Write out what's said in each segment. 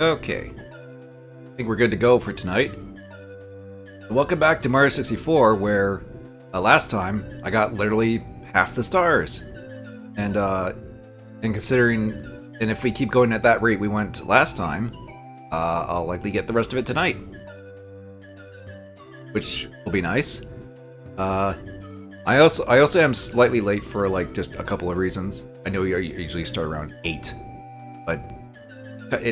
Okay, I think we're good to go for tonight. Welcome back to Mario 64, where last time I got literally half the stars, and considering, and if we keep going at that rate we went last time, I'll likely get the rest of it tonight, which will be nice. I also am slightly late for like just a couple of reasons. I know you usually start around 8, but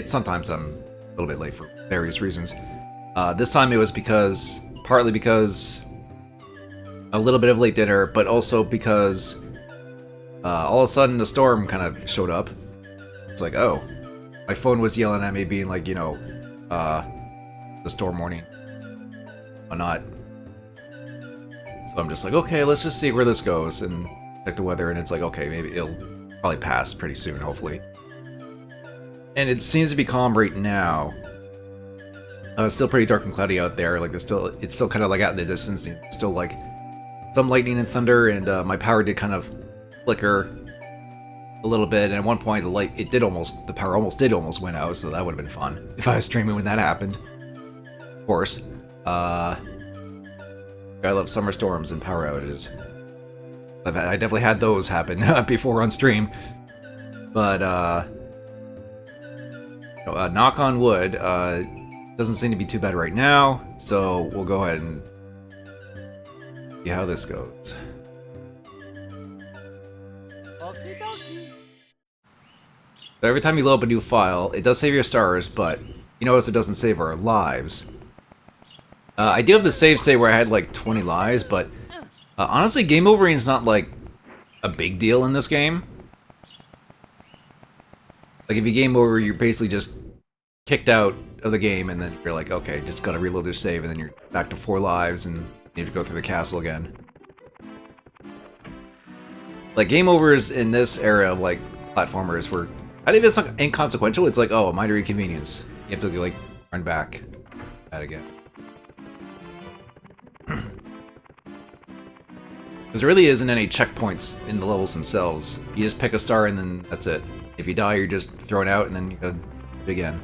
sometimes I'm a little bit late for various reasons. This time it was partly because a little bit of late dinner, but also because all of a sudden the storm kind of showed up. It's like, oh, my phone was yelling at me, being like, the storm warning, or not. So I'm just like, okay, let's just see where this goes and check the weather, and it's like, okay, maybe it'll probably pass pretty soon, hopefully. And it seems to be calm right now. It's still pretty dark and cloudy out there. Like it's still kind of like out in the distance. Still like some lightning and thunder, and my power did kind of flicker a little bit. And at one point, the power almost went out. So that would have been fun if I was streaming when that happened. Of course, I love summer storms and power outages. I definitely had those happen before on stream, but knock on wood, doesn't seem to be too bad right now, so we'll go ahead and see how this goes. So every time you load up a new file, it does save your stars, but you notice it doesn't save our lives. I do have the save state where I had like 20 lives, but honestly, game overing is not like a big deal in this game. Like if you game over, you're basically just kicked out of the game, and then you're like, okay, just gotta reload your save, and then you're back to 4 lives, and you have to go through the castle again. Like game overs in this era of like platformers were, I think it's like inconsequential. It's like, oh, a minor inconvenience. You have to like run back that again. Because there really isn't any checkpoints in the levels themselves. You just pick a star and then that's it. If you die, you're just thrown out, and then you gotta do it again.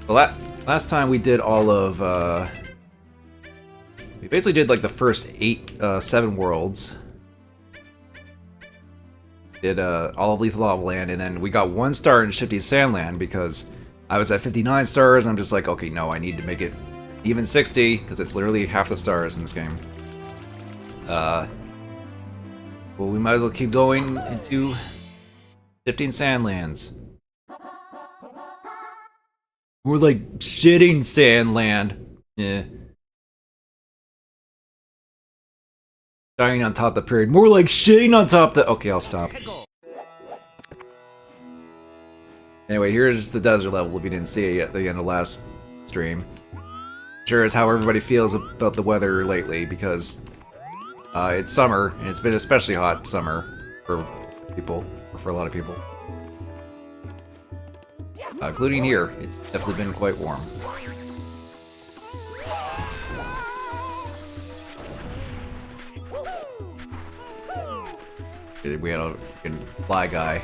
Last time we did all of, we basically did like the first 7 worlds. Did all of Lethal Lava Land, and then we got 1 star in Shifty Sandland because I was at 59 stars, and I'm just like, okay, no, I need to make it even 60, because it's literally half the stars in this game. Well, we might as well keep going into Shifting Sandlands. More like shitting Sandland. Yeah. Dying on top of the period. More like shitting on top of the... Okay, I'll stop. Anyway, here's the desert level if you didn't see it at the end of last stream. Sure is how everybody feels about the weather lately, because it's summer, and it's been especially hot summer for people, or for a lot of people. Including here, it's definitely been quite warm. We had a freaking fly guy.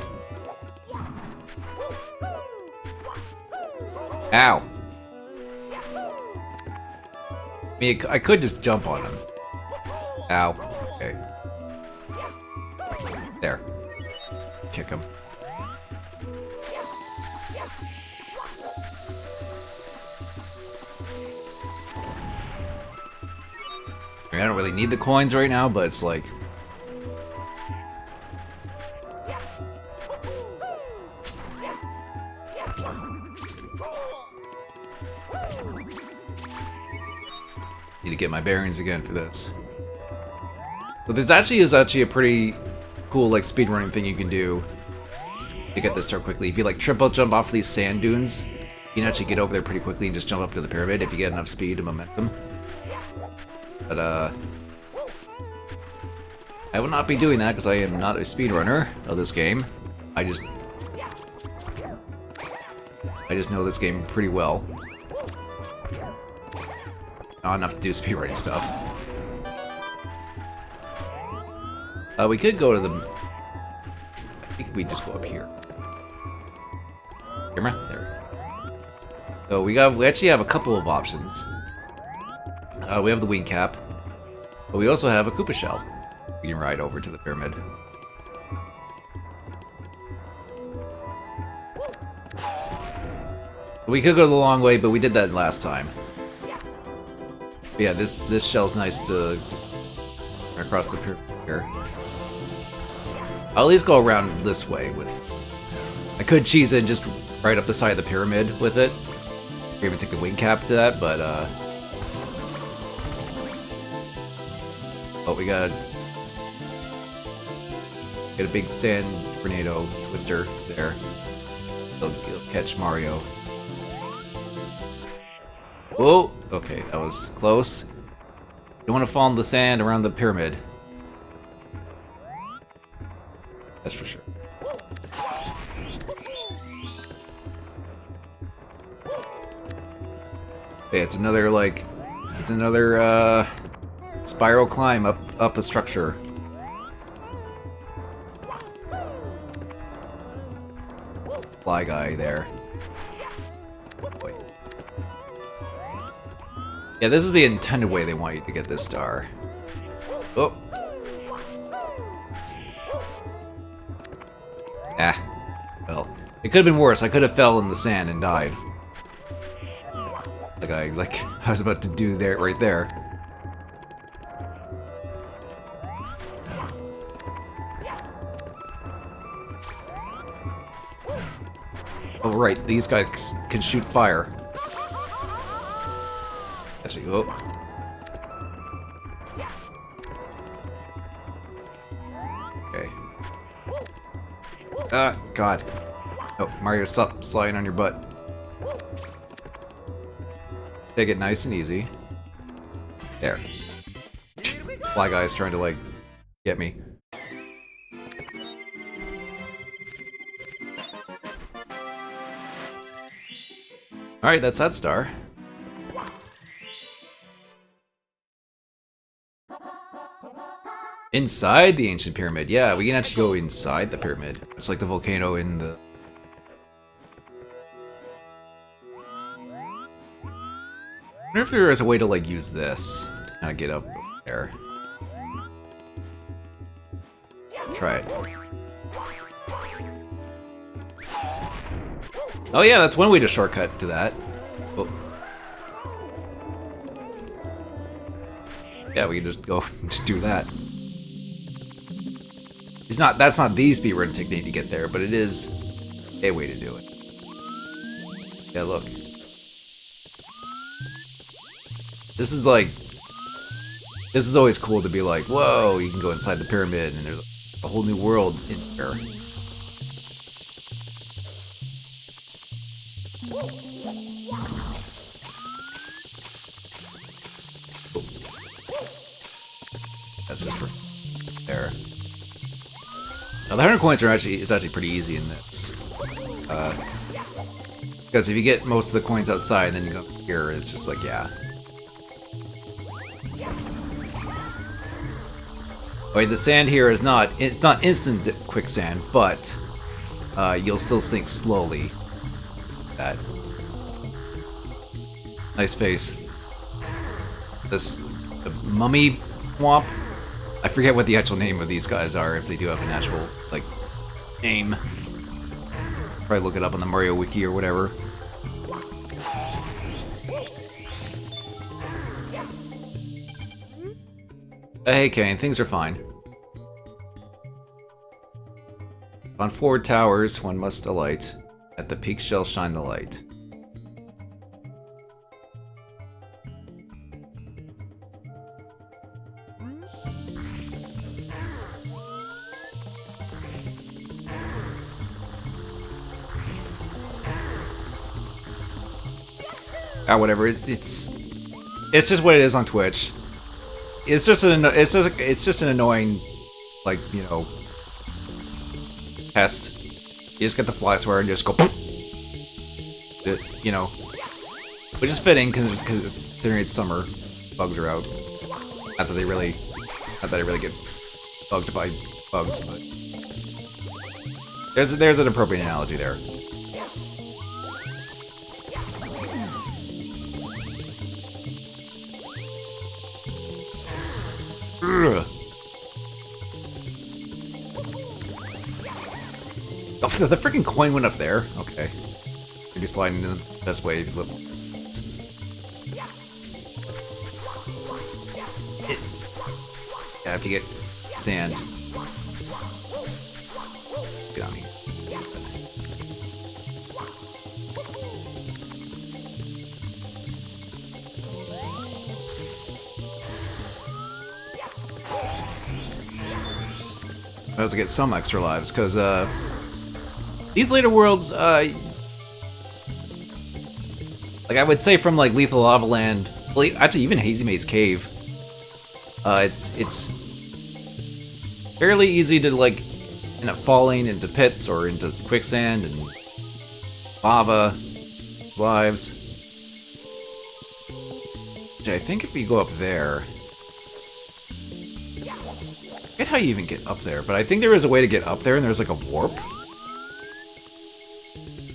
Ow! I mean, I could just jump on him. Ow. Okay. There. Kick him. I don't really need the coins right now, but it's like... Need to get my bearings again for this. But there's actually a pretty cool like speedrunning thing you can do to get this star quickly. If you like triple jump off these sand dunes, you can actually get over there pretty quickly and just jump up to the pyramid if you get enough speed and momentum. But I will not be doing that because I am not a speedrunner of this game. I just know this game pretty well. Not enough to do speedrunning stuff. We could go to the... I think we just go up here. camera. There. So we actually have a couple of options. We have the wing cap, but we also have a Koopa shell. We can ride over to the pyramid. We could go the long way, but we did that last time. But yeah, this shell's nice to across the pyramid here. I'll at least go around this way with it. I could cheese it and just right up the side of the pyramid with it. Or even take the wing cap to that, but oh, we got a big sand tornado twister there. It'll catch Mario. Whoa! Okay, that was close. You don't want to fall in the sand around the pyramid. That's for sure. Okay, it's another spiral climb up a structure. Fly guy there. Boy. Yeah, this is the intended way they want you to get this star. Oh. Ah. Well, it could have been worse. I could have fell in the sand and died. Like I was about to do there, right there. Oh right, these guys can shoot fire. Actually, oh. Okay. Ah, God. Oh, Mario, stop sliding on your butt. Take it nice and easy. There. Fly guy's trying to, like, get me. Alright, that's that star. Inside the ancient pyramid. Yeah, we can actually go inside the pyramid. It's like the volcano in the... I wonder if there is a way to, like, use this to kind of get up there. Try it. Oh yeah, that's one way to shortcut to that. Oh. Yeah, we can just go just do that. That's not the speedrun technique to get there, but it is a way to do it. Yeah, look. This is always cool to be like, whoa, you can go inside the pyramid and there's a whole new world in here. That's just for there. Now the 100 coins are it's actually pretty easy in this. Because if you get most of the coins outside, then you go here, it's just like, yeah. Okay, the sand here is it's not instant quicksand, but you'll still sink slowly. That. Nice face. This mummy swamp. I forget what the actual name of these guys are, if they do have an actual, like, name. Probably look it up on the Mario Wiki or whatever. Hey, Kane, things are fine. On forward towers, one must alight. At the peak shall shine the light. Ah, whatever. It's just what it is on Twitch. It's just an annoying, like, you know, test. You just get the fly swatter and just go, you know, which is fitting considering it's summer, bugs are out. Not that I really get bugged by bugs, but there's an appropriate analogy there. Oh, the freaking coin went up there. Okay. Maybe sliding in the best way. Yeah, if you get sand. Get on here. I also get some extra lives, because, these later worlds, like, I would say from, like, Lethal Lava Land, well, actually, even Hazy Maze Cave, it's fairly easy to, like, end up falling into pits or into quicksand and lava, lives. Which I think if you go up there... I forget how you even get up there, but I think there is a way to get up there and there's like a warp. I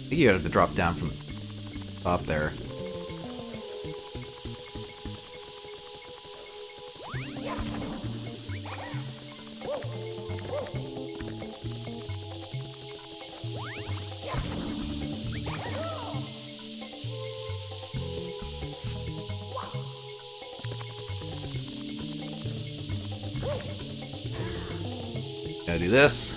think you have to drop down from the top there. Gotta do this.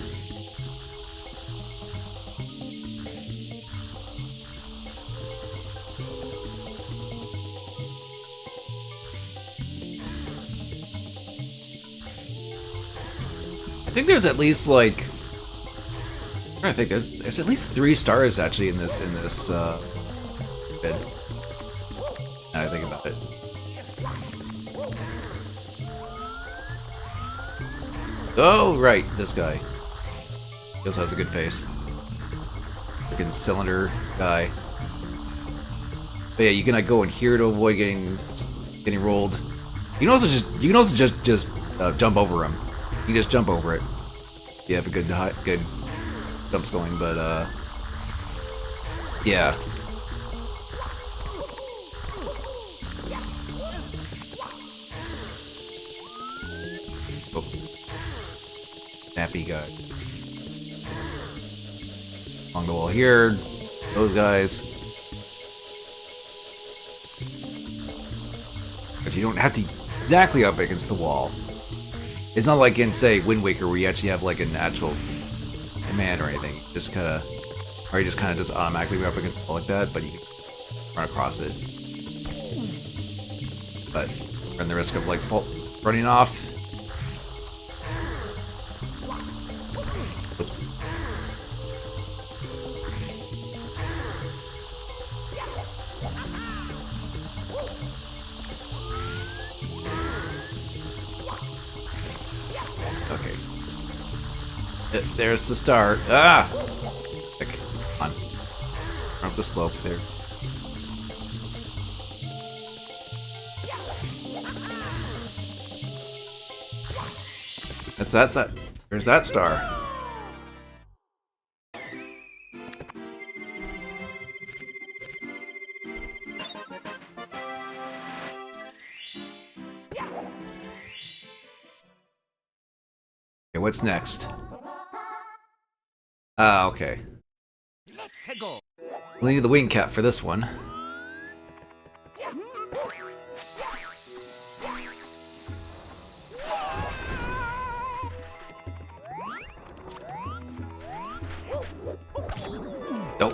I think there's at least like I'm trying to think there's at least 3 stars actually in this bid. Now I think about it. Oh, right, this guy. He also has a good face. Freaking cylinder guy. But yeah, you can like go in here to avoid getting rolled. You can also just jump over him. You can just jump over it. You have a good jumps going, but yeah. Oh. Snappy guy. Along the wall here, those guys. But you don't have to exactly up against the wall. It's not like in, say, Wind Waker where you actually have like an actual command or anything. You just kind of, or you just kind of just automatically go up against the wall like that, but you can run across it. But run the risk of like running off. Oops. Okay. There's the star. Ah! Come on. Run up the slope there. That's that. There's that star. Okay, what's next? Ah, okay. We'll need the wing cap for this one. Nope.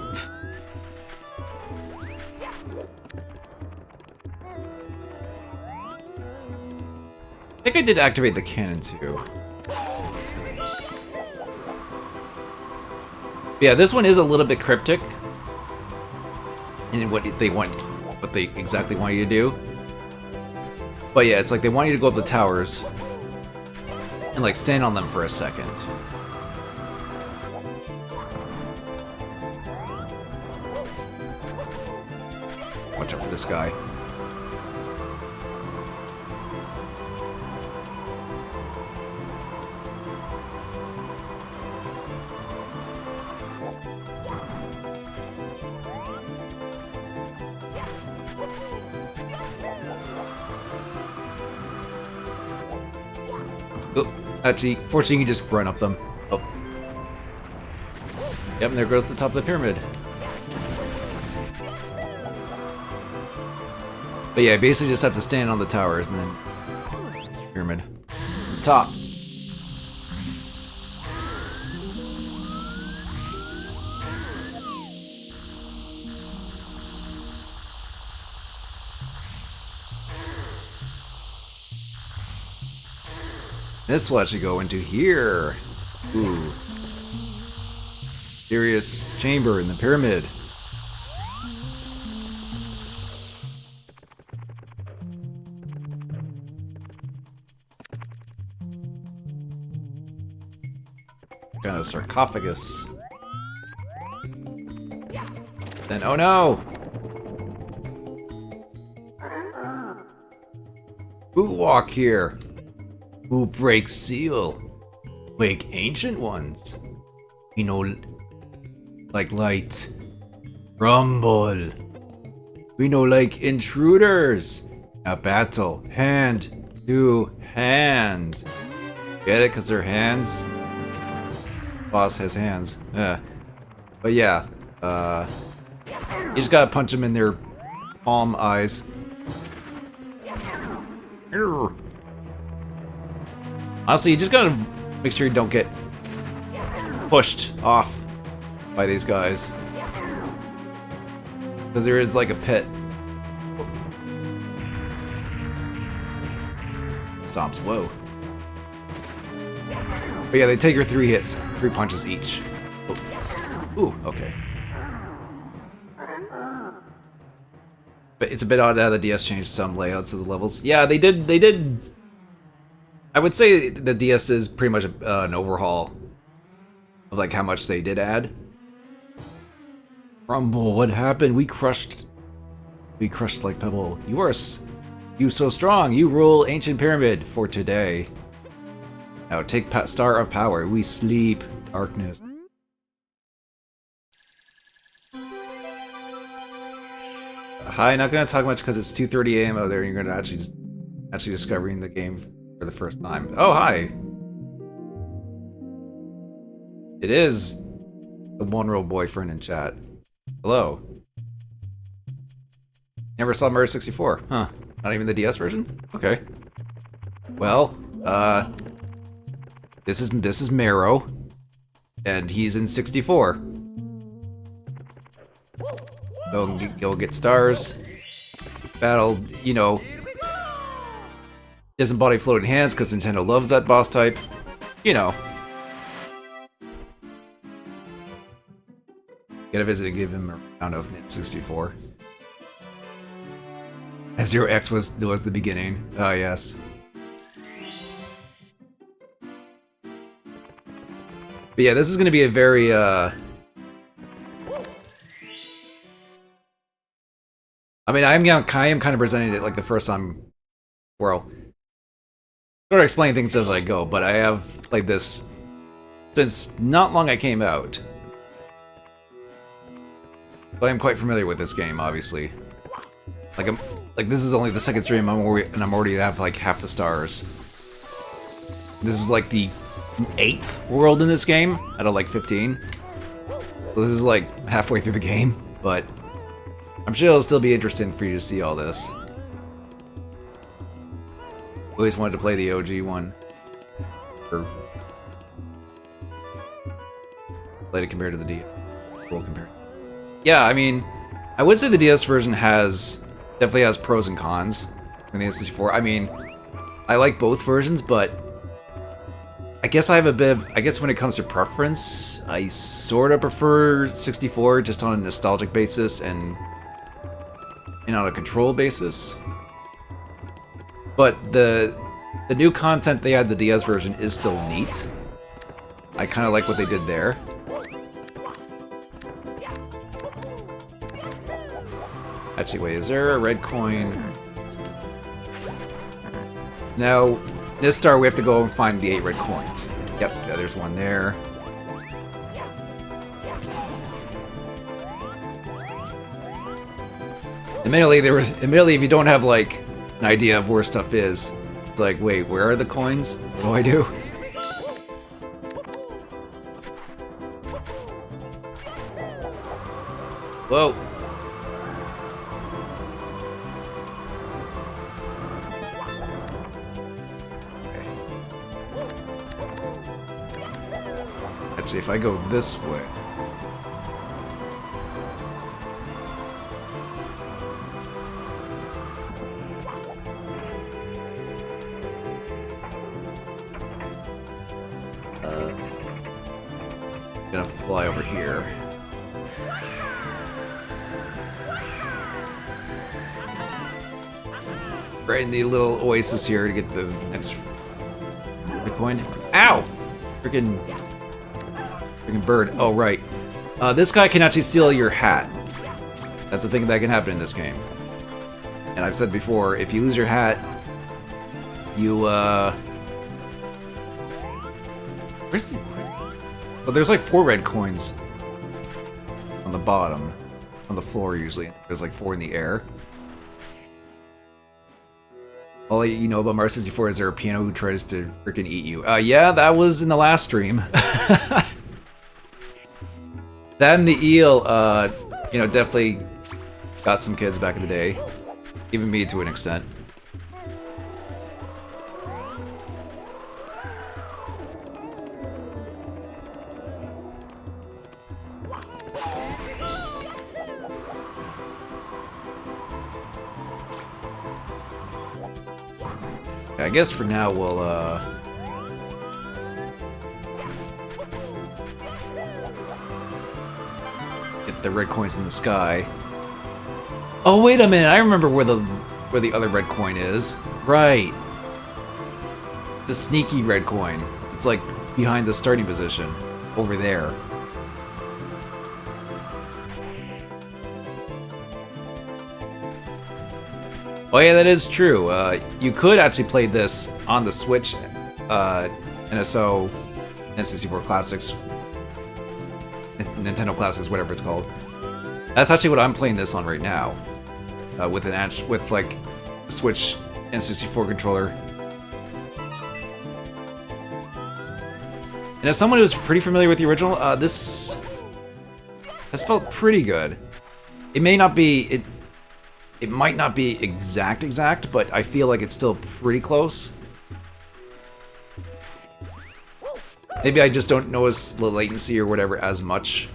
I think I did activate the cannon too. Yeah, this one is a little bit cryptic in what they exactly want you to do. But yeah, it's like they want you to go up the towers and like stand on them for a second. Watch out for this guy. Actually, fortunately, you can just run up them. Oh. Yep, and there goes the top of the pyramid. But yeah, basically just have to stand on the towers and then... Pyramid. Top. This will actually go into here. Ooh. Mysterious chamber in the pyramid. Kind of sarcophagus. Then, oh no! Who walk here? Who break seal? Wake ancient ones. You know, like light. Rumble. We know like intruders. A battle, hand to hand. Get it? Cause they're hands. Boss has hands. Yeah. But yeah, you just gotta punch them in their palm eyes. Honestly, you just gotta make sure you don't get pushed off by these guys. Because there is like a pit. Stomps, whoa. But yeah, they take her 3 hits, 3 punches each. Oh. Ooh, okay. But it's a bit odd how the DS changed some layouts of the levels. Yeah, they did. I would say the DS is pretty much an overhaul of like how much they did add. Rumble, what happened? We crushed like pebble. You so strong. You rule ancient pyramid for today. Now take Star of Power. We sleep. Darkness. Hi, not gonna talk much because it's 2:30 a.m. out there and you're gonna actually discovering the game for the first time. Oh, hi! It is the one-year-old boyfriend in chat. Hello. Never saw Mario 64. Huh. Not even the DS version? Okay. Well, this is Mero, and he's in 64. Go get stars. Battle, you know. Doesn't body floating hands because Nintendo loves that boss type. You know. Get a visit and give him a round of N64. F-Zero X was the beginning. Oh yes. But yeah, this is gonna be a very I mean, I am kind of presenting it like the first time. Well, sort of explain things as I go, but I have played this since not long I came out. So I am quite familiar with this game, obviously. Like this is only the second stream and I'm already have like half the stars. This is like the 8th world in this game out of like 15. So this is like halfway through the game, but I'm sure it'll still be interesting for you to see all this. Always wanted to play the OG one. Or played it compared to the DS. We'll compare. Yeah, I mean, I would say the DS version definitely has pros and cons in the N64. I mean, I like both versions, but I guess I have a bit of, I guess when it comes to preference, I sort of prefer 64 just on a nostalgic basis and on a control basis. But the new content they had the DS version is still neat. I kind of like what they did there. Actually, wait, is there a red coin? Now, this star we have to go and find the 8 red coins. Yep, yeah, there's one there. Admittedly, if you don't have like an idea of where stuff is, it's like, wait, where are the coins? What do I do? Whoa. Okay. Actually, if I go this way... gonna fly over here. Right in the little oasis here to get the next Bitcoin. Ow! Freaking bird. Oh, right. This guy can actually steal your hat. That's a thing that can happen in this game. And I've said before, if you lose your hat, you, where's the... But there's like 4 red coins on the bottom, on the floor usually. There's like 4 in the air. All you know about Mario 64 is there a piano who tries to freaking eat you. Yeah, that was in the last stream. That and the eel, you know, definitely got some kids back in the day. Even me to an extent. I guess for now we'll, get the red coins in the sky. Oh, wait a minute, I remember where the other red coin is. Right. The sneaky red coin. It's like behind the starting position. Over there. Oh yeah, that is true. You could actually play this on the Switch, NSO, N64 Classics, Nintendo Classics, whatever it's called. That's actually what I'm playing this on right now, with like a Switch N64 controller. And as someone who's pretty familiar with the original, this has felt pretty good. It may not be It might not be exact, but I feel like it's still pretty close. Maybe I just don't notice the latency or whatever as much.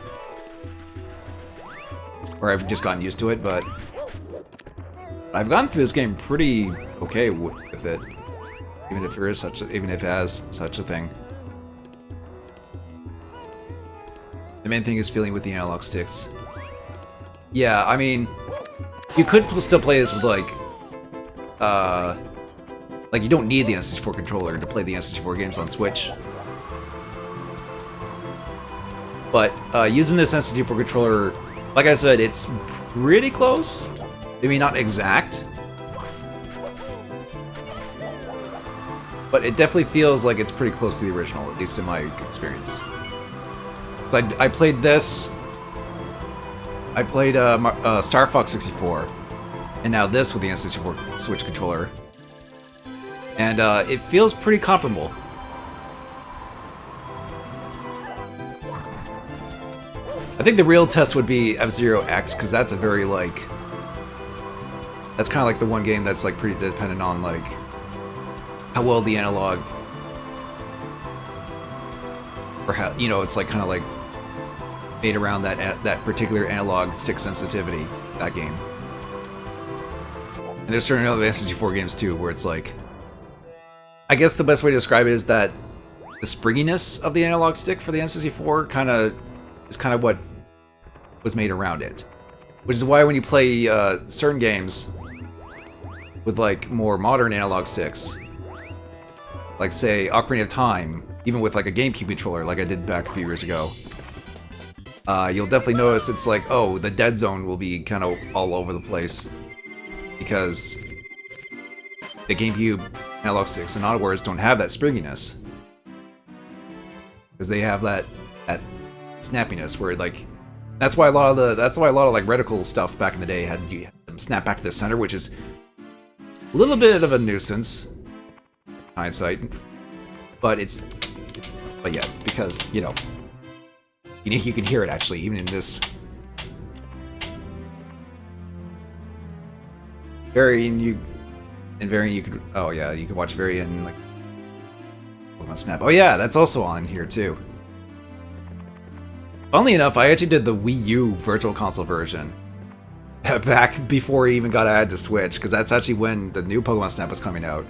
Or I've just gotten used to it, but I've gone through this game pretty okay with it. Even if it has such a thing. The main thing is feeling with the analog sticks. Yeah, I mean, you could still play this with like you don't need the N64 controller to play the N64 games on Switch. But using this N64 controller, like I said, it's pretty close. Maybe not exact. But it definitely feels like it's pretty close to the original, at least in my experience. I played this. I played Star Fox 64, and now this with the N64 Switch controller, and it feels pretty comparable. I think the real test would be F-Zero X, because that's a very like, that's kind of like the one game that's like pretty dependent on like how well the analog, or how, you know, it's like kind of like made around that particular analog stick sensitivity, that game. And there's certain other N64 games too, where it's like, I guess the best way to describe it is that the springiness of the analog stick for the N64 is kind of what was made around it. Which is why when you play certain games with like more modern analog sticks, like say Ocarina of Time, even with like a GameCube controller like I did back a few years ago, you'll definitely notice it's like, oh, the dead zone will be kind of all over the place. Because the GameCube analog sticks and AutoWares don't have that springiness. Because they have that snappiness where like, that's why a lot of like reticle stuff back in the day had them snap back to the center, which is a little bit of a nuisance, hindsight. But yeah, because, you know, you can hear it actually, even in this Varian you could, oh yeah, you could watch Varian like Pokemon Snap. Oh yeah, that's also on here too. Funnily enough, I actually did the Wii U Virtual Console version back before it even got added to Switch, because that's actually when the new Pokemon Snap was coming out.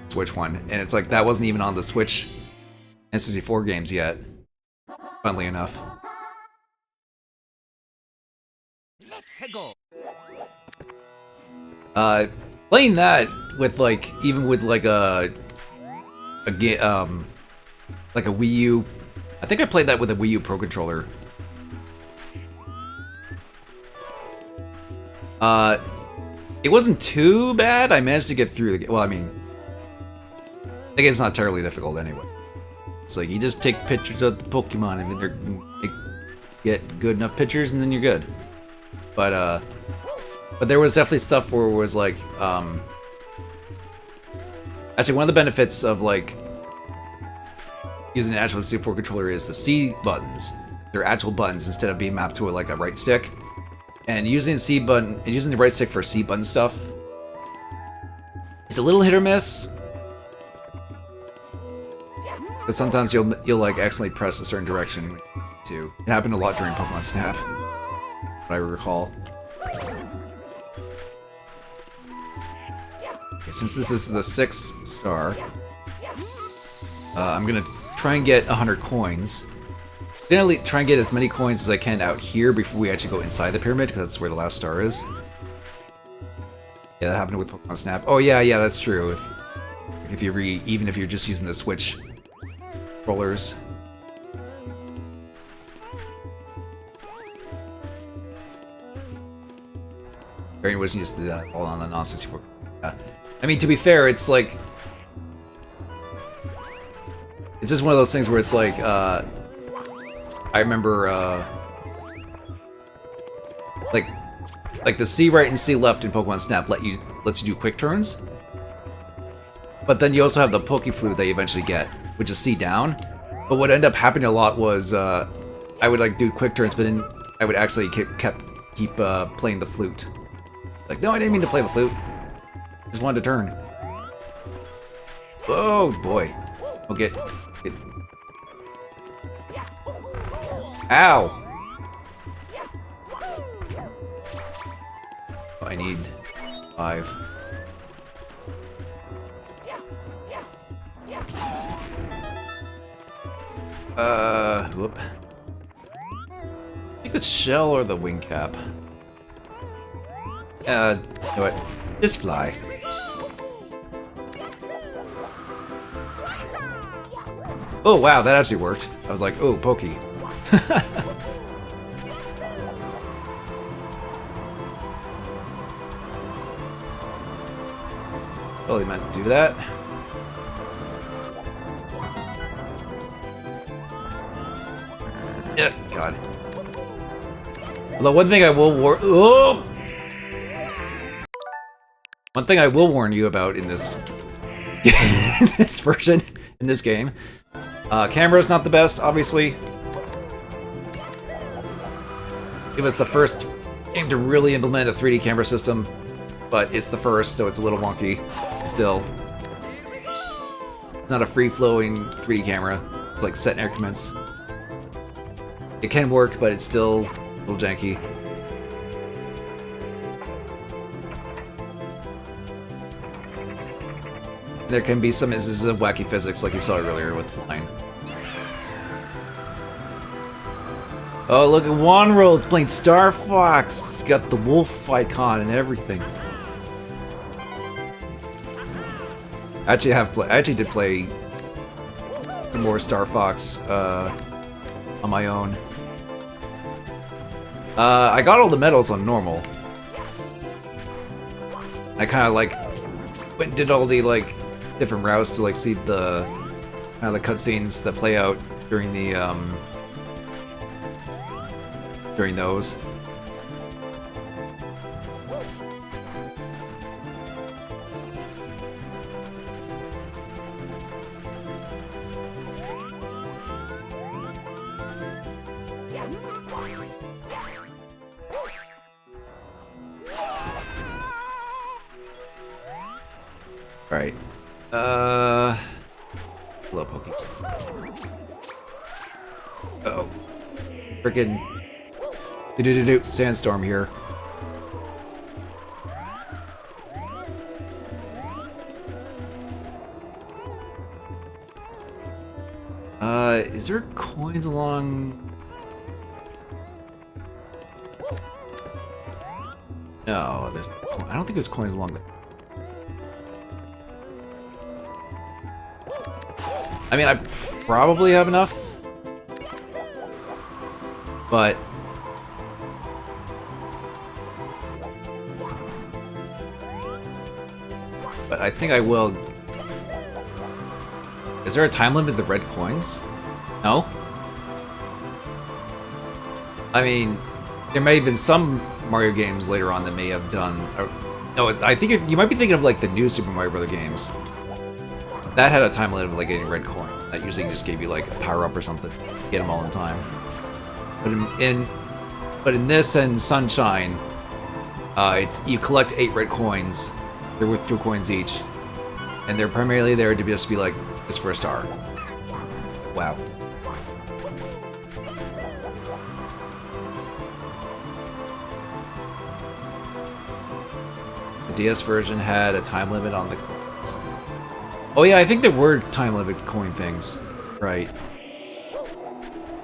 Switch one, and it's like that wasn't even on the Switch N64 games yet. Funnily enough. Playing that with like even with like a game like a Wii U. I think I played that with a Wii U Pro Controller. It wasn't too bad. I managed to get through the game. Well, I mean, the game's not terribly difficult anyway. It's like you just take pictures of the Pokemon and they get good enough pictures and then you're good. But there was definitely stuff where it was like, actually one of the benefits of like using an actual C4 controller is the C buttons. They're actual buttons instead of being mapped to like a right stick. And using the right stick for C button stuff is a little hit or miss. But sometimes you'll like accidentally press a certain direction too. It happened a lot during Pokemon Snap, what I recall. Okay, since this is the 6th star, I'm gonna try and get 100 coins. Generally, try and get as many coins as I can out here before we actually go inside the pyramid, because that's where the last star is. Yeah, that happened with Pokemon Snap. Oh yeah, that's true. If you even if you're just using the Switch controllers. Varian wasn't used to that all on the non-64. Yeah. I mean, to be fair, it's like it's just one of those things where it's like I remember like the C right and C left in Pokemon Snap lets you do quick turns. But then you also have the Pokeflute that you eventually get, which is C down. But what ended up happening a lot was I would like do quick turns, but then I would actually keep playing the flute. Like, no, I didn't mean to play the flute. Just wanted to turn. Oh boy. Oh, get. Ow! Oh, I need 5. Whoop. I think the shell or the wing cap. You know what? Just fly. Oh wow, that actually worked. I was like, oh, pokey. Totally meant to do that. Yeah, God. Although one thing I will one thing I will warn you about in this in this version, in this game, camera's not the best, obviously. It was the first game to really implement a 3D camera system, but it's the first, so it's a little wonky. Still, it's not a free-flowing 3D camera. It's like set in increments. It can work, but it's still a little janky. There can be some instances of wacky physics, like you saw earlier with flying. Oh, look at Wanroll, it's playing Star Fox. It's got the wolf icon and everything. I actually did play some more Star Fox on my own. I got all the medals on normal. I kind of like went and did all the like different routes to like see the kind of the cutscenes that play out during the during those. Alright. Hello, Pokey. Uh-oh. Frickin' do-do-do-do. Sandstorm here. Is there coins along... No, there's... I don't think there's coins along there. I mean, I probably have enough. But... I think I will... Is there a time limit to the red coins? No? I mean, there may have been some Mario games later on that may have done... no, I think you might be thinking of like the new Super Mario Bros. Games. That had a time limit of like getting a red coin. That usually just gave you like a power-up or something. Get them all in time. But in this and Sunshine, you collect 8 red coins. They're worth 2 coins each. And they're primarily there to just be like, just for a star. Wow. The DS version had a time limit on the coins. Oh yeah, I think there were time limit coin things. Right.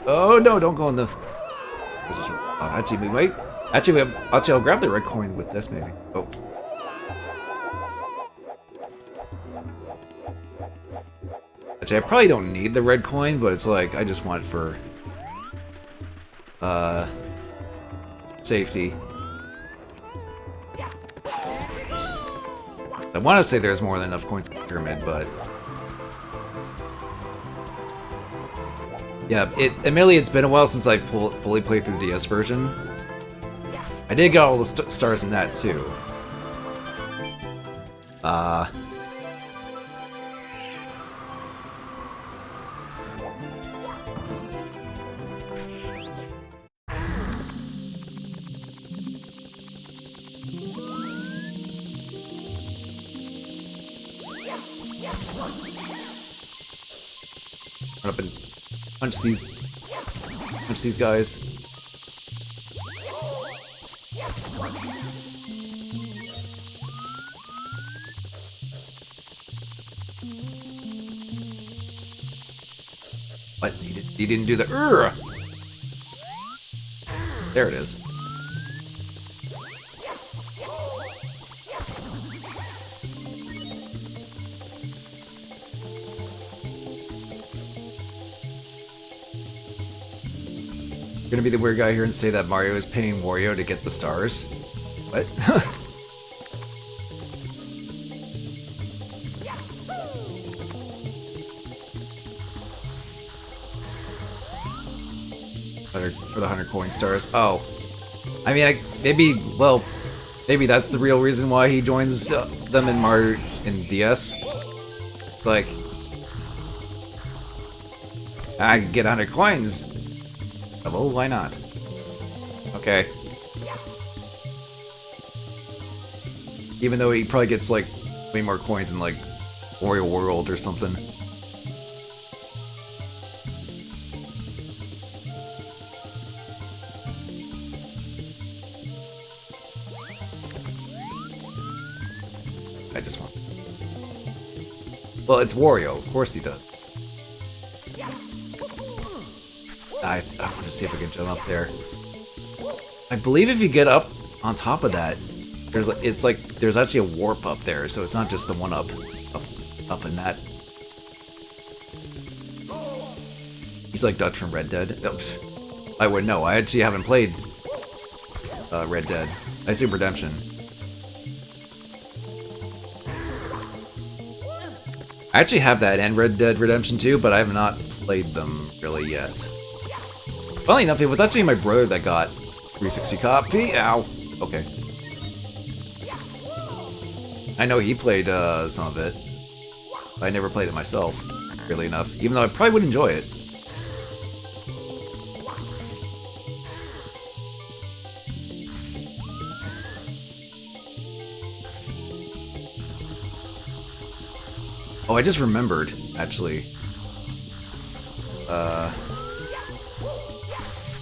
Oh no, don't go in the... actually, we might... Actually, I'll grab the red coin with this, maybe. Oh. Actually, I probably don't need the red coin, but it's like, I just want it for... safety. I want to say there's more than enough coins in the pyramid, but... Yeah, admittedly, it's been a while since I fully played through the DS version. I did get all the stars in that, too. Run up and punch these guys. What? He didn't do the There it is. You're gonna be the weird guy here and say that Mario is paying Wario to get the stars? What? For the 100 coin stars. Oh. I mean, maybe that's the real reason why he joins them in Mario in DS. Like, I can get 100 coins. Well, why not? Okay. Even though he probably gets like way more coins in like Wario World or something. I just want... Well, it's Wario. Of course he does. I want to see if I can jump up there. I believe if you get up on top of that, there's actually a warp up there, so it's not just the one up in that. He's like Dutch from Red Dead. Oops. I would know. I actually haven't played Red Dead. I assume Redemption. I actually have that and Red Dead Redemption 2, but I have not played them really yet. Funnily enough, it was actually my brother that got 360 copy. Ow. Okay. I know he played some of it. I never played it myself, weirdly enough, even though I probably would enjoy it. Oh, I just remembered, actually. I'm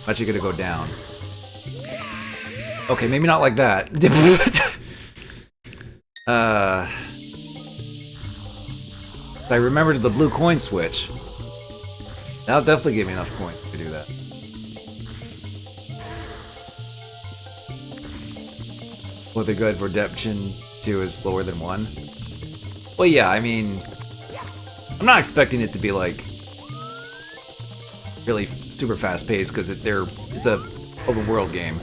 actually gonna go down. Okay, maybe not like that. I remembered the blue coin switch. That'll definitely give me enough coins to do that. With a good redemption 2 is slower than 1. Well, yeah, I mean, I'm not expecting it to be like really super fast paced because it's a open world game.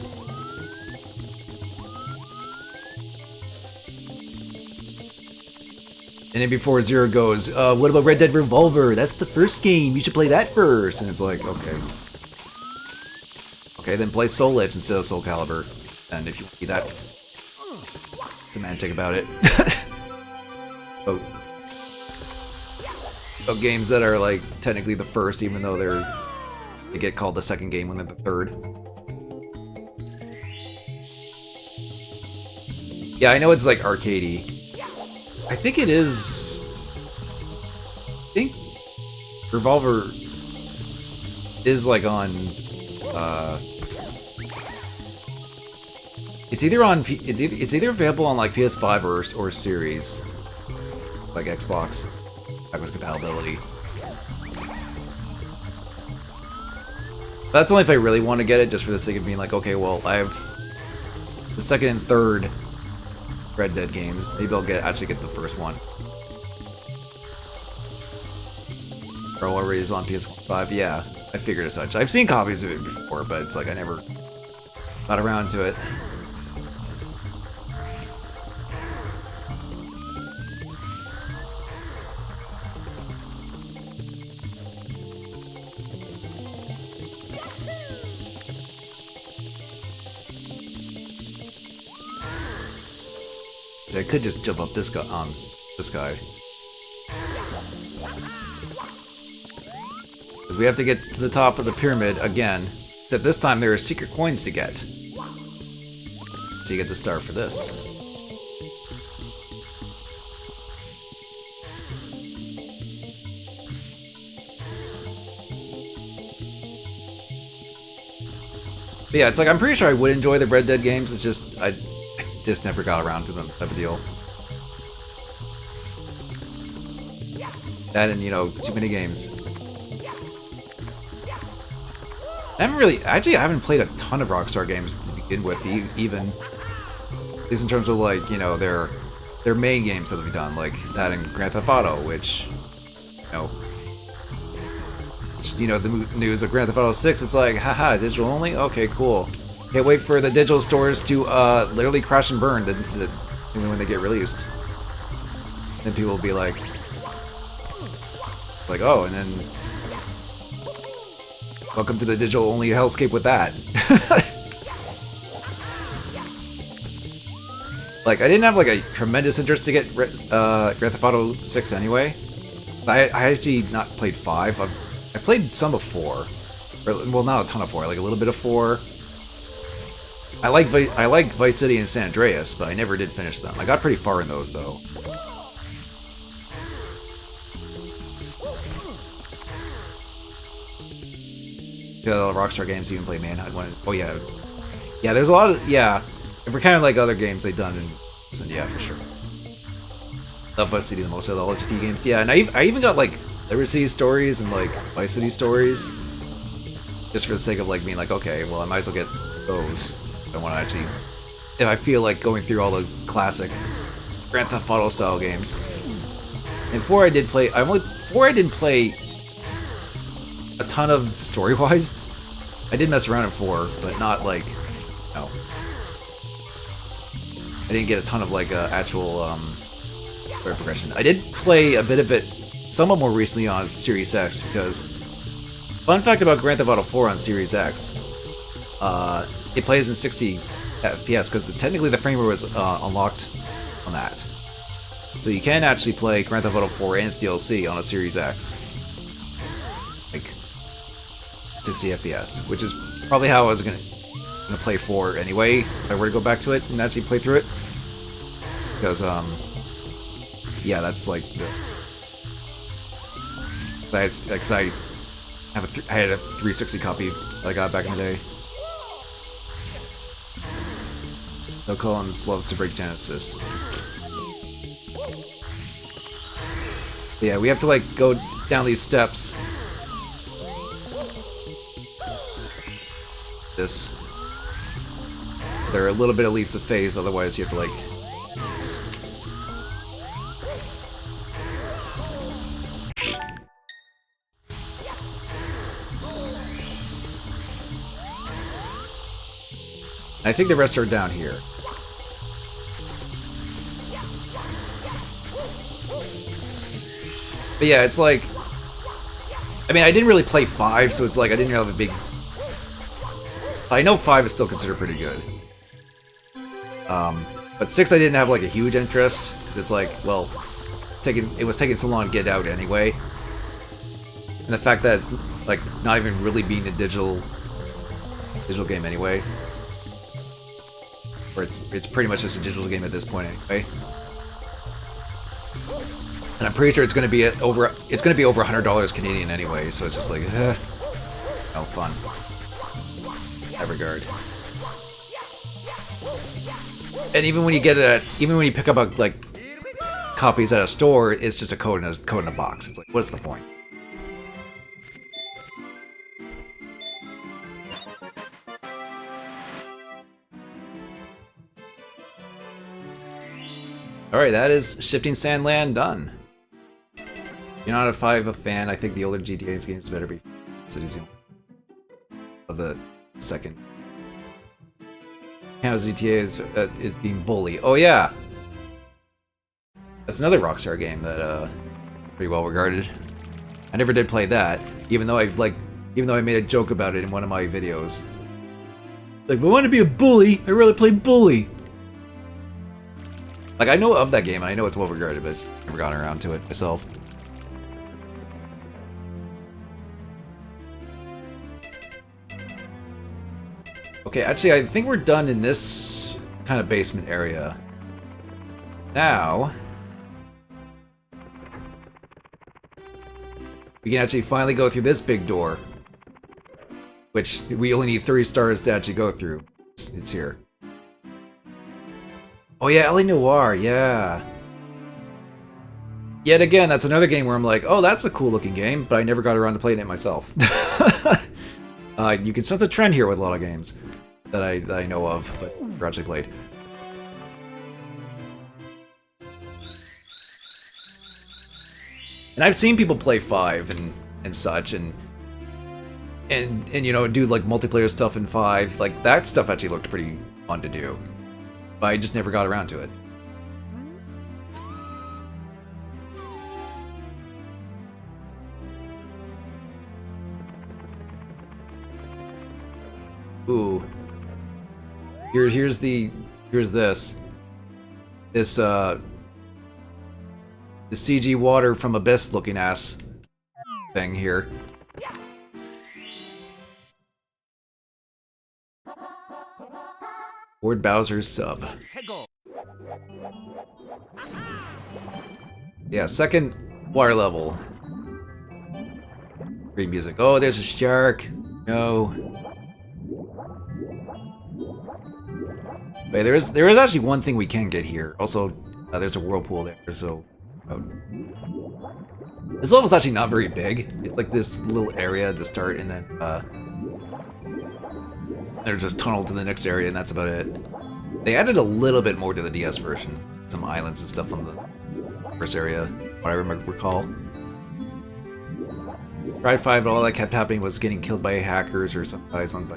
And then before Zero goes, what about Red Dead Revolver? That's the first game. You should play that first. And it's like, okay. Okay, then play Soul Edge instead of Soul Calibur. And if you want to be that semantic about it. Oh, games that are like technically the first, even though they get called the second game when they're the third. Yeah, I know it's like arcadey. I think it is. I think Revolver is like on. It's either on. It's either available on like PS5 or Series, like Xbox, backwards compatibility. That's only if I really want to get it, just for the sake of being like, okay, well, I have the second and third Red Dead games. Maybe I'll actually get the first one. Or whatever it is on PS5. Yeah, I figured as such. I've seen copies of it before, but it's like I never got around to it. I could just jump up this guy on this guy. Because we have to get to the top of the pyramid again. Except this time there are secret coins to get. So you get the star for this. But yeah, it's like I'm pretty sure I would enjoy the Red Dead games, it's just I just never got around to them type of deal. That and, you know, too many games. I haven't played a ton of Rockstar games to begin with, even. At least in terms of, like, you know, their main games that they've done, like that and Grand Theft Auto, which, you know, the news of Grand Theft Auto 6, it's like, haha, digital only? Okay, cool. Can't wait for the digital stores to literally crash and burn when they get released. Then people will be like, oh, and then welcome to the digital only hellscape with that. Like, I didn't have like a tremendous interest to get Grand Theft Auto 6 anyway. I actually not played 5. I played some of 4. Well, not a ton of 4, like a little bit of 4. I like Vice City and San Andreas, but I never did finish them. I got pretty far in those, though. Yeah, the Rockstar games even play Manhunt. Oh yeah, yeah. There's a lot of If we're kind of like other games they've done, and yeah, for sure. Love Vice City the most of the LGT games. Yeah, and I even got like Liberty City stories and like Vice City stories, just for the sake of like being like, okay, well I might as well get those. I want to actually, if I feel like going through all the classic Grand Theft Auto style games. And 4 I did play. 4 I didn't play a ton of story-wise. I did mess around in 4, but not like, no. I didn't get a ton of like actual story progression. I did play a bit of it somewhat more recently on Series X because, fun fact about Grand Theft Auto 4 on Series X, it plays in 60 FPS because technically the frame rate was unlocked on that. So you can actually play Grand Theft Auto 4 and its DLC on a Series X. Like 60 FPS, which is probably how I was gonna play 4 anyway, if I were to go back to it and actually play through it. Because, yeah, that's like Because I had a 360 copy that I got back in the day. Phil Collins loves to break Genesis. But yeah, we have to like go down these steps. This. There are a little bit of leaps of faith, otherwise you have to like. I think the rest are down here. But yeah, it's like... I mean, I didn't really play 5, so it's like I didn't have a big... I know 5 is still considered pretty good. But 6 I didn't have like a huge interest, because it's like, well, it was taking so long to get out anyway. And the fact that it's like not even really being a digital game anyway. Or it's pretty much just a digital game at this point anyway. And I'm pretty sure it's gonna be over $100 Canadian anyway, so it's just like no fun. In that regard. And even when you pick up like copies at a store, it's just a code in a box. It's like, what's the point? Alright, that is Shifting Sandland done. You're not a 5 fan, I think the older GTA's games better be Cities of the second. How's GTA is it being Bully? Oh yeah! That's another Rockstar game that pretty well regarded. I never did play that, even though I made a joke about it in one of my videos. Like, if I want to be a bully, I'd rather play Bully. Like, I know of that game, and I know it's well regarded, but I've never gotten around to it myself. Okay, actually, I think we're done in this kind of basement area. Now, we can actually finally go through this big door, which we only need 3 stars to actually go through. It's here. Oh yeah, L.A. Noire, yeah. Yet again, that's another game where I'm like, oh, that's a cool looking game, but I never got around to playing it myself. You can sense a trend here with a lot of games that I know of, but never actually played. And I've seen people play 5 and such, and you know, do like multiplayer stuff in 5. Like, that stuff actually looked pretty fun to do. But I just never got around to it. Ooh. Here's this. This the CG water from Abyss looking ass thing here. Lord Bowser's sub. Yeah, second water level. Great music. Oh, there's a shark. No. Wait, there is actually one thing we can get here. Also, there's a whirlpool there, so... This level's actually not very big. It's like this little area at the start, and then, there's this tunnel to the next area, and that's about it. They added a little bit more to the DS version. Some islands and stuff on the first area, what I recall. Tried 5, but all that kept happening was getting killed by hackers or some guys on...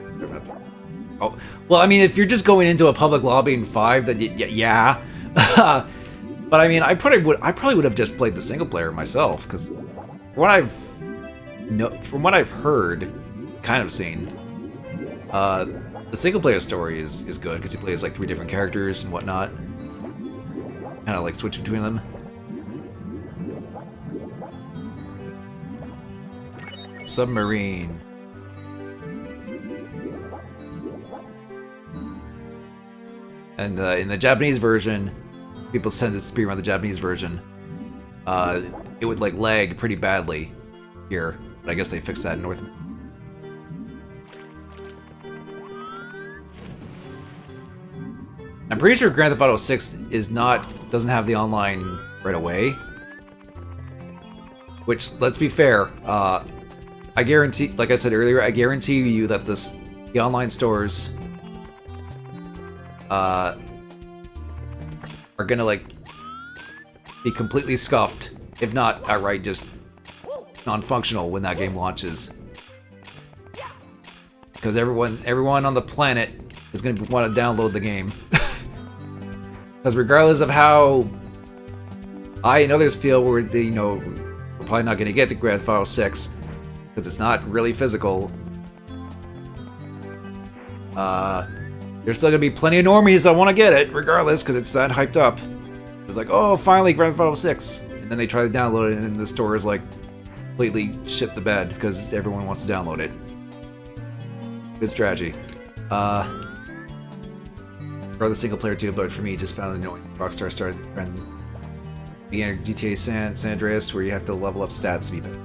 Oh, well, I mean, if you're just going into a public lobby in 5, then yeah. But I mean, I probably would have just played the single player myself, because from what I've heard, kind of seen, the single player story is good because he plays like 3 different characters and whatnot. Kind of like switch between them. Submarine. And in the Japanese version, people tend to speedrun the Japanese version. It would like lag pretty badly, here. But I guess they fixed that in North. I'm pretty sure Grand Theft Auto 6 doesn't have the online right away. Which, let's be fair, I guarantee, like I said earlier, I guarantee you that the online stores are gonna like be completely scuffed, if not outright just non-functional when that game launches. Because everyone on the planet is gonna want to download the game. Because regardless of how I and others feel, we're probably not gonna get the Grand Theft Auto 6 because it's not really physical. There's still gonna be plenty of normies that want to get it, regardless, because it's that hyped up. It's like, oh, finally, Grand Theft Auto 6, and then they try to download it, and then the store is like completely shit the bed because everyone wants to download it. Good strategy. For the single player too, but for me, just found annoying. Rockstar started the GTA San Andreas, where you have to level up stats to be better.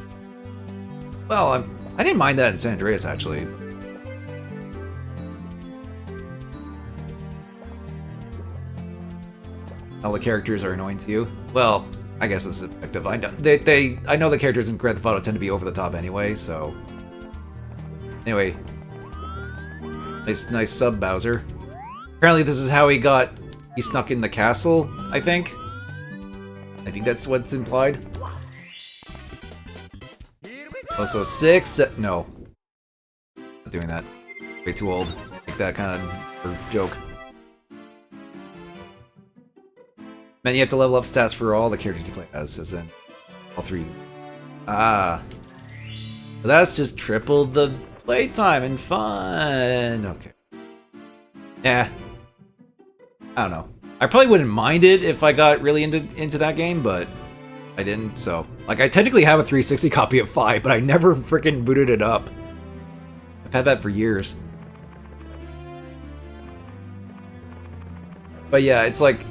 Well, I didn't mind that in San Andreas actually. All the characters are annoying to you. Well, I guess it's subjective. I know I know the characters in Grand Theft Auto tend to be over the top anyway. So anyway, nice sub Bowser. Apparently, this is how he snuck in the castle. I think that's what's implied. Also, 6. No, not doing that. Way too old. Like that kind of joke. Man, you have to level up stats for all the characters you play as in all 3. Ah. But that's just tripled the playtime and fun. Okay. Yeah. I don't know. I probably wouldn't mind it if I got really into that game, but I didn't, so. Like, I technically have a 360 copy of 5, but I never freaking booted it up. I've had that for years. But yeah, it's like,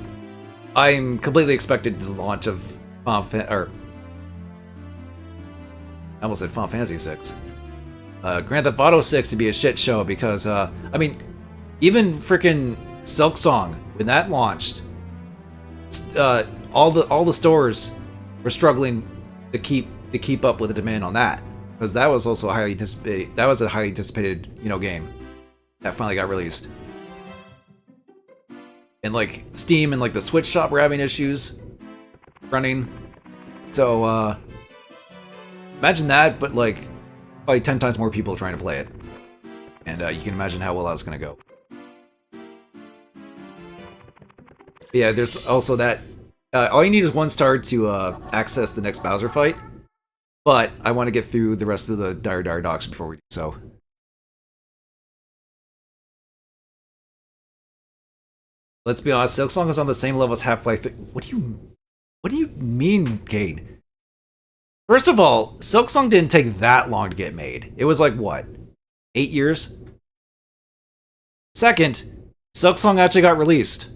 I'm completely expected the launch of I almost said Final Fantasy 6. Grand Theft Auto 6 to be a shit show because, I mean, even freaking Silksong, when that launched, all the stores were struggling to keep up with the demand on that, because that was also a highly anticipated game that finally got released. And like Steam and like the Switch shop were having issues running. So imagine that, but like probably 10 times more people trying to play it. And you can imagine how well that's gonna go. But yeah, there's also that. All you need is 1 star to access the next Bowser fight. But I want to get through the rest of the Dire Docks before we do so. Let's be honest, Silksong is on the same level as Half-Life 3. What do you mean, Cade? First of all, Silksong didn't take that long to get made. It was like, what? 8 years? Second, Silksong actually got released.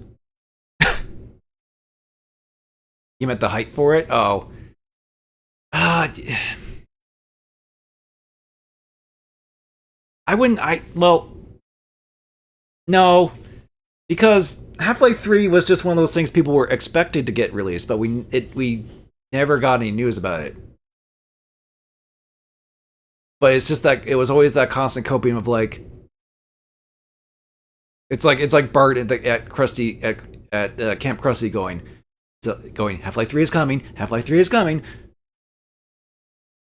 You meant the hype for it? Oh. Well, no. Because Half-Life 3 was just one of those things people were expected to get released, but we never got any news about it. But it's just that it was always that constant coping of like, it's like Bart at Krusty at Camp Krusty going Half-Life 3 is coming, Half-Life 3 is coming.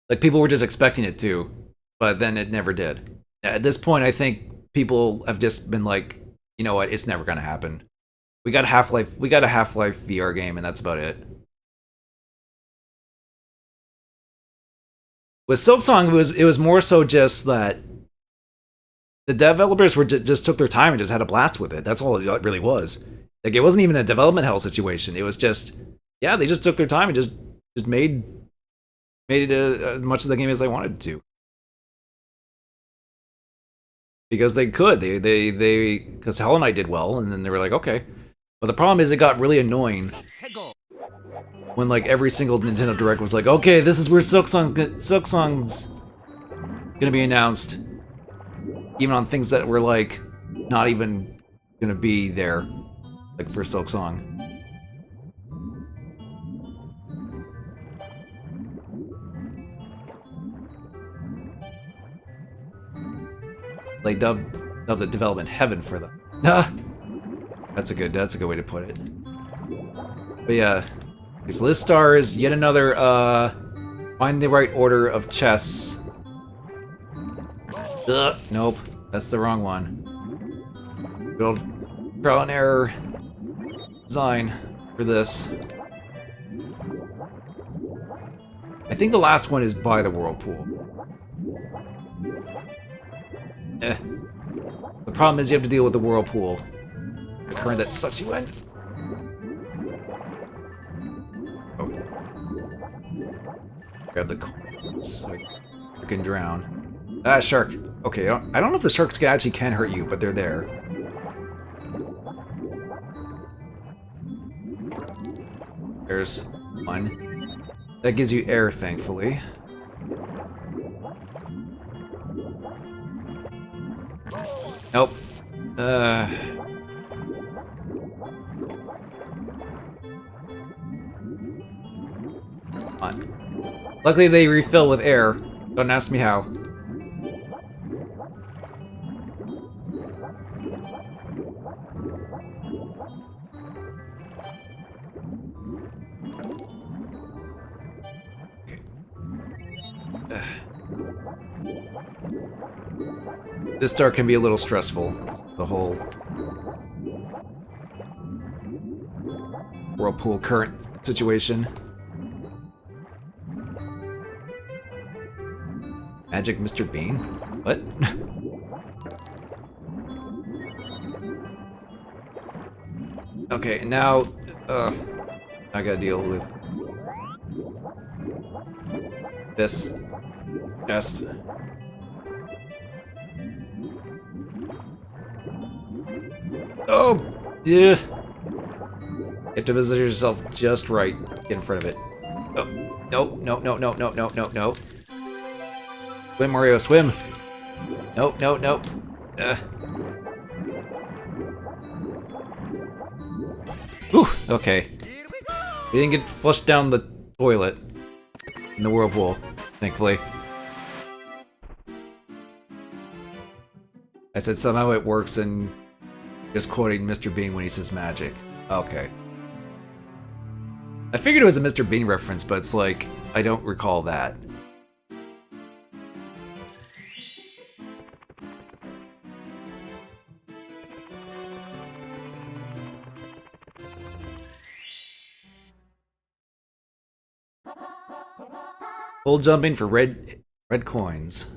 Like people were just expecting it to, but then it never did. At this point, I think people have just been like, you know what? It's never gonna happen. We got a Half-Life VR game, and that's about it. With Silksong, it was more so just that the developers just took their time and just had a blast with it. That's all it really was. Like it wasn't even a development hell situation. It was just, yeah, they just took their time and just made it as much of the game as they wanted to. Because they could, because Hollow Knight did well, and then they were like, okay. But the problem is, it got really annoying when like every single Nintendo Direct was like, okay, this is where Silksong's gonna be announced, even on things that were like not even gonna be there, like for Silksong. They dubbed the development heaven for them. That's a good way to put it. But yeah, so this star is yet another find the right order of chess. Nope, that's the wrong one. Build trial and error design for this. I think the last one is by the whirlpool. The problem is you have to deal with the whirlpool. The current that sucks you in. Oh. Grab the coins so I can drown. Ah, shark. Okay, I don't know if the sharks actually can hurt you, but they're there. There's one. That gives you air, thankfully. Nope. On. Luckily they refill with air. Don't ask me how. This star can be a little stressful. The whole whirlpool current situation. Magic Mr. Bean? What? Okay, now I gotta deal with this chest. Oh! Yeah. You have to position yourself just right. Get in front of it. Oh, no, no, no, no, no, no, no, no. Swim, Mario, swim! No, no, no. Whew, okay. We didn't get flushed down the toilet in the whirlpool, thankfully. I said somehow it works and just quoting Mr. Bean when he says magic. Okay. I figured it was a Mr. Bean reference, but it's like, I don't recall that. Full jumping for red coins.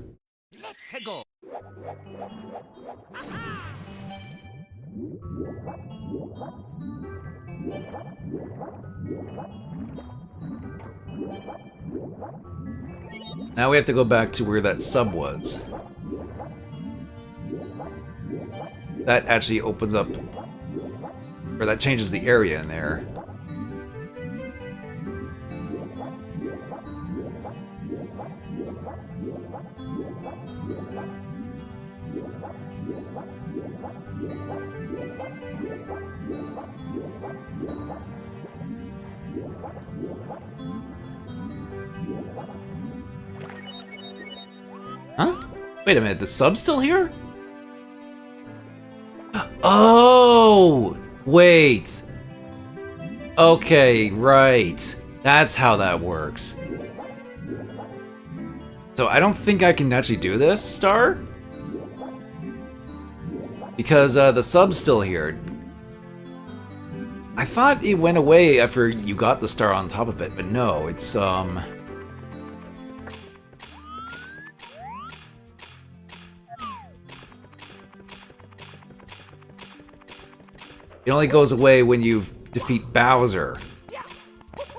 Now we have to go back to where that sub was. That actually opens up, or that changes the area in there. Huh? Wait a minute, the sub's still here? Oh! Wait! Okay, right. That's how that works. So I don't think I can actually do this, Star? Because the sub's still here. I thought it went away after you got the star on top of it, but no, it's it only goes away when you defeat Bowser.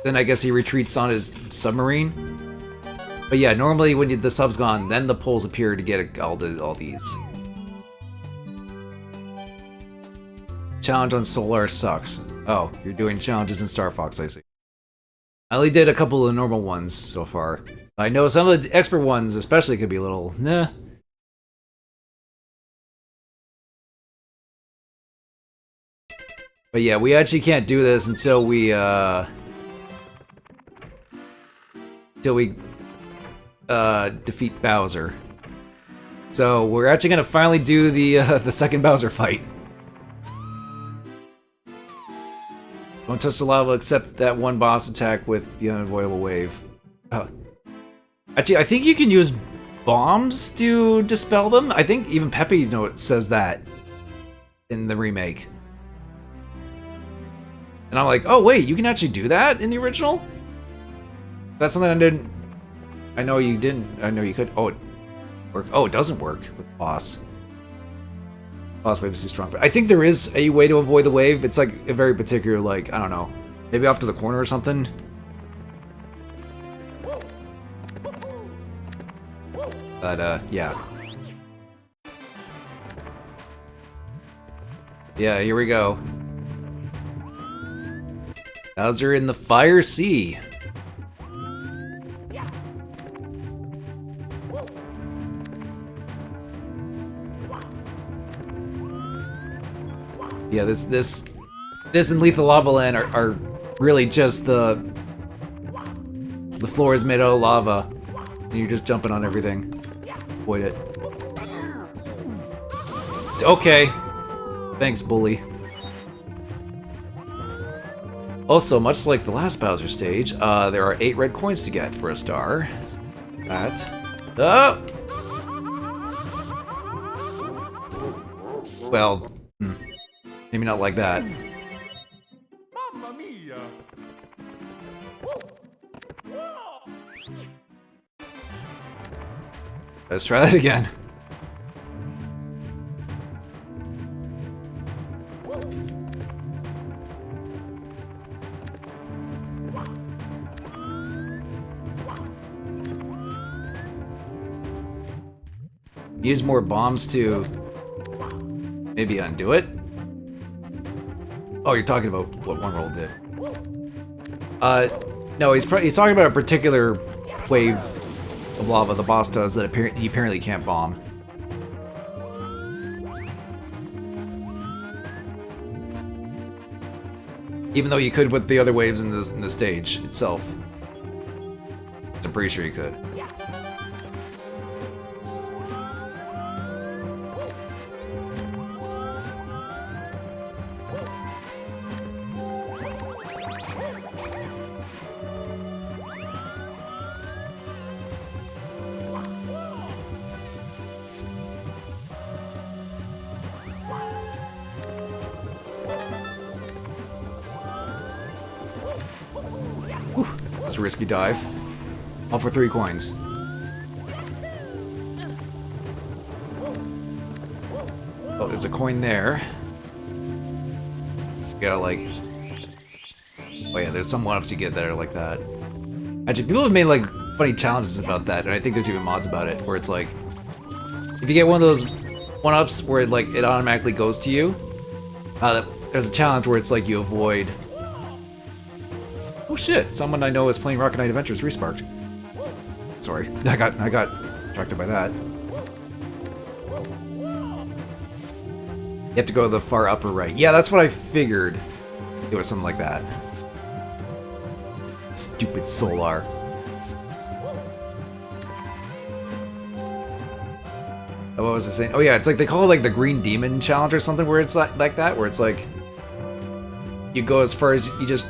Then I guess he retreats on his submarine. But yeah, normally when the sub's gone, then the poles appear to get all these. Challenge on Solar sucks. Oh, you're doing challenges in Star Fox, I see. I only did a couple of the normal ones so far. I know some of the expert ones especially could be a little, nah. But yeah, we actually can't do this until we defeat Bowser. So we're actually gonna finally do the second Bowser fight. Don't touch the lava except that one boss attack with the unavoidable wave. Actually, I think you can use bombs to dispel them. I think even Peppy says that in the remake. And I'm like, oh wait, you can actually do that in the original? That's something I didn't... I know you didn't... I know you could... Oh, it doesn't work with the boss. Boss wave is too strong. I think there is a way to avoid the wave. It's like a very particular, like, I don't know. Maybe off to the corner or something. But, yeah. Yeah, here we go. Bowser in the Fire Sea. Yeah, this and Lethal Lava Land are really just the floor is made out of lava, and you're just jumping on everything. Avoid it. Okay. Thanks, bully. Also, much like the last Bowser stage, there are 8 red coins to get for a star. That. Oh! Well, maybe not like that. Mamma mia. Let's try that again. Use more bombs to maybe undo it. Oh, you're talking about what one roll did. No, he's talking about a particular wave of lava the boss does that he apparently can't bomb. Even though you could with the other waves in the stage itself. I'm pretty sure you could. It's a risky dive. All for 3 coins. Oh, there's a coin there. You gotta like... Oh yeah, there's some one-ups you get that are like that. Actually, people have made like funny challenges about that, and I think there's even mods about it, where it's like... If you get one of those one-ups where it automatically goes to you, there's a challenge where it's like you avoid... Oh shit, someone I know is playing Rocket Knight Adventures resparked. Sorry, I got attracted by that. You have to go to the far upper right. Yeah, that's what I figured. It was something like that. Stupid Solar. Oh, what was I saying? Oh yeah, it's like they call it like the Green Demon Challenge or something, where it's like that, where it's like you go as far as you just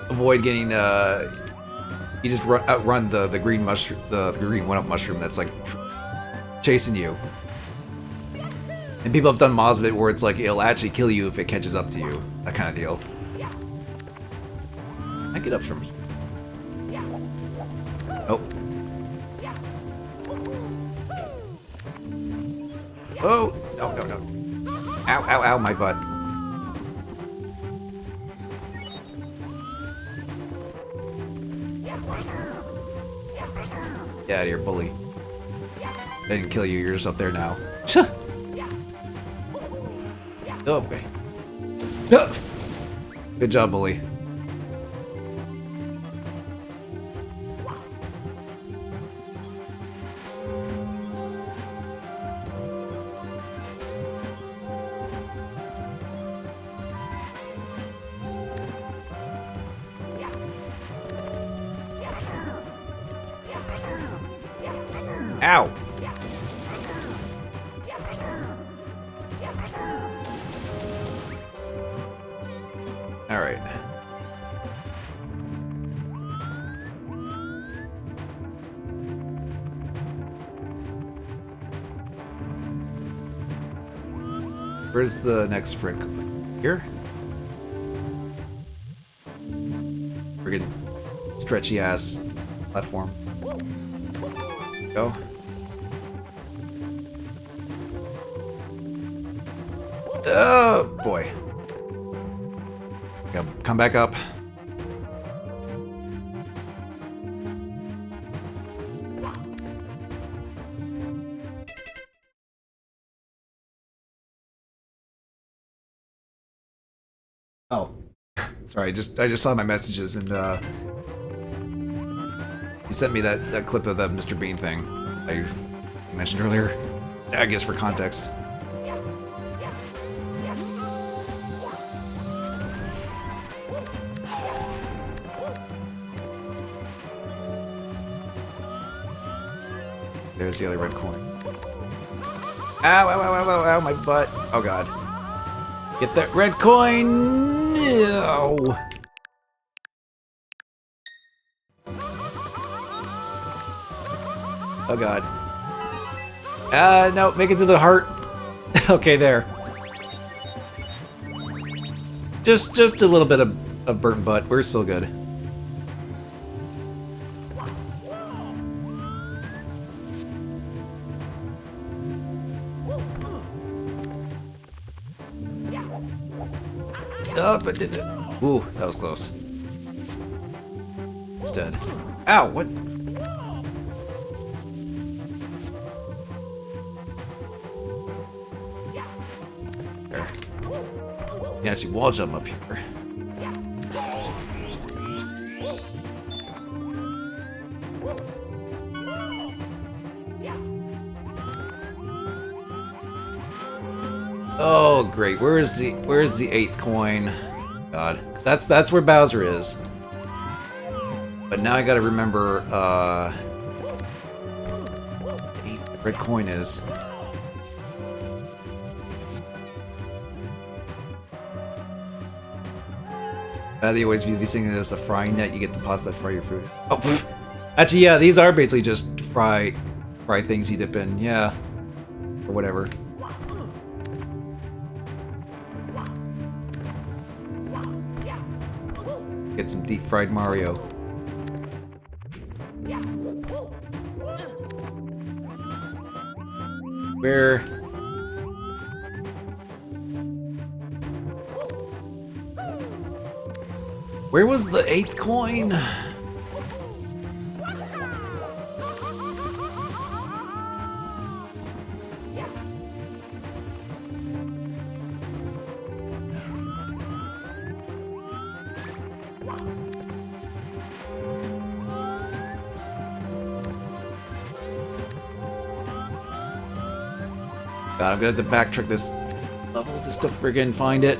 avoid getting you just outrun the green mushroom, the green 1-up mushroom that's like chasing you. And people have done mods of it where it's like it'll actually kill you if it catches up to you, that kind of deal. I get up from here. Oh. Oh! No, no, no. Ow, ow, ow, my butt. Get out of here, bully. I didn't kill you, you're just up there now. Oh, okay. Good job, bully. Ow! Alright. Where's the next sprint? Here? Friggin' stretchy ass platform. Go. Oh boy. Gotta come back up. Oh, sorry. I just saw my messages and he sent me that clip of the Mr. Bean thing I mentioned earlier. I guess for context. There's the other red coin. Ow, ow, ow, ow, ow, ow, my butt. Oh god. Get that red coin! No! Oh god. No, make it to the heart. Okay, there. Just a little bit of burnt butt. We're still good. Oh, but did it. Ooh, that was close. It's dead. Ow, what? There. You can actually wall jump up here. Oh great, where's the 8th coin? God, 'cause that's where Bowser is. But now I gotta remember the 8th red coin is. They always view these things as the frying net. You get the pots that fry your food. Oh, pfft. Actually, yeah, these are basically just fry things you dip in. Yeah, or whatever. Get some deep fried Mario. Where? Where was the 8th coin? God, I'm gonna have to backtrack this level just to friggin' find it.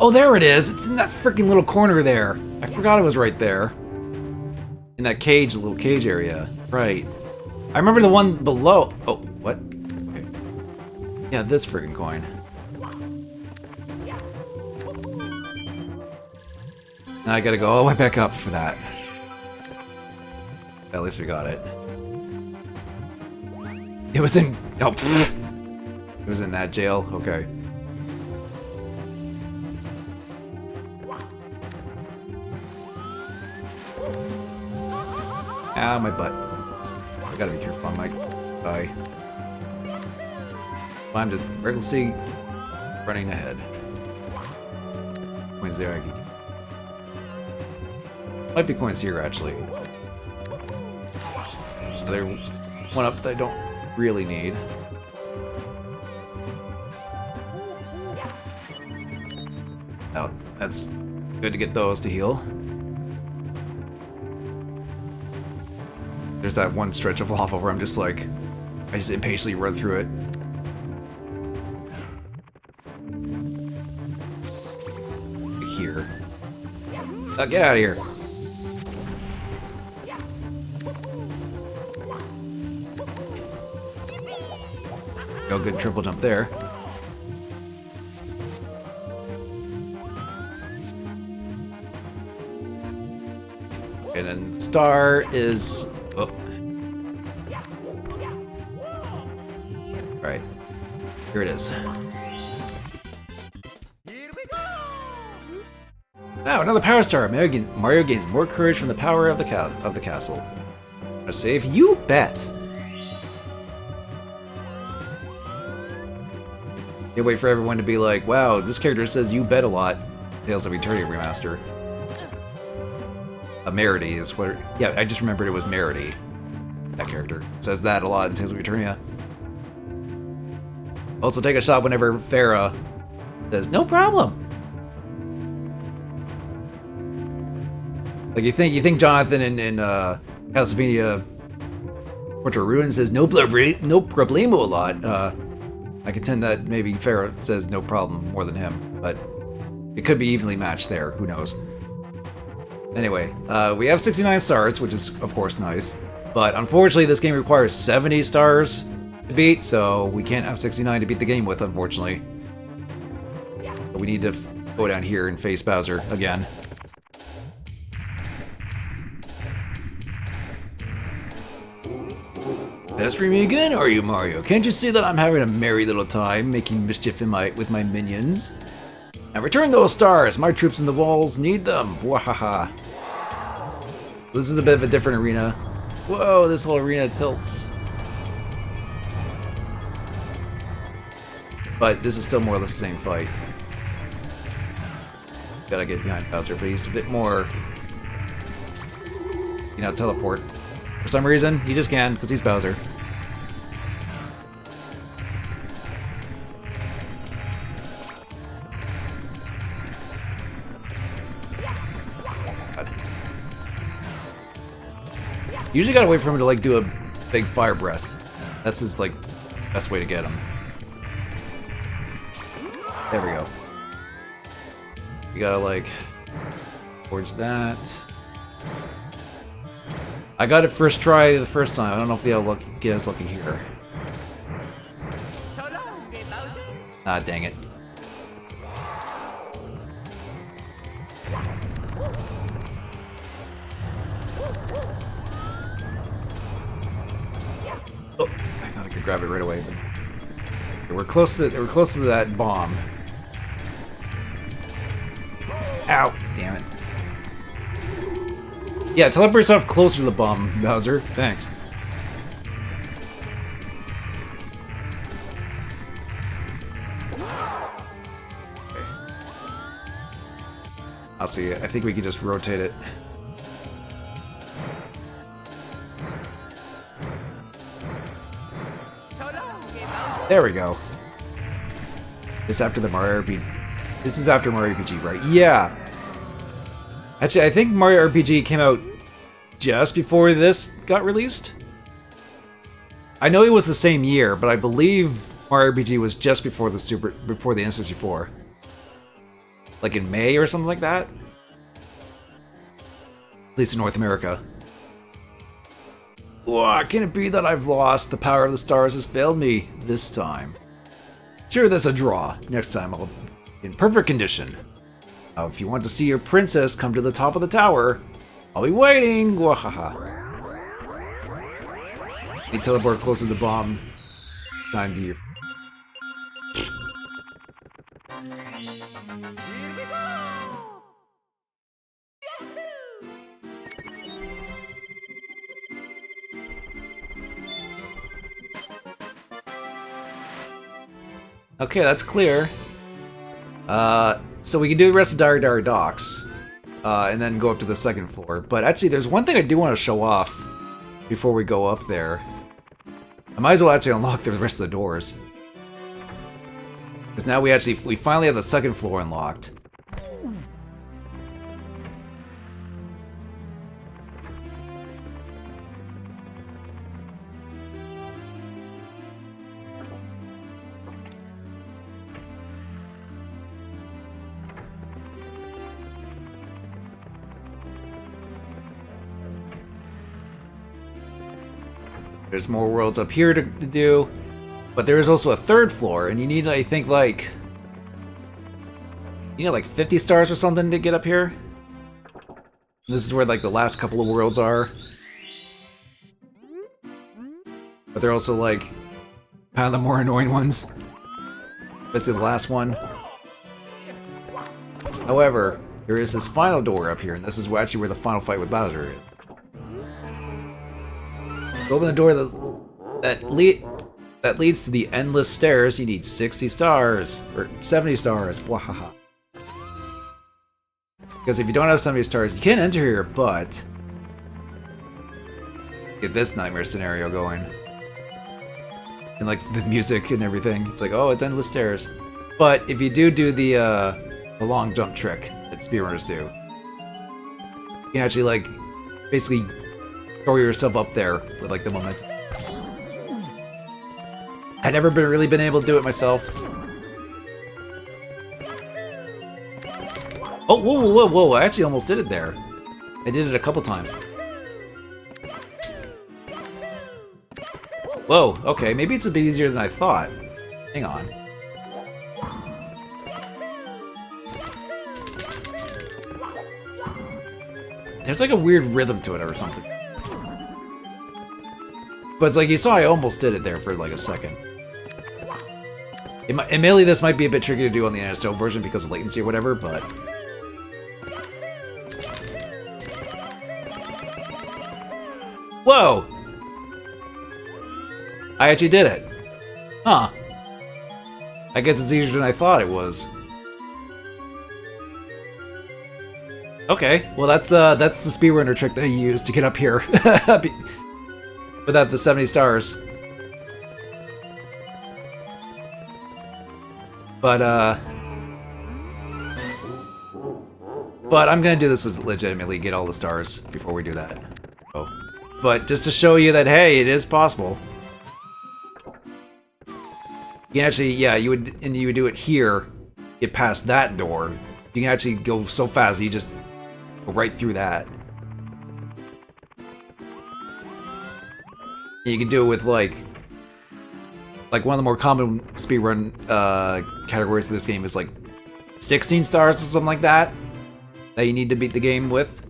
Oh, there it is! It's in that freaking little corner there. I forgot it was right there. In that cage, the little cage area. Right. I remember the one below. Oh, what? Okay. Yeah, this freaking coin. Now I gotta go all the way back up for that. At least we got it. It was in... Oh, it was in that jail? Okay. Ah, my butt. I gotta be careful on my eye. I'm just recklessly running ahead. Coins there, I can... Might be coins here, actually. Another one up that I don't really need. Oh, that's good to get those to heal. There's that one stretch of lava where I'm just like, I just impatiently run through it. Here. Get out of here. Go, good triple jump there. And then star is... Oh. Alright. Here it is. Wow, another power star. Mario gains more courage from the power of the castle. A save? You bet! Can't wait for everyone to be like, wow, this character says you bet a lot. Tales of Eternity remaster. Merity is what... Yeah, I just remembered it was Merity. That character. It says that a lot in Tales of Eternia. Also take a shot whenever Farah says, no problem! Like, you think Jonathan in Castlevania Portrait of Ruin says, no problemo a lot. I contend that maybe Farah says no problem more than him, but it could be evenly matched there, who knows. Anyway, we have 69 stars, which is, of course, nice. But unfortunately, this game requires 70 stars to beat, so we can't have 69 to beat the game with, unfortunately. But we need to go down here and face Bowser again. Pestering me again, are you, Mario? Can't you see that I'm having a merry little time, making mischief with my minions? And return those stars! My troops in the walls need them! Wahaha! This is a bit of a different arena. Whoa, this whole arena tilts. But this is still more or less the same fight. Gotta get behind Bowser, but he's a bit more... You know, teleport. For some reason, he just can, because he's Bowser. Usually gotta wait for him to like do a big fire breath. That's his like best way to get him. There we go. You gotta like towards that. I got it first try the first time. I don't know if they'll get us lucky here. Ah, dang it. Oh, I thought I could grab it right away, but we're close to that bomb. Ow! Damn it. Yeah, teleport yourself closer to the bomb, Bowser. Thanks. Okay. I'll see. I think we can just rotate it. There we go. This after the Mario RPG. This is after Mario RPG, right? Yeah. Actually, I think Mario RPG came out just before this got released. I know it was the same year, but I believe Mario RPG was just before the N64. Like in May or something like that. At least in North America. Whoa, can it be that I've lost? The power of the stars has failed me this time. Sure, that's a draw. Next time I'll be in perfect condition. Now, if you want to see your princess come to the top of the tower, I'll be waiting! Wahaha. You teleport closer to the bomb. Time to you. Okay, that's clear. So we can do the rest of Dire Dire Docks, and then go up to the second floor. But actually, there's one thing I do want to show off before we go up there. I might as well actually unlock the rest of the doors. Because now we finally have the second floor unlocked. There's more worlds up here to do, but there is also a third floor, and you need, I think, like 50 stars or something to get up here. This is where like the last couple of worlds are, but they're also like kind of the more annoying ones. But to the last one. However, there is this final door up here, and this is actually where the final fight with Bowser is. To open the door that leads to the endless stairs, you need 60 stars or 70 stars. Bwahaha. Because if you don't have 70 stars, you can't enter here, but get this nightmare scenario going. And like the music and everything. It's like, oh, it's endless stairs. But if you do the long jump trick that speedrunners do, you can actually like basically throw yourself up there with like the momentum. I've never really been able to do it myself. Oh, whoa, I actually almost did it there. I did it a couple times. Whoa, okay, maybe it's a bit easier than I thought. Hang on. There's like a weird rhythm to it or something. But it's like you saw I almost did it there for like a second. Admittedly, this might be a bit tricky to do on the NSO version because of latency or whatever, but... Whoa! I actually did it. Huh. I guess it's easier than I thought it was. Okay, well that's the speedrunner trick that you used to get up here. Without the 70 stars. But I'm gonna do this legitimately, get all the stars before we do that. Oh. But just to show you that, hey, it is possible. You can actually, yeah, you would do it here, get past that door. You can actually go so fast, you just go right through that. And you can do it with like one of the more common speedrun categories of this game is like 16 stars or something like that you need to beat the game with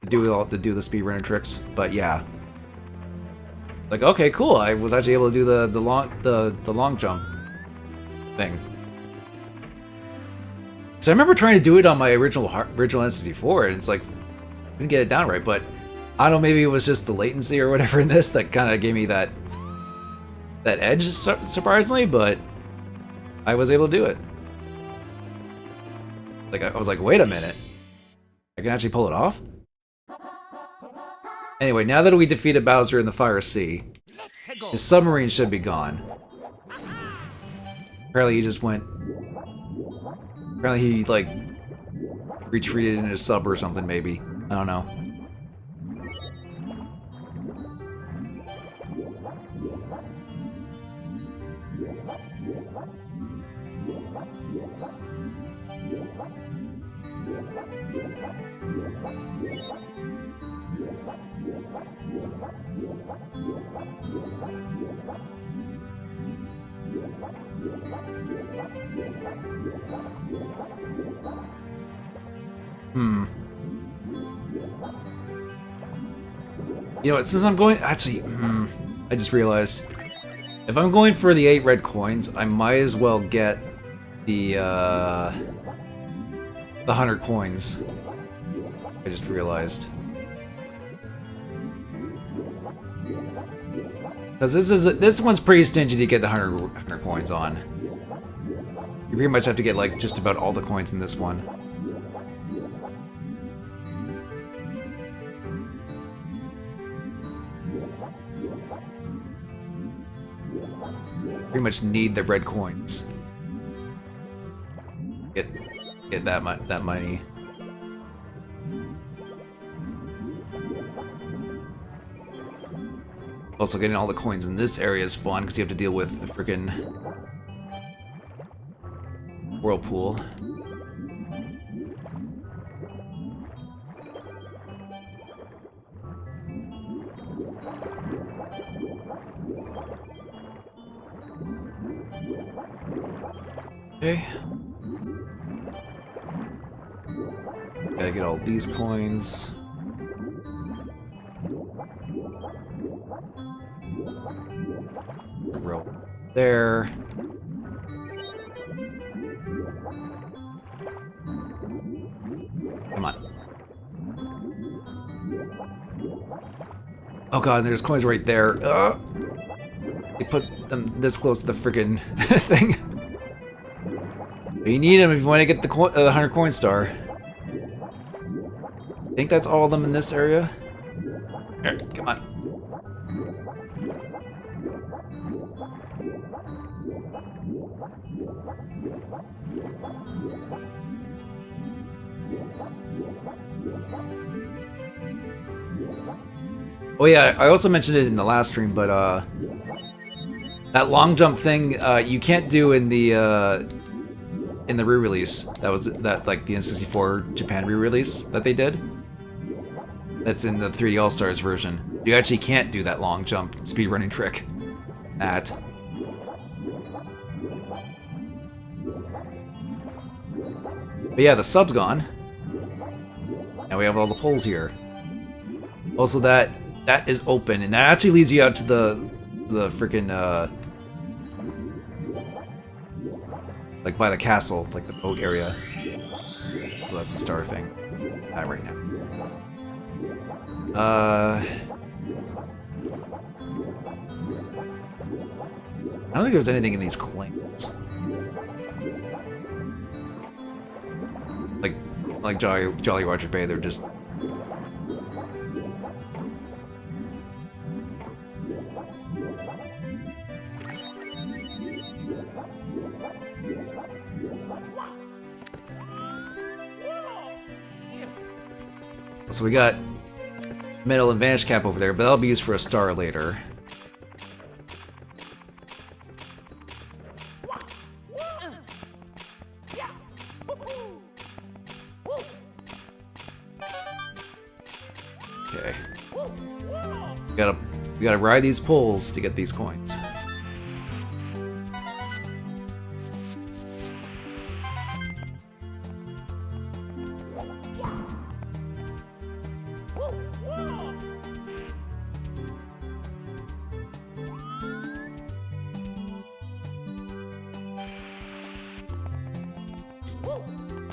to do the speedrunner tricks. But yeah, like okay, cool. I was actually able to do the long jump thing. So I remember trying to do it on my original N64, and it's like I couldn't get it down right. But I don't know, maybe it was just the latency or whatever in this that kind of gave me that edge, surprisingly, but I was able to do it. Like I was like, wait a minute, I can actually pull it off? Anyway, now that we defeated Bowser in the Fire Sea, his submarine should be gone. Apparently he just went... Apparently he, like, retreated in his sub or something, maybe. I don't know. You know what, since I'm going... Actually, I just realized. If I'm going for the 8 red coins, I might as well get the 100 coins. I just realized. Because this one's pretty stingy to get the 100 coins on. You pretty much have to get like just about all the coins in this one. Pretty much need the red coins. Get that money. Also, getting all the coins in this area is fun because you have to deal with the freaking whirlpool. Okay. Gotta get all these coins. Row there. Come on. Oh god, there's coins right there. They put them this close to the friggin' thing. But you need them if you want to get the 100 coin star. I think that's all of them in this area. Here, come on. Oh yeah, I also mentioned it in the last stream, but that long jump thing you can't do in the re-release. That was like the N64 Japan re-release that they did. That's in the 3D All Stars version. You actually can't do that long jump speedrunning trick. But yeah, the sub's gone. Now we have all the poles here. Also, that is open, and that actually leads you out to the freaking like by the castle, like the boat area. So that's a star thing. Not right now. I don't think there's anything in these claims. Like Jolly Roger Bay, they're just... So we got metal and vanish cap over there, but that'll be used for a star later. Okay. We gotta ride these poles to get these coins.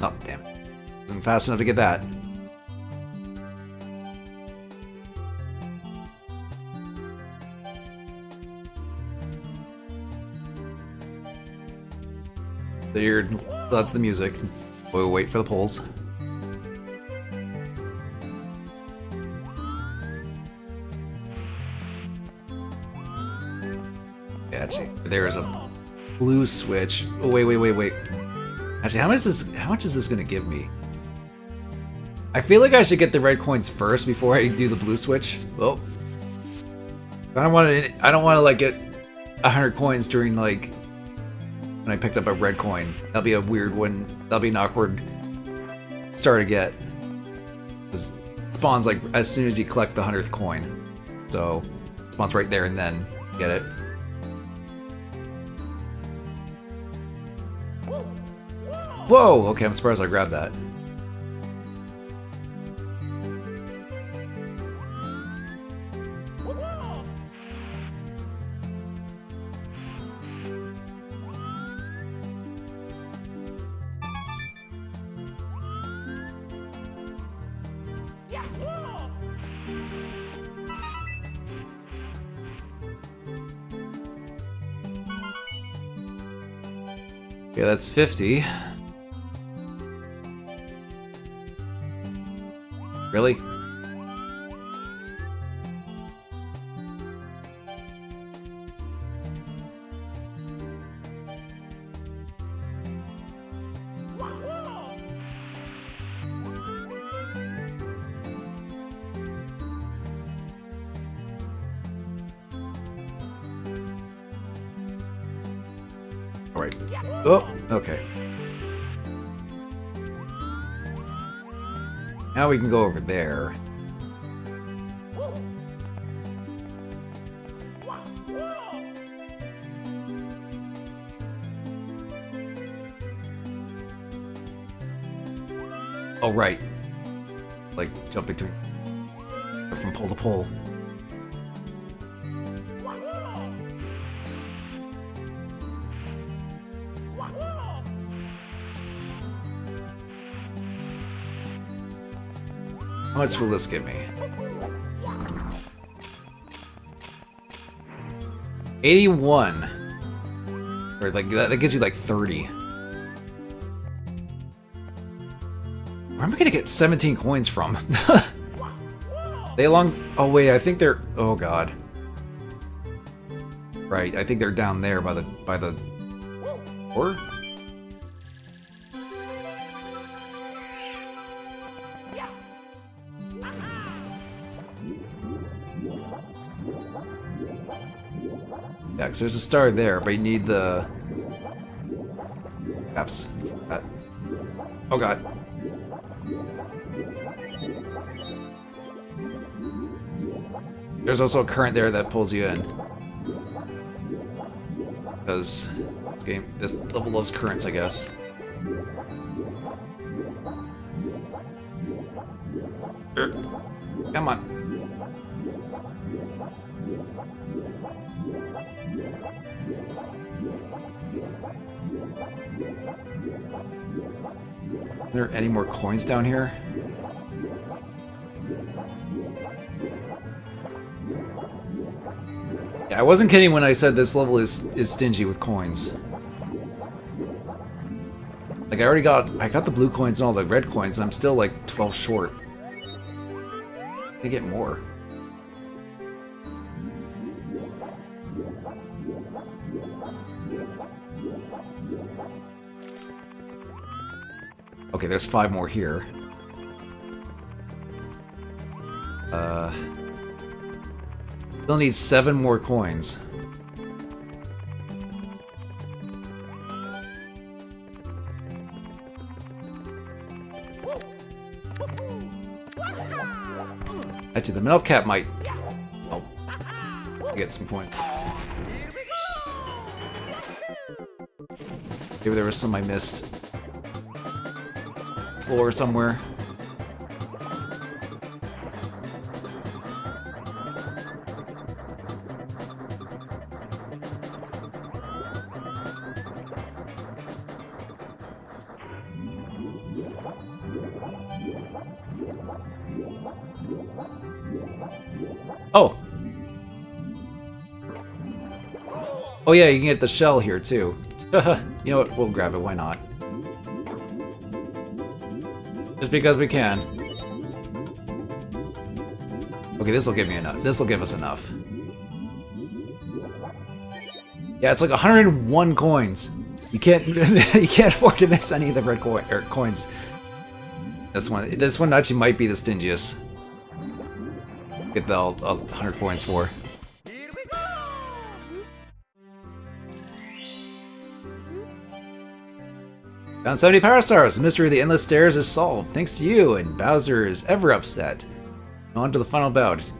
Oh, damn it. Wasn't fast enough to get that. So you're led to the music. We'll wait for the poles. Yeah, actually, there is a blue switch. Oh, wait. Actually, how much is this gonna give me? I feel like I should get the red coins first before I do the blue switch. Oh, I don't want to like get 100 coins during like when I picked up a red coin. That'll be a weird one. That'll be an awkward star to get. It spawns like as soon as you collect the 100th coin. So it spawns right there and then get it. Whoa! Okay, I'm surprised I grabbed that. Okay, that's 50. Really? All right. Oh, okay. Now we can go over there. Oh, right. Like, jumping through... from pole to pole. How much will this give me? 81. Or like that gives you like 30. Where am I gonna get 17 coins from? They along. Oh wait, I think they're. Oh god. Right, I think they're down there by the Or. Yeah, because there's a star there, but you need the... Perhaps. Oh god. There's also a current there that pulls you in. Because this level loves currents, I guess. Come on. Are there any more coins down here? Yeah, I wasn't kidding when I said this level is stingy with coins. Like I got the blue coins and all the red coins, and I'm still like 12 short. I get more. Okay, there's 5 more here. Still need 7 more coins. Actually, the milk cap might help get some coins. Maybe there was some I missed. Floor somewhere. Oh! Oh yeah, you can get the shell here too. You know what, we'll grab it, why not? Just because we can. Okay, this'll give me enough. This'll give us enough. Yeah, it's like 101 coins. You can't you can't afford to miss any of the red coins. This one actually might be the stingiest. Get the 100 coins for. Found 70 power stars. The mystery of the endless stairs is solved, thanks to you. And Bowser is ever upset. On to the final bout.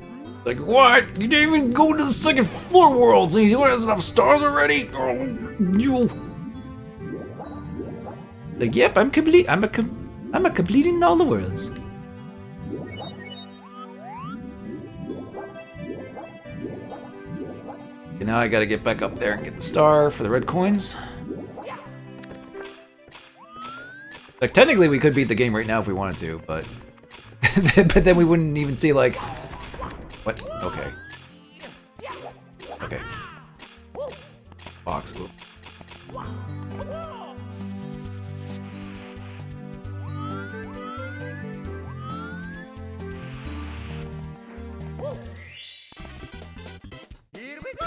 Like, what? You didn't even go to the second floor worlds, and you has enough stars already? Oh, you. Like, yep, I'm complete. I'm completing all the worlds. Okay, now I gotta get back up there and get the star for the red coins. Like, technically we could beat the game right now if we wanted to, but... but then we wouldn't even see, like... What? Okay. Okay. Box. Ooh. Here we go!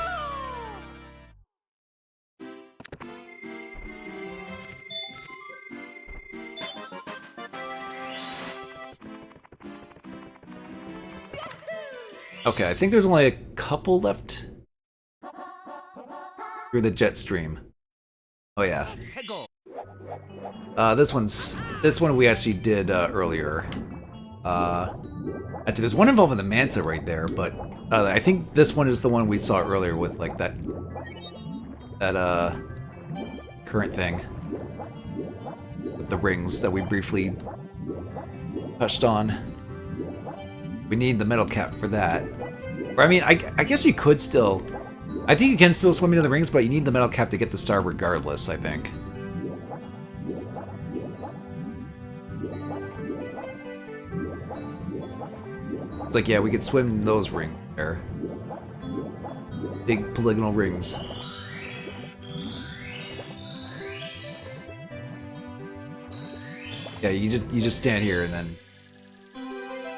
Okay, I think there's only a couple left through the jet stream. Oh yeah. This one we actually did earlier. Actually, there's one involving the manta right there, but I think this one is the one we saw earlier with like that current thing with the rings that we briefly touched on. We need the metal cap for that. Or, I mean, I guess you could still... I think you can still swim into the rings, but you need the metal cap to get the star regardless, I think. It's like, yeah, we could swim in those rings there. Big polygonal rings. Yeah, you just stand here and then...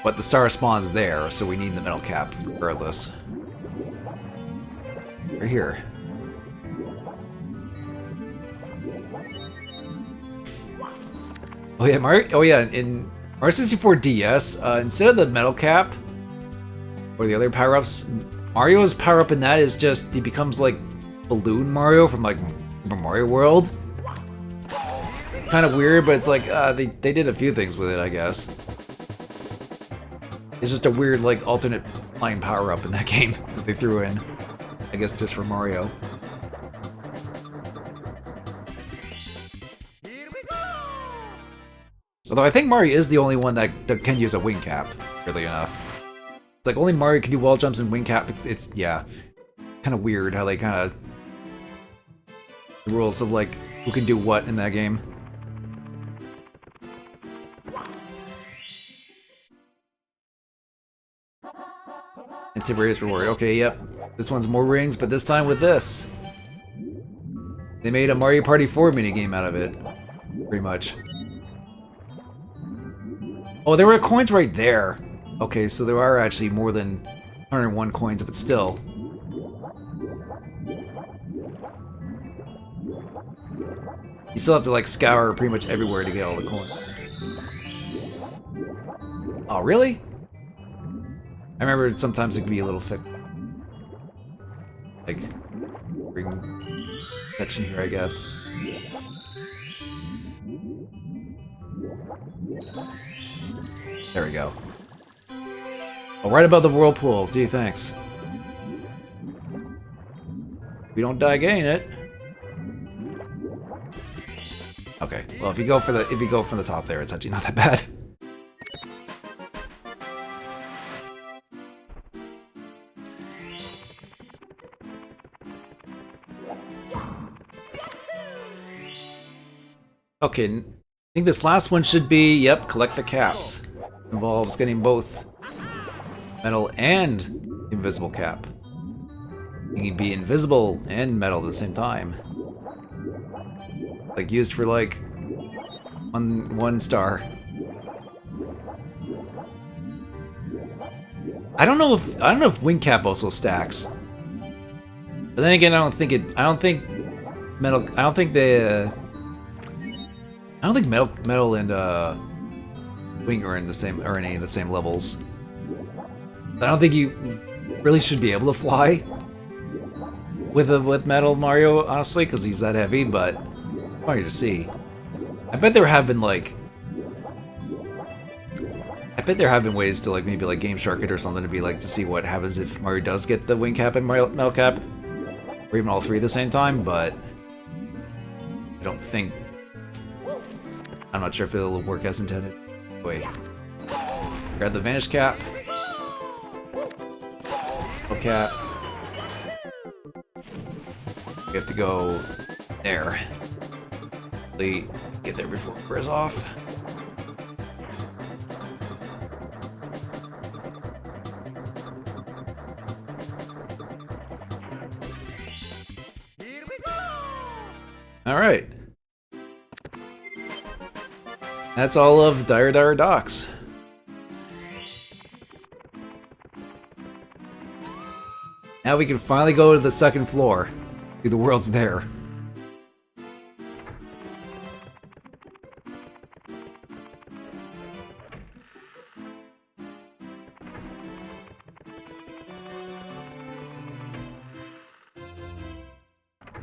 But the star spawns there, so we need the metal cap regardless. Right here. Oh yeah, Mario. Oh yeah, in Mario 64 DS, instead of the metal cap or the other power-ups, Mario's power-up in that is just he becomes like Balloon Mario from like Mario World. Kind of weird, but it's like they did a few things with it, I guess. It's just a weird like alternate flying power-up in that game that they threw in. I guess just for Mario. Here we go! Although I think Mario is the only one that can use a wing cap, weirdly enough. It's like only Mario can do wall jumps and wing cap. It's yeah, kind of weird how they kind of... The rules of like who can do what in that game. Antivirus reward. Okay, yep. This one's more rings, but this time with this. They made a Mario Party 4 minigame out of it. Pretty much. Oh, there were coins right there. Okay, so there are actually more than 101 coins, but still. You still have to like scour pretty much everywhere to get all the coins. Oh, really? I remember sometimes it could be a little thick. Like, ring section here, I guess. There we go. Oh, right above the whirlpool. Gee, thanks. We don't die getting it. Okay. Well, if you go from the top there, it's actually not that bad. Okay, I think this last one should be, yep, collect the caps. Involves getting both metal and invisible cap. You can be invisible and metal at the same time. Like used for like one star. I don't know if wing cap also stacks. But then again, I don't think metal and wing are in the same or any of the same levels. I don't think you really should be able to fly with metal Mario, honestly, because he's that heavy. But funny to see. I bet there have been ways to like maybe like Game Shark it or something to be like to see what happens if Mario does get the wing cap and metal cap, or even all three at the same time. But I don't think. I'm not sure if it'll work as intended. Wait. Grab the vanish cap. No cap. We have to go there. Get there before it wears off. Here we go! Alright. That's all of Dire Docks. Now we can finally go to the second floor. See, the world's there.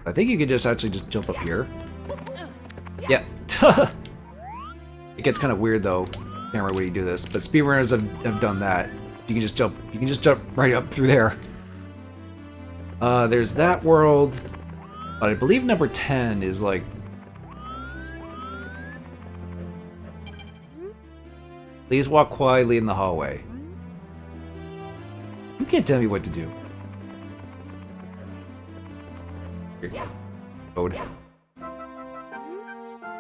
I think you could just actually just jump up here. Yeah. It gets kind of weird though. Can't remember when you do this, but speedrunners have done that. You can just jump. You can just jump right up through there. There's that world, but I believe number 10 is like. Please walk quietly in the hallway. You can't tell me what to do. Here. Code.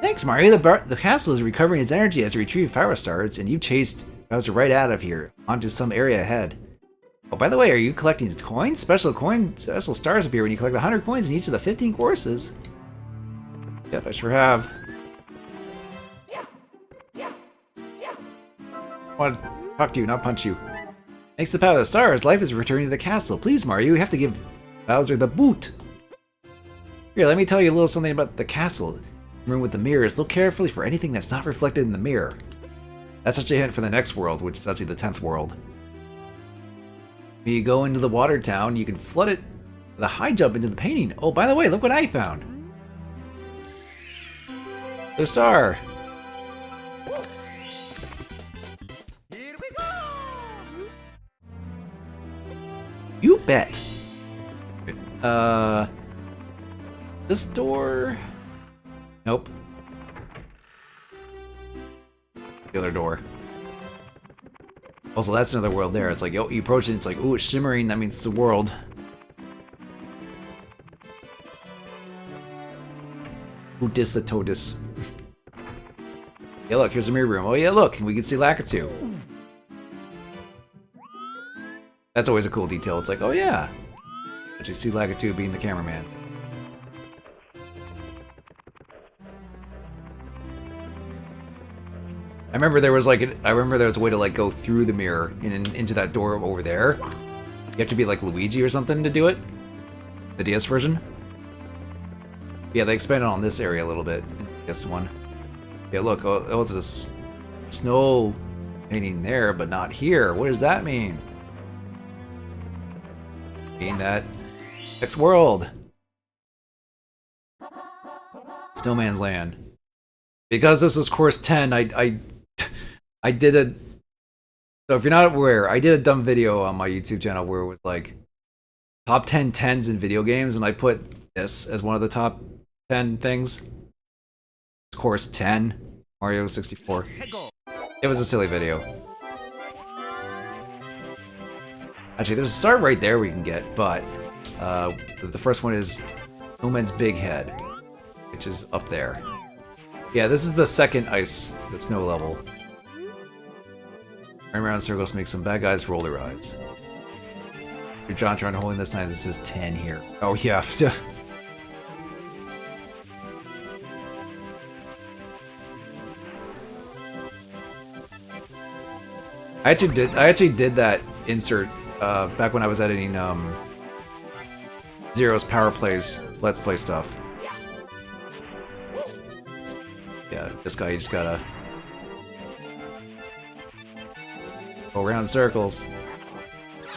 Thanks, Mario. The castle is recovering its energy as it retrieves power stars, and you chased Bowser right out of here onto some area ahead. Oh, by the way, are you collecting coins? Special stars appear when you collect 100 coins in each of the 15 courses. Yep, I sure have. I want to talk to you, not punch you. Thanks to the power of the stars, life is returning to the castle. Please, Mario, you have to give Bowser the boot. Here, let me tell you a little something about the castle. Room with the mirrors. Look carefully for anything that's not reflected in the mirror. That's such a hint for the next world, which is actually the 10th world. When you go into the water town, you can flood it with a high jump into the painting. Oh, by the way, look what I found. The star. Here we go. You bet. This door. Nope. The other door. Also, that's another world there. It's like, yo, you approach it, it's like, ooh, it's shimmering. That means it's a world. Ootis the Totus. Yeah, look, here's a mirror room. Oh, yeah, look, and we can see Lakitu. That's always a cool detail. It's like, oh, yeah. Actually, see Lakitu being the cameraman. I remember there was a way to like go through the mirror and into that door over there. You have to be like Luigi or something to do it. The DS version. Yeah, they expanded on this area a little bit in this one. Yeah, look, oh, it's a snow painting there, but not here. What does that mean? Mean that next world. Snowman's Land. Because this was course 10, I did a... So if you're not aware, I did a dumb video on my YouTube channel where it was like top 10 10s in video games, and I put this as one of the top 10 things. Course 10, Mario 64. It was a silly video. Actually, there's a star right there we can get, but the first one is Snowman's Big Head, which is up there. Yeah, this is the second the snow level. Running around in circles makes some bad guys roll their eyes. Your JonTron holding this sign that says 10 here. Oh yeah. I actually did that insert back when I was editing Zero's Power Plays Let's Play stuff. Yeah, this guy, you just gotta go around in circles.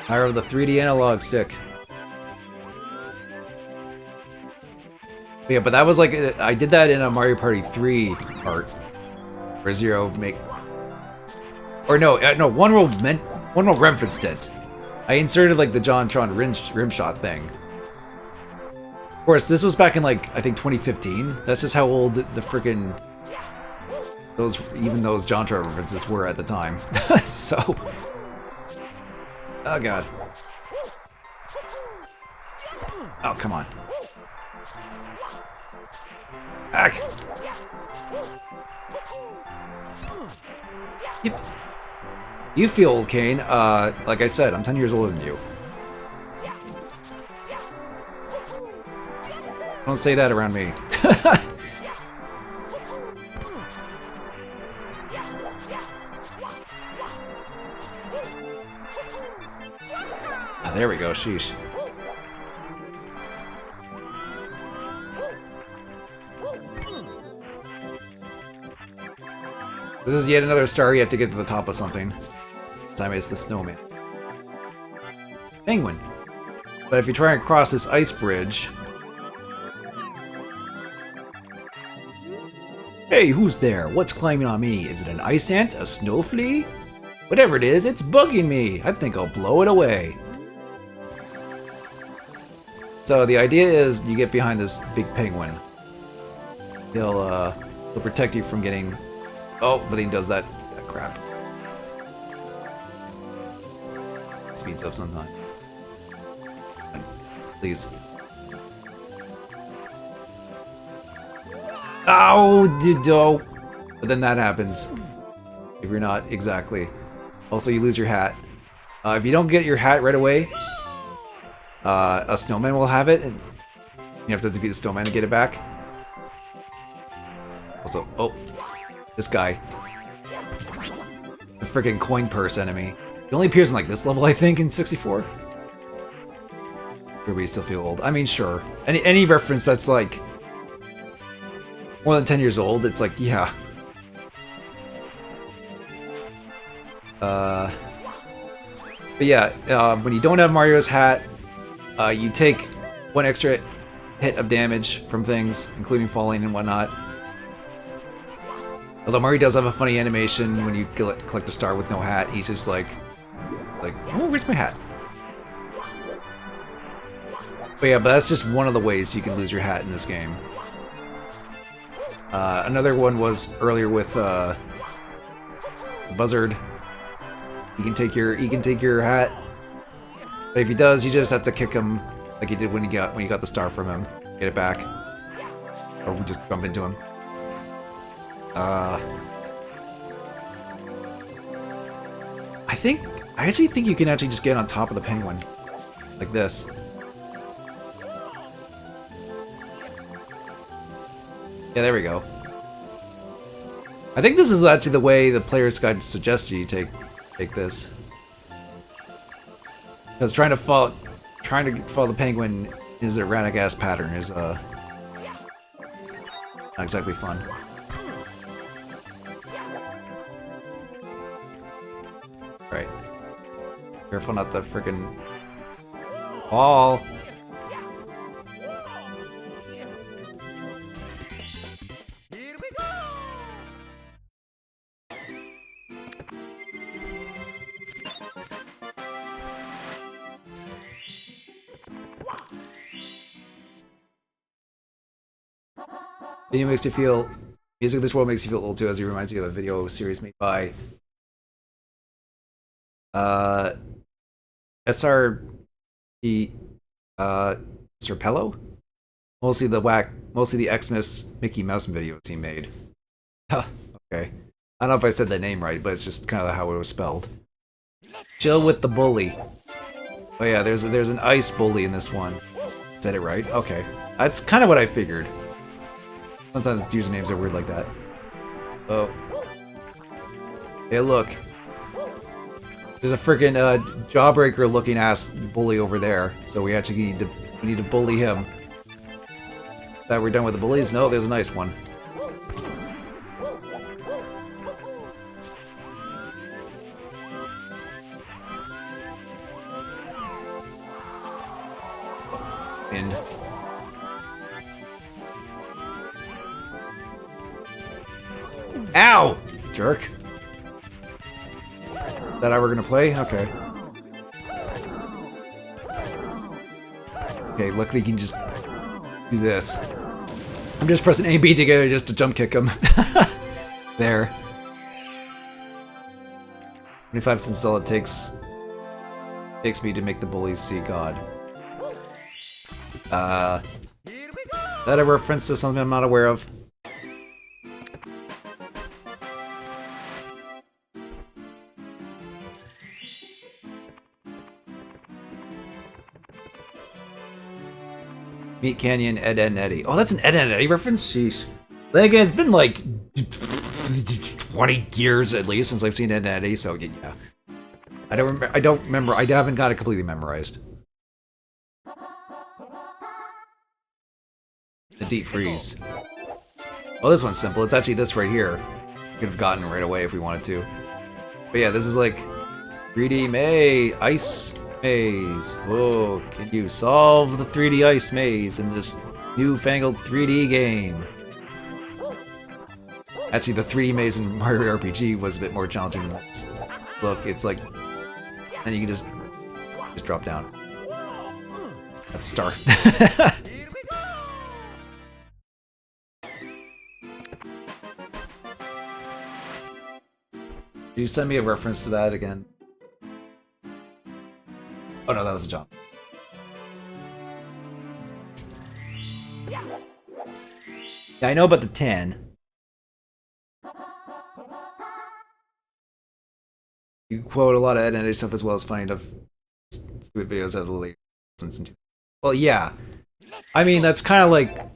Power of the 3D analog stick. Yeah, but that was like, I did that in a Mario Party 3 part, where Zero or no, One World referenced it. I inserted like the JonTron rim shot thing. Of course, this was back in like, I think 2015. That's just how old the freaking those JonTron references were at the time. So, oh god. Oh, come on. Ack. Yep. You feel old, Kane. Like I said, I'm 10 years older than you. Don't say that around me. Oh, there we go, sheesh. This is yet another star you have to get to the top of something. This time it's the snowman. Penguin. But if you try and cross this ice bridge... Hey, who's there? What's climbing on me? Is it an ice ant? A snow flea? Whatever it is, it's bugging me. I think I'll blow it away. So the idea is you get behind this big penguin. He'll protect you from getting... Oh, but he does that. Crap. speeds up sometime. Please. Oh, Dido! But then that happens. If you're not exactly. Also, you lose your hat. If you don't get your hat right away, a snowman will have it, and you have to defeat the snowman to get it back. Also, oh, this guy. The freaking coin purse enemy. It only appears in like this level, I think, in 64. Or we still feel old. I mean, sure. Any reference that's like more than 10 years old, it's like, yeah. But yeah, when you don't have Mario's hat, you take 1 extra hit of damage from things, including falling and whatnot. Although Mario does have a funny animation when you collect a star with no hat, he's just like, oh, where's my hat? But yeah, but that's just one of the ways you can lose your hat in this game. Another one was earlier with Buzzard. He can take your hat, but if he does, you just have to kick him like you did when you got the star from him. Get it back, or we just bump into him. I actually think you can actually just get on top of the penguin, like this. Yeah, there we go. I think this is actually the way the player's guide suggests you take this. Because trying to follow the penguin in his erratic ass pattern is not exactly fun. Right. Careful not to frickin' fall. Here we go! Video makes you feel. Music of this world makes you feel old too, as it reminds you of a video series made by SRP Serpello? Mostly the Xmas Mickey Mouse videos he made. Huh, okay. I don't know if I said the name right, but it's just kind of how it was spelled. Chill with the bully. Oh yeah, there's an ice bully in this one. Said it right? Okay. That's kind of what I figured. Sometimes usernames are weird like that. Oh. Hey, look. There's a freaking jawbreaker looking ass bully over there, so we actually need to bully him. That we're done with the bullies? No, there's a nice one. And ow! Jerk. Is that how we're gonna play? Okay. Okay, luckily you can just do this. I'm just pressing A and B together just to jump kick him. There. 25 cents is all it takes me to make the bullies see God. Is that a reference to something I'm not aware of? Meat Canyon, Ed, Ed and Eddie. Oh, that's an Ed and Eddie reference? Sheesh. Then again, it's been like 20 years at least since I've seen Ed and Eddie, so yeah. I don't remember. I haven't got it completely memorized. The deep freeze. Oh, this one's simple. It's actually this right here. We could have gotten right away if we wanted to. But yeah, this is like 3D ice maze. Whoa, can you solve the 3D ice maze in this newfangled 3D game? Actually, the 3D maze in Mario RPG was a bit more challenging than this. Look, it's like, and you can just drop down. That's a star. Can you send me a reference to that again? Oh no, that was a jump. Yeah, I know about the 10. You quote a lot of edited stuff as well as funny stuff. Stupid videos out of the late. Well, yeah. I mean, that's kind of like...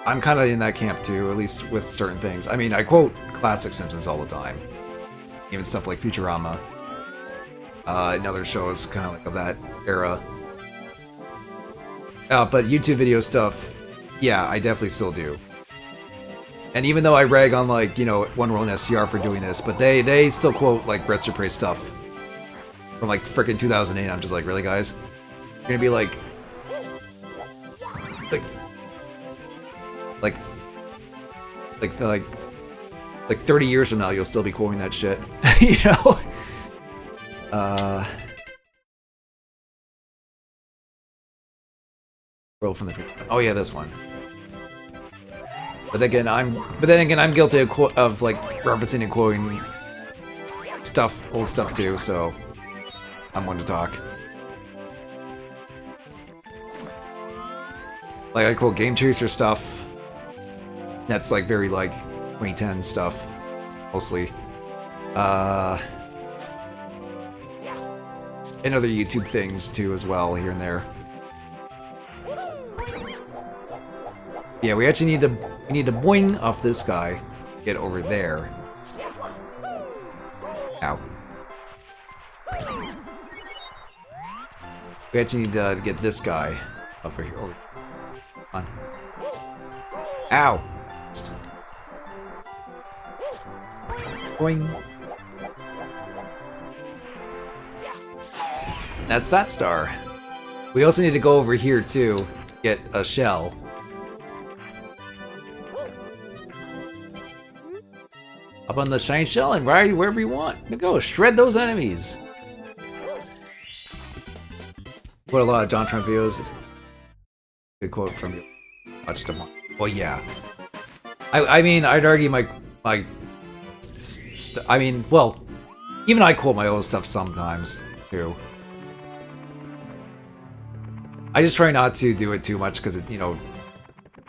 I'm kind of in that camp too, at least with certain things. I mean, I quote classic Simpsons all the time. Even stuff like Futurama. And other shows kind of like of that era. But YouTube video stuff, yeah, I definitely still do. And even though I rag on, like, you know, One World and SCR for doing this, but they still quote, like, Brett Surprise stuff from, like, frickin' 2008. I'm just like, really, guys? You're gonna be like... Like 30 years from now, you'll still be quoting that shit. You know? World from the... Oh yeah, this one. But then again, I'm guilty of like referencing and quoting stuff, old stuff too. So I'm one to talk. Like I quote Game Chaser stuff. That's like very like 2010 stuff, mostly. And other YouTube things too, as well, here and there. Yeah, we actually need to boing off this guy, get over there. Ow. We actually need to get this guy over here. Oh, come on. Ow. Boing. That's that star. We also need to go over here too, get a shell. Up on the shiny shell and ride wherever you want. To go shred those enemies. What a lot of John Trump videos. Good quote from you. Watched them. Well, yeah. I mean, I'd argue I mean, well, even I quote my old stuff sometimes too. I just try not to do it too much because it, you know,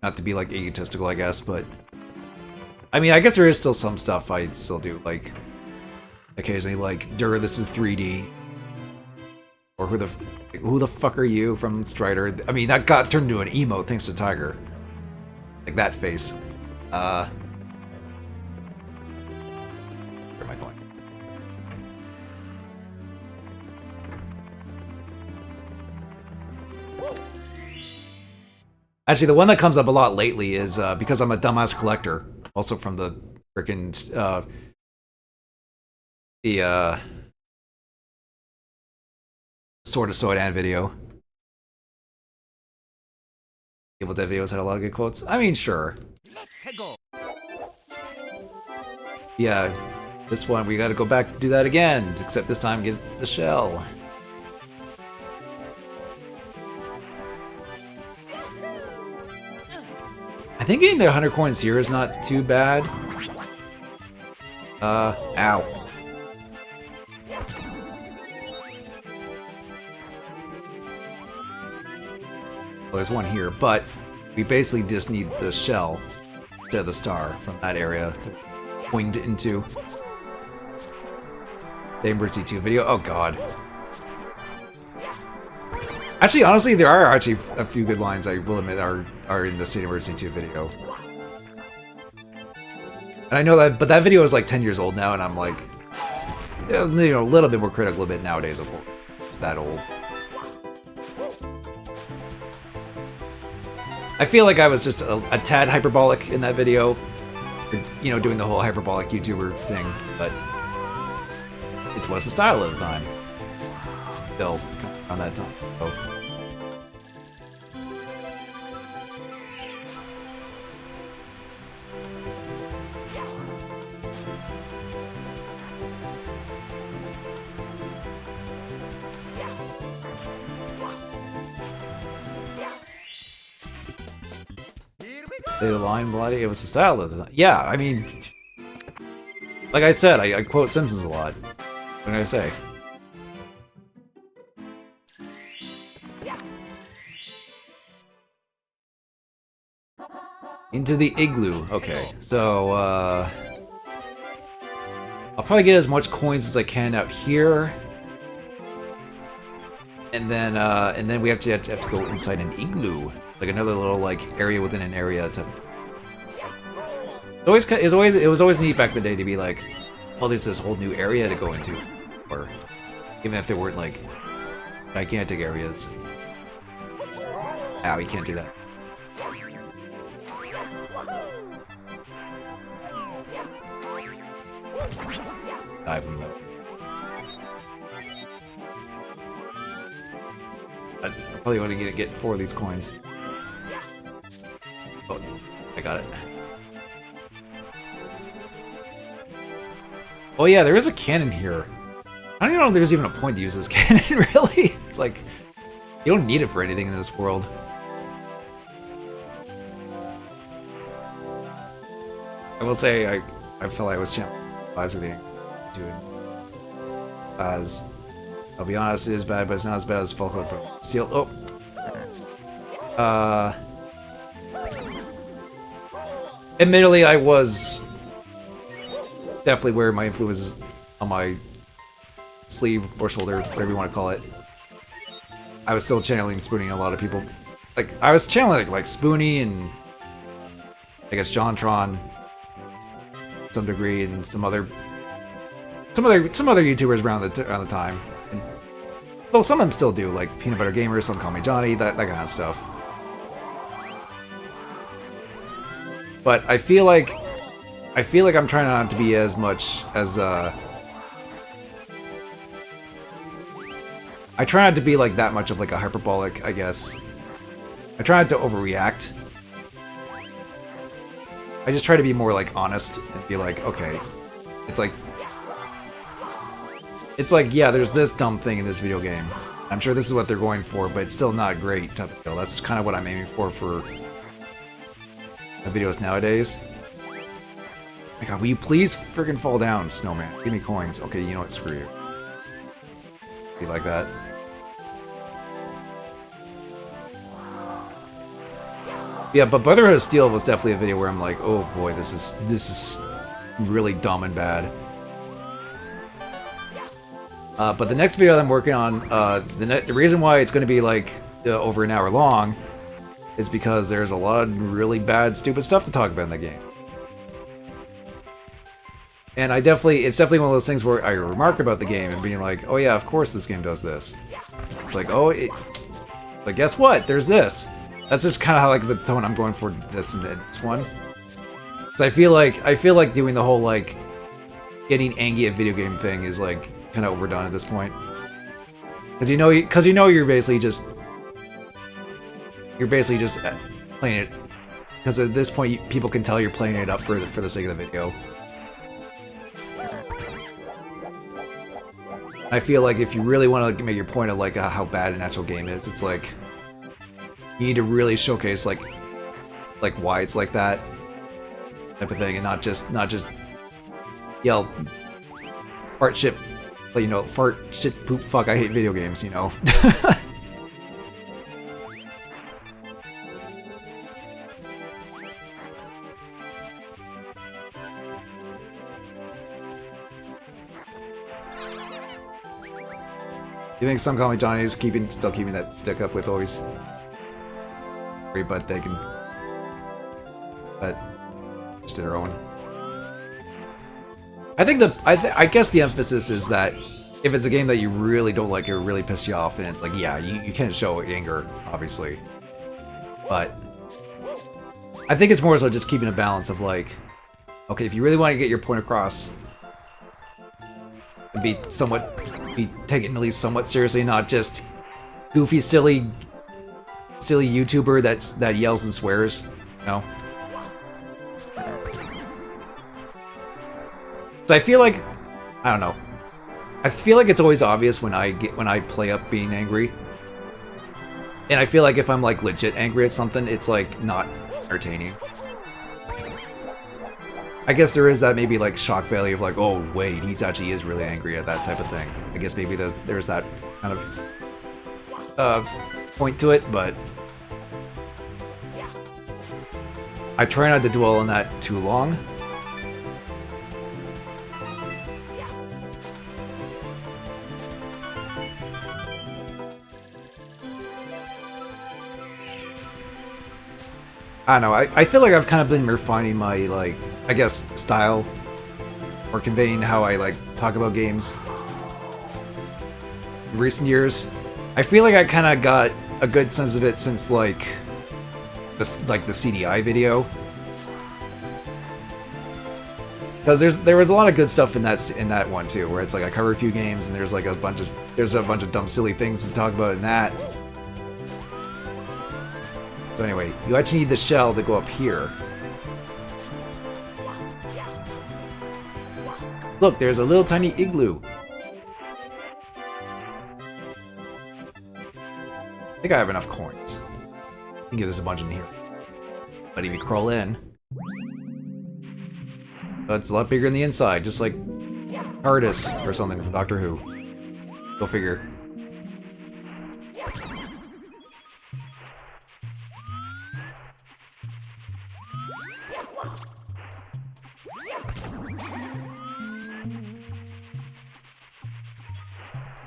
not to be like egotistical, I guess, but. I mean, I guess there is still some stuff I still do, like, occasionally, like, Dur, this is 3D. Or who the fuck are you from Strider? I mean, that got turned into an emote thanks to Tiger. Like, that face. Where am I going? Actually, the one that comes up a lot lately is, because I'm a dumbass collector. Also from the frickin' Sword of Soidan video. Evil Dead videos had a lot of good quotes. I mean, sure. Yeah, this one we gotta go back and do that again, except this time get the shell. I think getting the 100 coins here is not too bad. Ow. Well, there's one here, but we basically just need the shell to the star from that area that winged into the Emergency 2 video. Oh god. Actually, honestly, there are actually a few good lines, I will admit, are in the State Emergency 2 video. And I know that, but that video is like 10 years old now, and I'm like, you know, a little bit more critical of it nowadays, of course. It's that old. I feel like I was just a tad hyperbolic in that video. You know, doing the whole hyperbolic YouTuber thing, but it was the style at the time. Still, on that time. So. The line bloody, it was the style of the time. Yeah, I mean, like I said, I quote Simpsons a lot. What can I say? Into the igloo. Okay, so I'll probably get as much coins as I can out here, and then we have to go inside an igloo, like another little like area within an area type of thing. It was always neat back in the day to be like, oh, there's this whole new area to go into, or even if they weren't like gigantic areas. Ow, you can't do that. Dive them though. I probably want to get 4 of these coins. Oh, I got it. Oh yeah, there is a cannon here. I don't even know if there's even a point to use this cannon, really. It's like, you don't need it for anything in this world. I will say, I felt like I was champion vibes with the doing. As I'll be honest, it is bad, but it's not as bad as Fallout Pro. Steel. Oh. Admittedly, I was definitely wearing my influences on my sleeve or shoulder, whatever you want to call it. I was still channeling Spoonie and a lot of people. Like, I was channeling like Spoonie and I guess JonTron to some degree, and some other YouTubers around the time. And, though some of them still do, like Peanut Butter Gamer, some call me Johnny, that kind of stuff. But I feel like I'm trying not to be as much as I try not to be like that much of like a hyperbolic, I guess. I try not to overreact. I just try to be more like honest and be like, okay, it's like, yeah, there's this dumb thing in this video game. I'm sure this is what they're going for, but it's still not great type of deal. That's kind of what I'm aiming for videos nowadays. Oh my god, will you please freaking fall down, Snowman? Give me coins. Okay, you know what? Screw you. Be like that. Yeah, but Brotherhood of Steel was definitely a video where I'm like, oh boy, this is really dumb and bad. But the next video that I'm working on, the reason why it's going to be like over an hour long is because there's a lot of really bad, stupid stuff to talk about in the game. And it's definitely one of those things where I remark about the game and being like, oh yeah, of course this game does this. It's like, oh, like guess what? There's this. That's just kind of how like the tone I'm going for this and this one. So I feel like doing the whole like getting angry at video game thing is like kind of overdone at this point. Because you know you're basically just playing it. Because at this point people can tell you're playing it up for the sake of the video. I feel like if you really want to make your point of like how bad an actual game is, it's like you need to really showcase like why it's like that type of thing, and not just yell fart shit, you know, fart shit poop fuck I hate video games, you know. You think some Call Me Johnny is still keeping that stick up with always? But they can, but just to their own. I think I guess the emphasis is that if it's a game that you really don't like, it really piss you off, and it's like, yeah, you can't show anger, obviously. But I think it's more so just keeping a balance of like, okay, if you really want to get your point across, and be taken at least somewhat seriously, not just goofy, silly YouTuber that yells and swears, you know? So I feel like, I don't know. I feel like it's always obvious when I play up being angry. And I feel like if I'm like legit angry at something, it's like not entertaining. I guess there is that maybe like shock value of like, oh wait, he actually is really angry at that type of thing. I guess maybe there's that kind of point to it, but I try not to dwell on that too long. I don't know, I feel like I've kind of been refining my, like, I guess, style, or conveying how I, like, talk about games in recent years. I feel like I kind of got a good sense of it since, like, the CDI video. Because there was a lot of good stuff in that one too, where it's like I cover a few games and there's a bunch of dumb silly things to talk about in that. So anyway, you actually need the shell to go up here. Look, there's a little tiny igloo. I think I have enough coins. I think there's a bunch in here. But if you crawl in, it's a lot bigger on the inside, just like TARDIS or something from Doctor Who. Go figure.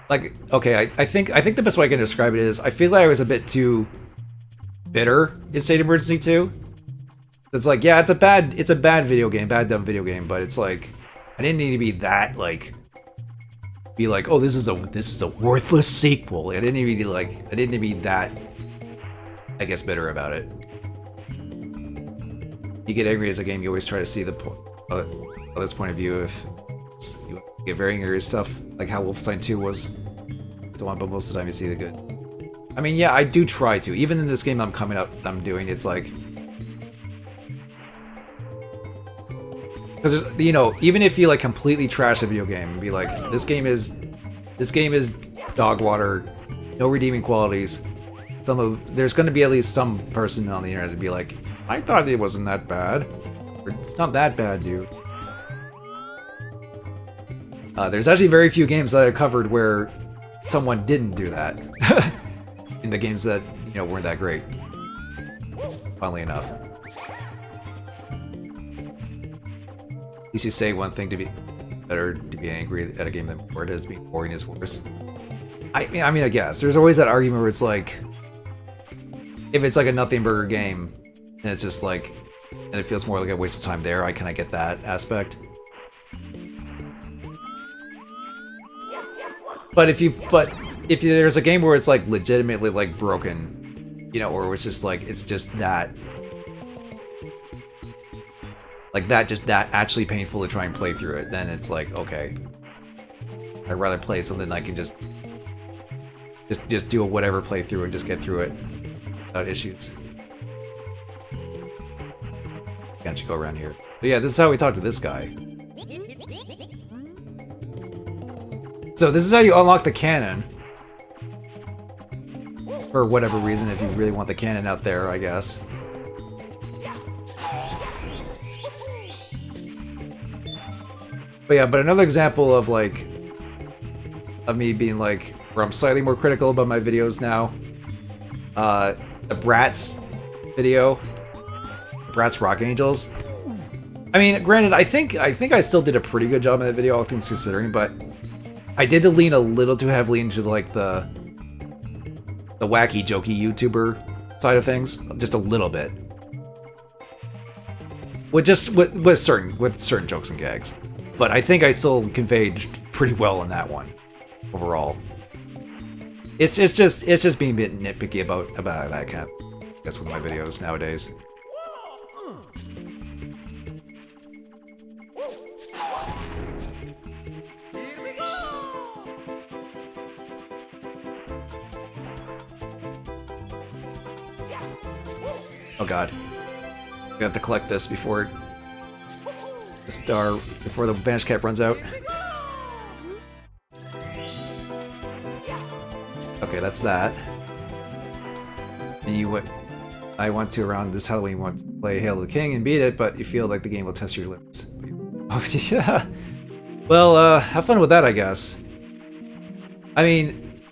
Like, okay, I think the best way I can describe it is I feel like I was a bit too bitter in State of Emergency 2. It's like, yeah, it's a bad video game, bad dumb video game, but it's like I didn't need to be that be like, oh, this is a worthless sequel. I didn't need to be that, I guess, bitter about it. You get angry as a game, you always try to see the other's point of view. If you get very angry at stuff, like how Wolfenstein 2 was, but most of the time you see the good. I mean, yeah, I do try to. Even in this game I'm doing, it's like, because you know, even if you like completely trash a video game and be like, this game is dog water, no redeeming qualities. There's going to be at least some person on the internet to be like, I thought it wasn't that bad, or it's not that bad, dude. There's actually very few games that I've covered where someone didn't do that. In the games that, you know, weren't that great. Funnily enough. At least you say one thing to be better to be angry at a game than where it is being boring is worse. I mean, I guess there's always that argument where it's like, if it's like a nothing burger game, and it's just like, and it feels more like a waste of time there, I kind of get that aspect. But if there's a game where it's like legitimately like broken, you know, or it's just like, it's just that, like that, just that actually painful to try and play through it, then it's like, okay, I'd rather play something I can just do a whatever playthrough and just get through it without issues. Can't you go around here? But yeah, this is how we talk to this guy. So this is how you unlock the cannon. For whatever reason, if you really want the cannon out there, I guess. But yeah, but another example of like, of me being like, where I'm slightly more critical about my videos now. The Bratz video. Bratz Rock Angels. I mean, granted, I think I still did a pretty good job in that video, all things considering, but I did lean a little too heavily into like the wacky, jokey YouTuber side of things, just a little bit. With certain jokes and gags. But I think I still conveyed pretty well in that one, overall. It's just being a bit nitpicky about that kind of, that's with my videos nowadays. Oh god. I'm gonna have to collect this before before the Vanish Cap runs out. Okay, that's that. And I want to, around this Halloween, want to play Hail to the King and beat it, but you feel like the game will test your limits. Oh, yeah. Well, have fun with that, I guess. I mean,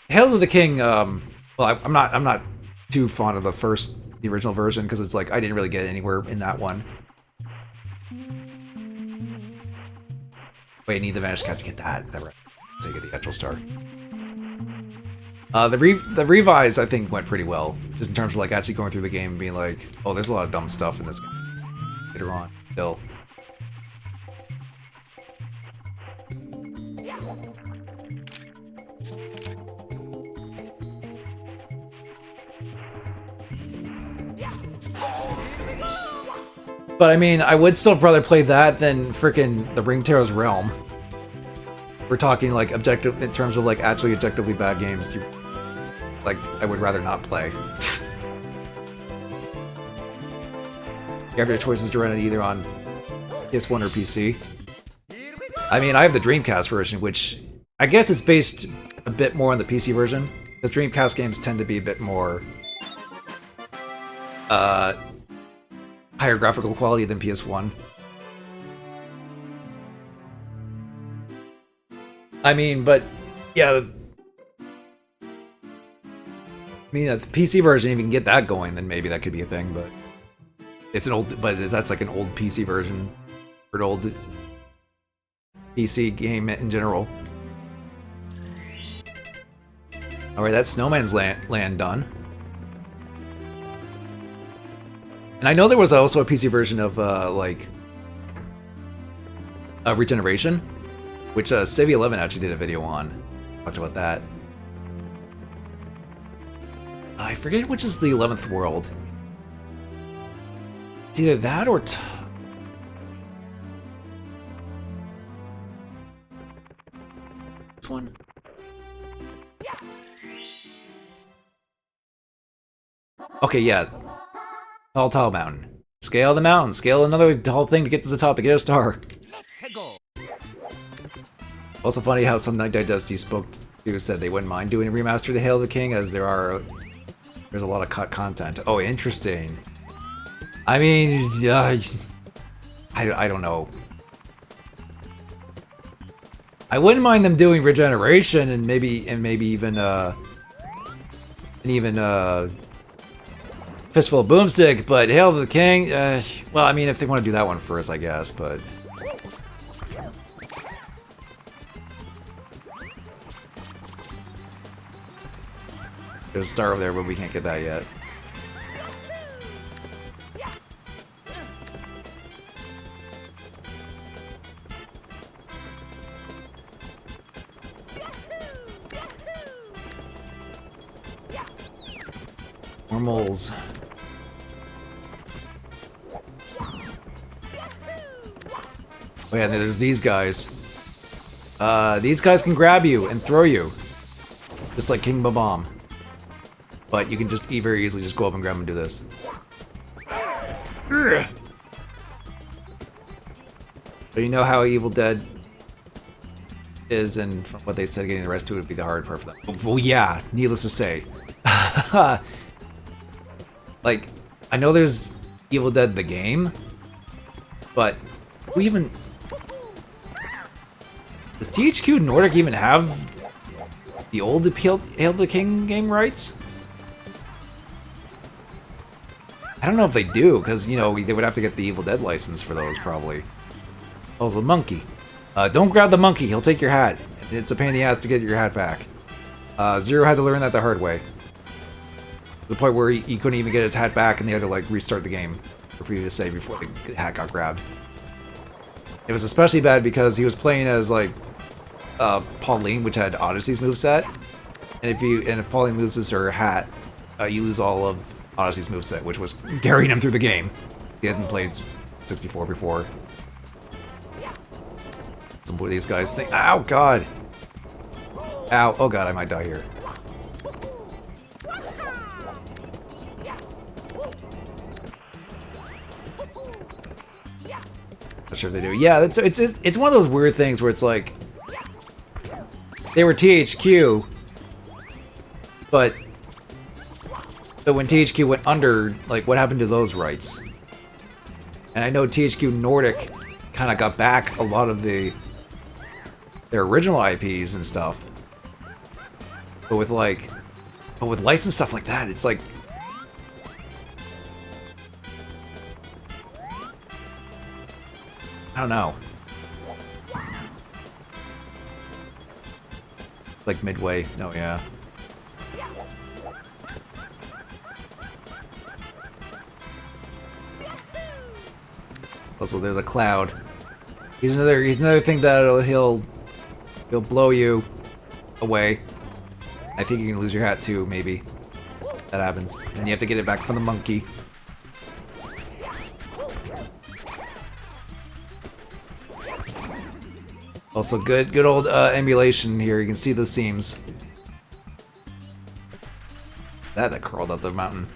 Hail to the King, well, I'm not too fond of the first the original version, because it's like I didn't really get anywhere in that one. Wait, I need the Vanished Cap to get that. Right. So you get the actual star. The revise, I think, went pretty well. Just in terms of like actually going through the game and being like, oh, there's a lot of dumb stuff in this game. Later on, still. But I mean, I would still rather play that than frickin' the Ringtail's Realm. We're talking like objective in terms of like actually objectively bad games. Like, I would rather not play. You have your choices to run it either on PS1 or PC. I mean, I have the Dreamcast version, which I guess it's based a bit more on the PC version, because Dreamcast games tend to be a bit more higher graphical quality than PS1. I mean, but yeah, I mean, the PC version, if you can get that going, then maybe that could be a thing. But it's an old, but that's like an old PC version, or an old PC game in general. All right, that's Snowman's Land done. And I know there was also a PC version of like Regeneration, which Civ 11 actually did a video on. Talked about that. I forget which is the 11th world. It's either that or this one. Okay, yeah. Tall Mountain. Scale the mountain. Scale another tall thing to get to the top to get a star. Also funny how some Night Dusty spoke to said they wouldn't mind doing a remaster to Hail the King, as there's a lot of cut content. Oh, interesting. I mean, I don't know. I wouldn't mind them doing Regeneration and maybe even Fistful of Boomstick, but Hail to the King, well, I mean, if they want to do that one first, I guess, but... There's a star over there, but we can't get that yet. More moles. Oh yeah, there's these guys. These guys can grab you and throw you. Just like King Babam. But you can just very easily just go up and grab him and do this. So you know how Evil Dead is, and from what they said, getting the rest to it would be the hard part for them. Well, yeah, needless to say. Like, I know there's Evil Dead the game, but who even... Does THQ Nordic even have the old Hail the King game rights? I don't know if they do, because, you know, they would have to get the Evil Dead license for those, probably. Oh, it's a monkey. Don't grab the monkey, he'll take your hat. It's a pain in the ass to get your hat back. Zero had to learn that the hard way. To the point where he couldn't even get his hat back, and they had to, like, restart the game for previous save before the hat got grabbed. It was especially bad because he was playing as, like, Pauline, which had Odyssey's moveset. And if Pauline loses her hat, you lose all of Odyssey's moveset, which was carrying him through the game. He hasn't played 64 before. Some of these guys think, ow, God! Ow, oh God, I might die here. Not sure if they do. Yeah, it's one of those weird things where it's like they were THQ, but when THQ went under, like, what happened to those rights? And I know THQ Nordic kind of got back a lot of their original IPs and stuff, but with licensed stuff like that, it's like I don't know. Like midway. Oh, yeah. Also, there's a cloud. He's another thing that he'll blow you away. I think you can lose your hat too, maybe. That happens. And you have to get it back from the monkey. Also, good old emulation here. You can see the seams. That crawled up the mountain.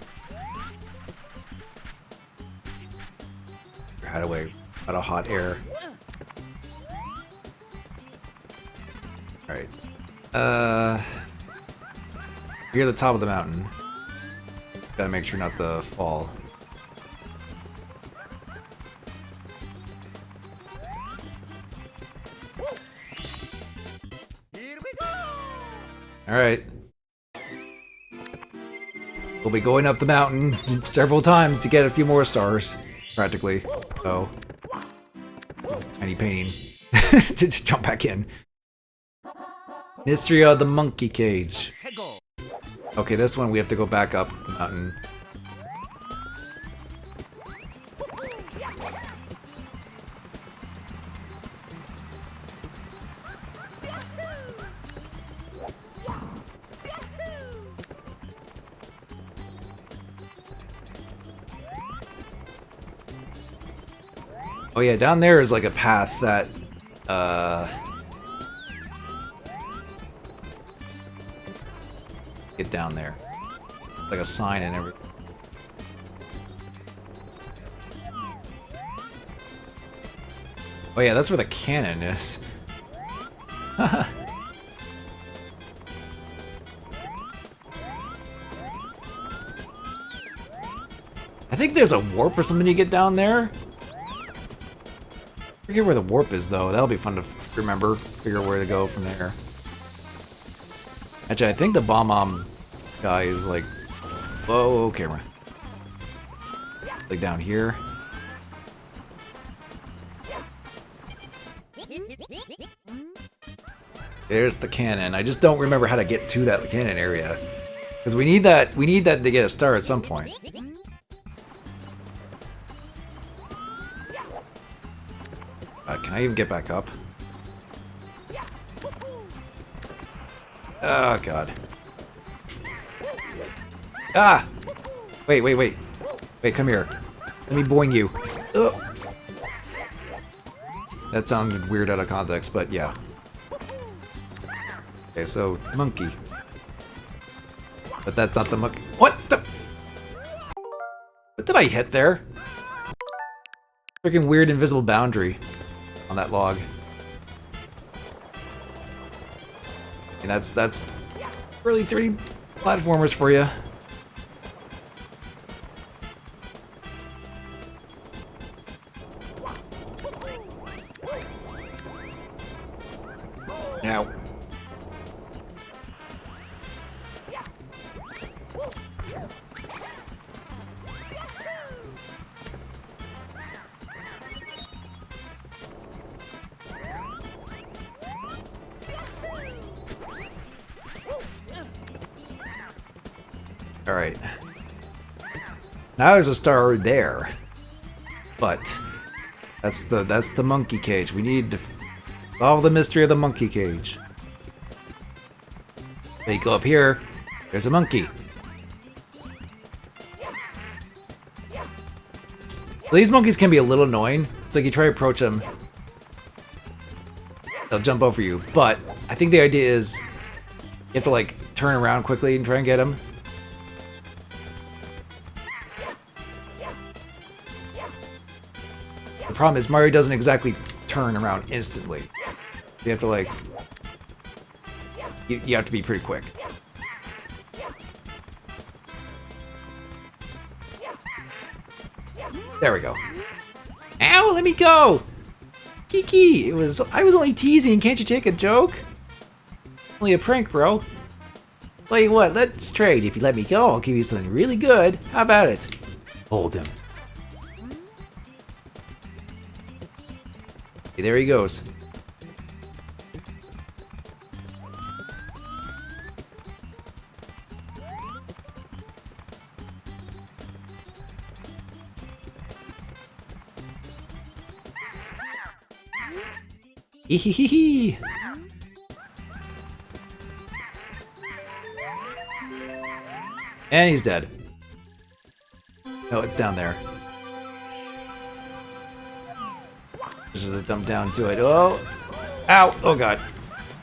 Had away out of hot air. All right. You're at the top of the mountain. Gotta make sure not to fall. Here we go! Alright. We'll be going up the mountain several times to get a few more stars, practically. So, it's a tiny pain to just jump back in. Mystery of the monkey cage. Okay, this one we have to go back up the mountain. Oh yeah, down there is like a path that, get down there. Like a sign and everything. Oh yeah, that's where the cannon is. I think there's a warp or something you get down there. I forget where the warp is though. That'll be fun to remember. Figure where to go from there. Actually, I think the bomb guy is like, whoa, camera. Like down here. There's the cannon. I just don't remember how to get to that cannon area. Because we need that to get a star at some point. Can I even get back up? Oh god. Ah! Wait, come here. Let me boing you. Ugh. That sounded weird out of context, but yeah. Okay, so, monkey. But that's not the monkey. What the? What did I hit there? Freaking weird invisible boundary on that log. And that's really 3D platformers for you. Now. Alright. Now there's a star there. But that's the monkey cage. We need to solve the mystery of the monkey cage. They go up here, there's a monkey. These monkeys can be a little annoying. It's like you try to approach them, they'll jump over you. But I think the idea is you have to like turn around quickly and try and get them. The problem is Mario doesn't exactly turn around instantly. You have to like, you have to be pretty quick. There we go. Ow, let me go! Kiki, I was only teasing, can't you take a joke? Only a prank, bro. Tell you what, let's trade. If you let me go, I'll give you something really good. How about it? Hold him. Hey, there he goes. Hee. And he's dead. No, it's down there. Just a dump down to it. Oh! Ow! Oh god.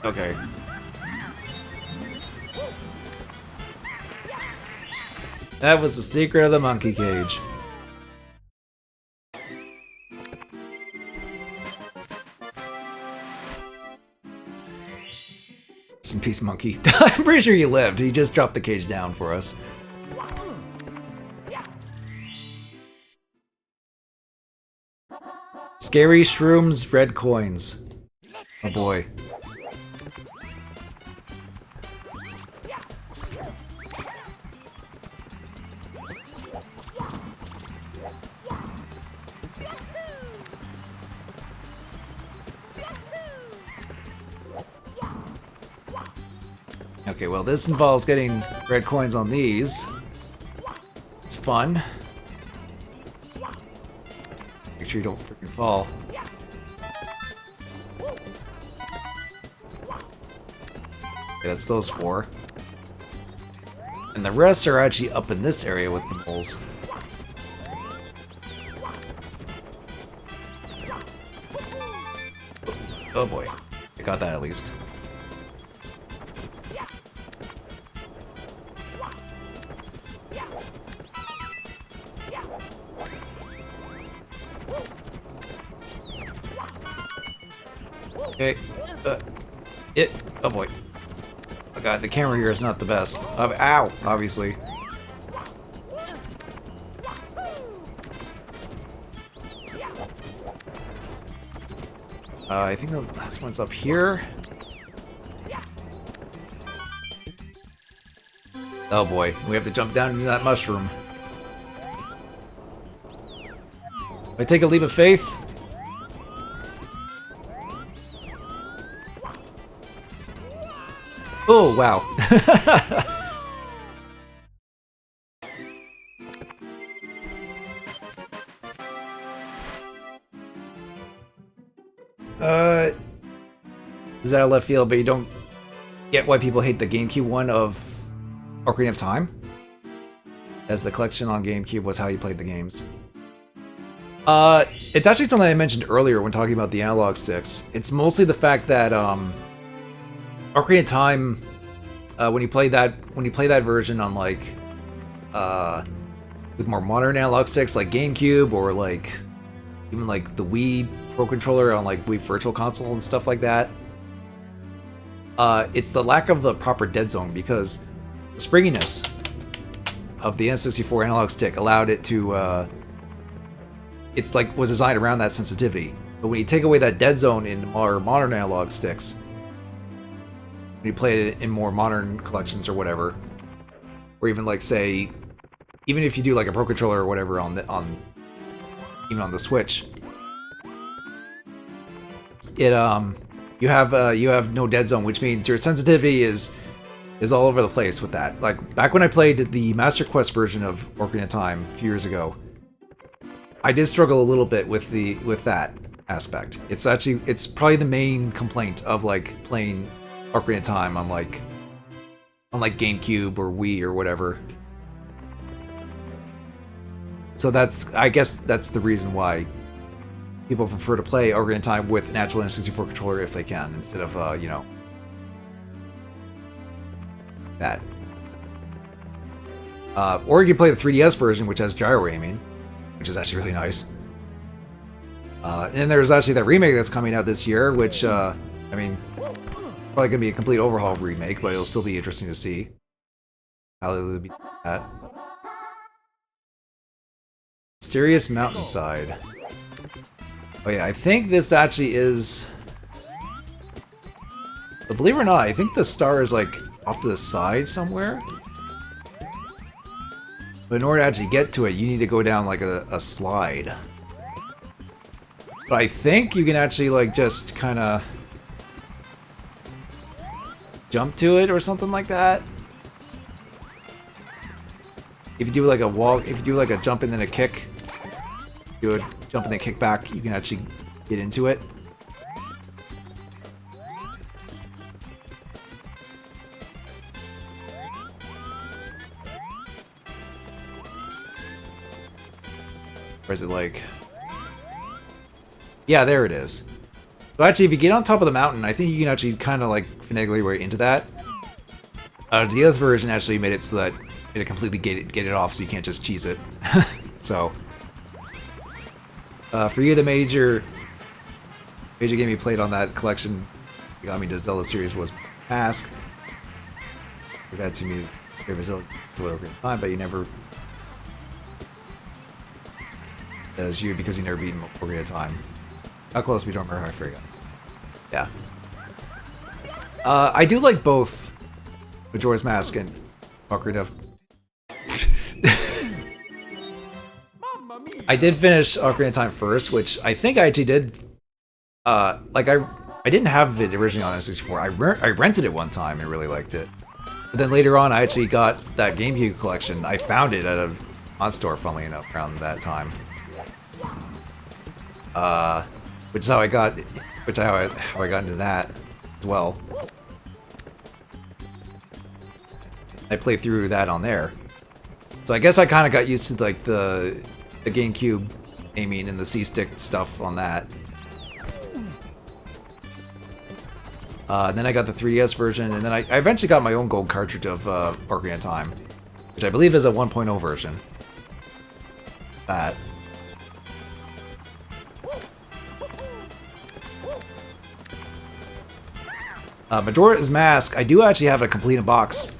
Okay. That was the secret of the monkey cage. Rest in peace, monkey. I'm pretty sure he lived. He just dropped the cage down for us. Scary shrooms, red coins. Oh boy. Okay, well this involves getting red coins on these. It's fun. Make sure you don't freaking fall. Okay, that's those 4. And the rest are actually up in this area with the moles. Oh boy. I got that at least. Okay. Oh boy. Oh god, the camera here is not the best. Ow! Obviously. I think the last one's up here. Oh boy, we have to jump down into that mushroom. I take a leap of faith. Oh, wow. Is that a left field, but you don't get why people hate the GameCube one of Ocarina of Time? As the collection on GameCube was how you played the games. It's actually something I mentioned earlier when talking about the analog sticks. It's mostly the fact that, Ocarina of Time, when you play that version on like, with more modern analog sticks like GameCube or like even like the Wii Pro Controller on like Wii Virtual Console and stuff like that, it's the lack of the proper dead zone because the springiness of the N64 analog stick allowed it to, it's like was designed around that sensitivity. But when you take away that dead zone in more modern analog sticks, when you play it in more modern collections or whatever, or even like say, even if you do like a Pro Controller or whatever on even on the Switch, it you have no dead zone, which means your sensitivity is all over the place with that. Like back when I played the Master Quest version of Ocarina of Time a few years ago, I did struggle a little bit with that aspect. It's probably the main complaint of like playing Ocarina of Time on like GameCube or Wii or whatever. So I guess that's the reason why people prefer to play Ocarina of Time with an actual N64 controller if they can, instead of you know, that. Or you can play the 3DS version, which has gyro aiming, which is actually really nice. And then there's actually that remake that's coming out this year, which I mean, probably gonna be a complete overhaul remake, but it'll still be interesting to see how they'll be that. Mysterious Mountainside. Oh yeah, I think this actually is... But believe it or not, I think the star is like off to the side somewhere. But in order to actually get to it, you need to go down like a slide. But I think you can actually, like, just kind of jump to it or something like that. If you do like a walk, if you do like a jump and then a kick, do a jump and then kick back, you can actually get into it. Or is it like... Yeah, there it is. So actually, if you get on top of the mountain, I think you can actually kind of like finagle your way into that. The other version actually made it so that it completely get it off, so you can't just cheese it. So, for you, the major game you played on that collection that got me to Zelda series was Mask. We got to me favorite Zelda over time, but you never. That is you because you never beat Ocarina of Time. How close? We don't remember how I forgot. Yeah. I do like both Majora's Mask and Ocarina of... I did finish Ocarina of Time first, which I think I actually did... like, I didn't have it originally on N64. I rented it one time and really liked it. But then later on, I actually got that GameCube collection. I found it at a on-store, funnily enough, around that time. Which is how I got... how I got into that as well. I played through that on there. So I guess I kind of got used to like the GameCube aiming and the C-stick stuff on that. Then I got the 3DS version, and then I eventually got my own gold cartridge of Ocarina of Time, which I believe is a 1.0 version. That. Majora's Mask, I do actually have a complete box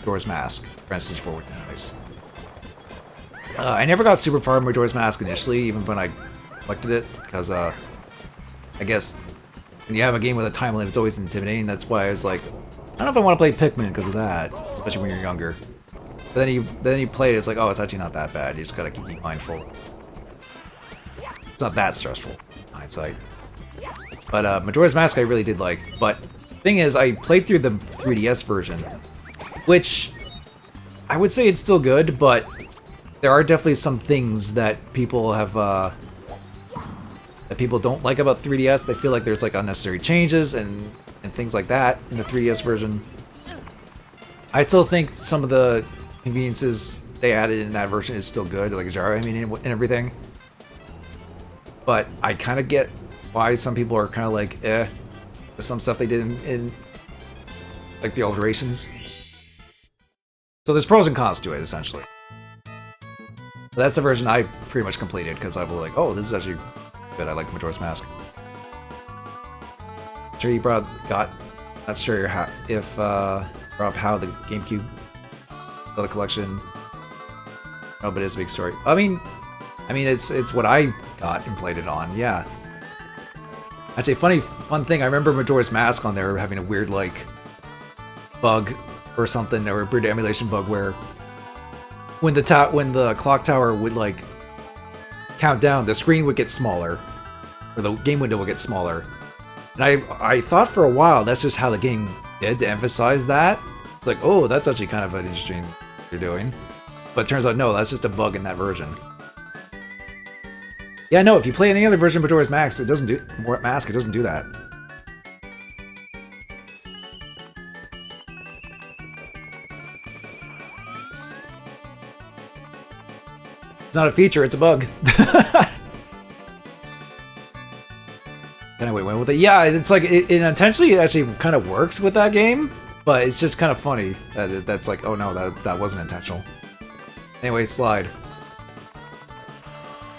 Majora's Mask, for instance, for nice. I never got super far in Majora's Mask initially, even when I collected it, because I guess when you have a game with a time limit, it's always intimidating. That's why I was like, I don't know if I want to play Pikmin because of that, especially when you're younger. But then you play it, it's like, oh, it's actually not that bad. You just gotta keep mindful. It's not that stressful, in hindsight. But Majora's Mask I really did like. But thing is, I played through the 3DS version, which I would say it's still good, but there are definitely some things that people have that people don't like about 3DS. They feel like there's like unnecessary changes and things like that in the 3DS version. I still think some of the conveniences they added in that version is still good, like gyro aiming and everything. But I kind of get why some people are kind of like, with some stuff they did in like the alterations. So there's pros and cons to it, essentially. But that's the version I pretty much completed, because I was like, oh, this is actually good. I like Majora's Mask. Sure you got, not sure how, if, Rob, how the GameCube, the collection, oh, but it's a big story. I mean, it's what I got and played it on, yeah. Actually, fun thing, I remember Majora's Mask on there having a weird, like, bug or something, or a weird emulation bug where when the clock tower would, like, count down, the screen would get smaller, or the game window would get smaller. And I thought for a while that's just how the game did to emphasize that. It's like, oh, that's actually kind of an interesting thing you're doing. But it turns out, no, that's just a bug in that version. Yeah, no, if you play any other version of Majora's Mask, it doesn't do that. It's not a feature, it's a bug. Anyway, went with it. Yeah, it's like it intentionally actually kind of works with that game, but it's just kind of funny that that's like, oh no, that wasn't intentional. Anyway, slide.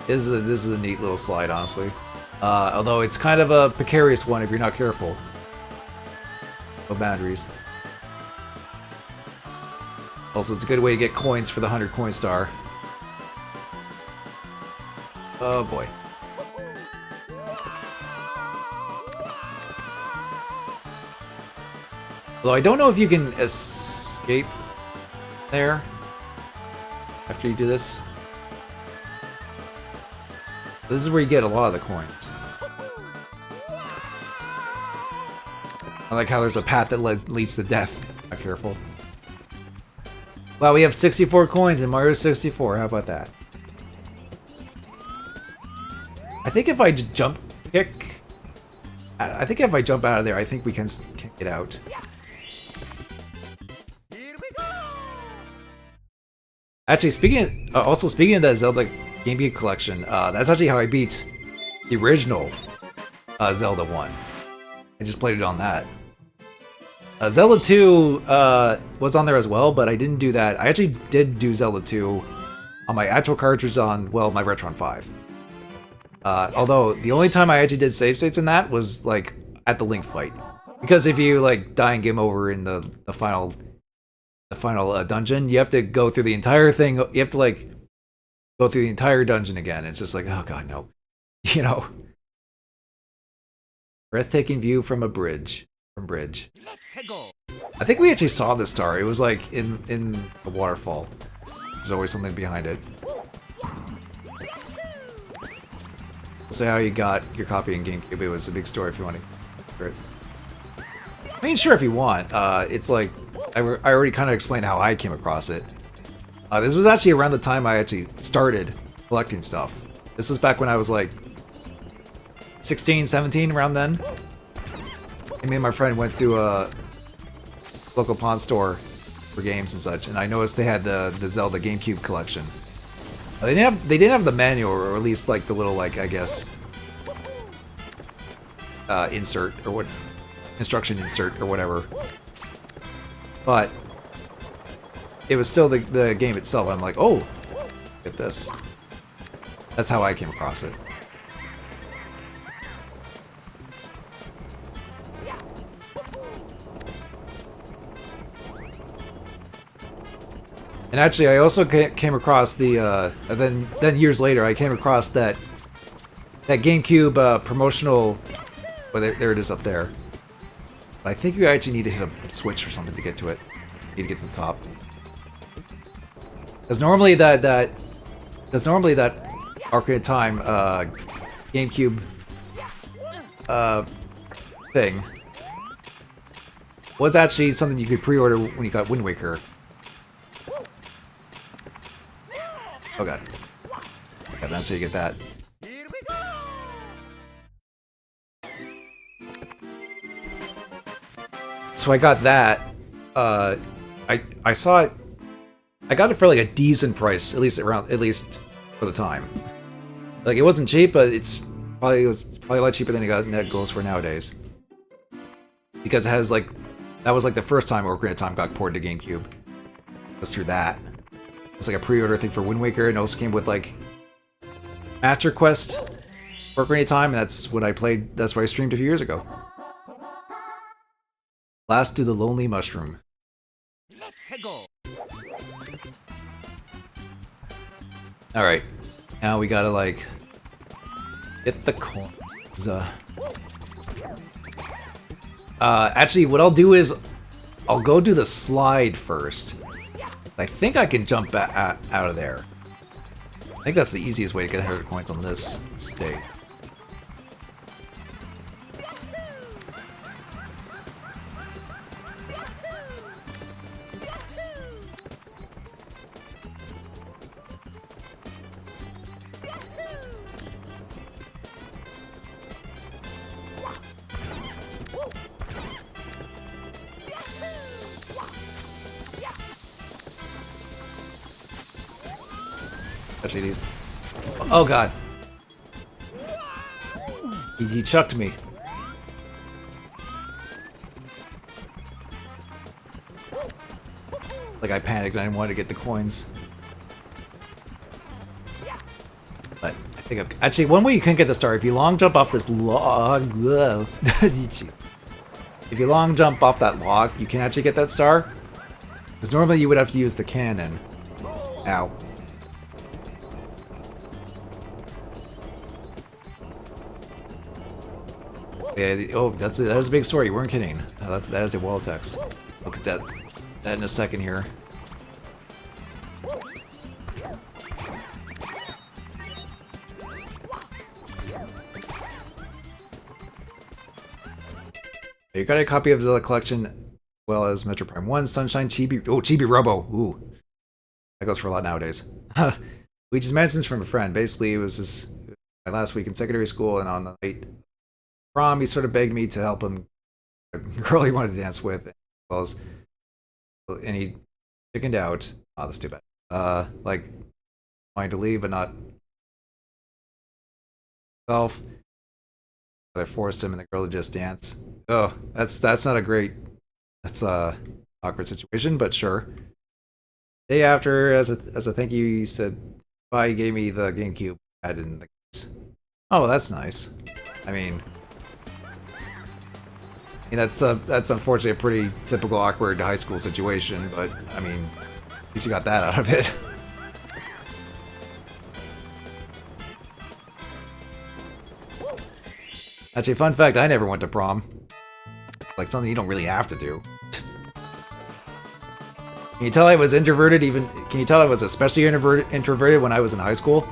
This is a neat little slide, honestly. Although it's kind of a precarious one if you're not careful. No boundaries. Also, it's a good way to get coins for the 100 coin star. Oh boy. Although I don't know if you can escape there after you do this. This is where you get a lot of the coins. I like how there's a path that leads to death. Not careful. Wow, we have 64 coins in Mario 64. How about that? I think if I jump kick... I think if I jump out of there, I think we can get out. Here we go! Actually, speaking of that Zelda GameCube collection, that's actually how I beat the original Zelda 1. I just played it on that. Zelda 2 was on there as well, but I didn't do that. I actually did do Zelda 2 on my actual cartridge on, well, my Retron 5. Although, the only time I actually did save states in that was, like, at the Link fight. Because if you, like, die and game over in the final dungeon, you have to go through the entire thing. You have to, like, go through the entire dungeon again. It's just like, oh god, no. You know? Breathtaking view from a bridge. From bridge. Let's go! I think we actually saw the star. It was, like, in a waterfall. There's always something behind it. We'll say how you got your copy in GameCube. It was a big story if you want to hear it. I mean, sure, if you want. It's like, I already kind of explained how I came across it. This was actually around the time I actually started collecting stuff. This was back when I was like 16, 17, around then. And me and my friend went to a local pawn store for games and such, and I noticed they had the Zelda GameCube collection. They didn't have the manual, or at least like the little, like, I guess, insert or what, instruction insert or whatever. But it was still the game itself. I'm like, oh, look at this. That's how I came across it. And actually, I also came across the then years later, I came across that GameCube promotional. Well, there it is up there. But I think you actually need to hit a switch or something to get to it. You need to get to the top. Because normally that Ocarina of Time GameCube thing was actually something you could pre-order when you got Wind Waker. Oh god. Okay, that's how you get that. Here we go! So I got that. I saw it. I got it for like a decent price, at least for the time. Like, it wasn't cheap, but it was probably a lot cheaper than it goes for nowadays. Because it has like, that was like the first time Ocarina of Time got ported to GameCube. It was through that. It was like a pre-order thing for Wind Waker, and it also came with like Master Quest for Ocarina of Time, and that's what I played. That's what I streamed a few years ago. Last to the Lonely Mushroom. Let's go! Alright, now we gotta like get the coins. Actually, what I'll do is I'll go do the slide first. I think I can jump out of there. I think that's the easiest way to get 100 coins on this state. Actually, these. Oh god. He chucked me. Like, I panicked and I didn't want to get the coins. But I think actually, one way you can get the star, if you long jump off this log. If you long jump off that log, you can actually get that star. Because normally you would have to use the cannon. Ow. Yeah, oh, that is a big story. You weren't kidding. No, that is a wall of text. Look at that in a second here. You got a copy of the collection, as well as Metro Prime 1, Sunshine, Chibi. Oh, Chibi Robo. Ooh. That goes for a lot nowadays. Luigi's Mansion's from a friend. Basically, it was my last week in secondary school, and on the night of prom, he sort of begged me to help him a girl he wanted to dance with, as well as, and he chickened out. Oh, that's too bad. Like, wanting to leave, but not himself. They forced him and the girl to just dance. Oh, that's not a great. That's a awkward situation, but sure. Day after, as a thank you, he said bye. He gave me the GameCube had in the case. Oh, that's nice. I mean, that's unfortunately a pretty typical awkward high school situation, but I mean, at least you got that out of it. Actually, fun fact, I never went to prom. Like something you don't really have to do. Can you tell I was introverted even? Can you tell I was especially introverted when I was in high school?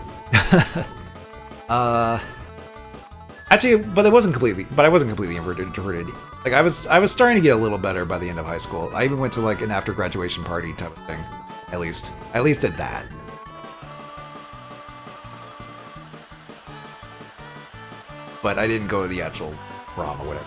Actually, but I wasn't completely introverted. Like I was starting to get a little better by the end of high school. I even went to like an after graduation party type of thing. At least did that. But I didn't go to the actual prom or whatever.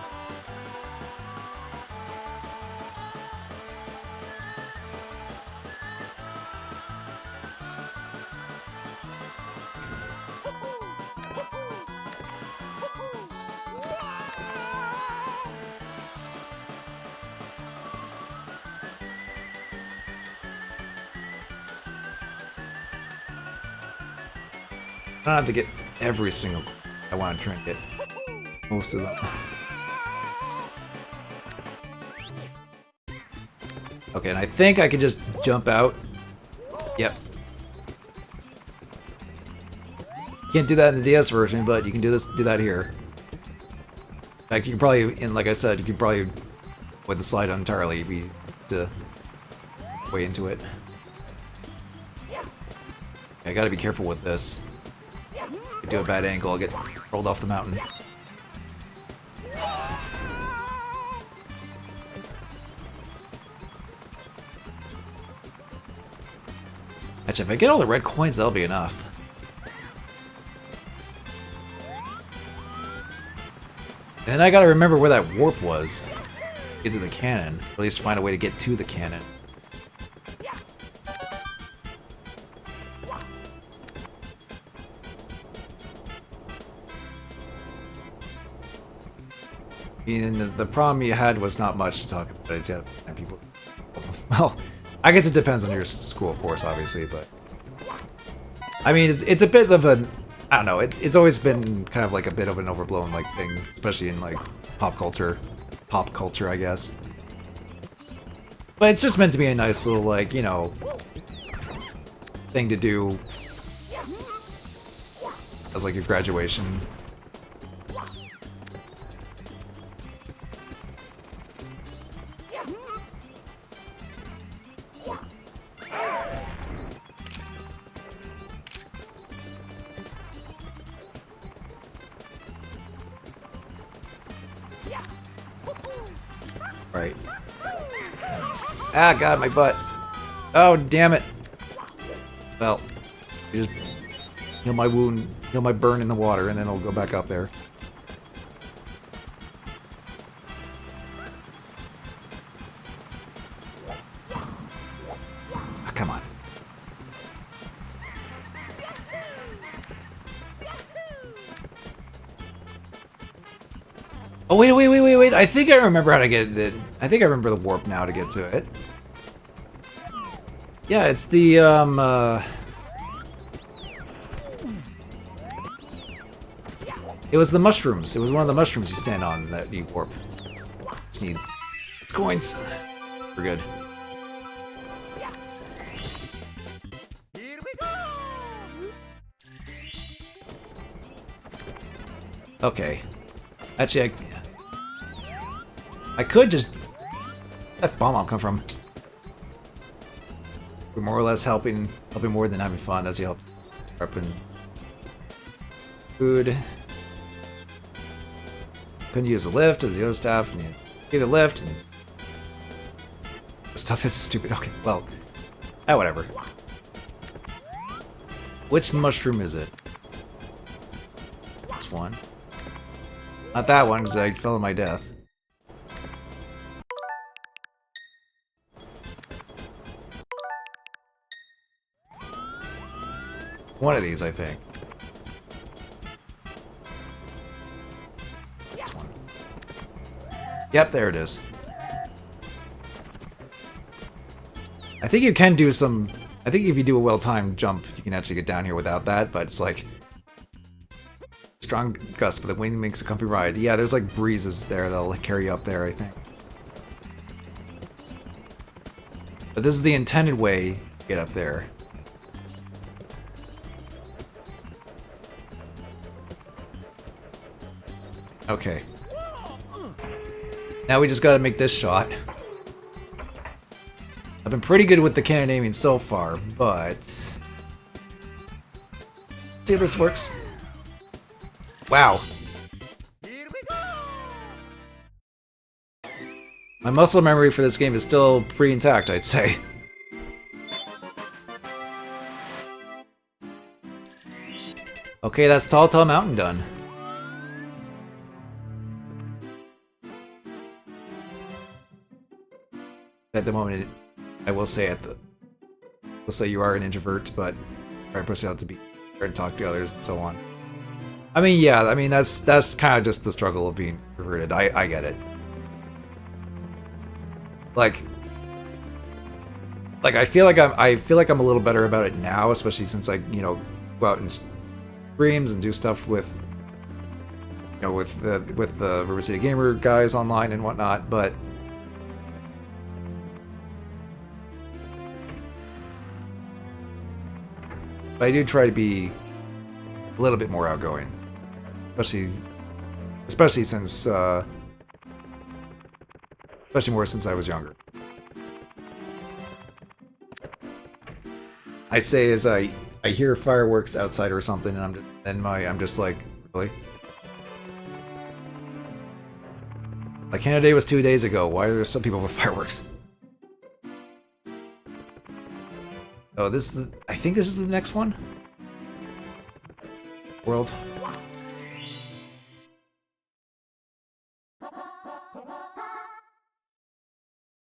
I don't have to get every single. I want to try and get most of them. Okay, and I think I can just jump out. Yep. Can't do that in the DS version, but you can do that here. In fact, you can probably, and like I said, you can probably avoid the slide entirely if you to way into it. I gotta be careful with this. If I do a bad angle, I'll get rolled off the mountain. Actually, if I get all the red coins, that'll be enough. And then I gotta remember where that warp was. Get to the cannon. Or at least find a way to get to the cannon. And the problem you had was not much to talk about. It had people. Well, I guess it depends on your school, of course, obviously, but I mean, it's a bit of an, I don't know. It's always been kind of like a bit of an overblown like thing, especially in like pop culture, I guess. But it's just meant to be a nice little like, you know, thing to do as like your graduation. Right. Ah, God, my butt. Oh, damn it. Well, you just heal my wound, heal my burn in the water, and then I'll go back up there. Ah, come on. Oh, wait. I think I remember how to get it. I think I remember the warp now to get to it. Yeah, it's the, it was the mushrooms. It was one of the mushrooms you stand on that you warp. Just need coins. We're good. Here we go. Okay. Actually, I could just... That bomb come from? We're more or less helping more than having fun as you help prepping food. Couldn't use the lift or the other staff. And Either lift. Stuff is stupid. Okay, well, whatever. Which mushroom is it? This one. Not that one, because I fell on my death. One of these, I think. This one. Yep, there it is. I think you can do some... I think if you do a well-timed jump, you can actually get down here without that, but it's like... Strong gust, but the wind makes a comfy ride. Yeah, there's like breezes there that'll carry you up there, I think. But this is the intended way to get up there. Okay. Now we just gotta make this shot. I've been pretty good with the cannon aiming so far, but... Let's see if this works. Wow. Here we go! My muscle memory for this game is still pretty intact, I'd say. Okay, that's Tall Tall Mountain done. At the moment, I will say we'll say you are an introvert, but try to push out to be and talk to others and so on. I mean, yeah, I mean that's kind of just the struggle of being introverted. I get it. Like I feel like I'm a little better about it now, especially since I go out and streams and do stuff with with the River City Gamer guys online and whatnot, but. But I do try to be a little bit more outgoing, especially since especially more since I was younger. I say as I hear fireworks outside or something, and I'm just like, really? Like Canada Day was 2 days ago. Why are there some people with fireworks? Oh, I think this is the next one? World.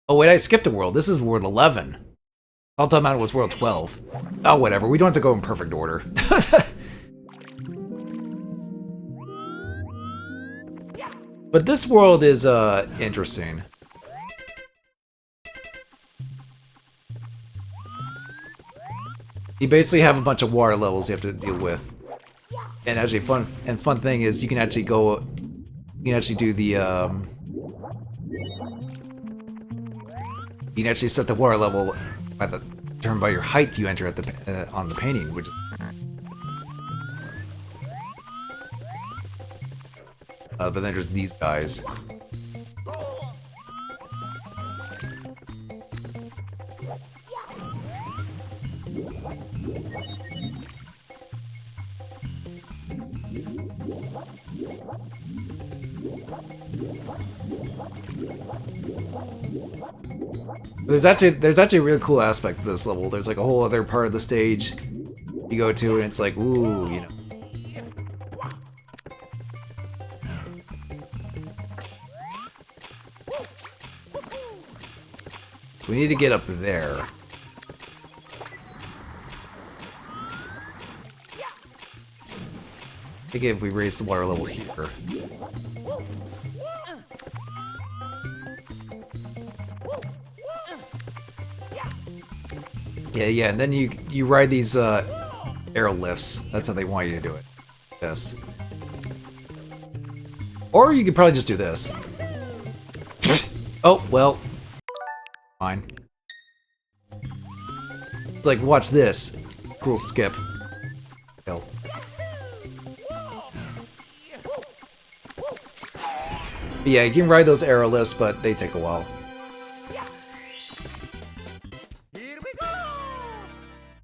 Oh wait, I skipped a world. This is world 11. Tall Tall Mountain was world 12. Oh, whatever. We don't have to go in perfect order. But this world is, interesting. You basically have a bunch of water levels you have to deal with, and actually, fun thing is you can actually do the you can actually set the water level determined by your height you enter at the on the painting, which is but then there's these guys. There's actually a really cool aspect to this level. There's like a whole other part of the stage you go to, and it's like, ooh, So we need to get up there. I think if we raise the water level here. Yeah, and then you ride these air lifts. That's how they want you to do it. Yes. Or you could probably just do this. Oh, well. Fine. Like, watch this. Cool skip. Kill. Yeah, you can ride those arrow lifts, but they take a while.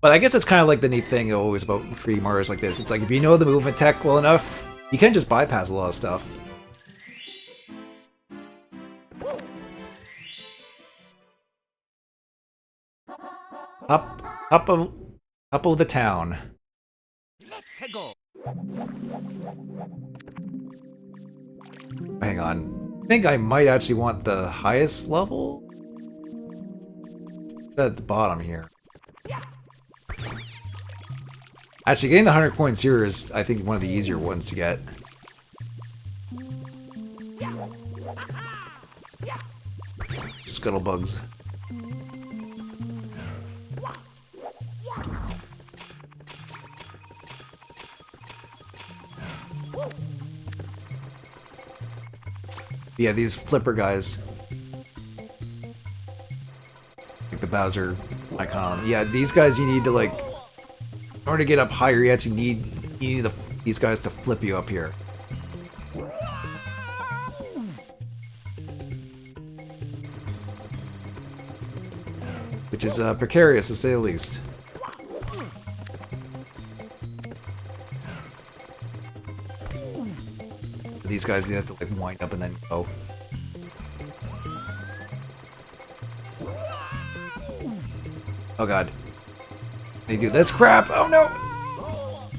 But I guess it's kind of like the neat thing always about 3D Mario's like this. It's like if you know the movement tech well enough, you can just bypass a lot of stuff. top of the town. Let's go. Hang on. I think I might actually want the highest level. It's at the bottom here. Actually, getting the 100 coins here is, I think, one of the easier ones to get. Scuttlebugs. Yeah, these flipper guys. Like the Bowser icon. Yeah, these guys you need to like... In order to get up higher, you actually need these guys to flip you up here. Which is precarious, to say the least. These guys, you have to like wind up and then go. Oh god. They do this crap! Oh no!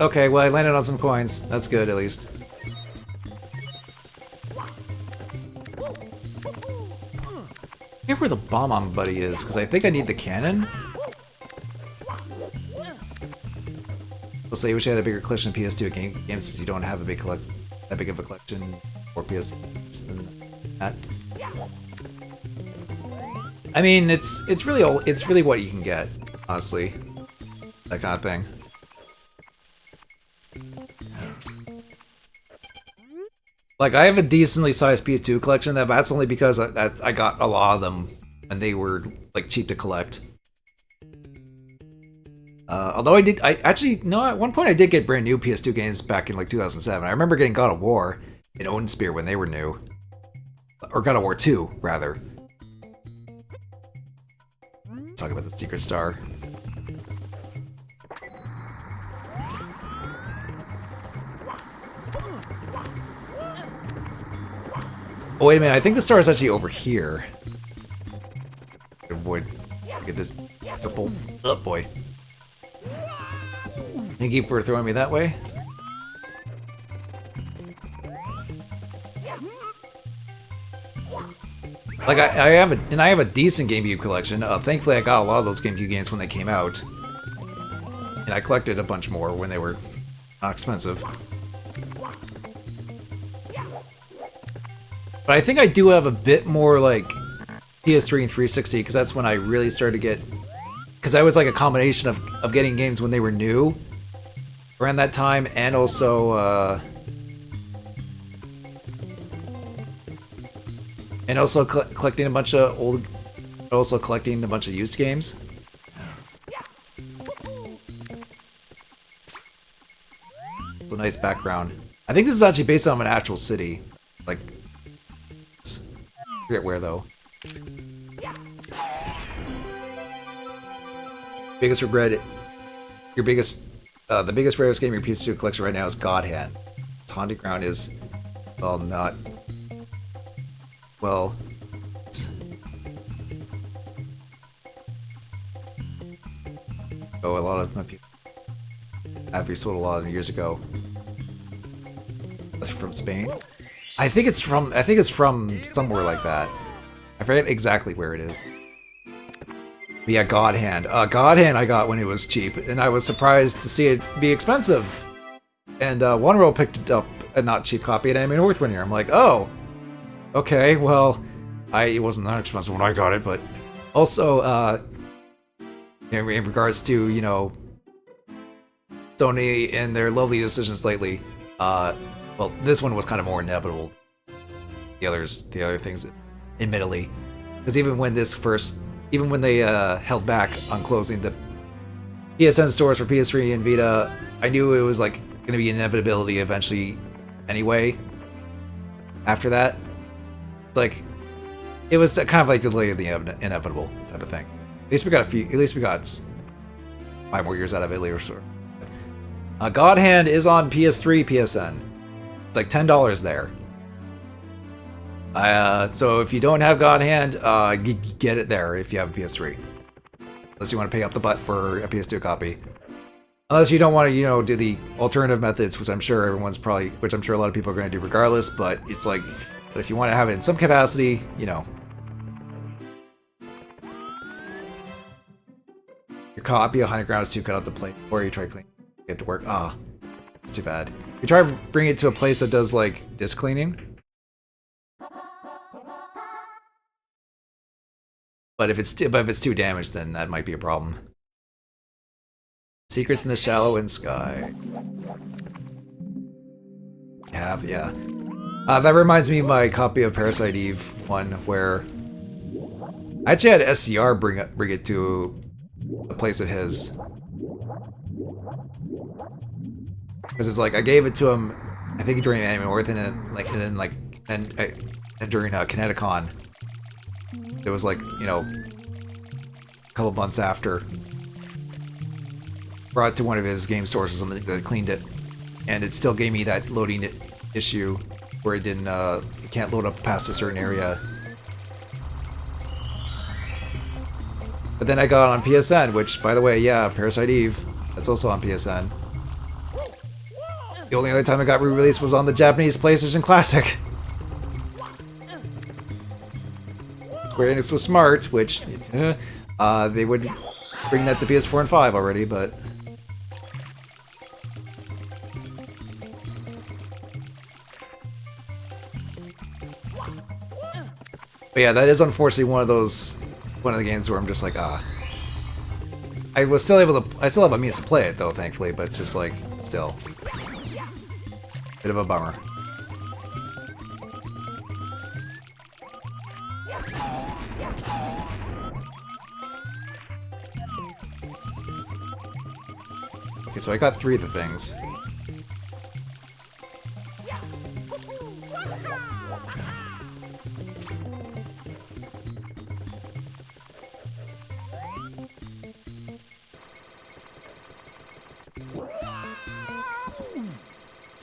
Okay, well I landed on some coins. That's good, at least. I forget where the bomb buddy is, because I think I need the cannon. Let's say I wish I had a bigger collection of PS2 games since you don't have a that big of a collection for PS than that. I mean, it's really what you can get, honestly. That kind of thing. Like, I have a decently sized PS2 collection, that's only because I got a lot of them, and they were, like, cheap to collect. Although at one point I did get brand new PS2 games back in, like, 2007. I remember getting God of War and Odin Spear when they were new. Or God of War 2, rather. Talk about the Secret Star. Oh, wait a minute, I think the star is actually over here. Avoid. Get this purple. Oh boy. Thank you for throwing me that way. Like I have a decent GameCube collection. Thankfully, I got a lot of those GameCube games when they came out, and I collected a bunch more when they were not expensive. But I think I do have a bit more like PS3 and 360 because that's when I really started to get. Because I was like a combination of getting games when they were new around that time, and also collecting a bunch of collecting a bunch of used games. It's a nice background. I think this is actually based on an actual city, like. I forget where though. Biggest regret. The biggest rarest game in your PS2 collection right now is God Hand. Its haunted ground is, well, not. Well. Oh, a lot of my people have resold a lot of years ago. That's from Spain. I think it's from somewhere like that. I forget exactly where it is. But yeah, God Hand. God Hand I got when it was cheap, and I was surprised to see it be expensive. And One Roll picked it up, a not cheap copy at Anime North one year. I'm like, oh, okay, well, it wasn't that expensive when I got it, but also, in regards to, you know, Sony and their lovely decisions lately, well, this one was kind of more inevitable. The other things, admittedly, because even when they held back on closing the PSN stores for PS3 and Vita, I knew it was like going to be an inevitability eventually. Anyway, after that, it's like it was kind of like the delay of the inevitable type of thing. At least we got 5 more years out of it later. God Hand is on PS3 PSN. It's like $10 there. So if you don't have God Hand, get it there if you have a PS3. unless you want to pay up the butt for a PS2 copy. Unless you don't want to, you know, do the alternative methods, which I'm sure everyone's probably, which I'm sure a lot of people are going to do regardless. But it's like, but if you want to have it in some capacity, you know, your copy of 100 grams too cut out the plate, or you try cleaning, get to work. Ah, it's too bad. You try to bring it to a place that does like disc cleaning. But if it's too damaged, then that might be a problem. Secrets in the Shallow End Sky. Yeah. That reminds me of my copy of Parasite Eve 1, where I actually had SCR bring it to a place of his. Because it's like I gave it to him, I think during Anime North, and then during Kineticon. It was like, you know, a couple months after. Brought it to one of his game stores or something that cleaned it, and it still gave me that loading issue where it didn't, it can't load up past a certain area. But then I got it on PSN, which, by the way, yeah, Parasite Eve, that's also on PSN. The only other time it got re-released was on the Japanese PlayStation Classic. Square Enix was smart, which they would bring that to PS4 and 5 already, but yeah, that is unfortunately one of the games where I'm just like, I still have a means to play it though, thankfully, but it's just like still bit of a bummer. Okay, so I got 3 of the things.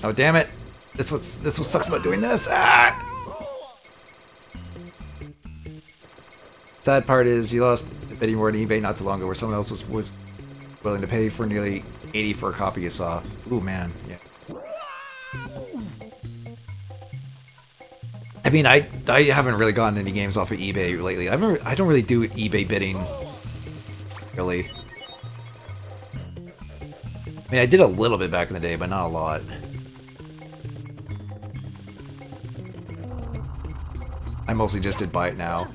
Oh damn it! This what sucks about doing this. Ah! Sad part is you lost a bidding war on eBay not too long ago, where someone else was willing to pay for nearly 80 for a copy you saw. Ooh man, yeah. I mean, I haven't really gotten any games off of eBay lately. I don't really do eBay bidding, really. I mean, I did a little bit back in the day, but not a lot. I mostly just did buy it now.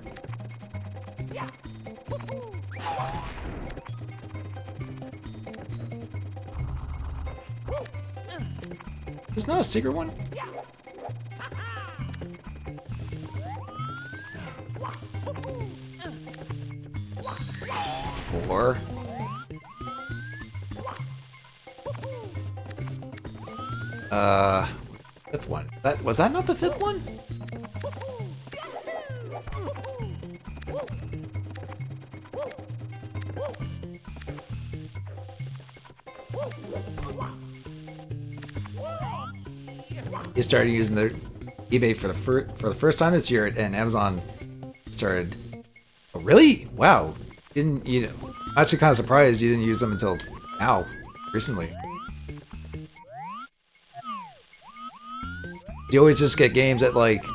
It's not a secret one? Four. Fifth one. Was that not the 5th one? You started using the eBay for the first time this year, and Amazon started. Oh, really? Wow! Didn't you? I'm actually kind of surprised you didn't use them until now, recently. Do you always just get games at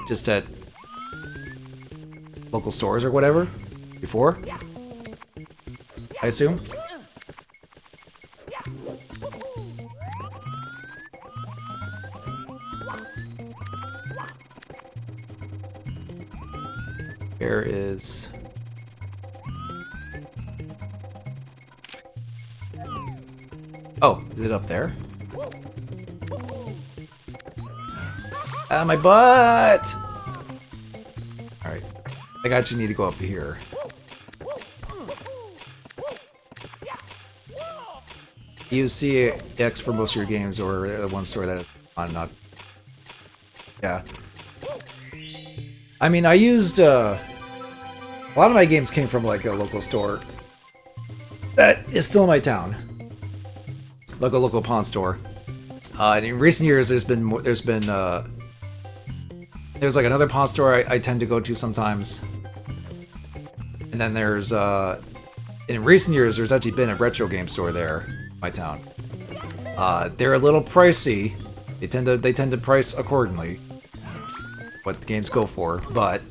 just at local stores or whatever before? I assume. Where is... Oh, is it up there? Ah, my butt! Alright. I actually need to go up here. Use CX for most of your games, or one store that is on, not... Yeah. I mean, I used, a lot of my games came from, like, a local store that is still in my town. Like a local pawn store. And in recent years, there's like another pawn store I tend to go to sometimes. And then there's, in recent years, there's actually been a retro game store there in my town. They're a little pricey. They tend to price accordingly what the games go for, but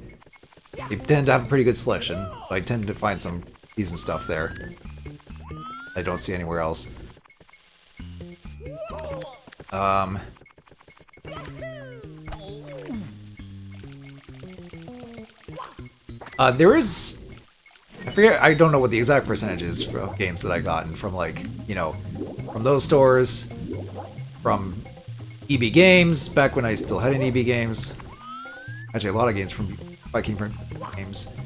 they tend to have a pretty good selection, so I tend to find some decent stuff there I don't see anywhere else. There is... I forget, I don't know what the exact percentage is of games that I gotten from, like, you know, from those stores, from EB Games, back when I still had an EB Games. Actually, a lot of games from came from games.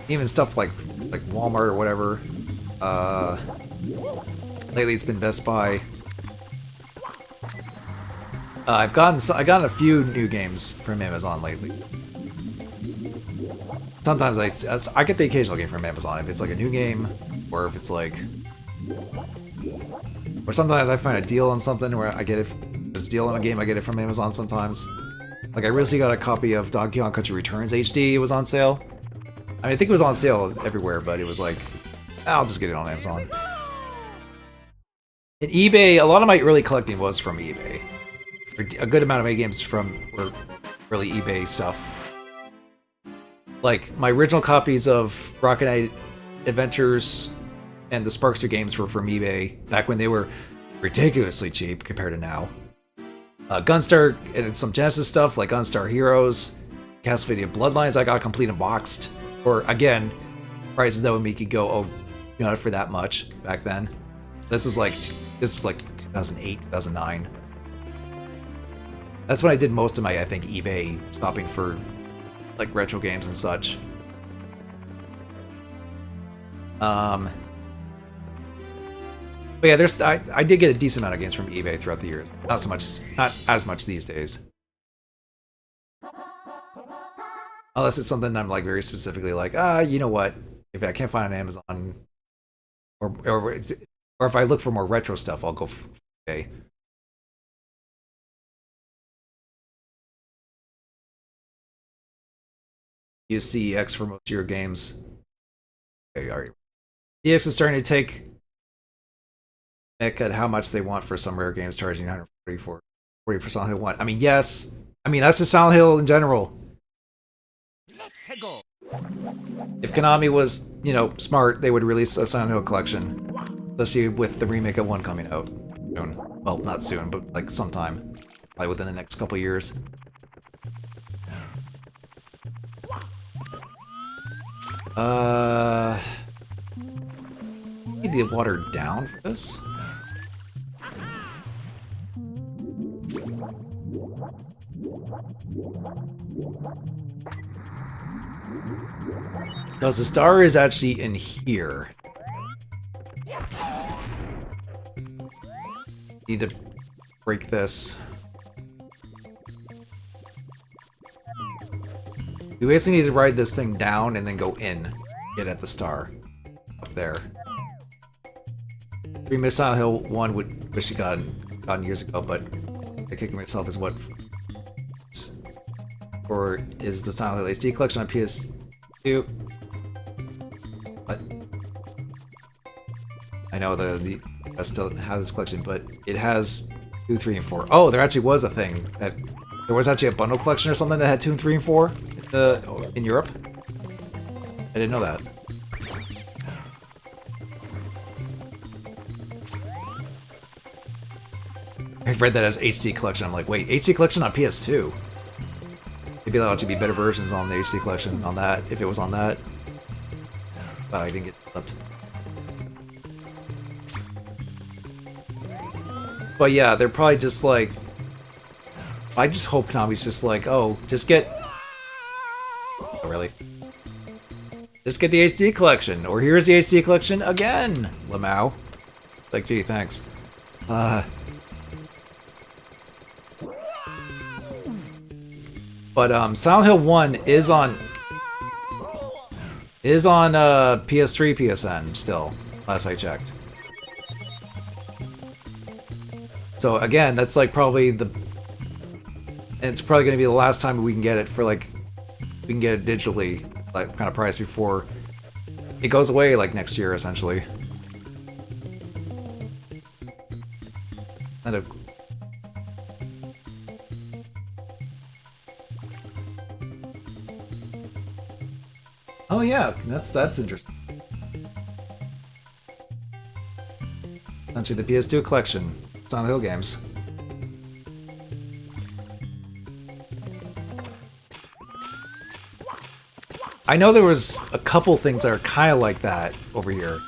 Even stuff like Walmart or whatever. Lately it's been Best Buy. I've gotten a few new games from Amazon lately. Sometimes I get the occasional game from Amazon if it's like a new game, or if it's like, or sometimes I find a deal on something where I get it. There's a deal on a game, I get it from Amazon sometimes. Like I recently got a copy of Donkey Kong Country Returns HD. It was on sale. I mean, I think it was on sale everywhere, but it was like, I'll just get it on Amazon. In eBay, a lot of my early collecting was from eBay. A good amount of my games were really eBay stuff. Like, my original copies of Rocket Knight Adventures and the Sparkster games were from eBay, back when they were ridiculously cheap compared to now. Gunstar and some Genesis stuff, like Gunstar Heroes, Castlevania Bloodlines, I got complete and boxed. Or, again, prices that would make you go, oh, got it for that much back then. This was like 2008, 2009. That's when I did most of my, I think, eBay shopping for like retro games and such. But yeah, I did get a decent amount of games from eBay throughout the years. Not as much these days. Unless it's something I'm like very specifically like, you know what? If I can't find it on Amazon, or if I look for more retro stuff, I'll go for eBay. Use CEX for most of your games. Okay, all right. CEX is starting to take at how much they want for some rare games, charging $140 for Silent Hill 1. I mean, yes. I mean, that's just Silent Hill in general. If Konami was, you know, smart, they would release a Silent Hill collection. Especially with the remake of 1 coming out soon. Well, not soon, but like sometime. Probably within the next couple years. Need the water down for this. Because the star is actually in here. Need to break this. We basically need to ride this thing down and then go in. Get at the star. Up there. Remake Silent Hill 1 would wish you gotten years ago, but I kicking myself is what. Or is the Silent Hill HD collection on PS2? What? I know I still have this collection, but it has 2, 3, and 4. Oh, there actually was a thing that there was actually a bundle collection or something that had 2, 3, and 4 in Europe. I didn't know that. I've read that as HD collection. I'm like, wait, HD collection on PS2? Maybe that'll actually be better versions on the HD collection on that, if it was on that. But I didn't get flipped. But yeah, they're probably just like... I just hope Konami's just like, oh, just get... Oh, really? Just get the HD collection, or here's the HD collection again, Lamau. Like, gee, thanks. But Silent Hill 1 is on PS3 PSN still, last I checked. So again, that's like probably and it's probably going to be the last time we can get it for like, we can get it digitally, like kind of price before it goes away like next year essentially. Kind of. Oh yeah, that's interesting. Essentially the PS2 collection, Silent Hill games. I know there was a couple things that are kind of like that over here.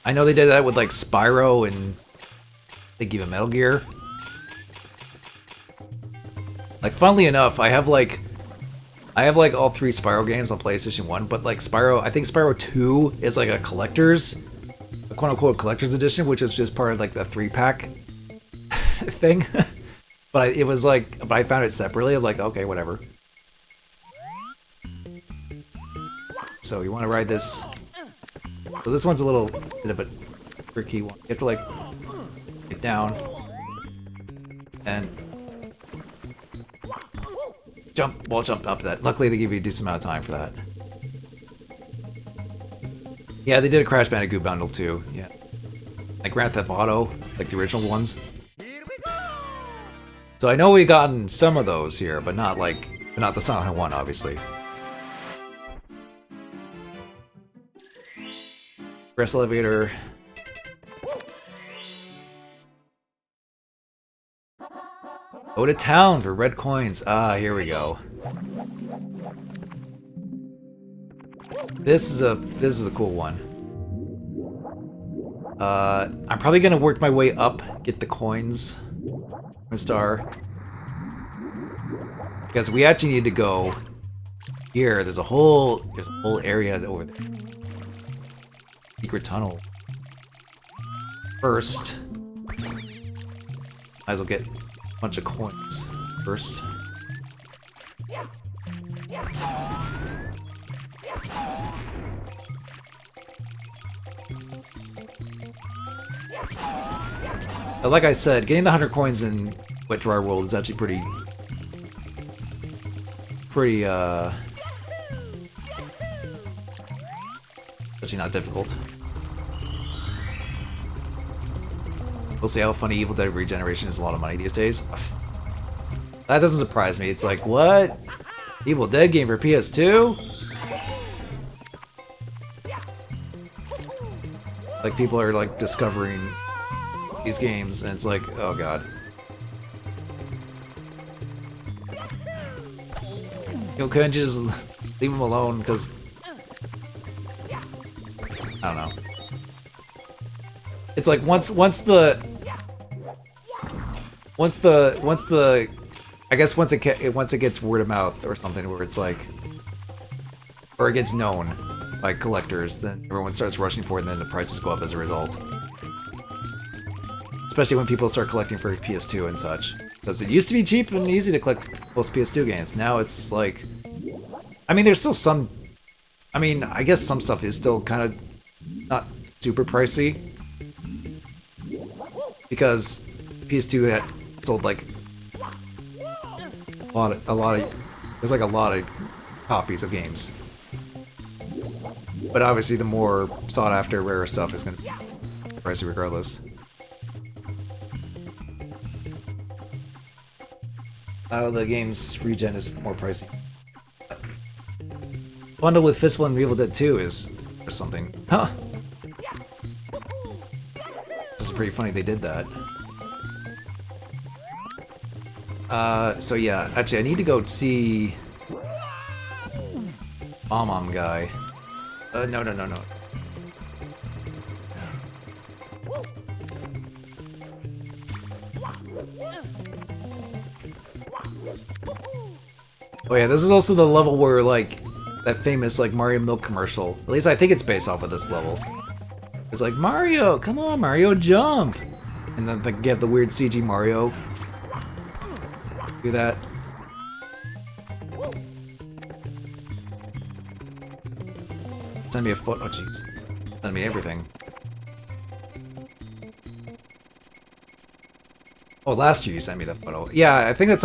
I know they did that with like Spyro and I think even Metal Gear. Like, funnily enough, I have like all 3 Spyro games on PlayStation 1, but like I think Spyro 2 is like a quote-unquote collector's edition, which is just part of like the 3-pack thing. But it was like, but I found it separately. I'm like, okay, whatever. So you want to ride this. So this one's a little bit of a tricky one. You have to like get down and wall jump up that. Luckily they give you a decent amount of time for that. Yeah, they did a Crash Bandicoot bundle too. Yeah, like Grand Theft Auto, like the original ones. So I know we've gotten some of those here, but not the Silent Hill 1, obviously. Press elevator. Go to town for red coins. Ah, here we go. This is a cool one. I'm probably gonna work my way up, get the coins. A star. Because we actually need to go here. There's a whole area over there. Secret tunnel. First, might as well get a bunch of coins first. But like I said, getting the 100 coins in Wet Dry World is actually pretty actually not difficult. We'll see how funny Evil Dead Regeneration is a lot of money these days. That doesn't surprise me. It's like, what? Evil Dead game for PS2? Like, people are like discovering these games and it's like, oh god. You know, couldn't just leave them alone because I don't know. It's like once it gets word of mouth or something where it's like, or it gets known by collectors, then everyone starts rushing for it and then the prices go up as a result. Especially when people start collecting for PS2 and such. Because it used to be cheap and easy to collect most PS2 games. Now it's like, I mean, there's still some, I mean, I guess some stuff is still kind of not super pricey. Because PS2 had sold like a lot of copies of games. But obviously the more sought after, rarer stuff is going to be pricey regardless. The game's regen is more pricey. Bundle with Fistful and Evil Dead 2 is or something. Huh. This is pretty funny they did that. So yeah, actually I need to go see Bomb guy. No. Oh yeah, this is also the level where, like, that famous, like, Mario Milk commercial. At least I think it's based off of this level. It's like, Mario, come on, Mario, jump! And then like, you have the weird CG Mario. Do that. Send me a foot. Oh jeez. Send me everything. Oh, last year you sent me the photo. Yeah, I think that's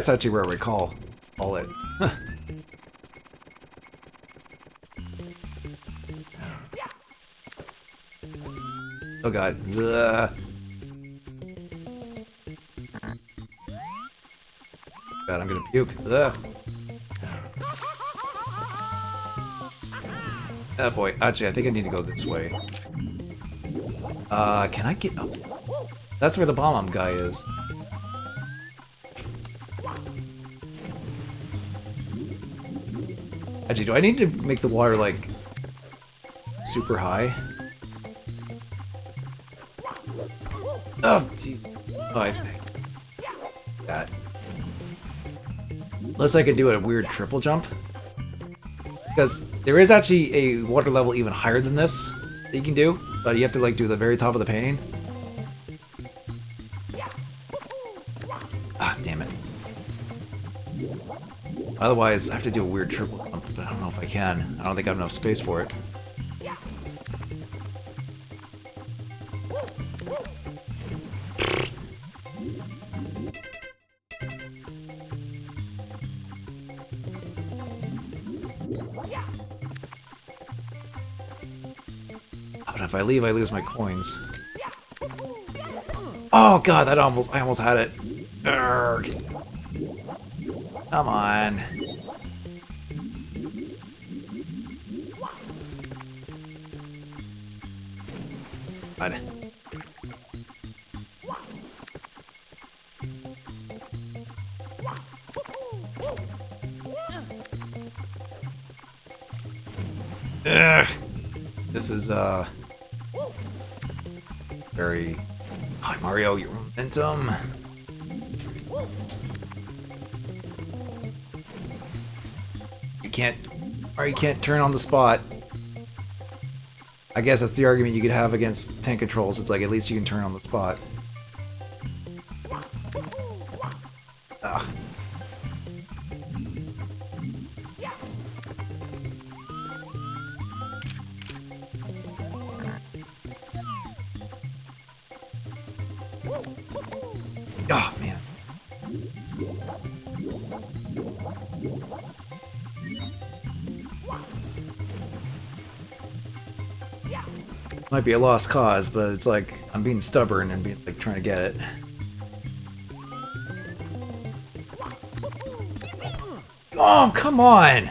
actually where I recall all it. Oh god. Ugh. God, I'm gonna puke. Ugh. Oh boy. Actually, I think I need to go this way. Can I get up? That's where the bomb guy is. Actually, do I need to make the water, like, super high? Oh, gee. Oh, I think that. Unless I could do a weird triple jump. Because there is actually a water level even higher than this that you can do, but you have to, like, do the very top of the painting. Ah, damn it. Otherwise, I have to do a weird triple jump, but I don't know if I can. I don't think I have enough space for it. But if I leave, I lose my coins. Oh god, I almost had it. Urgh. Come on. God. Ugh. This is very... Hi Mario, your momentum. You can't... Or you can't turn on the spot. I guess that's the argument you could have against tank controls. It's like, at least you can turn on the spot. Ugh. Oh, man. Might be a lost cause, but it's like I'm being stubborn and being like trying to get it. Oh, come on!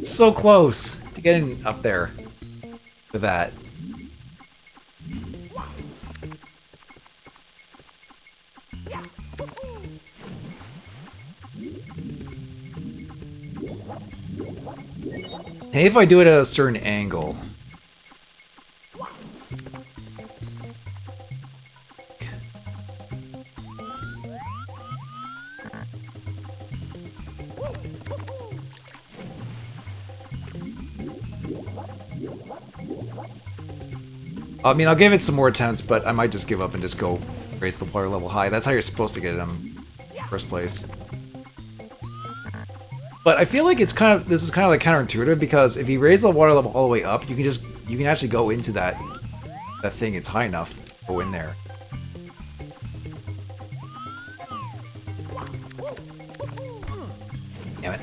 So close to getting up there with that. Hey, if I do it at a certain angle. I mean, I'll give it some more attempts, but I might just give up and just go raise the water level high. That's how you're supposed to get it in first place. But I feel like it's kind of, this is kind of like counterintuitive, because if you raise the water level all the way up, you can actually go into that thing. It's high enough. Go in there. Damn it.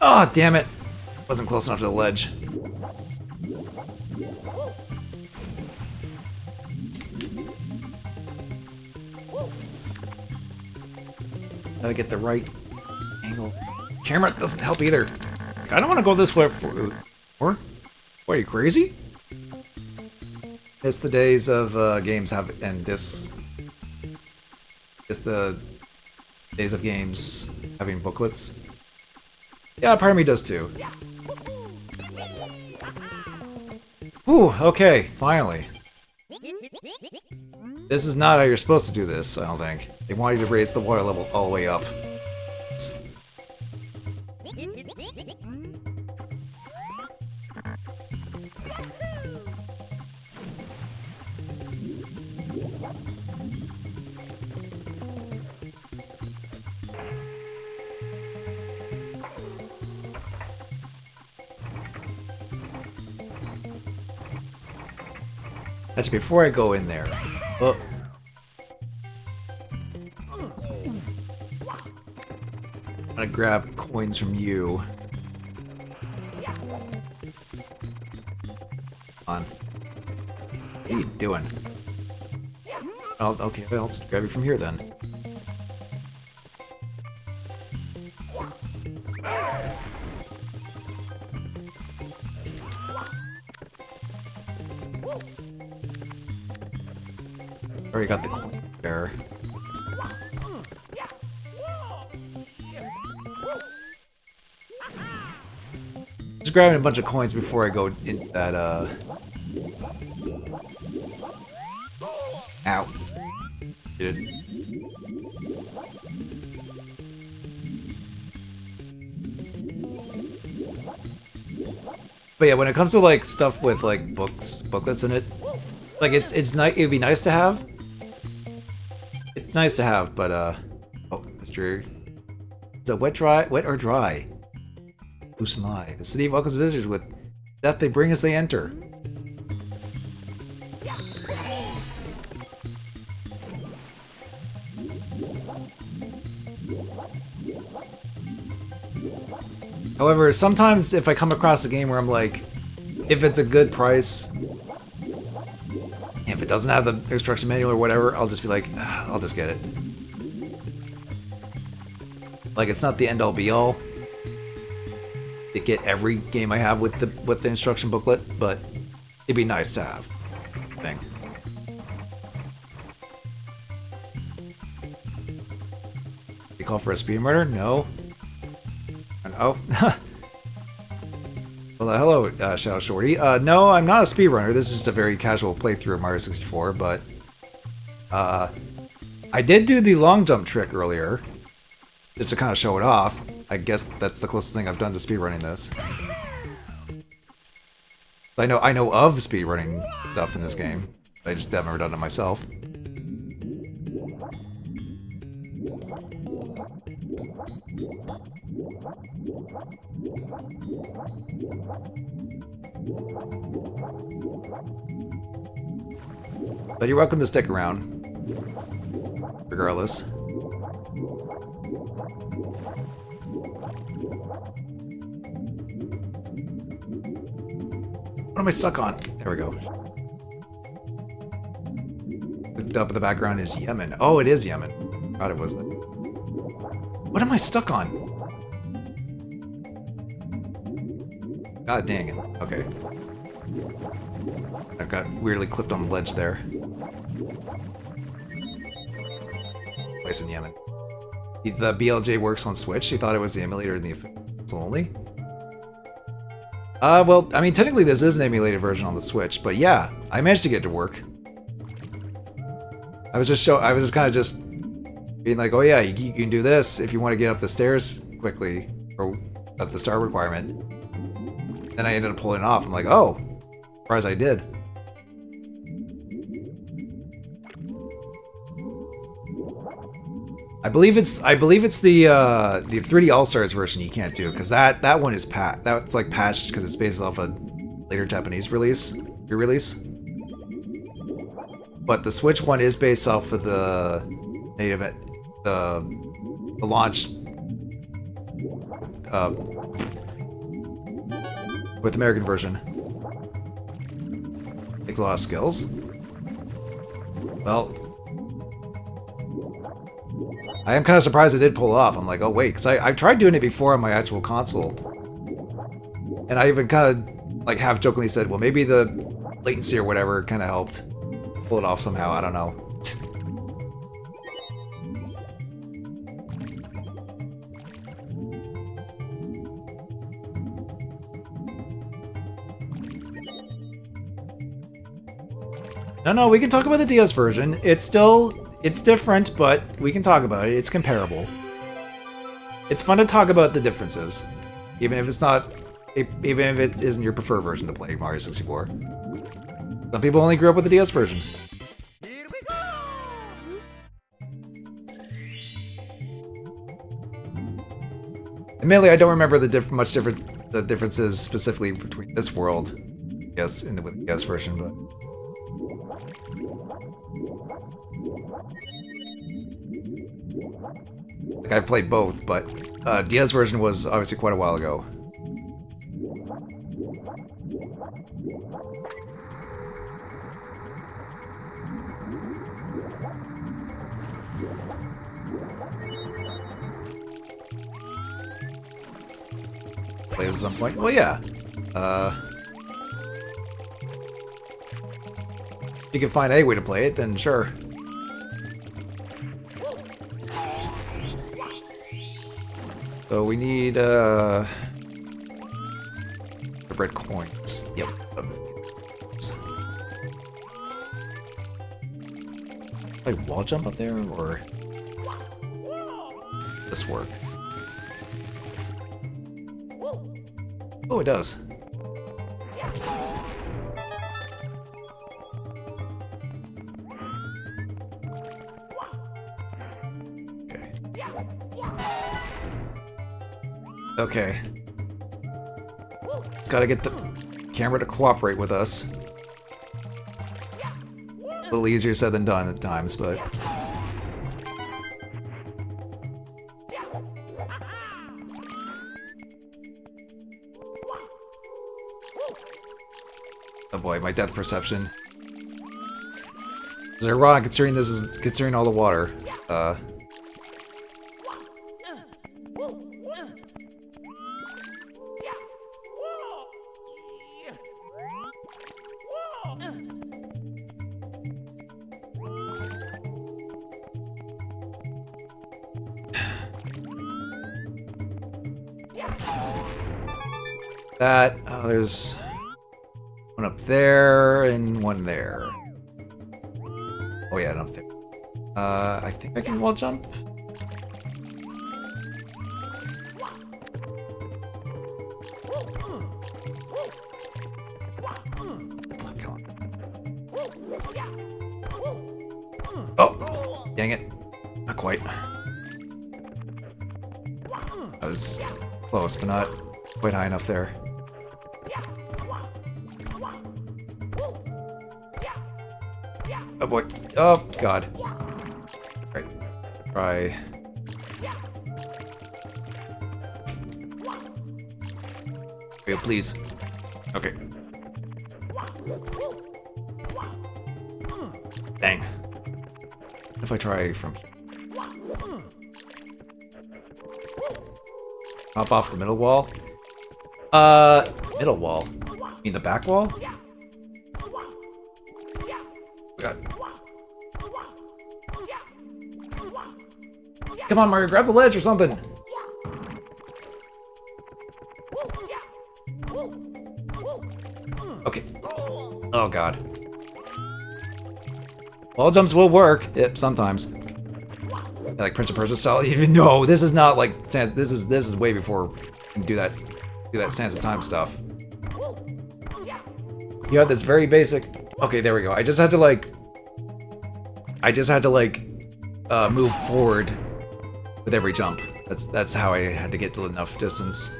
Oh, damn it. Wasn't close enough to the ledge. Gotta get the right angle. Camera doesn't help either. I don't want to go this way for. What, are you crazy? It's the days of games and this. It's the days of games having booklets. Yeah, part of me does too. Ooh, okay, finally. This is not how you're supposed to do this, I don't think. They want you to raise the water level all the way up. Actually, before I go in there... Oh. grab coins from you. On. What are you doing? Okay, I'll just grab you from here then. Already got the coin there. Just grabbing a bunch of coins before I go in that, Ow. Dude. But yeah, when it comes to like stuff with like booklets in it, like it's nice. It'd be nice to have. It's nice to have, but oh, Mr. Is it wet or dry? Who's my? The city welcomes visitors with death. They bring as they enter. However, sometimes if I come across a game where I'm like, if it's a good price, if it doesn't have the instruction manual or whatever, I'll just be like, I'll just get it. Like, it's not the end-all be-all to get every game I have with the instruction booklet, but it'd be nice to have. Thing. You call for a speed murder? No. Oh. Well, hello, Shadow Shorty. No, I'm not a speedrunner. This is just a very casual playthrough of Mario 64, but I did do the long jump trick earlier, just to kind of show it off. I guess that's the closest thing I've done to speedrunning this. I know of speedrunning stuff in this game. I just have never done it myself. But you're welcome to stick around, regardless. What am I stuck on? There we go. Up in the background is Yemen. Oh, it is Yemen. Thought it was. What am I stuck on? God dang it. Okay. I got weirdly clipped on the ledge there. Place in Yemen. The BLJ works on Switch. She thought it was the emulator in the console only. Well, I mean, technically this is an emulated version on the Switch, but yeah, I managed to get it to work. I was just kind of being like, oh yeah, you can do this if you want to get up the stairs quickly, or at the star requirement. Then I ended up pulling it off. I'm like, oh, surprised I did. I believe it's the 3D All Stars version you can't do, because that one is that's like patched because it's based off a later Japanese re-release. But the Switch one is based off of the native the launch with American version. Takes a lot of skills. Well, I am kind of surprised I did pull it off. I'm like, oh wait, because I tried doing it before on my actual console. And I even kind of like half jokingly said, well, maybe the latency or whatever kind of helped pull it off somehow. I don't know. No, we can talk about the DS version. It's different, but we can talk about it. It's comparable. It's fun to talk about the differences, even if it isn't your preferred version to play Mario 64. Some people only grew up with the DS version. Here we go! Admittedly, I don't remember the differences specifically between this world, yes, with the DS version, but. Like, I've played both, but DS version was obviously quite a while ago. Play this at some point. Well, yeah. If you can find a way to play it, then sure. So we need the red coins. Yep. Like wall jump up there, or this work? Oh, it does. Okay. Just gotta get the camera to cooperate with us. A little easier said than done at times, but... Oh boy, my depth perception. It's ironic considering all the water. There's one up there and one there. Oh yeah, and up there. I think I can wall jump. Oh, come on. Oh, dang it. Not quite. I was close, but not quite high enough there. Oh boy. Oh god. Alright. Try. Okay, please. Okay. Dang. What if I try from here? Hop off the middle wall? Middle wall? You mean the back wall? God. Come on, Mario, grab the ledge or something! Okay. Oh god. Wall jumps will work, sometimes. Like Prince of Persia style, even though this is not like this is way before you can do that Sands of Time stuff. You have this very basic. Okay, there we go. I just had to move forward with every jump. That's how I had to get enough distance.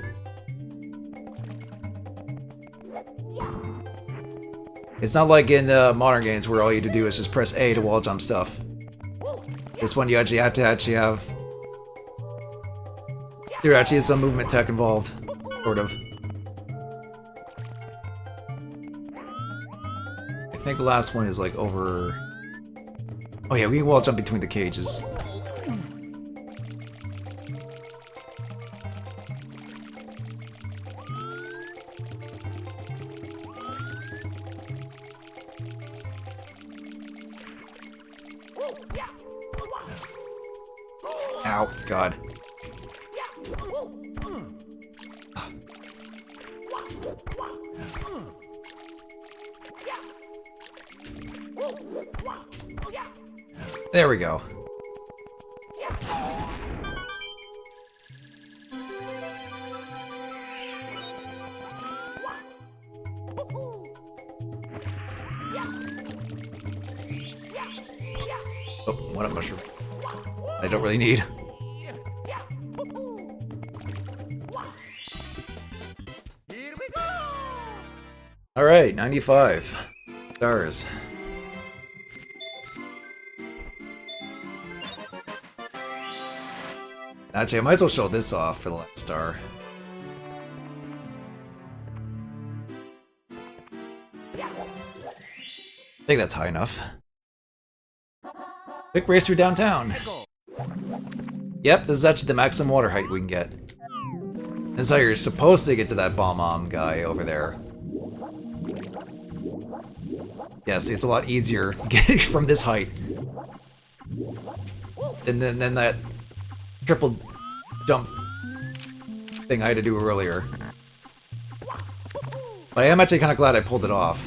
It's not like in modern games where all you have to do is just press A to wall jump stuff. This one you actually have to have. There actually is some movement tech involved, sort of. I think the last one is like over. Oh yeah, we can wall jump between the cages. Ow, God. There we go. Oh, one up mushroom. I don't really need. All right, 95 stars. Actually, I might as well show this off for the last star. I think that's high enough. Quick race through downtown. Yep, this is actually the maximum water height we can get. This is how you're supposed to get to that bomb guy over there. Yeah, see, it's a lot easier getting from this height. And then that triple jump thing I had to do earlier. But I am actually kind of glad I pulled it off.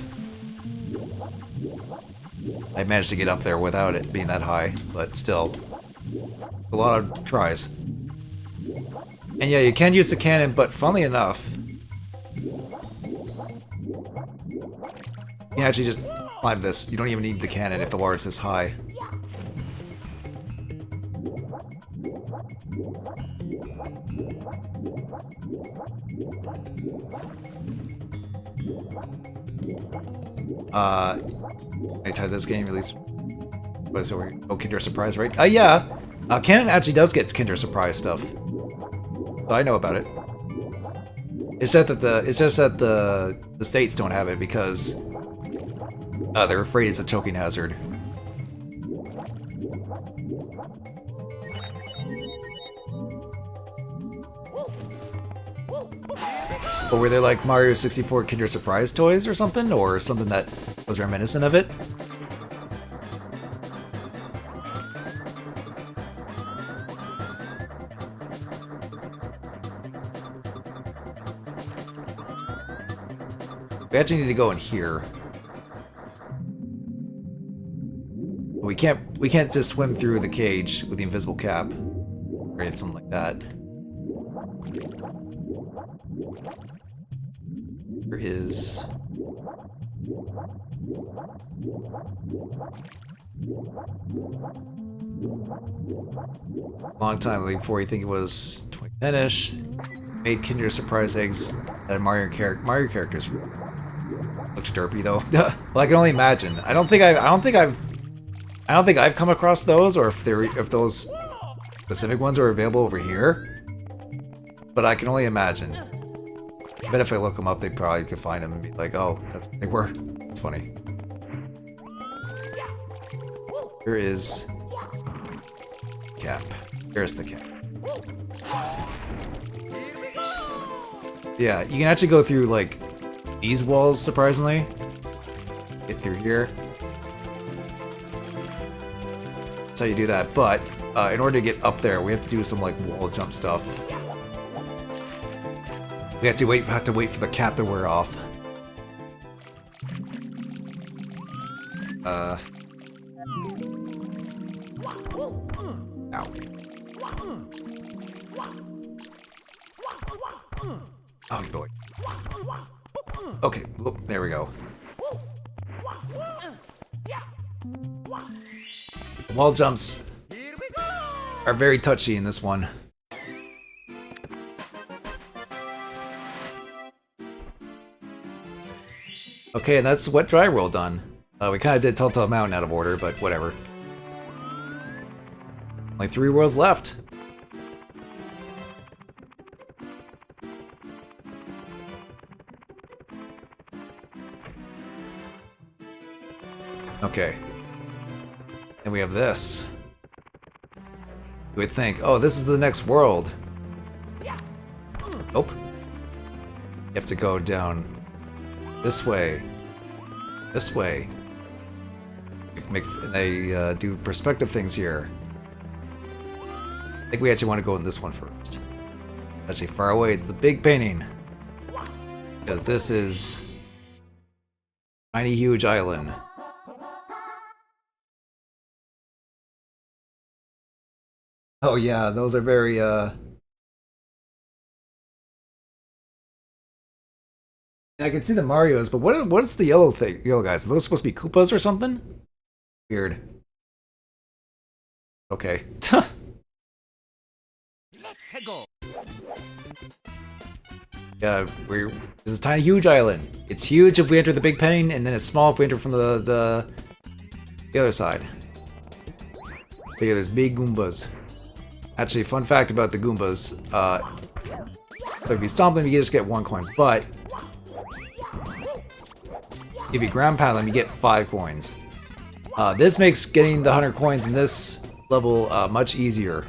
I managed to get up there without it being that high, but still, a lot of tries. And yeah, you can use the cannon, but funnily enough, you can actually just climb this. You don't even need the cannon if the water's this high. Anytime this game release was over. Oh, Kinder Surprise, right? Yeah. Canon actually does get Kinder Surprise stuff. So I know about it. It's just that the states don't have it because they're afraid it's a choking hazard. Or were they like Mario 64 Kinder Surprise toys or something? Or something that was reminiscent of it? We actually need to go in here. We can't just swim through the cage with the invisible cap. Or something like that. There is... long time before you think it was 2010-ish. Made Kinder Surprise eggs that Mario characters. Looks derpy though. Well, I can only imagine. I don't think I've come across those, or if those specific ones are available over here. But I can only imagine. I bet if I look them up, they probably could find them and be like, "Oh, that's what they were." It's funny. Here is cap. Here's the cap. Yeah, you can actually go through like these walls, surprisingly. Get through here. That's how you do that. But in order to get up there, we have to do some like wall jump stuff. We have to wait for the cap to wear off. Ow. Oh boy. Okay, whoop, there we go. Wall jumps are very touchy in this one. Okay, and that's Wet Dry World done. We kind of did Telltale Mountain out of order, but whatever. Only 3 worlds left. Okay. And we have this. You would think, oh, this is the next world. Nope. You have to go down this way. This way. They do perspective things here. I think we actually want to go in this one first. Actually, far away, it's the big painting. Because this is Tiny Huge Island. Oh yeah, those are very I can see the Marios, but what's the yellow thing? Yellow guys? Are those supposed to be Koopas or something? Weird. Okay. Yeah, this is Tiny Huge Island. It's huge if we enter the big painting, and then it's small if we enter from the other side. But yeah, there's big Goombas. Actually, fun fact about the Goombas. So if you stomp them, you just get 1 coin. But if you ground pound them, you get 5 coins. This makes getting the 100 coins in this level much easier.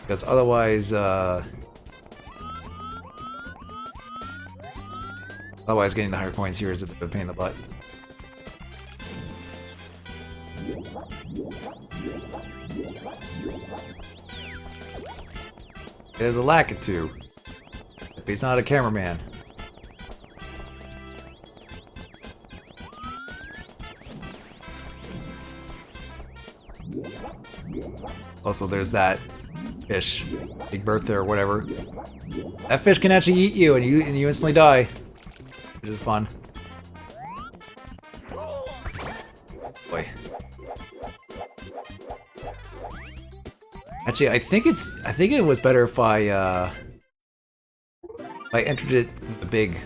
Because otherwise, getting the 100 coins here is a bit of a pain in the butt. There's a Lakitu. If he's not a cameraman. Also, there's that fish, Big Bertha or whatever. That fish can actually eat you, and you instantly die, which is fun. Boy. Actually, I think it was better if I entered it in the big.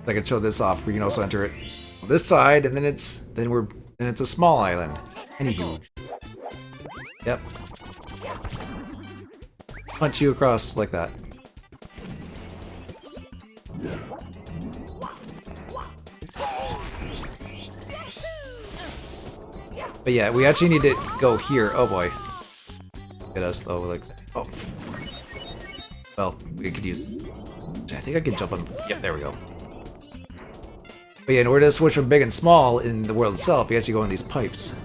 I can show this off. We can also enter it on this side, and then it's a small island. Anywho, yep. Punch you across like that. But yeah, we actually need to go here. Oh boy, get us though like that. Oh, well, we could use. I think I can jump on. Yep, there we go. But yeah, in order to switch from big and small in the world itself, you actually go in these pipes.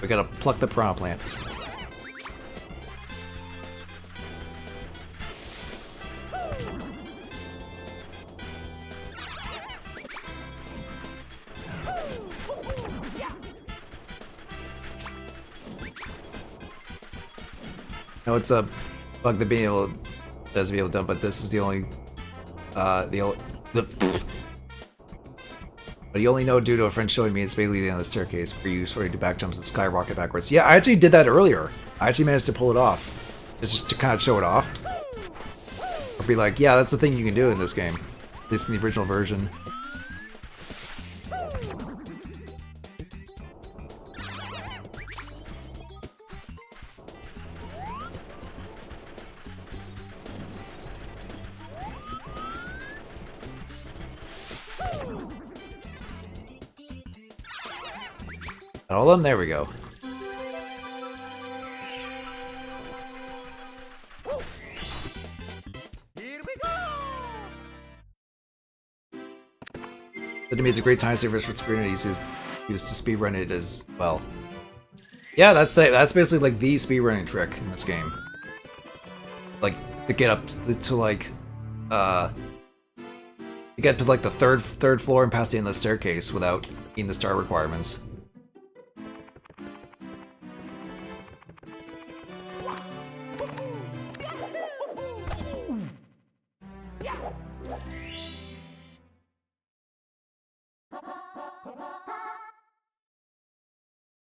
We gotta pluck the piranha plants. No, it's a bug that does be able to dump, but this is the only but you only know due to a friend showing me it's basically the end of the staircase where you sort of do back jumps and skyrocket backwards. Yeah, I actually did that earlier. I actually managed to pull it off. Just to kind of show it off. Or be like, yeah, that's the thing you can do in this game. At least in the original version. Hold on, there we go. Here we go. That to me it's a great time saver for speedrunners used to speedrun it as well. Yeah, that's basically like the speedrunning trick in this game. Like to get up to like to get to like the third floor and past the end of the staircase without meeting the star requirements.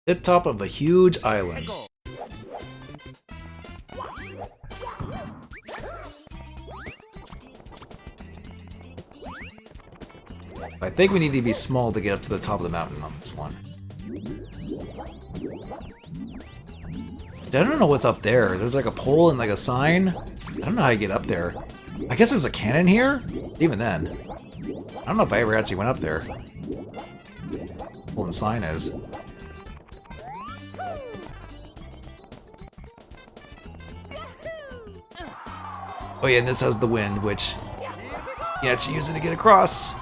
Tip top of the huge island. I think we need to be small to get up to the top of the mountain on this one. I don't know what's up there. There's like a pole and like a sign. I don't know how you get up there. I guess there's a cannon here? Even then. I don't know if I ever actually went up there. Pole and sign is. Oh yeah, and this has the wind, which you actually use it to get across.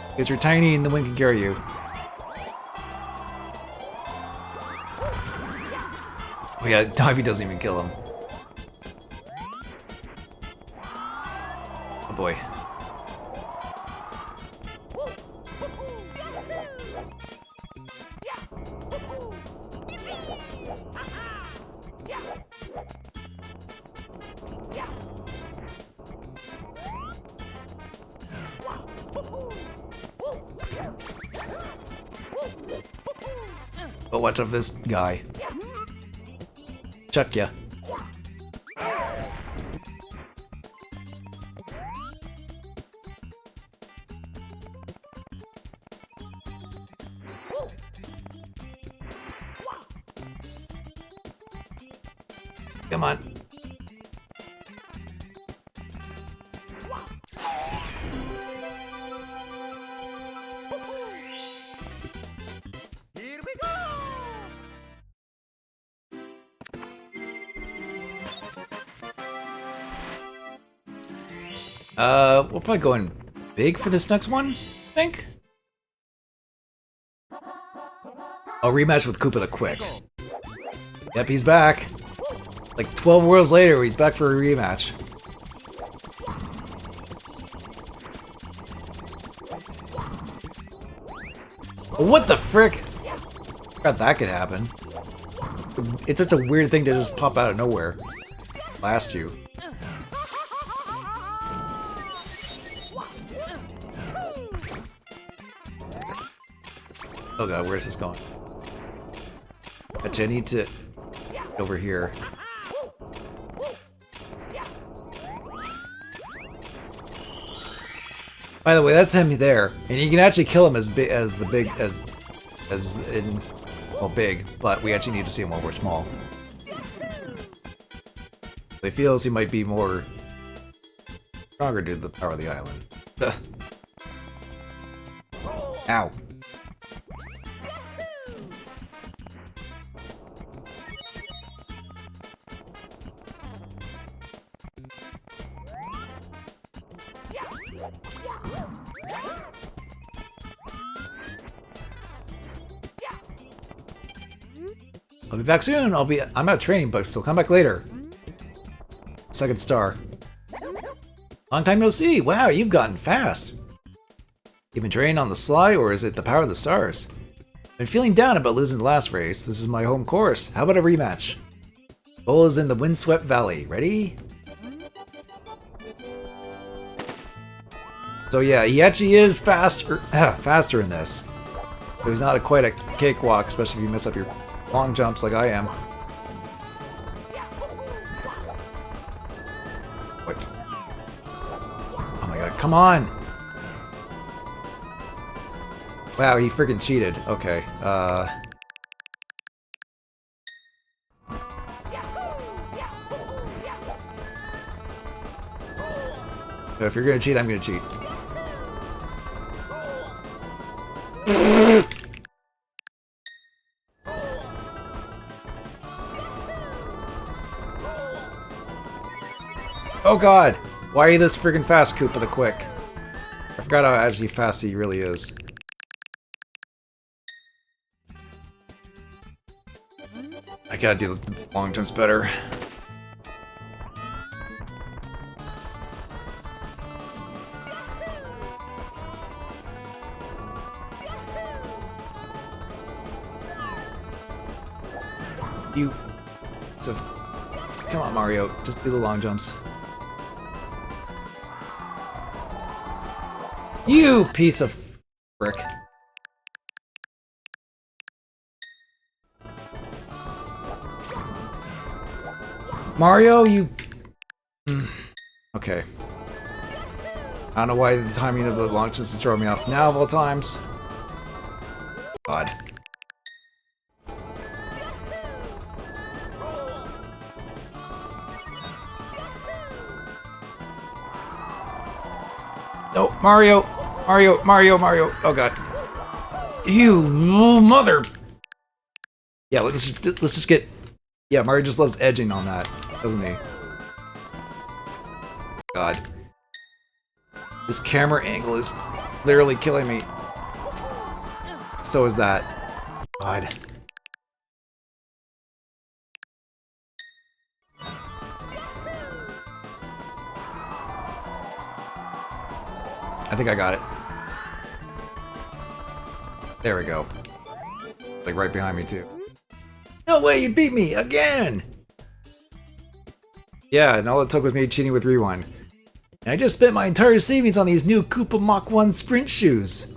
Because you're tiny and the wind can carry you. Oh yeah, Divey doesn't even kill him. Oh boy. Oh, watch out for this guy. Chuck ya. Come on. Here we go. We'll probably go in big for this next one, I think. I'll rematch with Koopa the Quick. Yep, he's back. Like 12 worlds later, he's back for a rematch. What the frick? Forgot that could happen. It's such a weird thing to just pop out of nowhere. Blast you. Oh god, where's this going? Actually, I need to... over here. By the way, that's him there, and you can actually kill him as big as big, but we actually need to see him while we're small. He feels he might be more stronger due to the power of the island. Ugh. Ow. I'll be back soon. I'm out training, but so come back later. Second star. Long time no see. Wow, you've gotten fast. You've been training on the sly, or is it the power of the stars? Been feeling down about losing the last race. This is my home course. How about a rematch? Goal is in the windswept valley. Ready? So yeah, he actually is faster in this. But he's not quite a cakewalk, especially if you mess up your long jumps like I am. Wait. Oh my god, come on! Wow, he freaking cheated. Okay, if you're gonna cheat, I'm gonna cheat. Oh god! Why are you this freaking fast, Koopa the Quick? I forgot how actually fast he really is. I gotta do the long jumps better. You... So, come on, Mario. Just do the long jumps. You piece of frick. Mario, you... Okay. I don't know why the timing of the long jumps is throwing me off now of all times. God. No, Mario! Mario, Mario, Mario! Oh god. You mother! Yeah, let's just get... Yeah, Mario just loves edging on that, doesn't he? God. This camera angle is literally killing me. So is that. God. I think I got it. There we go. Like right behind me too. No way, you beat me again! Yeah, and all it took was me cheating with Rewind. And I just spent my entire savings on these new Koopa Mach 1 sprint shoes.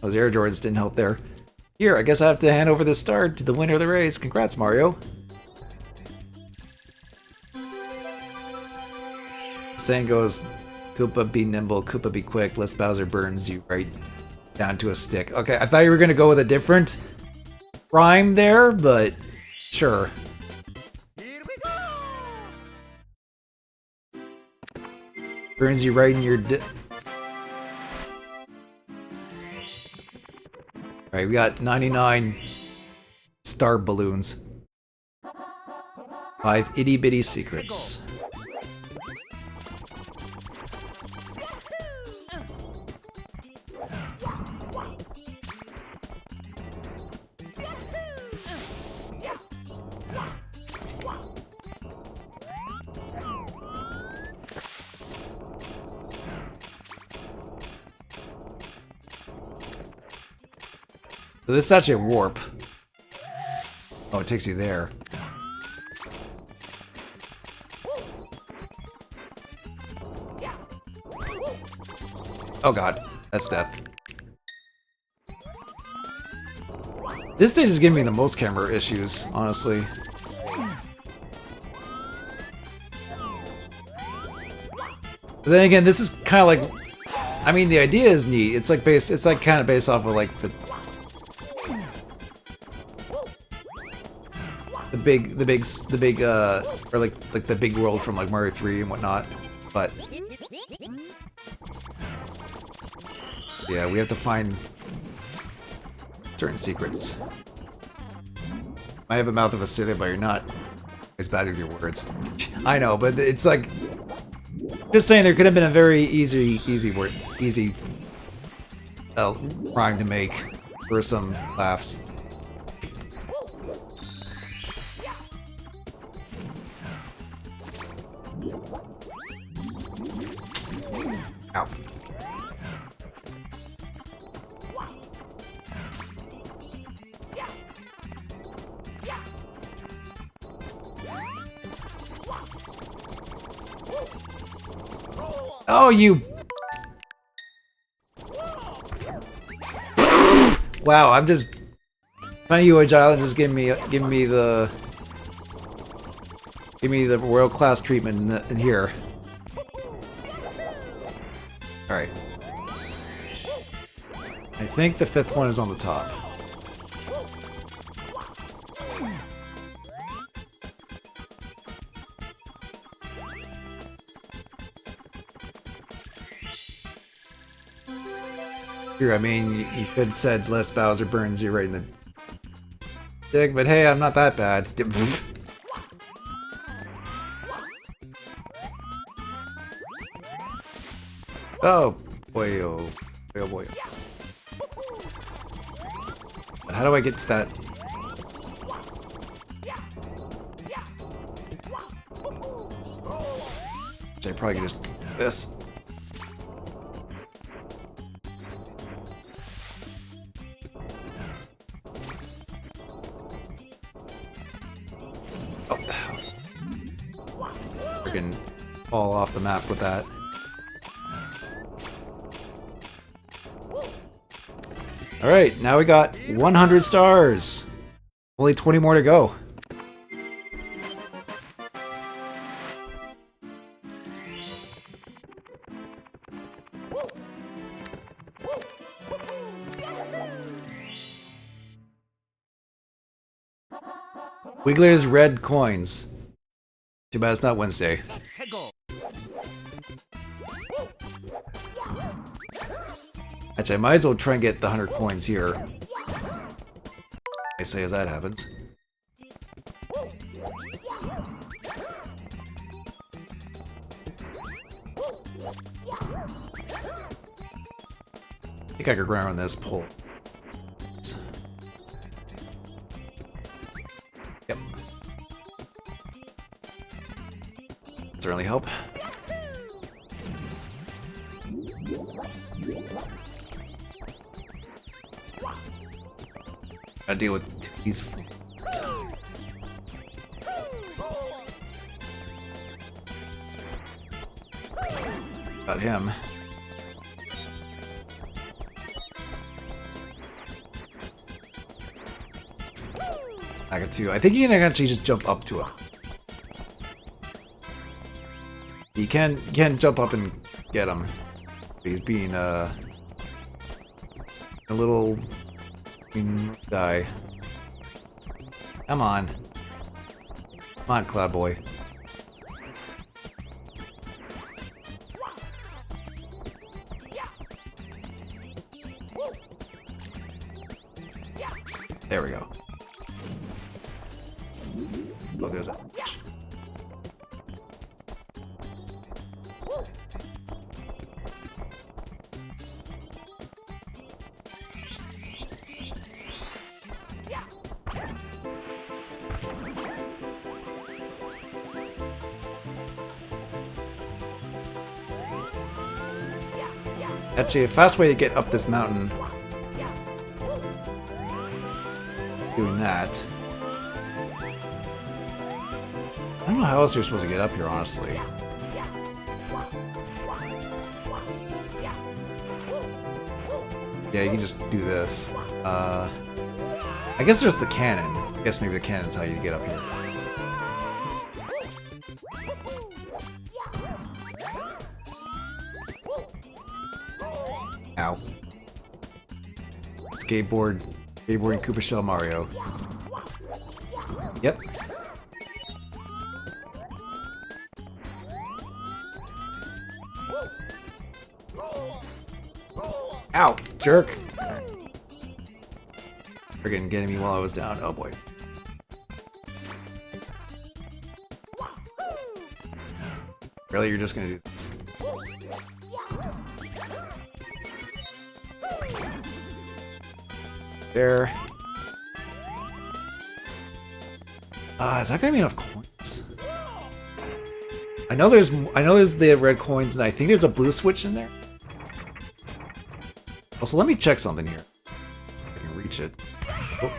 Those Air Jordans didn't help there. Here, I guess I have to hand over the star to the winner of the race. Congrats, Mario. Saying goes, Koopa be nimble, Koopa be quick, lest Bowser burns you right down to a stick. Okay, I thought you were gonna go with a different rhyme there, but sure. Here we go. Burns you right in your Alright, we got 99 star balloons. 5 itty bitty secrets. So this is actually a warp. Oh, it takes you there. Oh god, that's death. This stage is giving me the most camera issues, honestly. But then again, this is kind of like, I mean, the idea is neat. It's like kind of based off of like the big or like the big world from like Mario 3 and whatnot. But yeah, we have to find certain secrets. I have a mouth of a Scythian, but you're not as bad with your words. I know, but it's like, just saying, there could have been a very easy rhyme to make for some laughs. Ow. Oh, you! Wow, I'm just trying to use Island. Just give me the world class treatment in here. All right. I think the 5th one is on the top. Here, I mean, you could have said less Bowser burns you right in the dick, but hey, I'm not that bad. Oh boy, oh boy, oh boy. But how do I get to that? Which I probably could just do this. Freaking fall off the map with that. Alright, now we got 100 stars. Only 20 more to go. Wiggler's red coins. Too bad it's not Wednesday. Let's go. Actually, I might as well try and get the 100 coins here. I say as that happens. I think I could run on this pole. Yep. Certainly help. Gotta deal with these fools. Got him. I got two. I think you can actually just jump up to him. You can jump up and get him. He's being a little guy. Come on. Come on, Cloud Boy. There we go. Oh, there's a... Actually, a fast way to get up this mountain, doing that. I don't know how else you're supposed to get up here, honestly. Yeah, you can just do this. I guess there's the cannon. I guess maybe the cannon's how you get up here. Ow. Skateboarding Koopa Shell Mario. Yep. Ow, jerk. Friggin' getting me while I was down. Oh boy. Really, you're just gonna do this? There. Is that gonna be enough coins? I know there's the red coins, and I think there's a blue switch in there. Also, let me check something here. If I can reach it. Oh.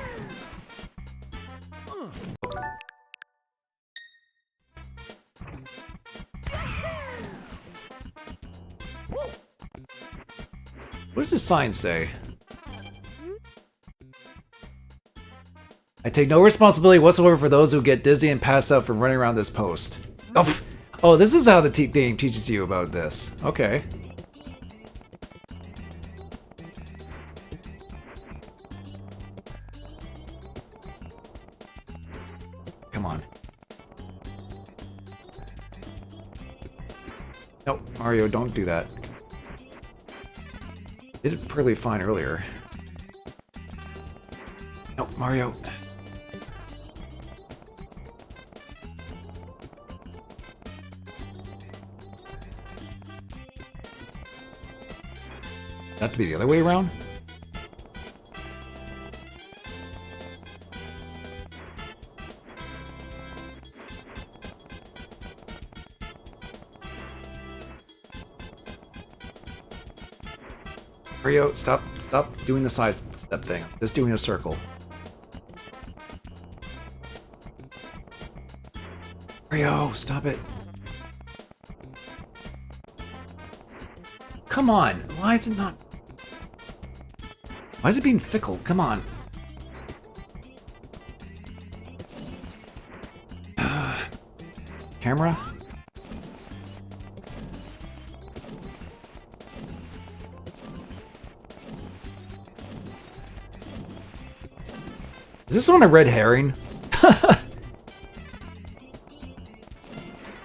What does this sign say? I take no responsibility whatsoever for those who get dizzy and pass out from running around this post. Oh, this is how the game teaches you about this. Okay. Come on. No, Mario, don't do that. Did it fairly fine earlier. No, Mario. That to be the other way around? Mario, stop doing the side step thing. Just doing a circle. Mario, stop it. Come on, why is it not? Why is it being fickle? Come on. Camera? Is this one a red herring?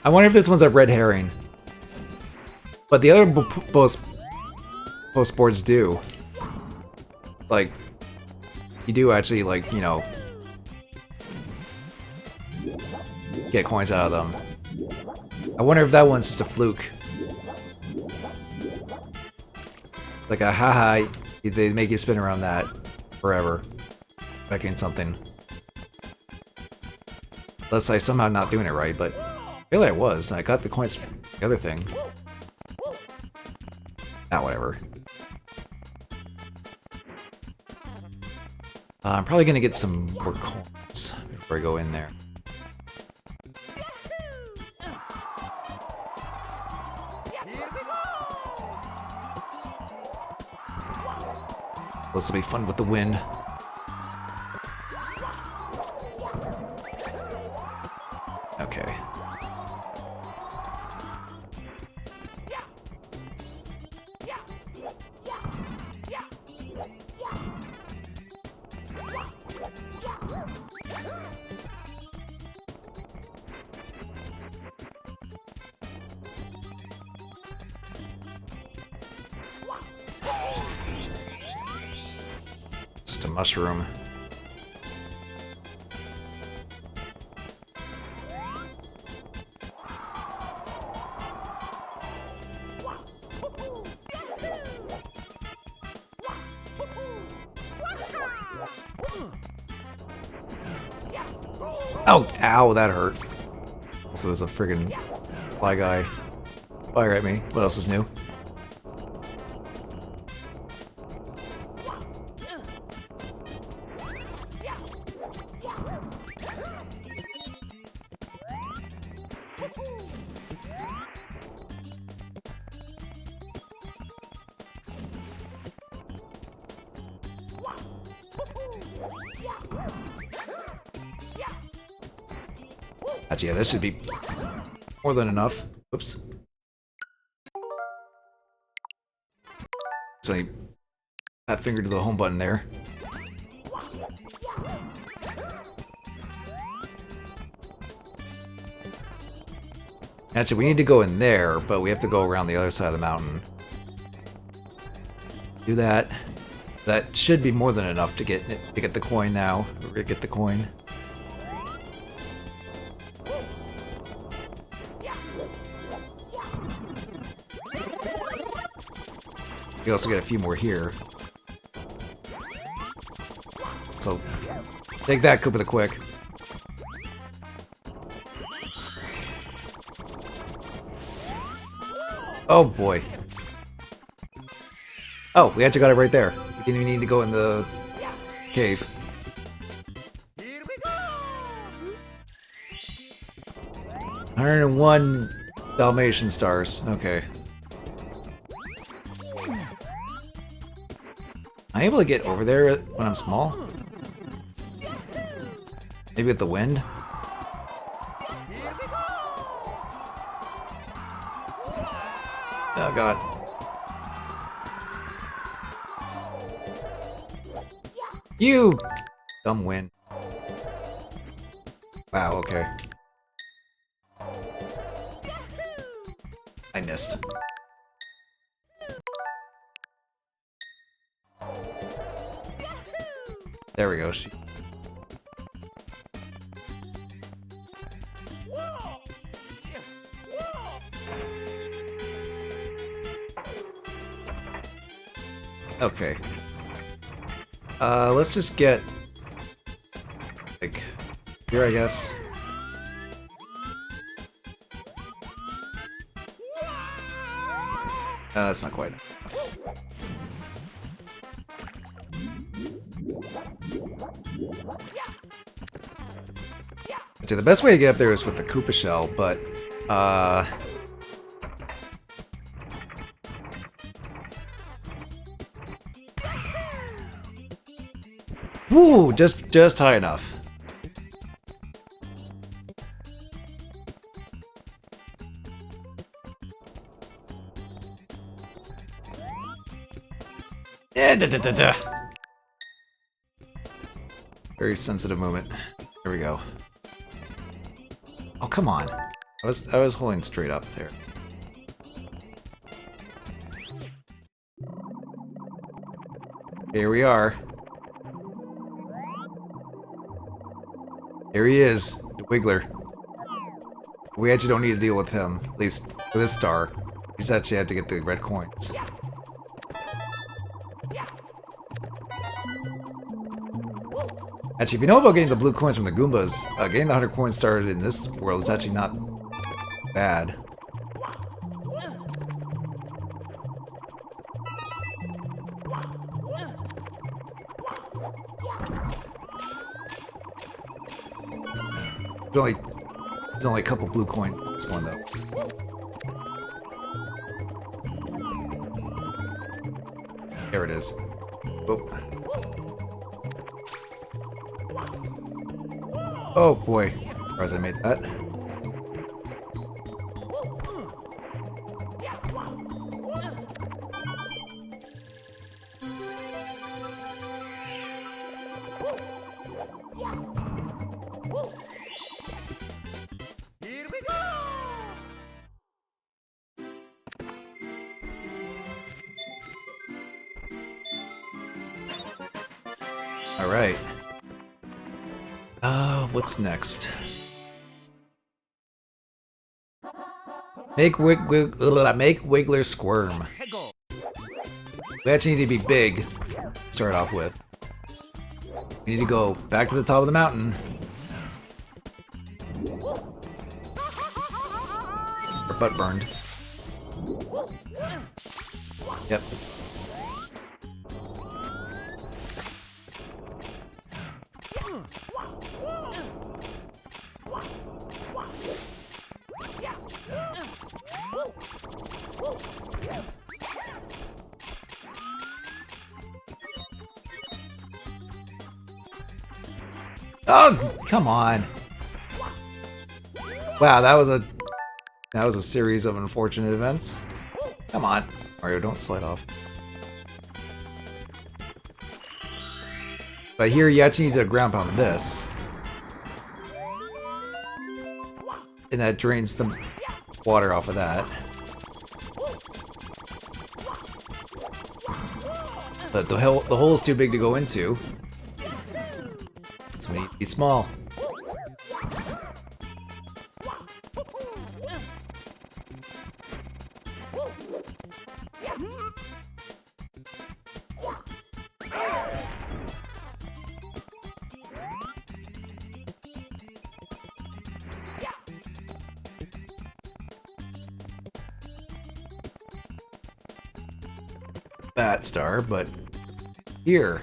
I wonder if this one's a red herring. But the other post boards do. Like, you do actually, like, you know, get coins out of them. I wonder if that one's just a fluke. Like a haha, they make you spin around that forever. Expecting something. Unless I somehow not doing it right, but really I was. I got the coins for the other thing. Ah, whatever. I'm probably gonna get some more coins before I go in there. This will be fun with the wind. mushroom. Oh, ow, that hurt. So there's a friggin' fly guy. Fire at me. What else is new? Yeah, this should be more than enough. Oops. So I fat finger to the home button there. Actually, we need to go in there, but we have to go around the other side of the mountain. Do that. That should be more than enough to get the coin now. We're gonna get the coin. You also get a few more here. So, take that, Koopa the Quick. Oh boy. Oh, we actually got it right there. We didn't even need to go in the cave. Here we go! 101 Dalmatian stars. Okay. Am I able to get over there when I'm small? Maybe with the wind? Oh god. You dumb wind. Wow, okay. I missed. There we go. Okay. Let's just get like here, I guess. That's not quite enough. Actually, the best way to get up there is with the Koopa shell, but woo, just high enough. Very sensitive moment. There we go. Oh, come on. I was holding straight up there. Here we are. Here he is, the Wiggler. We actually don't need to deal with him, at least for this star. We just actually have to get the red coins. Actually, if you know about getting the blue coins from the Goombas, getting the 100 coins started in this world is actually not bad. There's only a couple blue coins in this one, though. There it is. Oh. Oh boy, surprised I made that. Here we go! Alright. What's next? Make Wiggler squirm. We actually need to be big to start off with. We need to go back to the top of the mountain. Our butt burned. Yep. Oh, come on. Wow, that was a series of unfortunate events. Come on. Mario, don't slide off. But here you actually need to ground pound this. And that drains the water off of that. But the hole is too big to go into. So we need to be small. That star, but here.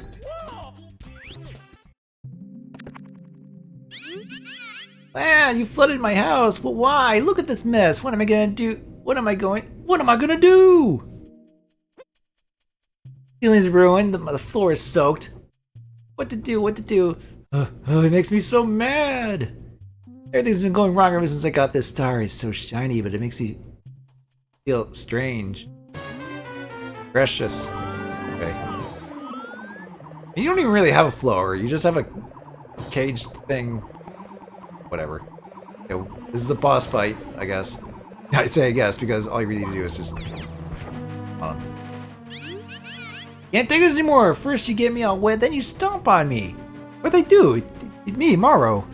Ah, you flooded my house. But why? Look at this mess. What am I gonna do? What am I gonna do? Ceiling's ruined. The floor is soaked. What to do? What to do? It makes me so mad. Everything's been going wrong ever since I got this star. It's so shiny, but it makes me feel strange. Precious. Okay. You don't even really have a floor. You just have a caged thing. Whatever. Okay, this is a boss fight, I guess. I'd say I guess because all you really need to do is just. Can't take this anymore. First you get me all wet, then you stomp on me. What'd they do? Me, Maro.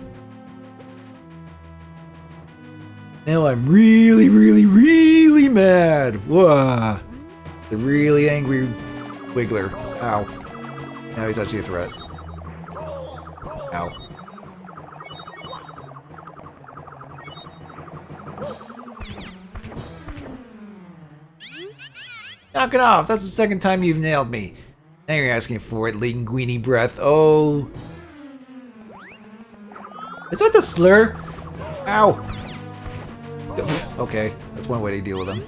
Now I'm really, really, really mad. Whoa. The really angry Wiggler. Ow. Now he's actually a threat. Ow. Knock it off! That's the second time you've nailed me. Now you're asking for it, linguini breath. Oh. Is that the slur? Ow. Okay, that's one way to deal with him.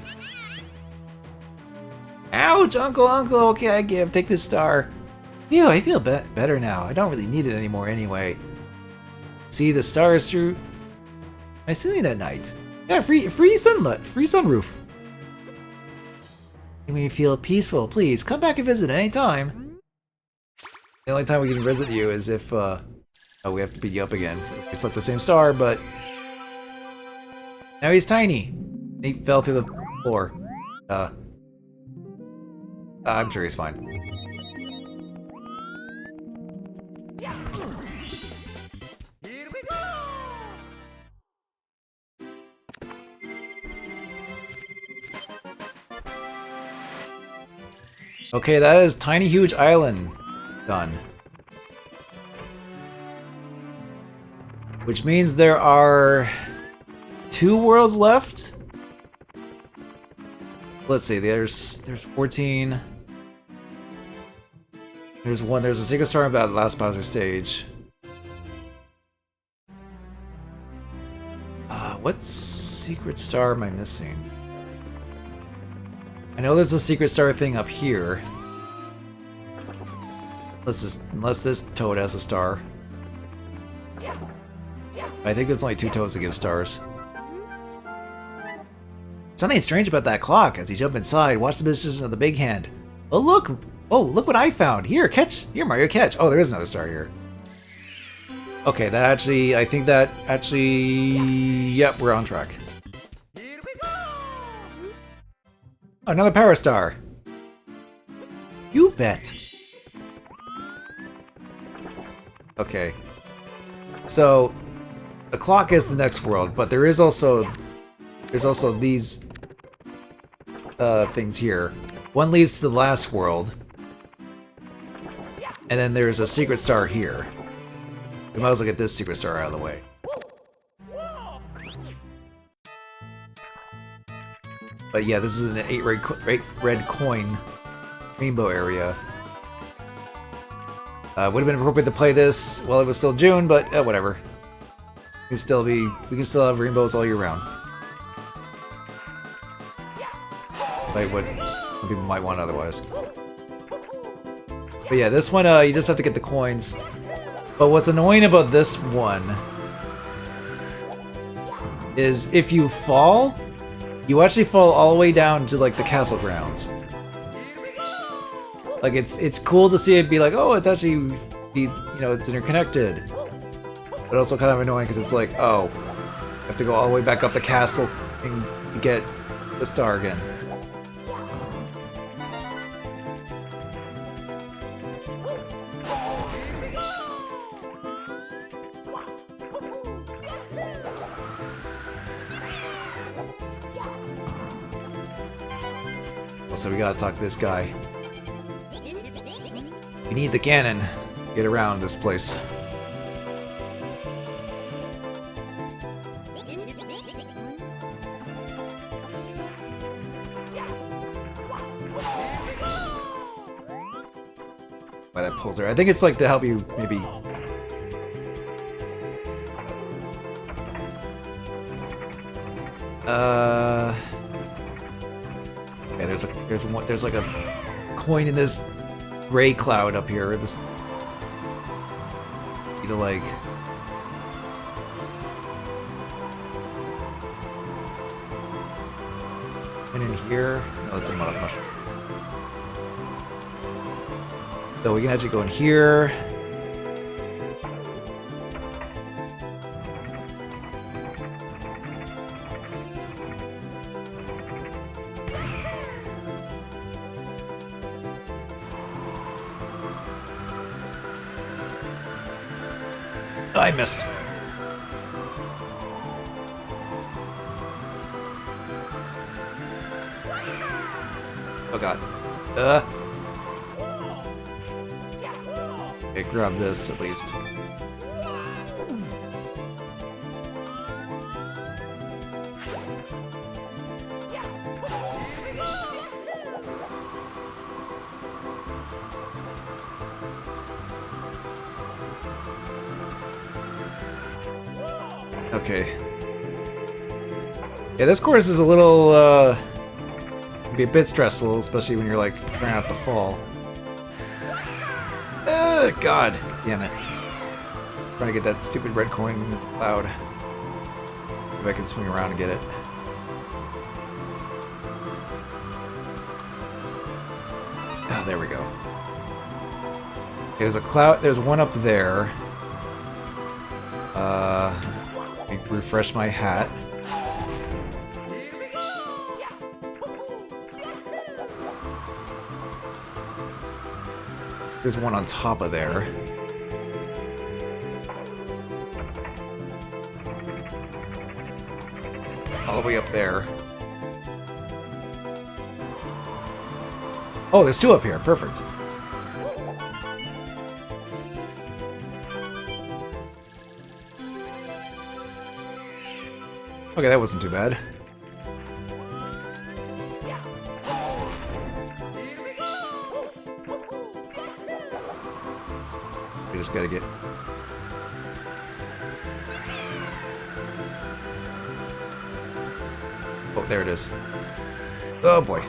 Ouch, Uncle. Okay, I give. Take this star. Phew, I feel better now. I don't really need it anymore anyway. See the stars through my ceiling at night. Yeah, free sunlight, free sunroof. Make me feel peaceful. Please come back and visit anytime. The only time we can visit you is if oh, we have to beat you up again. It's like the same star, but now he's tiny. He fell through the floor. I'm sure he's fine. Here we go! Okay, that is Tiny Huge Island done. Which means there are 2 worlds left. Let's see, there's 14. There's a secret star about the last Bowser stage. What secret star am I missing? I know there's a secret star thing up here. Unless this toad has a star. I think there's only 2 toads that give stars. Something strange about that clock. As you jump inside, watch the position of the big hand. Oh look! Oh, look what I found! Here, catch! Here, Mario, catch! Oh, there is another star here. Okay, that actually, I think that actually, yep, we're on track. Here we go! Another power star. You bet. Okay. So the clock is the next world, but there's also these things here. One leads to the last world, and then there's a secret star here. We might as well get this secret star out of the way. But yeah, this is an 8 red coin rainbow area. Would have been appropriate to play this while it was still June, but whatever. We can still have rainbows all year round. Like what some people might want otherwise. But yeah, this one you just have to get the coins. But what's annoying about this one is if you fall, you actually fall all the way down to like the castle grounds. Like it's cool to see it be like, oh, it's actually it's interconnected. But also kind of annoying because it's like, oh, you have to go all the way back up the castle and get the star again. So we gotta talk to this guy. We need the cannon to get around this place. Why that pulls there? I think it's like to help you maybe. Yeah, there's like a coin in this gray cloud up here. This need to like. And in here, no, that's a mushroom. So we can actually go in here. I missed. Oh god. Okay, grab this at least. Okay. Yeah, this course is a little, can be a bit stressful, especially when you're, like, trying not to fall. God damn it. Trying to get that stupid red coin in the cloud. If I can swing around and get it. Oh, there we go. Okay, there's a cloud, there's one up there. Refresh my hat. There's one on top of there. All the way up there. Oh, there's two up here. Perfect. Okay, that wasn't too bad. We just gotta get... Oh, there it is. Oh boy.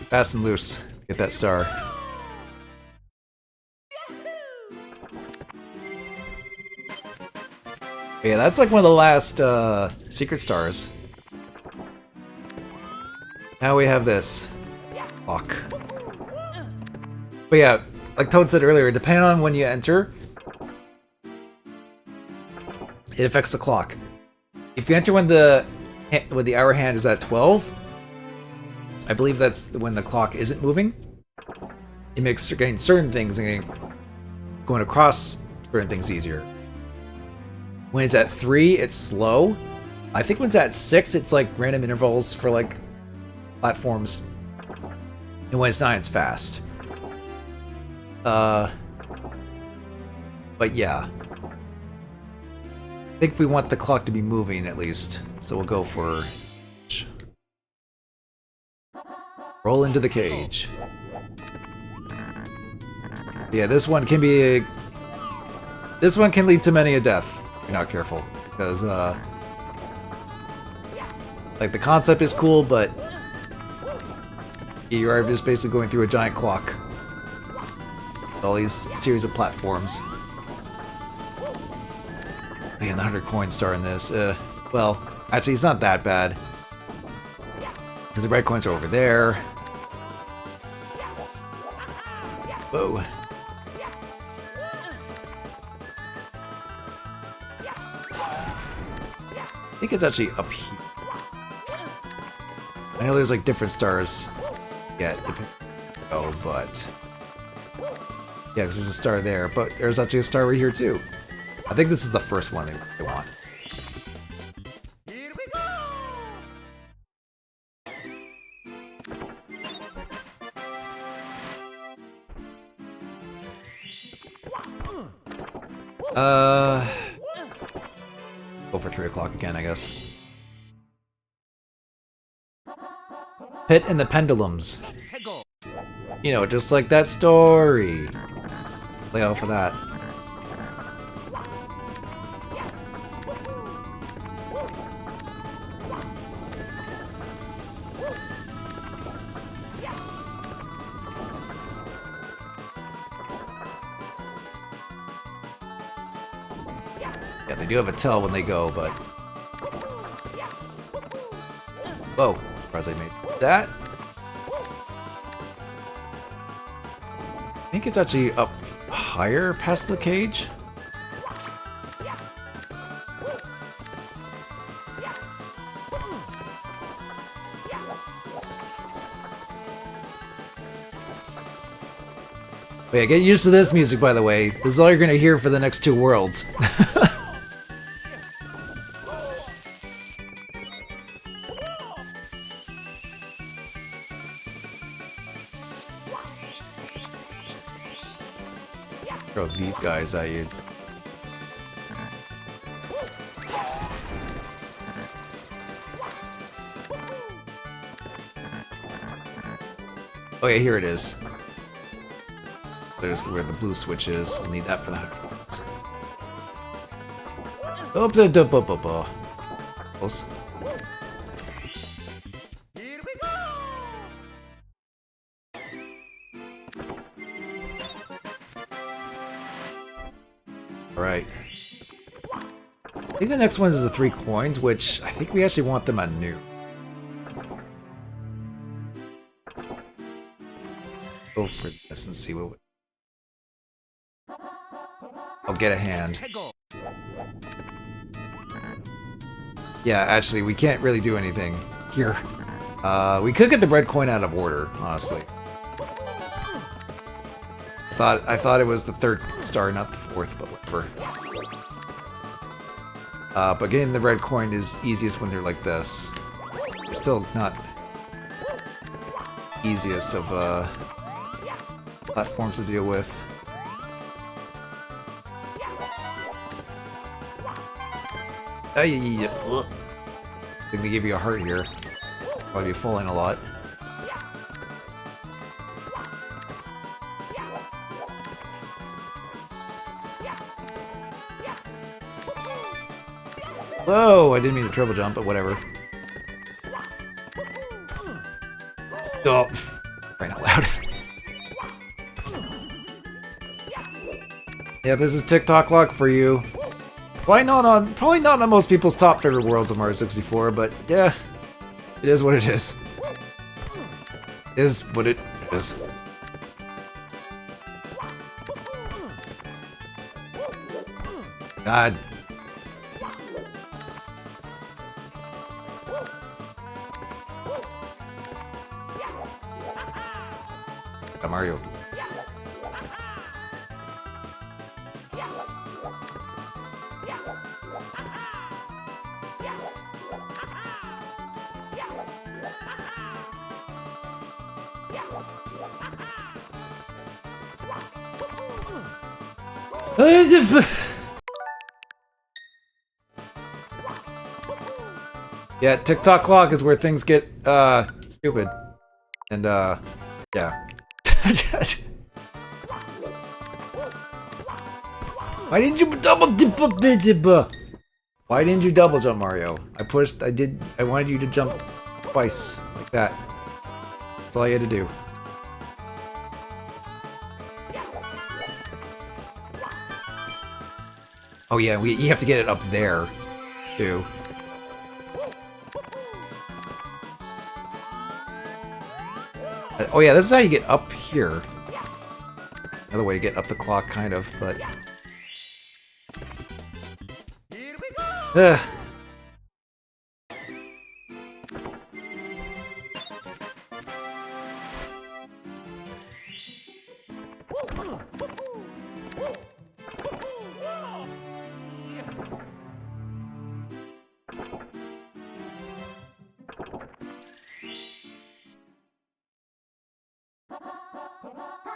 Fast and loose. Get that star. Yeah, that's like one of the last secret stars. Now we have this. Fuck. But yeah, like Toad said earlier, depending on when you enter, it affects the clock. If you enter when the hour hand is at 12, I believe that's when the clock isn't moving. It makes getting certain things and getting going across certain things easier. When it's at 3, it's slow. I think when it's at 6, it's like random intervals for like platforms. And when it's 9, it's fast. But yeah. I think we want the clock to be moving at least. So we'll go for... Roll into the cage. Yeah, this one can be... This one can lead to many a death if you're not careful. Because, like, the concept is cool, but you are just basically going through a giant clock. All these series of platforms. Man, the 100 coin star in this. Well, actually, it's not that bad. Because the red coins are over there. Whoa. I think it's actually up here. I know there's like different stars. Yeah, oh, but yeah, because there's a star there, but there's actually a star right here too. I think this is the first one they want. Here we go! Go for 3 o'clock again, I guess. Pit and the Pendulums. You know, just like that story. Play off of that. Yeah, they do have a tell when they go, but... Whoa, surprised I made that. I think it's actually up higher past the cage. But yeah, get used to this music, by the way. This is all you're gonna hear for the next 2 worlds. Throw these guys at you. Oh yeah, here it is. There's where the blue switch is. We'll need that for the 100 points. Close. Here we go! Alright. I think the next one is the 3 coins, which I think we actually want them on new. Go for this and see what... I'll get a hand. Yeah, actually, we can't really do anything here. We could get the red coin out of order, honestly. I thought it was the 3rd star, not the 4th, but whatever. But getting the red coin is easiest when they're like this. Still not easiest of platforms to deal with. I think they give you a heart here. Probably be falling a lot. Whoa, I didn't mean to triple jump, but whatever. Oh, right out loud. Yeah, this is TikTok luck for you. Probably not on most people's top favorite worlds of Mario 64, but yeah, it is what it is. It is what it is. God. Mario. Yeah, TikTok clock is where things get stupid. And yeah. Why didn't you double dip? Why didn't you double jump, Mario? I wanted you to jump twice, like that. That's all you had to do. Oh yeah, you have to get it up there, too. Oh yeah, this is how you get up here. Another way to get up the clock, kind of, but... Here we go! Ugh.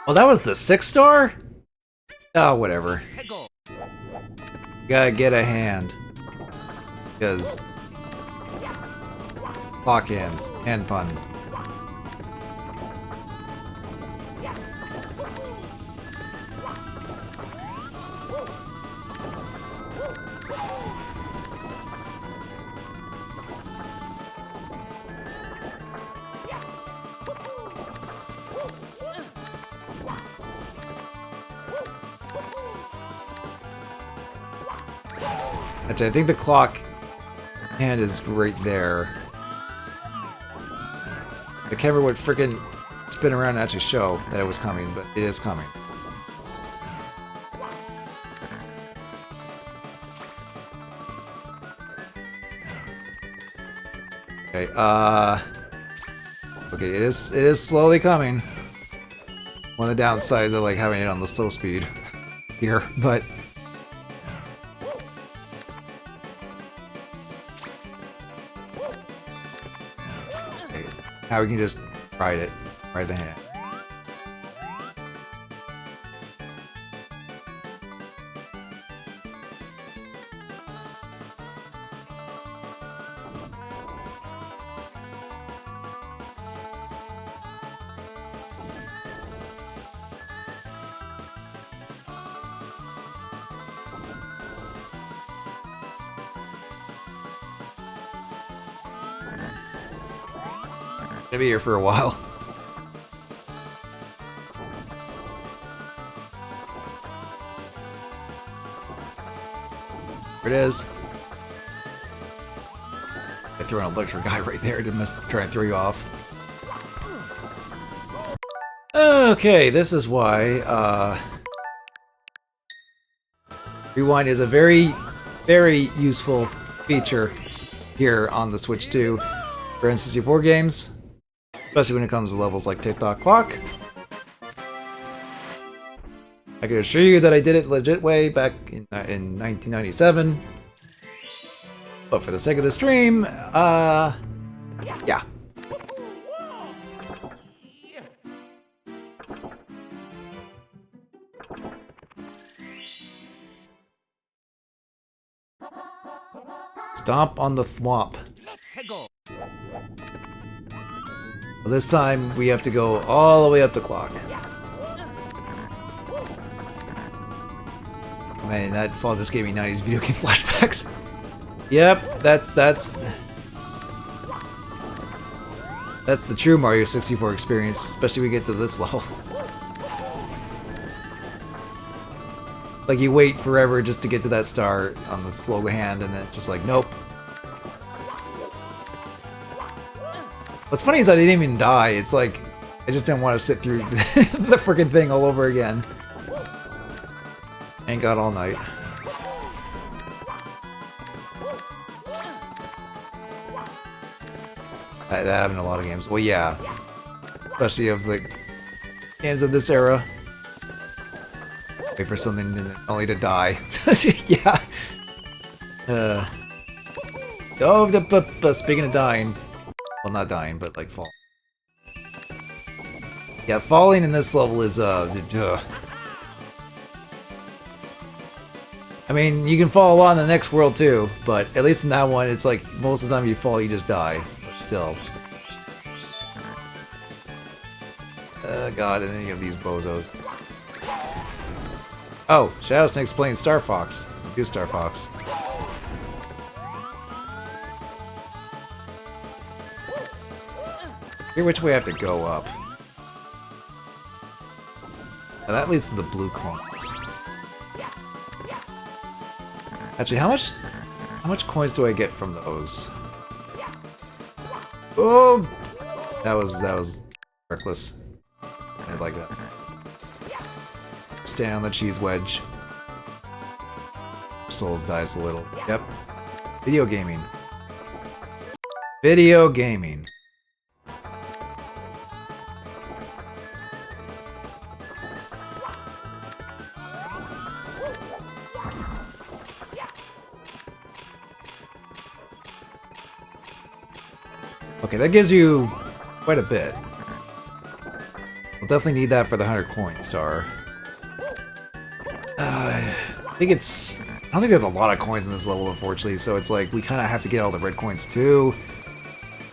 Well, that was the 6-star? Oh, whatever. Go. Gotta get a hand. Because... Clock hands. Hand pun. Actually, I think the clock hand is right there. The camera would freaking spin around and actually show that it was coming, but it is coming. Okay, okay, it is slowly coming. One of the downsides of like having it on the slow speed here, but now we can just ride it. Ride the hand. Gonna be here for a while. There it is. I threw an electric guy right there to try and throw you off. Okay, this is why rewind is a very, very useful feature here on the Switch 2 for N64 games. Especially when it comes to levels like TikTok Clock. I can assure you that I did it legit way back in 1997. But for the sake of the stream, yeah. Stomp on the thwomp. Go. Well, this time we have to go all the way up the clock. Man, that fall just gave me 90s video game flashbacks. Yep, that's the true Mario 64 experience, especially when we get to this level. Like you wait forever just to get to that star on the slow hand, and then it's just like, nope. What's funny is I didn't even die. It's like, I just didn't want to sit through the freaking thing all over again. Ain't got all night. That happened in a lot of games. Well, yeah. Especially of the games of this era. Wait for something only to die. Yeah. Oh, speaking of dying. Well, not dying, but like fall. Yeah, falling in this level is I mean, you can fall a lot in the next world too, but at least in that one, it's like most of the time you fall, you just die. But still. God, and any of these bozos. Oh, Shadow Snake's playing Star Fox. Do Star Fox. Here, which way I have to go up? Oh, that leads to the blue coins. Actually, how much coins do I get from those? Oh, that was reckless. I like that. Stand on the cheese wedge. Souls dies a little. Yep. Video gaming. Video gaming. Okay, that gives you quite a bit. We'll definitely need that for the 100 coin star. I don't think there's a lot of coins in this level, unfortunately, so it's like we kind of have to get all the red coins too.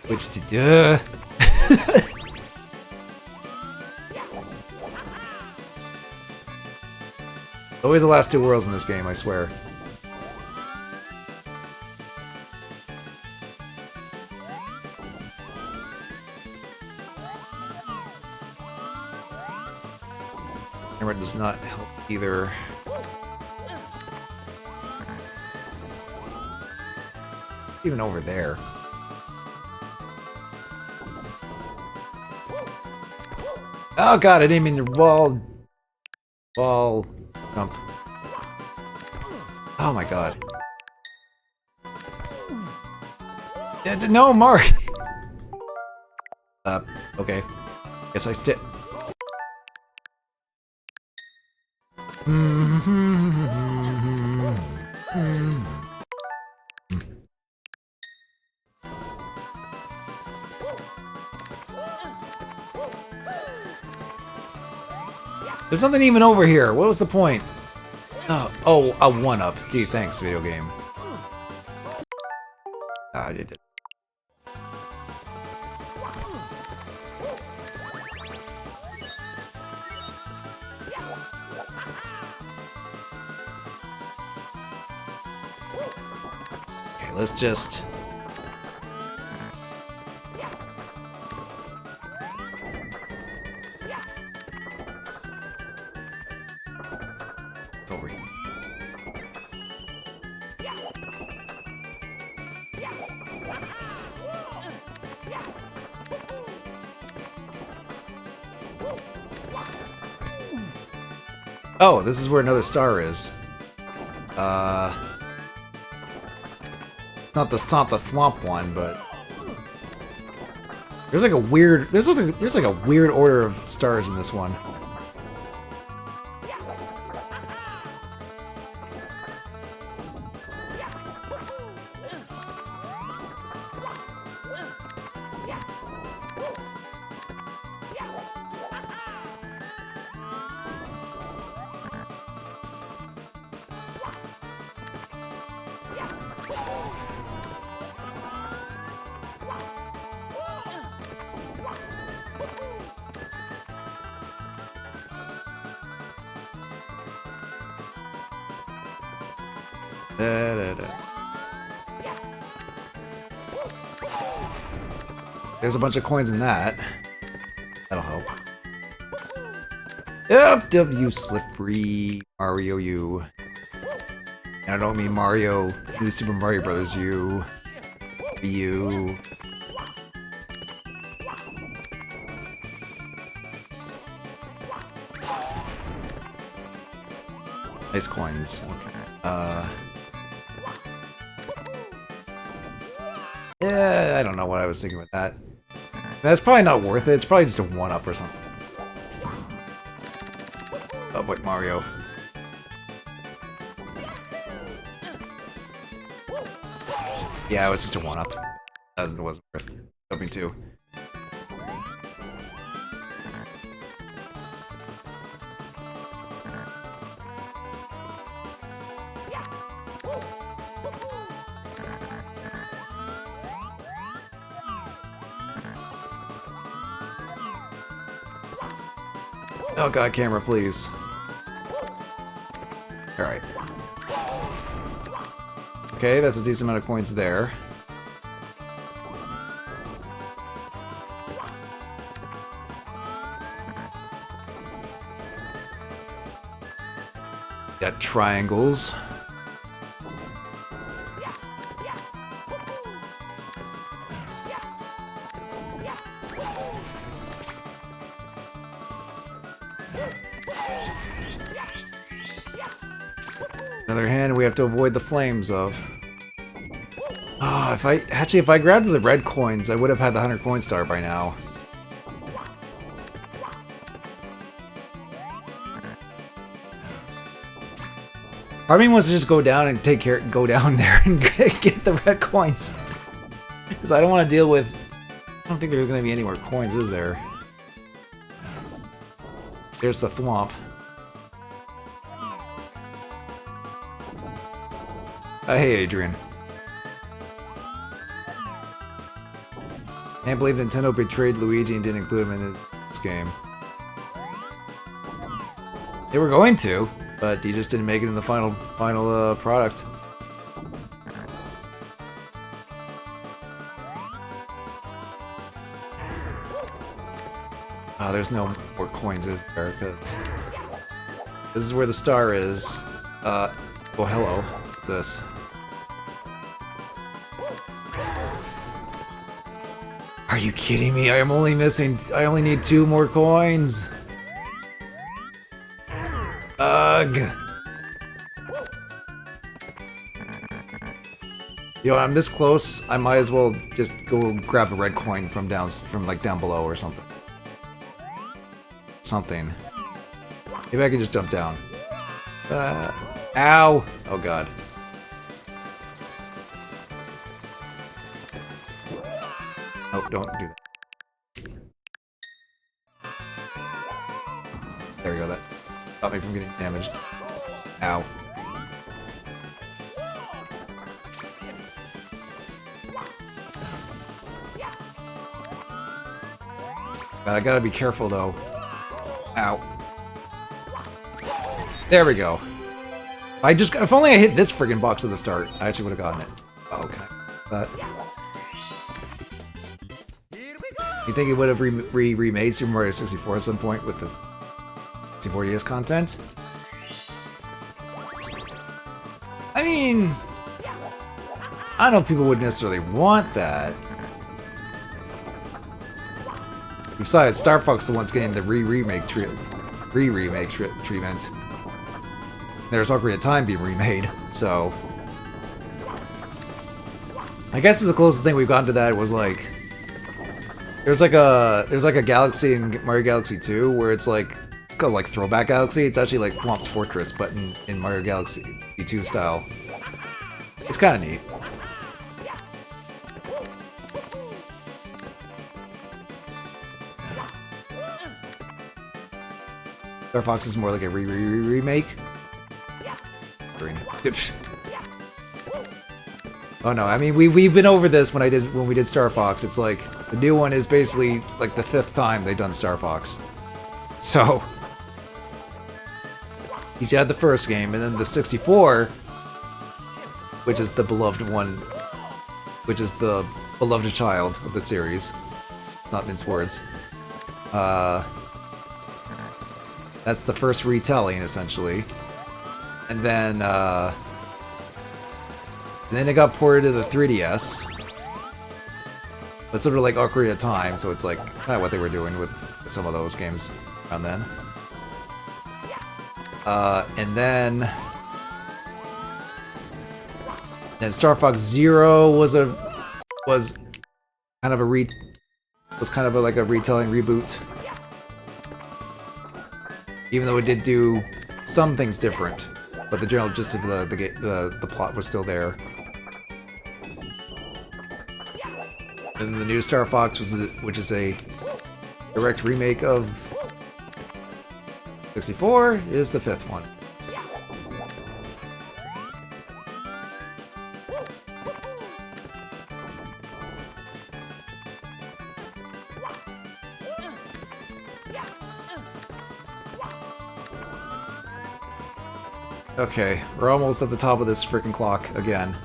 Which, always the last two worlds in this game, I swear. Camera does not help either. Even over there. Oh god, I didn't mean to wall jump. Oh my god. Yeah, no, Mark. Okay. Guess I stick. There's nothing even over here. What was the point? Oh, a 1-up. Gee, thanks, video game. Ah, I did it. Okay, let's just... It's over here. Oh, this is where another star is. It's not the Thwomp one, but there's like a weird order of stars in this one. There's a bunch of coins in that. That'll help. Yep, W slippery Mario U. And I don't mean Mario, New Super Mario Brothers U. U. Nice coins. Okay. Yeah, I don't know what I was thinking with that. That's probably not worth it. It's probably just a 1-up or something. Oh boy, Mario. Yeah, it was just a 1-up. It wasn't worth jumping to. Oh god, camera, please. Alright. Okay, that's a decent amount of coins there. Got triangles. On the other hand, we have to avoid the flames of. Ah, if I grabbed the red coins, I would have had the 100 coin star by now. Part of me wants to just go down and go down there and get the red coins. Because I don't want to deal with... I don't think there's going to be any more coins, is there? There's the thwomp. Hey, Adrian. Can't believe Nintendo betrayed Luigi and didn't include him in this game. They were going to, but he just didn't make it in the final product. Oh, there's no more coins, is there? Because this is where the star is. Oh, hello. What's this? Are you kidding me? I only need 2 more coins. Ugh. You know, I'm this close. I might as well just go grab a red coin from down below or something. Maybe I can just jump down. Ow! Oh god. Oh, don't do that. There we go, that stopped me from getting damaged. Ow. But I gotta be careful though. Ow. There we go. If only I hit this friggin' box at the start, I actually would have gotten it. Oh, okay. That. You think it would have remade Super Mario 64 at some point with the 64DS content? I mean, I don't know if people would necessarily want that. Besides, Star Fox is the one's getting the remake treatment. There's Ocarina of Time being remade, so I guess it's the closest thing we've gotten to that. Was like there's like a galaxy in Mario Galaxy 2 where it's called like Throwback Galaxy. It's actually like Thwomp's Fortress, but in Mario Galaxy 2 style. It's kind of neat. Star Fox is more like a remake. Oh no, I mean we've been over this when we did Star Fox. It's like the new one is basically like the 5th time they've done Star Fox. So you had the first game, and then the 64, which is the beloved one, which is the beloved child of the series. It's not mince words. That's the first retelling, essentially. And then it got ported to the 3DS. But sort of like Ocarina of Time, so it's like kind of what they were doing with some of those games around then. And then Star Fox Zero was kind of a like a retelling reboot. Even though it did do some things different, but the general gist of the plot was still there. And the new Star Fox which is a direct remake of 64, is the 5th one. Okay, we're almost at the top of this freaking clock again.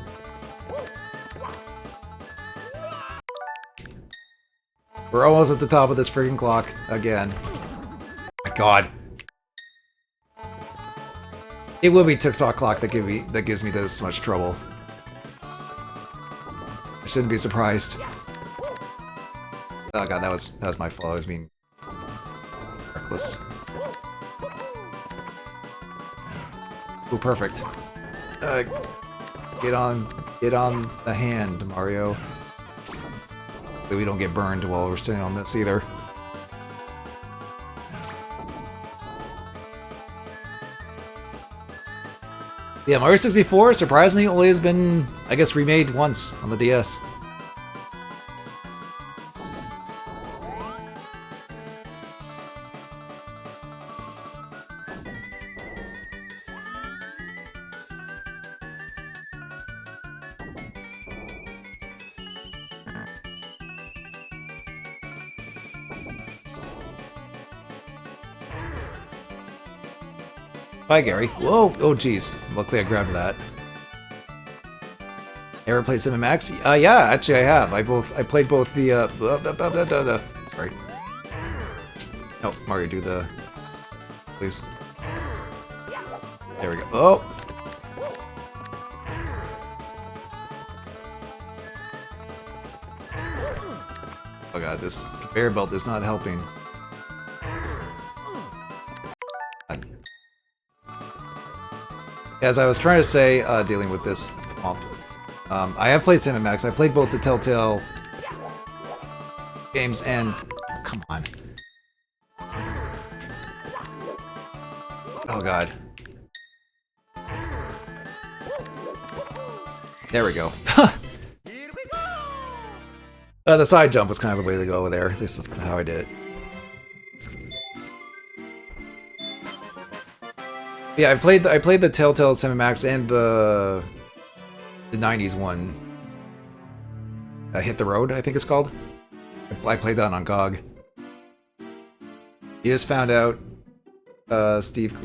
We're almost at the top of this freaking clock again. My God. It will be TikTok clock that gives me this much trouble. I shouldn't be surprised. Oh God, that was my fault. I was being reckless. Ooh, perfect. Get on the hand, Mario. We don't get burned while we're standing on this either. Yeah, Mario 64 surprisingly only has been, I guess, remade once on the DS. Bye, Gary. Whoa! Oh, jeez. Luckily I grabbed that. Ever played 7 Max? Yeah, actually I have. I played both the, Sorry. No, Mario, do the... Please. There we go. Oh! Oh God, this conveyor belt is not helping. As I was trying to say, dealing with this swamp, I have played Sam & Max. I played both the Telltale games and... Oh, come on. Oh God. There we go. The side jump was kind of the way to go there. This is how I did it. Yeah, I played the Telltale 7 Max and the 90s one. Hit the Road, I think it's called. I played that on GOG. You just found out Steve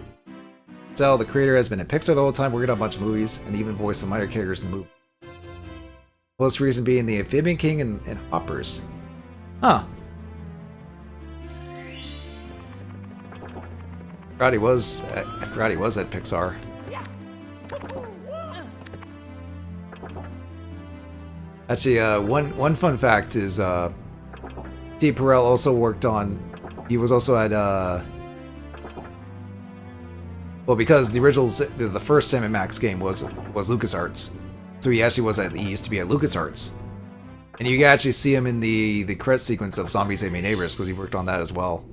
Zell, the creator, has been at Pixar the whole time, working on a bunch of movies, and even voiced some minor characters in the movie. Most recent being the Amphibian King and Hoppers. Huh. I forgot he was at Pixar. Actually, one fun fact is Steve Carell also worked on. He was also at well, because the original, the first Sam & Max game was LucasArts, so he used to be at LucasArts, and you can actually see him in the credit sequence of Zombies Ate My Neighbors because he worked on that as well.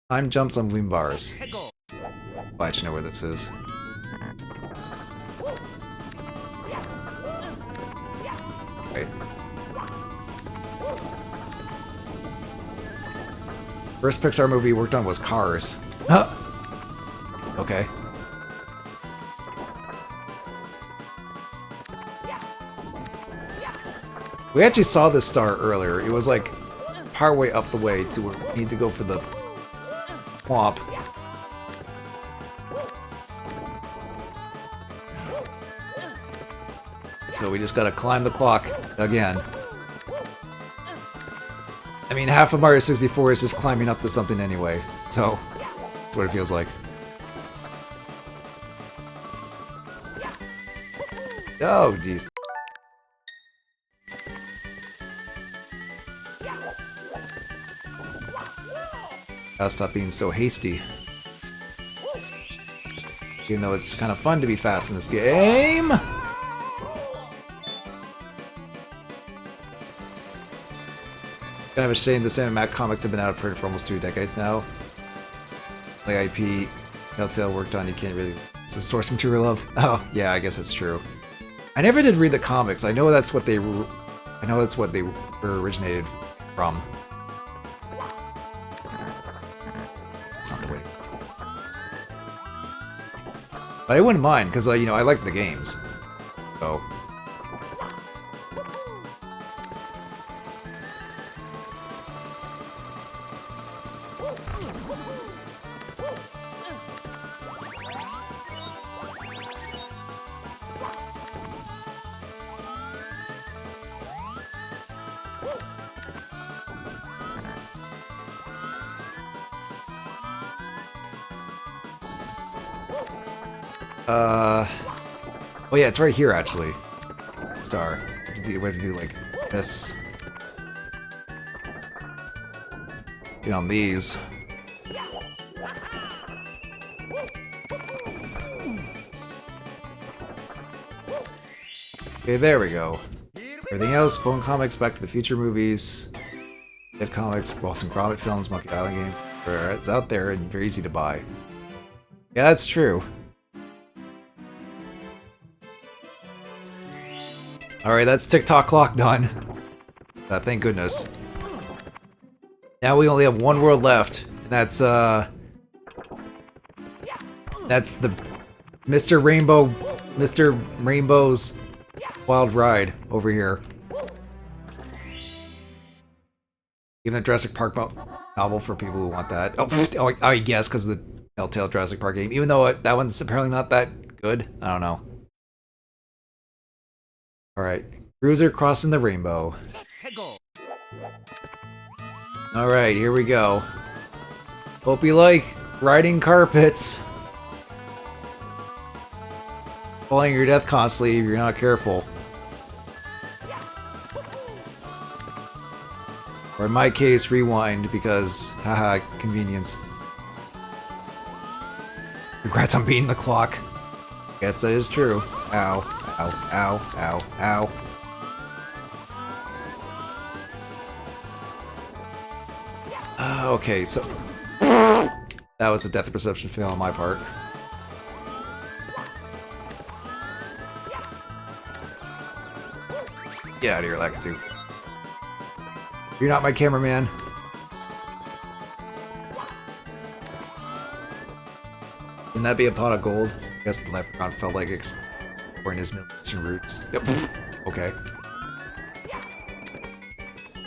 Time jumps on Wing bars. Oh, I actually know where this is. Right. First Pixar movie he worked on was Cars. Okay. We actually saw this star earlier. It was like partway up the way to where we need to go for the swamp. So we just gotta climb the clock again. I mean, half of Mario 64 is just climbing up to something anyway, so that's what it feels like. Oh, jeez. Gotta stop being so hasty. Even though it's kind of fun to be fast in this game. Kind of a shame the Sam & Max comics have been out of print for almost 2 decades now. The IP Telltale worked on, you can't really... It's the source material of... Oh, yeah, I guess that's true. I never did read the comics. I know that's what they were originated from. That's not the way. But I wouldn't mind, because, you know, I like the games. So... Oh yeah, it's right here actually. Star. We have to do like this. Get on these. Okay, there we go. Everything else, Bone Comics, Back to the Future movies, Dead Comics, Boston Gromit films, Monkey Island games. It's out there and very easy to buy. Yeah, that's true. Alright, that's TikTok clock done. Thank goodness. Now we only have one world left, and that's the Mr. Rainbow's Wild Ride over here. Even the Jurassic Park novel for people who want that. Oh, I guess because of the Telltale Jurassic Park game. Even though that one's apparently not that good. I don't know. Alright. Cruiser crossing the rainbow. Alright, here we go. Hope you like riding carpets. Falling your death constantly if you're not careful. Or in my case, rewind because, haha, convenience. Congrats on beating the clock. Guess that is true. Ow, ow, ow, ow, ow. Okay, so... that was a depth perception fail on my part. Get out of here, Lakitu. You're not my cameraman. Can that be a pot of gold? I guess the leprechaun felt like exploring his Middle Eastern roots. Yep. Okay.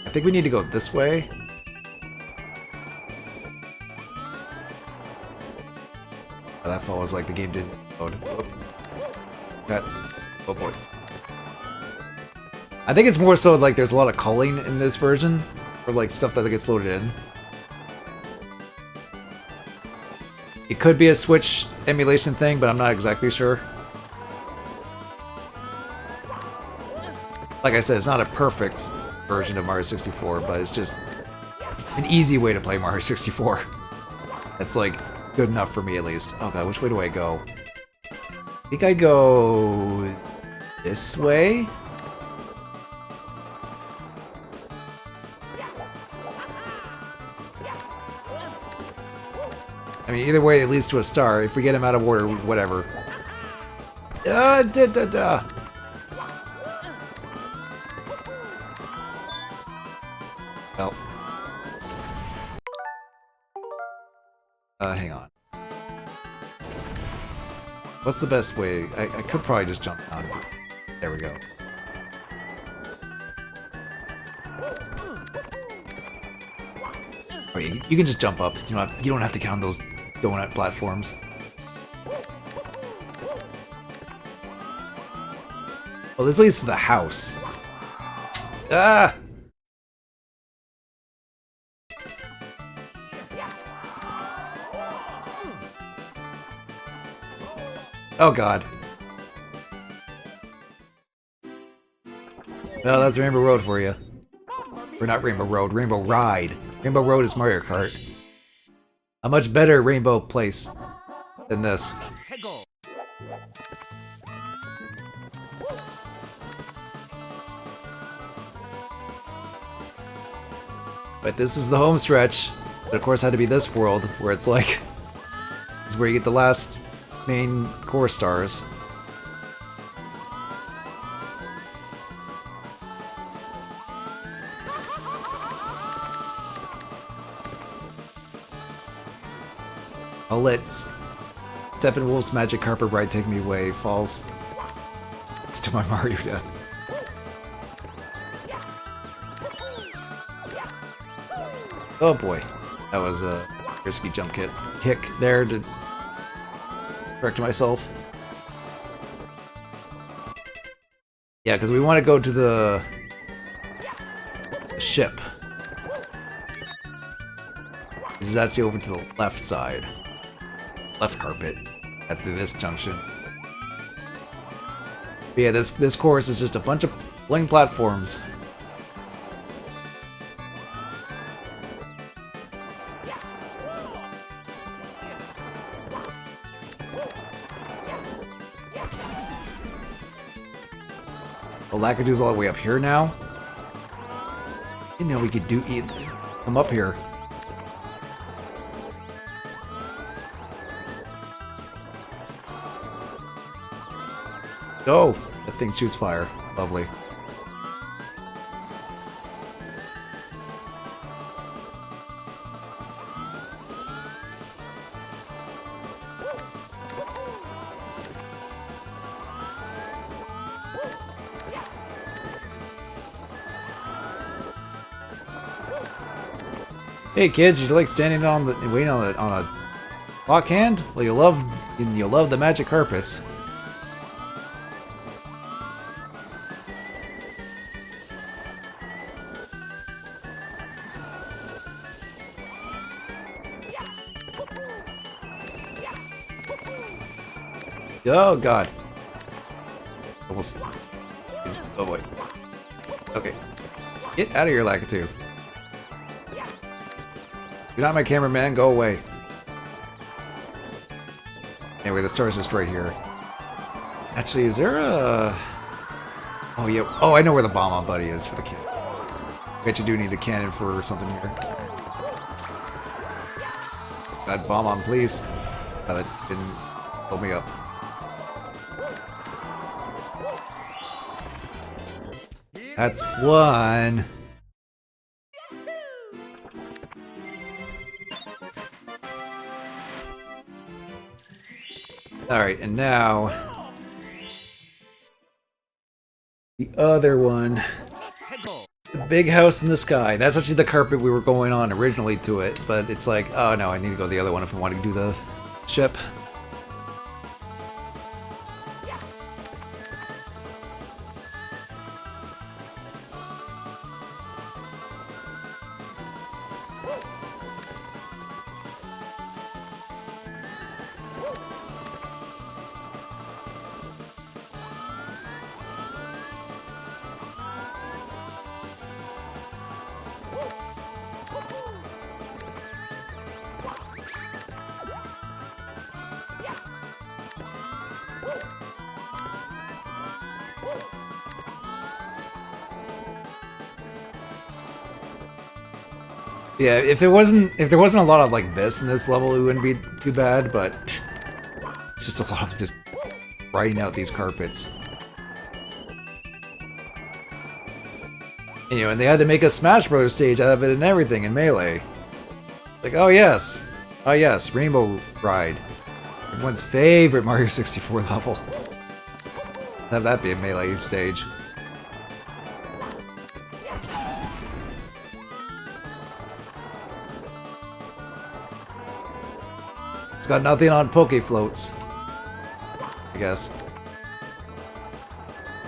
I think we need to go this way. Oh, that follows like the game didn't load. Oh boy. I think it's more so like there's a lot of culling in this version, or like stuff that gets loaded in. It could be a Switch emulation thing, but I'm not exactly sure. Like I said, it's not a perfect version of Mario 64, but it's just an easy way to play Mario 64. That's like good enough for me at least. Oh god, which way do I go? I think I go this way? I mean, either way, it leads to a star. If we get him out of order, whatever. Well. Hang on. What's the best way? I could probably just jump down. There we go. Oh, you can just jump up. You don't have to count those donut platforms. Well, this leads to the house. Ah! Oh god. Well, that's Rainbow Road for you. Or not Rainbow Road, Rainbow Ride. Rainbow Road is Mario Kart. A much better rainbow place than this. But this is the home stretch. But of course had to be this world, where it's like... this is where you get the last main core stars. I'll let Steppenwolf's magic carpet ride take me away. Falls to my Mario death. Oh boy, that was risky jump kick there to correct myself. Yeah, because we want to go to the ship, which is actually over to the left side, left carpet at this junction. But yeah, this course is just a bunch of fling platforms. Oh, Lakadu's all the way up here now? Didn't know we could come up here. Oh, that thing shoots fire. Lovely. Hey kids, you like standing on the waiting on a clock hand? Well, you'll love the magic carpets. Oh god. Almost. Oh boy. Okay. Get out of here, Lakitu. You're not my cameraman, go away. Anyway, the star's just right here. Actually, is there a... Oh yeah, oh I know where the bomb-on buddy is for the kid. I bet you do need the cannon for something here. God, bomb-on, please. Oh, that didn't hold me up. That's one. Alright, and now the other one. The big house in the sky. That's actually the carpet we were going on originally to it, but it's like, oh no, I need to go the other one if I want to do the ship. Yeah, if there wasn't a lot of like this in this level, it wouldn't be too bad, but it's just a lot of just writing out these carpets. And, you know, and they had to make a Smash Brothers stage out of it and everything in Melee. Like, oh yes, Rainbow Ride, everyone's favorite Mario 64 level. Have that be a Melee stage. It's got nothing on Poke Floats, I guess.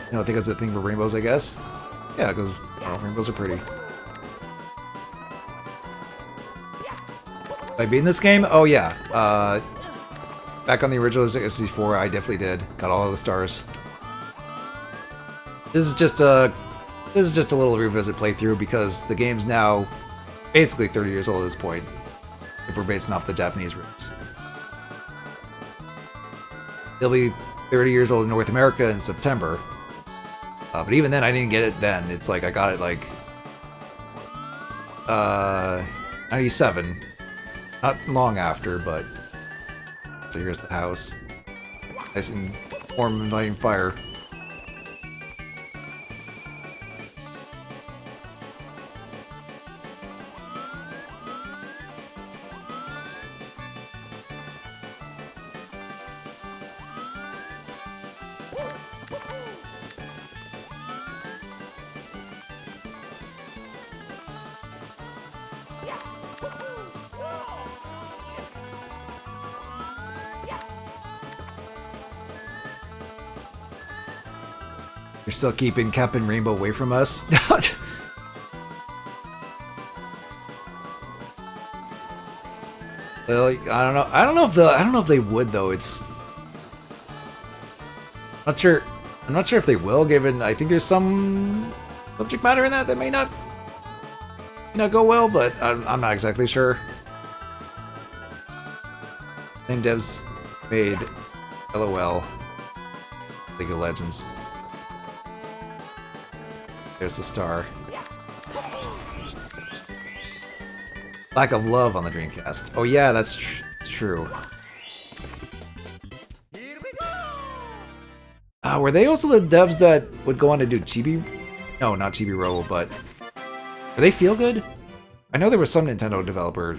You know, I think it's a thing for rainbows, I guess. Yeah, because rainbows are pretty. Have I beaten this game? Oh yeah. Back on the original 64, I definitely did. Got all of the stars. This is just a little revisit playthrough because the game's now basically 30 years old at this point, if we're basing off the Japanese roots. It'll be 30 years old in North America in September. But even then, I didn't get it then. It's like I got it like 97. Not long after, but... So here's the house. Nice and warm, inviting fire. You're still keeping Captain Rainbow away from us? Well, I don't know. I don't know if they would though. It's not sure. I'm not sure if they will, given I think there's some subject matter in that may not go well, but I'm not exactly sure. Same devs made LOL, League of Legends. There's the star. Lack of love on the Dreamcast. Oh yeah, that's true. Were they also the devs that would go on to do Chibi? No, not Chibi Robo, but do they feel good? I know there was some Nintendo developer.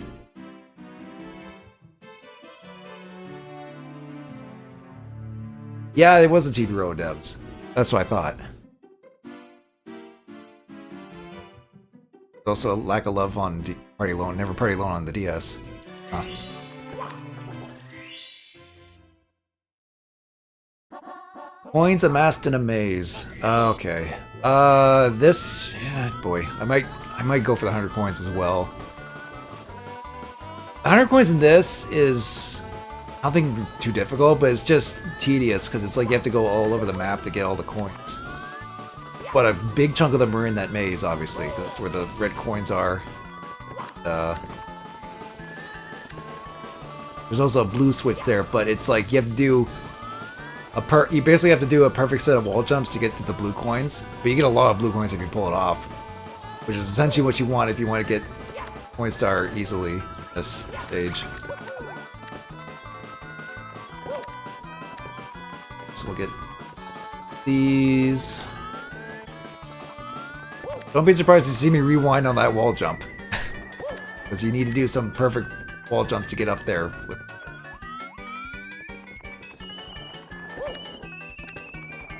Yeah, it was the Chibi Robo devs. That's what I thought. Also, a lack of love on Party Alone. Never Party Alone on the DS. Huh. Coins amassed in a maze. Okay. This. Yeah, boy. I might go for the 100 coins as well. 100 coins in this is nothing too difficult, but it's just tedious because it's like you have to go all over the map to get all the coins. But a big chunk of them are in that maze, obviously, that's where the red coins are. There's also a blue switch there, but it's like you have to do you basically have to do a perfect set of wall jumps to get to the blue coins. But you get a lot of blue coins if you pull it off, which is essentially what you want if you want to get Coin Star easily in this stage. So we'll get these. Don't be surprised to see me rewind on that wall jump. Because you need to do some perfect wall jump to get up there.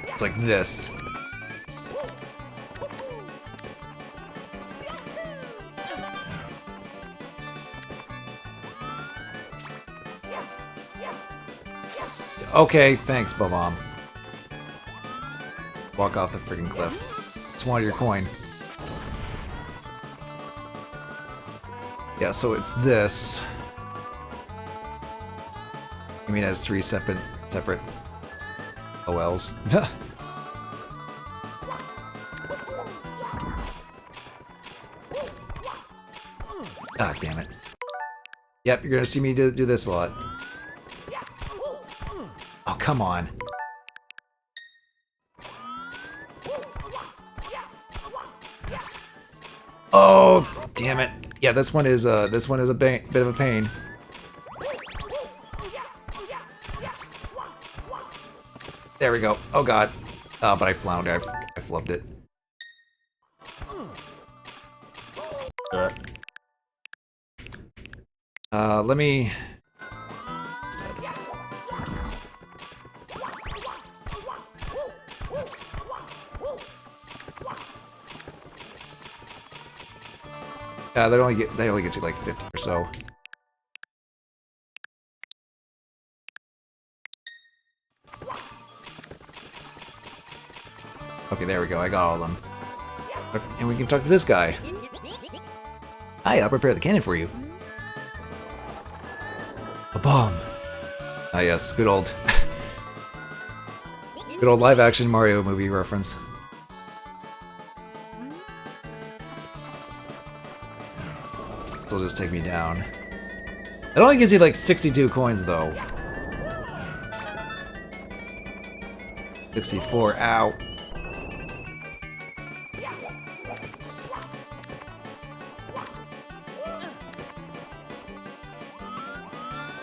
It's like this. Okay, thanks, Bobom. Walk off the freaking cliff. Just wanted your coin. Yeah, so it's this. I mean, it has 3 separate OLs. Ah, damn it. Yep, you're gonna see me do this a lot. Oh, come on. Oh, damn it. Yeah, this one is a bit of a pain. There we go. Oh god. Oh, but I floundered. I flubbed it. Let me... they only get you like 50 or so. Okay, there we go. I got all of them. And we can talk to this guy. Hi, I'll prepare the cannon for you. A bomb. Ah, yes, good old live-action Mario movie reference. This will just take me down. It only gives you like 62 coins though. 64. Ow.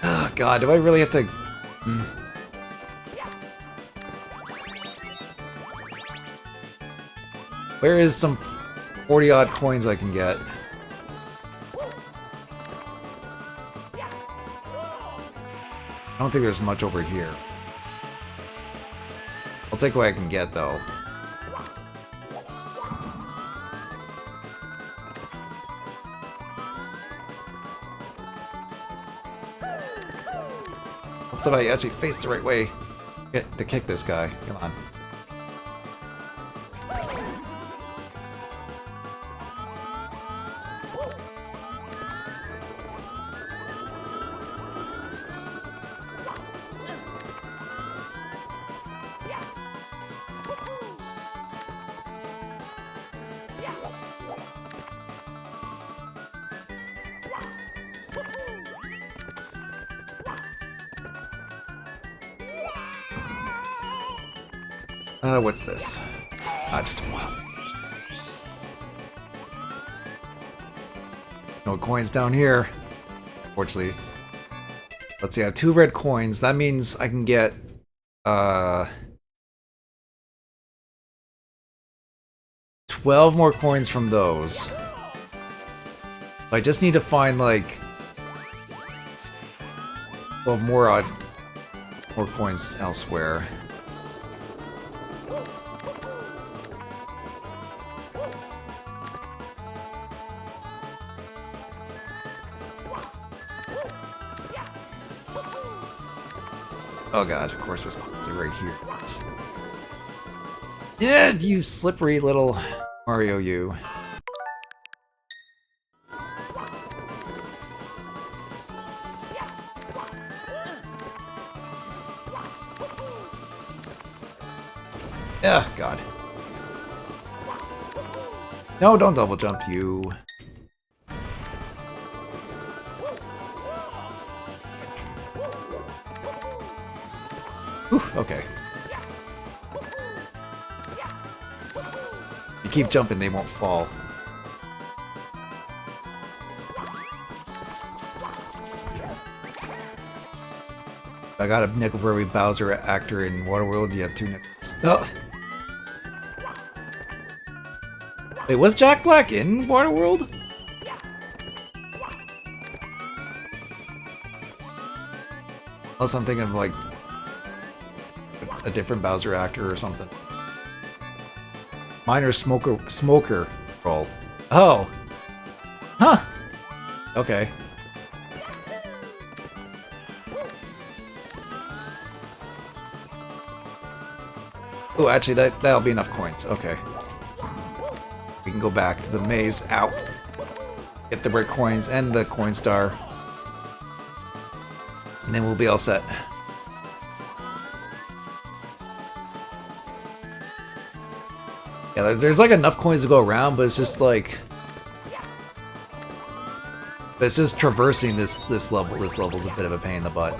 Oh god, do I really have to... Where is some 40-odd coins I can get? I don't think there's much over here. I'll take what I can get, though. Hope somebody actually faced the right way to kick this guy. Come on. What's this? Just a while. No coins down here. Unfortunately. Let's see, I have 2 red coins. That means I can get, 12 more coins from those. I just need to find, like, 12 more coins elsewhere. Oh god, of course there's coins right here. Yeah, you slippery little Mario, you. Yeah, god. No, don't double jump, you. Whew, okay. You keep jumping, they won't fall. I got a nickel for every Bowser actor in Waterworld. You have 2 nickels. Oh. Wait, was Jack Black in Waterworld? Unless I'm thinking of like a different Bowser actor or something. Minor smoker role. Oh. Huh. Okay. Oh, actually, that'll be enough coins. Okay. We can go back to the maze. Out. Get the red coins and the coin star. And then we'll be all set. Yeah, there's like enough coins to go around, but it's just like... But it's just traversing this level. This level's a bit of a pain in the butt.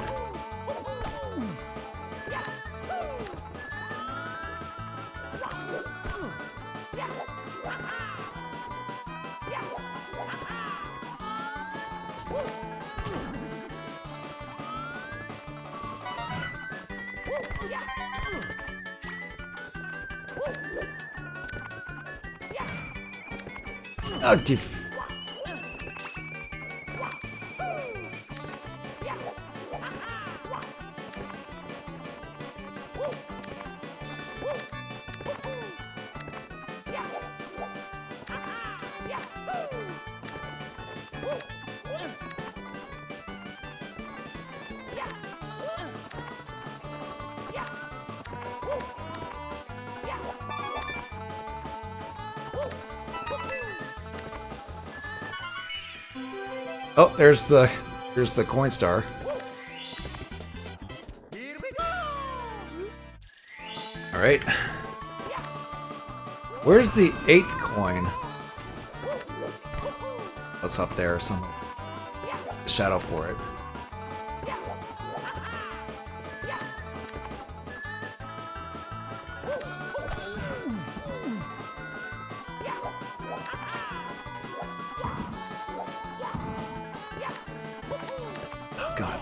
Oh, Oh, there's the coin star. Here we go! All right. Where's the 8th coin? What's up there? Some shadow for it. Oh god.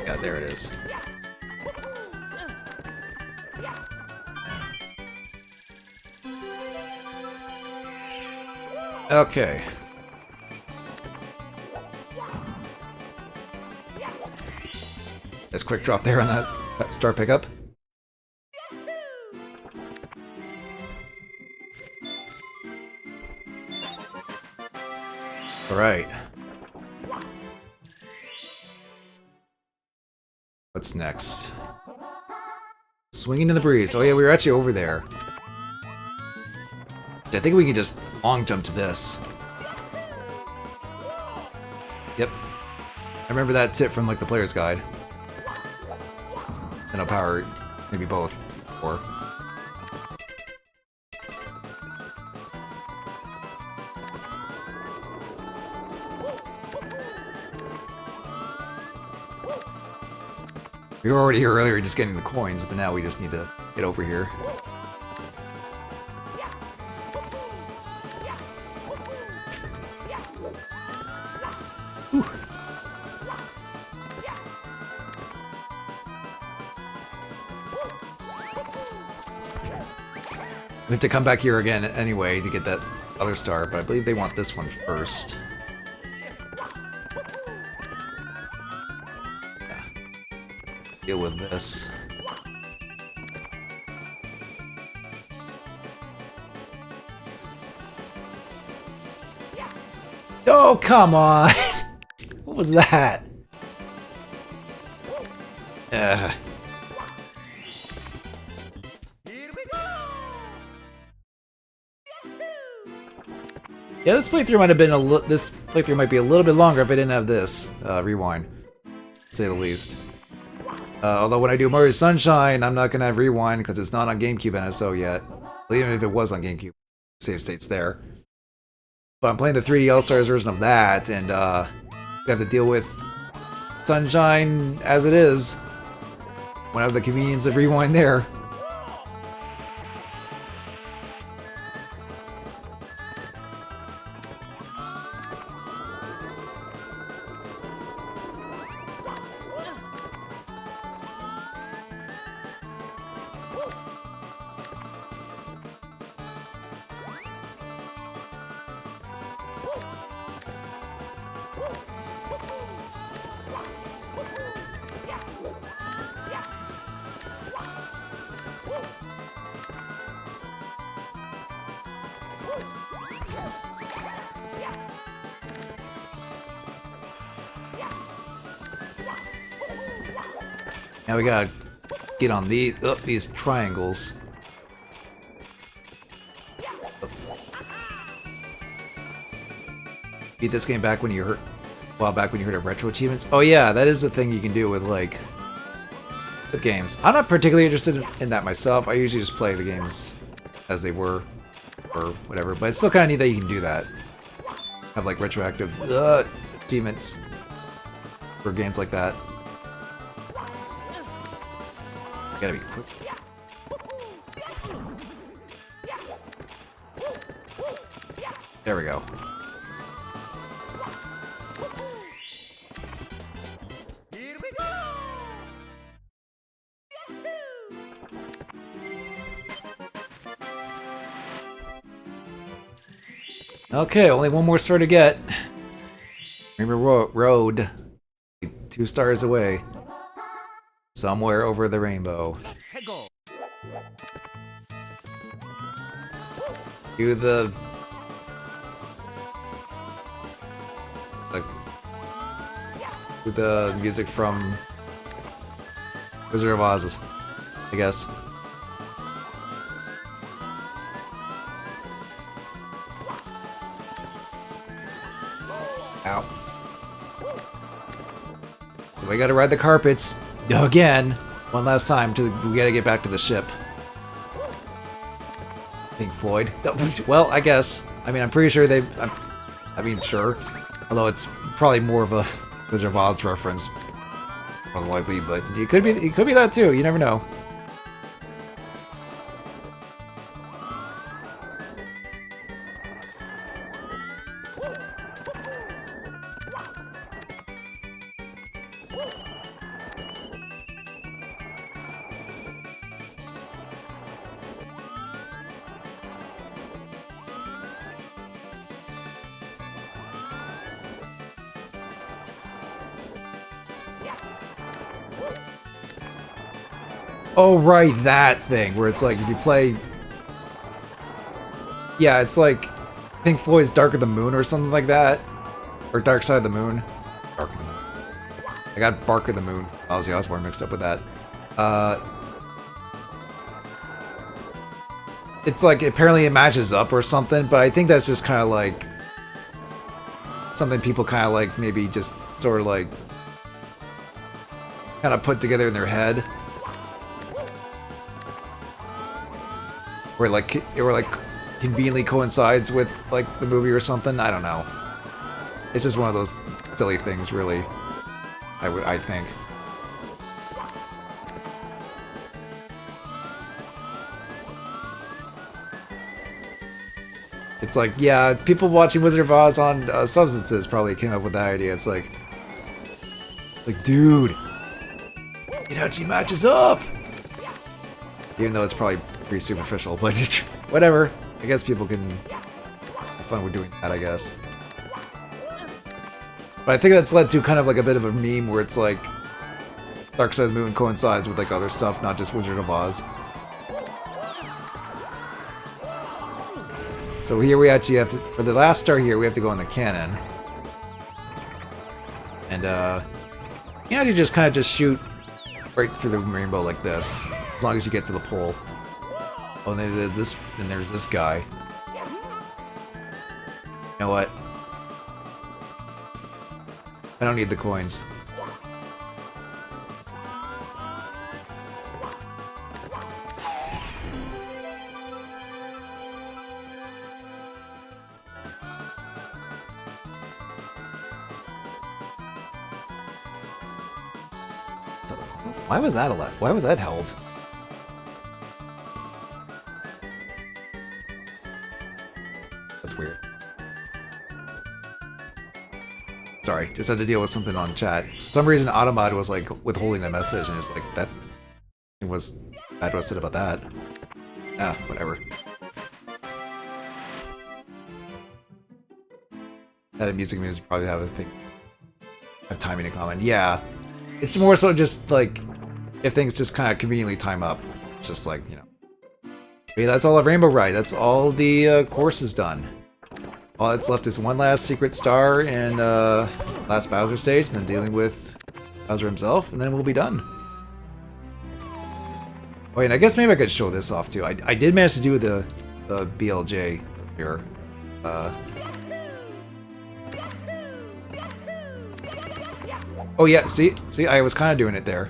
Yeah, there it is. Okay. Nice quick drop there on that star pickup. All right. What's next? Swinging in the breeze. Oh yeah, we were actually over there. I think we can just long jump to this. Yep. I remember that tip from like the player's guide. And I'll power maybe both. Or we were already here earlier just getting the coins, but now we just need to get over here. Whew. We have to come back here again anyway to get that other star, but I believe they want this one first. Yeah. Deal with this. Oh, come on! What was that? Here we go. Yeah, this playthrough might have been this playthrough might be a little bit longer if I didn't have this rewind, to say the least. Although when I do Mario Sunshine, I'm not gonna have rewind because it's not on GameCube NSO yet. Even if it was on GameCube, save state's there. But I'm playing the 3D All-Stars version of that, and I have to deal with Sunshine as it is. When I have the convenience of rewind there. Now we gotta get on these triangles. Beat this game back when you heard, back when you heard of retro achievements. Oh yeah, that is the thing you can do with with games. I'm not particularly interested in that myself. I usually just play the games as they were, or whatever. But it's still kind of neat that you can do that. Have like retroactive achievements for games like that. Gotta be quick. There we go. Here we go. Okay, only one more star to get. Remember road, 2 stars away. Somewhere over the rainbow. Let's go. Do the do the music from Wizard of Oz, I guess. Ow. So we gotta ride the carpets. Again, one last time. We gotta get back to the ship. Pink Floyd. Well, I guess. I mean, I'm pretty sure they. I mean, sure. Although it's probably more of a Wizard of Oz reference, more than likely. But it could be that too. You never know. Oh, right, that thing, where it's like, if you play... Yeah, it's like Pink Floyd's Dark of the Moon or something like that. Or Dark Side of the Moon. Dark of the Moon. I got Bark of the Moon. Ozzy Osbourne mixed up with that. it's like apparently it matches up or something, but I think that's just kind of like something people kind of like maybe just sort of like kind of put together in their head, or like conveniently coincides with like the movie or something. I don't know. It's just one of those silly things, really. I think. It's like, yeah, people watching Wizard of Oz on substances probably came up with that idea. It's like, dude, it actually matches up. Even though it's probably pretty superficial, but whatever. I guess people can have fun with doing that, I guess. But I think that's led to kind of like a bit of a meme where it's like Dark Side of the Moon coincides with like other stuff, not just Wizard of Oz. So here we actually have to, for the last star here, we have to go in the cannon. And you know, you just kind of just shoot right through the rainbow like this, as long as you get to the pole. Oh, and there's this guy. You know what? I don't need the coins. Why was that allowed? Why was that held? That's weird. Sorry, just had to deal with something on chat. For some reason, Automod was like withholding the message, and it's like that. It was bad what I said about that. Ah, whatever. That music means probably have a thing. Have timing in common. Yeah, it's more so just like if things just kind of conveniently time up. It's just like, you know. Okay, that's all of Rainbow Ride. That's all the course is done. All that's left is one last secret star and last Bowser stage, and then dealing with Bowser himself, and then we'll be done. Oh, and I guess maybe I could show this off too. I did manage to do the BLJ here. Oh yeah, see, I was kind of doing it there.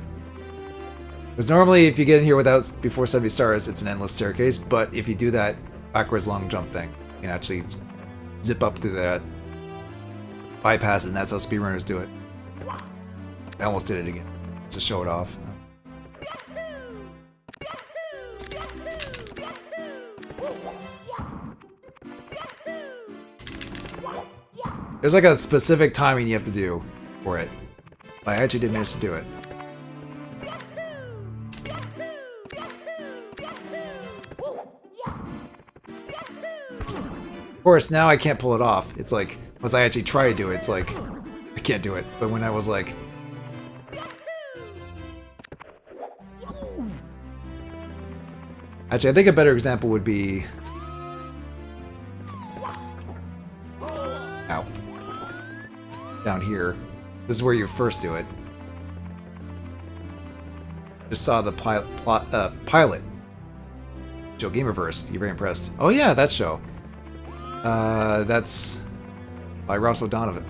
Because normally, if you get in here before 70 stars, it's an endless staircase. But if you do that backwards long jump thing, you can actually zip up to that, bypass it, and that's how speedrunners do it. I almost did it again, to show it off. There's like a specific timing you have to do for it. I actually did manage to do it. Of course, now I can't pull it off. It's like, once I actually try to do it, it's like, I can't do it. But when I was like... Actually, I think a better example would be... Ow. Down here. This is where you first do it. Just saw the pilot. Joe Gamerverse. You're very impressed. Oh yeah, that show. That's by Ross O'Donovan.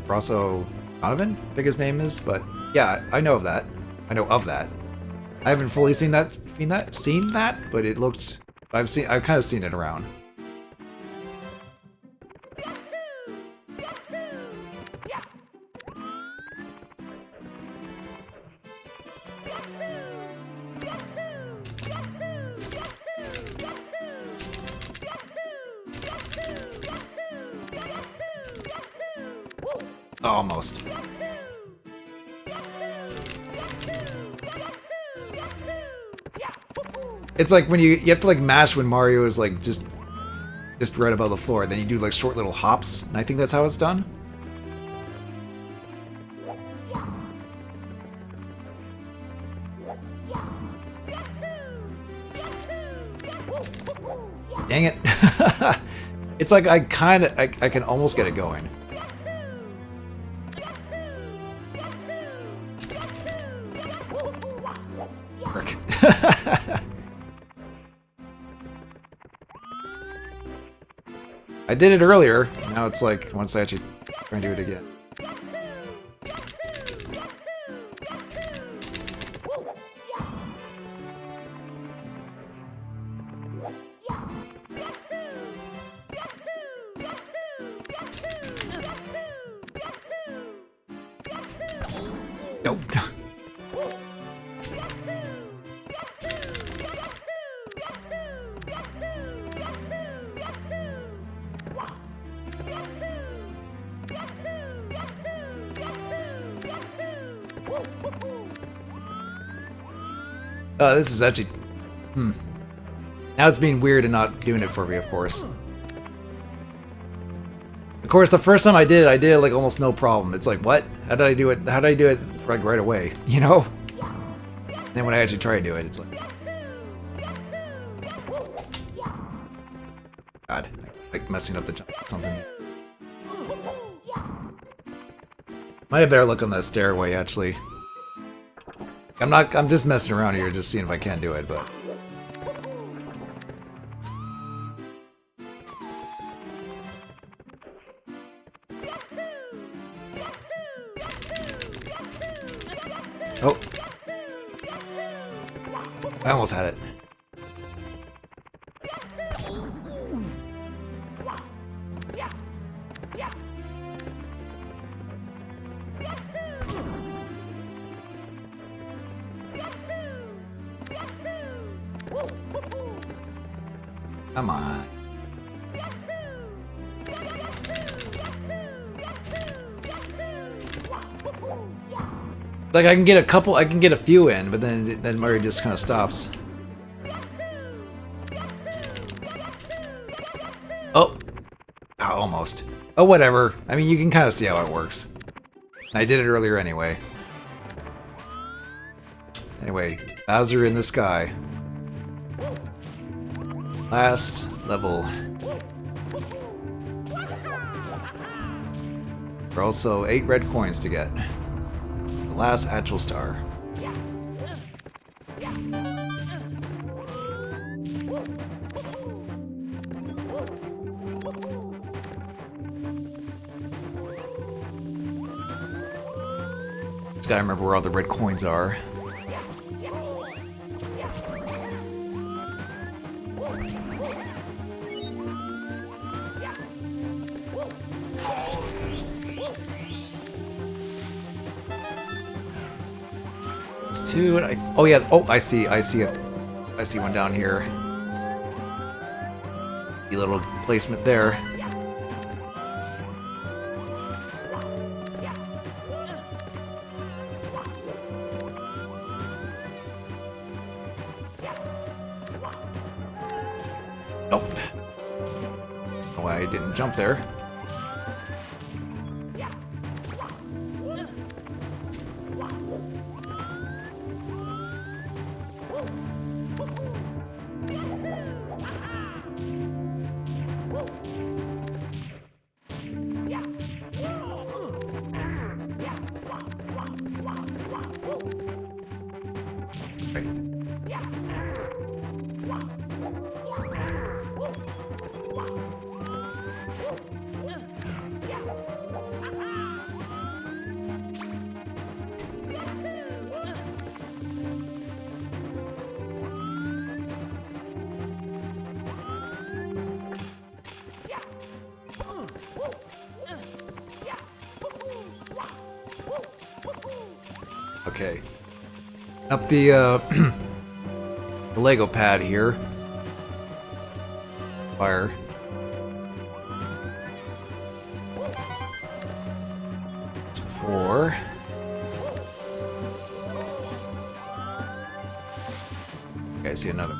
I think his name is, but yeah, I know of that. I know of that. I haven't fully seen that, but it looked. I've kind of seen it around. Almost. It's like when you have to like mash when Mario is like just right above the floor, then you do like short little hops, and I think that's how it's done. Dang it. It's like I can almost get it going. I did it earlier. Now it's like, once I actually try and do it again. Nope. This is actually... Now it's being weird and not doing it for me, of course. Of course, the first time I did it like almost no problem. It's like, what? How did I do it? How did I do it like right away? You know? And then when I actually try to do it, it's like... God, I like messing up the jump or something. Might have better look on that stairway, actually. I'm just messing around here, just seeing if I can do it, but... Oh. I almost had it. Come on. It's like I can get a few in, but then Mario just kind of stops. Oh. Almost. Oh, whatever. I mean, you can kind of see how it works. I did it earlier anyway. Anyway, Bowser in the sky. Last level. There are also 8 red coins to get. The last actual star. Just gotta remember where all the red coins are. It's 2 and oh yeah, oh I see it. I see one down here. A little placement there. Nope. Oh, I didn't jump there. Okay. Up the the Lego pad here. Fire. It's 4. Okay, I see another.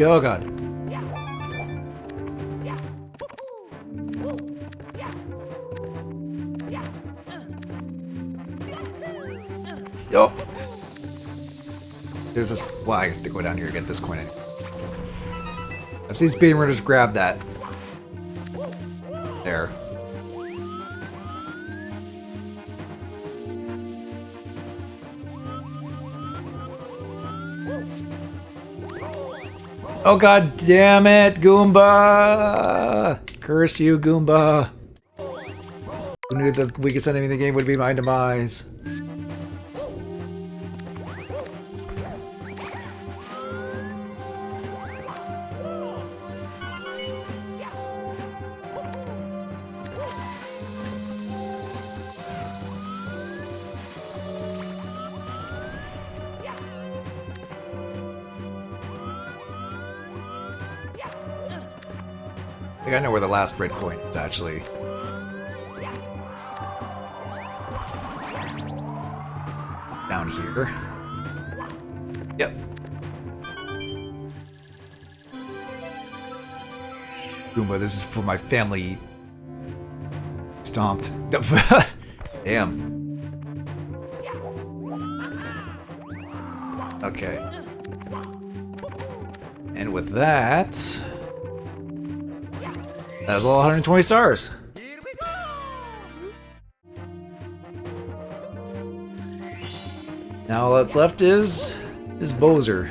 Oh god. Oh. There's this. Well, I have to go down here to get this coin. I've seen speedrunners grab that. There. Oh god damn it, Goomba! Curse you, Goomba. Who knew the weakest enemy in the game would be my demise? I think I know where the last red coin is, actually. Down here. Yep. Goomba, this is for my family. Stomped. Damn. Okay. And with that... that was all 120 stars. Here we go! Now all that's left is Bowser.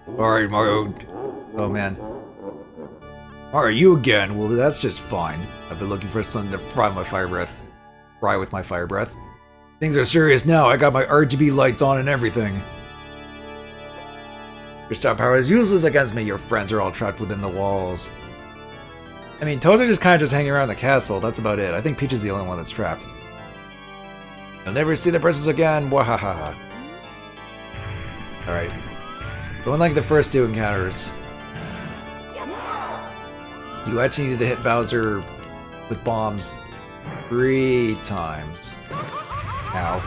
Alright, Mario. Oh man. Alright, you again. Well, that's just fine. I've been looking for something to fry my fire breath. Fry with my fire breath. Things are serious now. I got my RGB lights on and everything. Your star power is useless against me. Your friends are all trapped within the walls. I mean, Toads are just kind of just hanging around the castle. That's about it. I think Peach is the only one that's trapped. You'll never see the princess again. Wahaha. Alright. Going like the first two encounters. You actually needed to hit Bowser with bombs 3 times. Ow.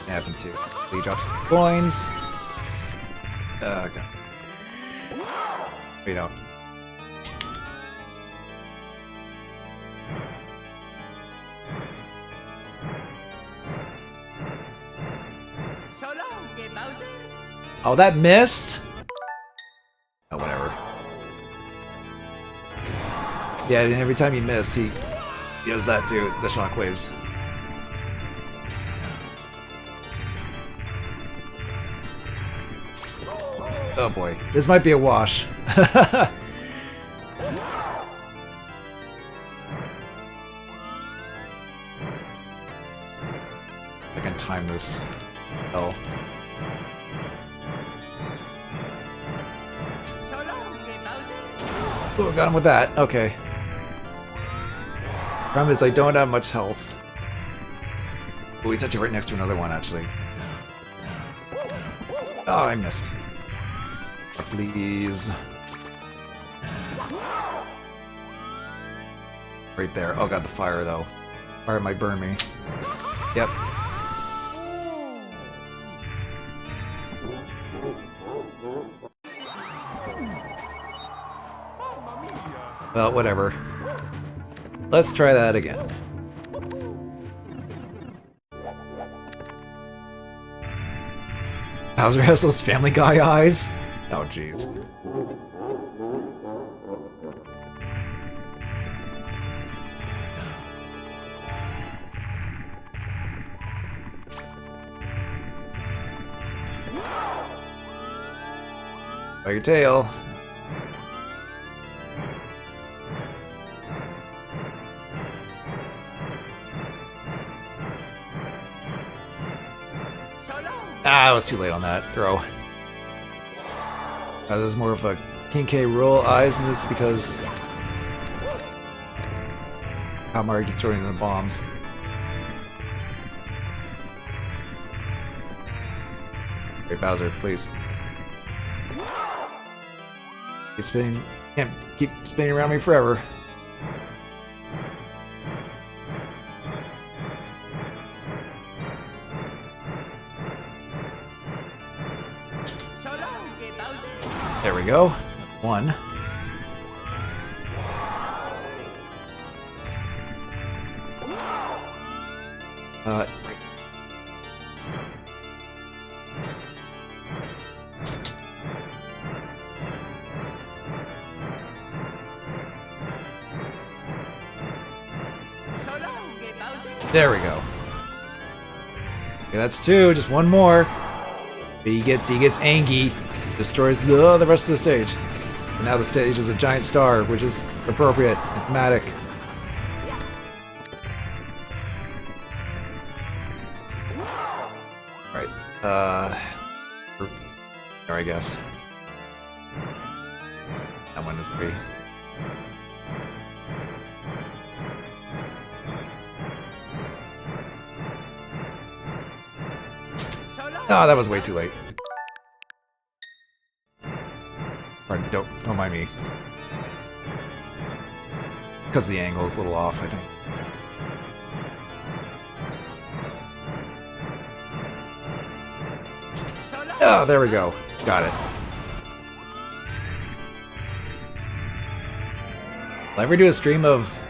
Happened to. He drops some coins. Okay. Wait, no. So long, Bowser. Oh, that missed? Oh, whatever. Yeah, and every time you miss, he does that too, the shockwaves. Oh boy, this might be a wash. I can time this. Oh. So long, Bowser. Oh, got him with that. Okay. Problem is, I don't have much health. Oh, he's actually right next to another one, actually. Oh, I missed. Please. Right there. Oh god, the fire though. Fire might burn me. Yep. Well, whatever. Let's try that again. Bowser has those Family Guy eyes? Oh, jeez. By your tail. Ah, I was too late on that throw. There's more of a King K roll eyes in this because how Mario gets thrown into the bombs. Great Bowser, please. Keep spinning. Can't keep spinning around me forever. There we go. One. Wait. There we go. Okay, that's 2. Just 1 more. But he gets angry. Destroys the rest of the stage. And now the stage is a giant star, which is appropriate and thematic. Right. There, I guess. That one is pretty. Oh, that was way too late. Pardon, don't mind me. Because the angle is a little off, I think. Oh, there we go. Got it. Will I ever do a stream of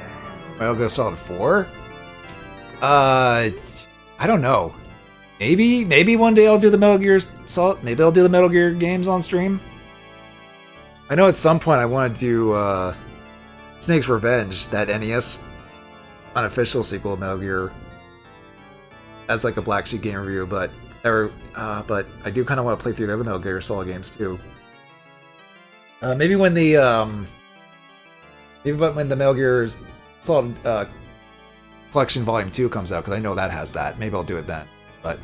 Metal Gear Solid 4? I don't know. Maybe one day I'll do the Metal Gear Solid. Maybe I'll do the Metal Gear games on stream. I know at some point I want to do Snake's Revenge, that NES unofficial sequel of Metal Gear. That's like a Black Sheep game review, but I do kind of want to play through the other Metal Gear Solid games too. Maybe when the Metal Gear Solid Collection Volume 2 comes out, because I know that has that. Maybe I'll do it then. But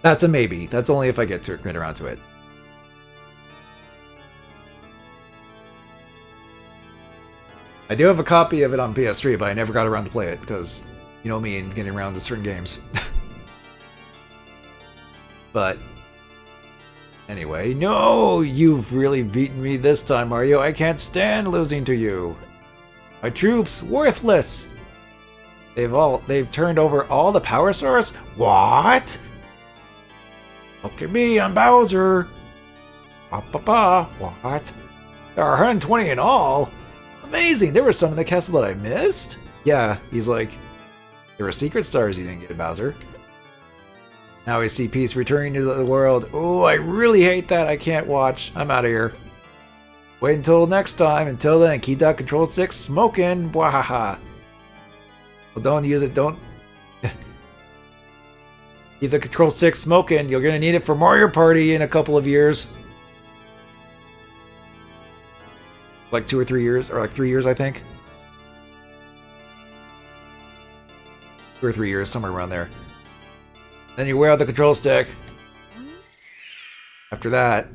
that's a maybe. That's only if I get around to it. I do have a copy of it on PS3, but I never got around to play it because you know me and getting around to certain games. But anyway, no, you've really beaten me this time, Mario. I can't stand losing to you. My troops, worthless. They've turned over all the power source? What? Look at me, I'm Bowser. What? There are 120 in all? Amazing, there were some in the castle that I missed? Yeah, he's like, there were secret stars you didn't get, Bowser. Now I see peace returning to the world. Oh, I really hate that. I can't watch. I'm out of here. Wait until next time. Until then, keep that control stick smoking. Wahaha. Well, don't use it. Don't. Keep the control stick smoking. You're gonna need it for Mario Party in a couple of years. Like 2 or 3 years, or like 3 years, I think. 2 or 3 years, somewhere around there. Then you wear out the control stick. After that,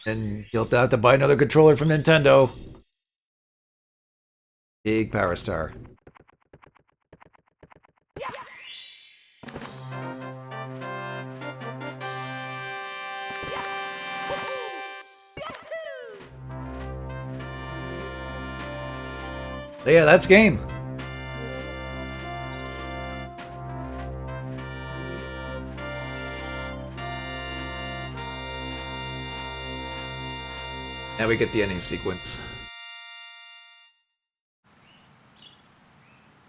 then you'll have to buy another controller from Nintendo. Big power star. So yeah, that's game. Now we get the ending sequence.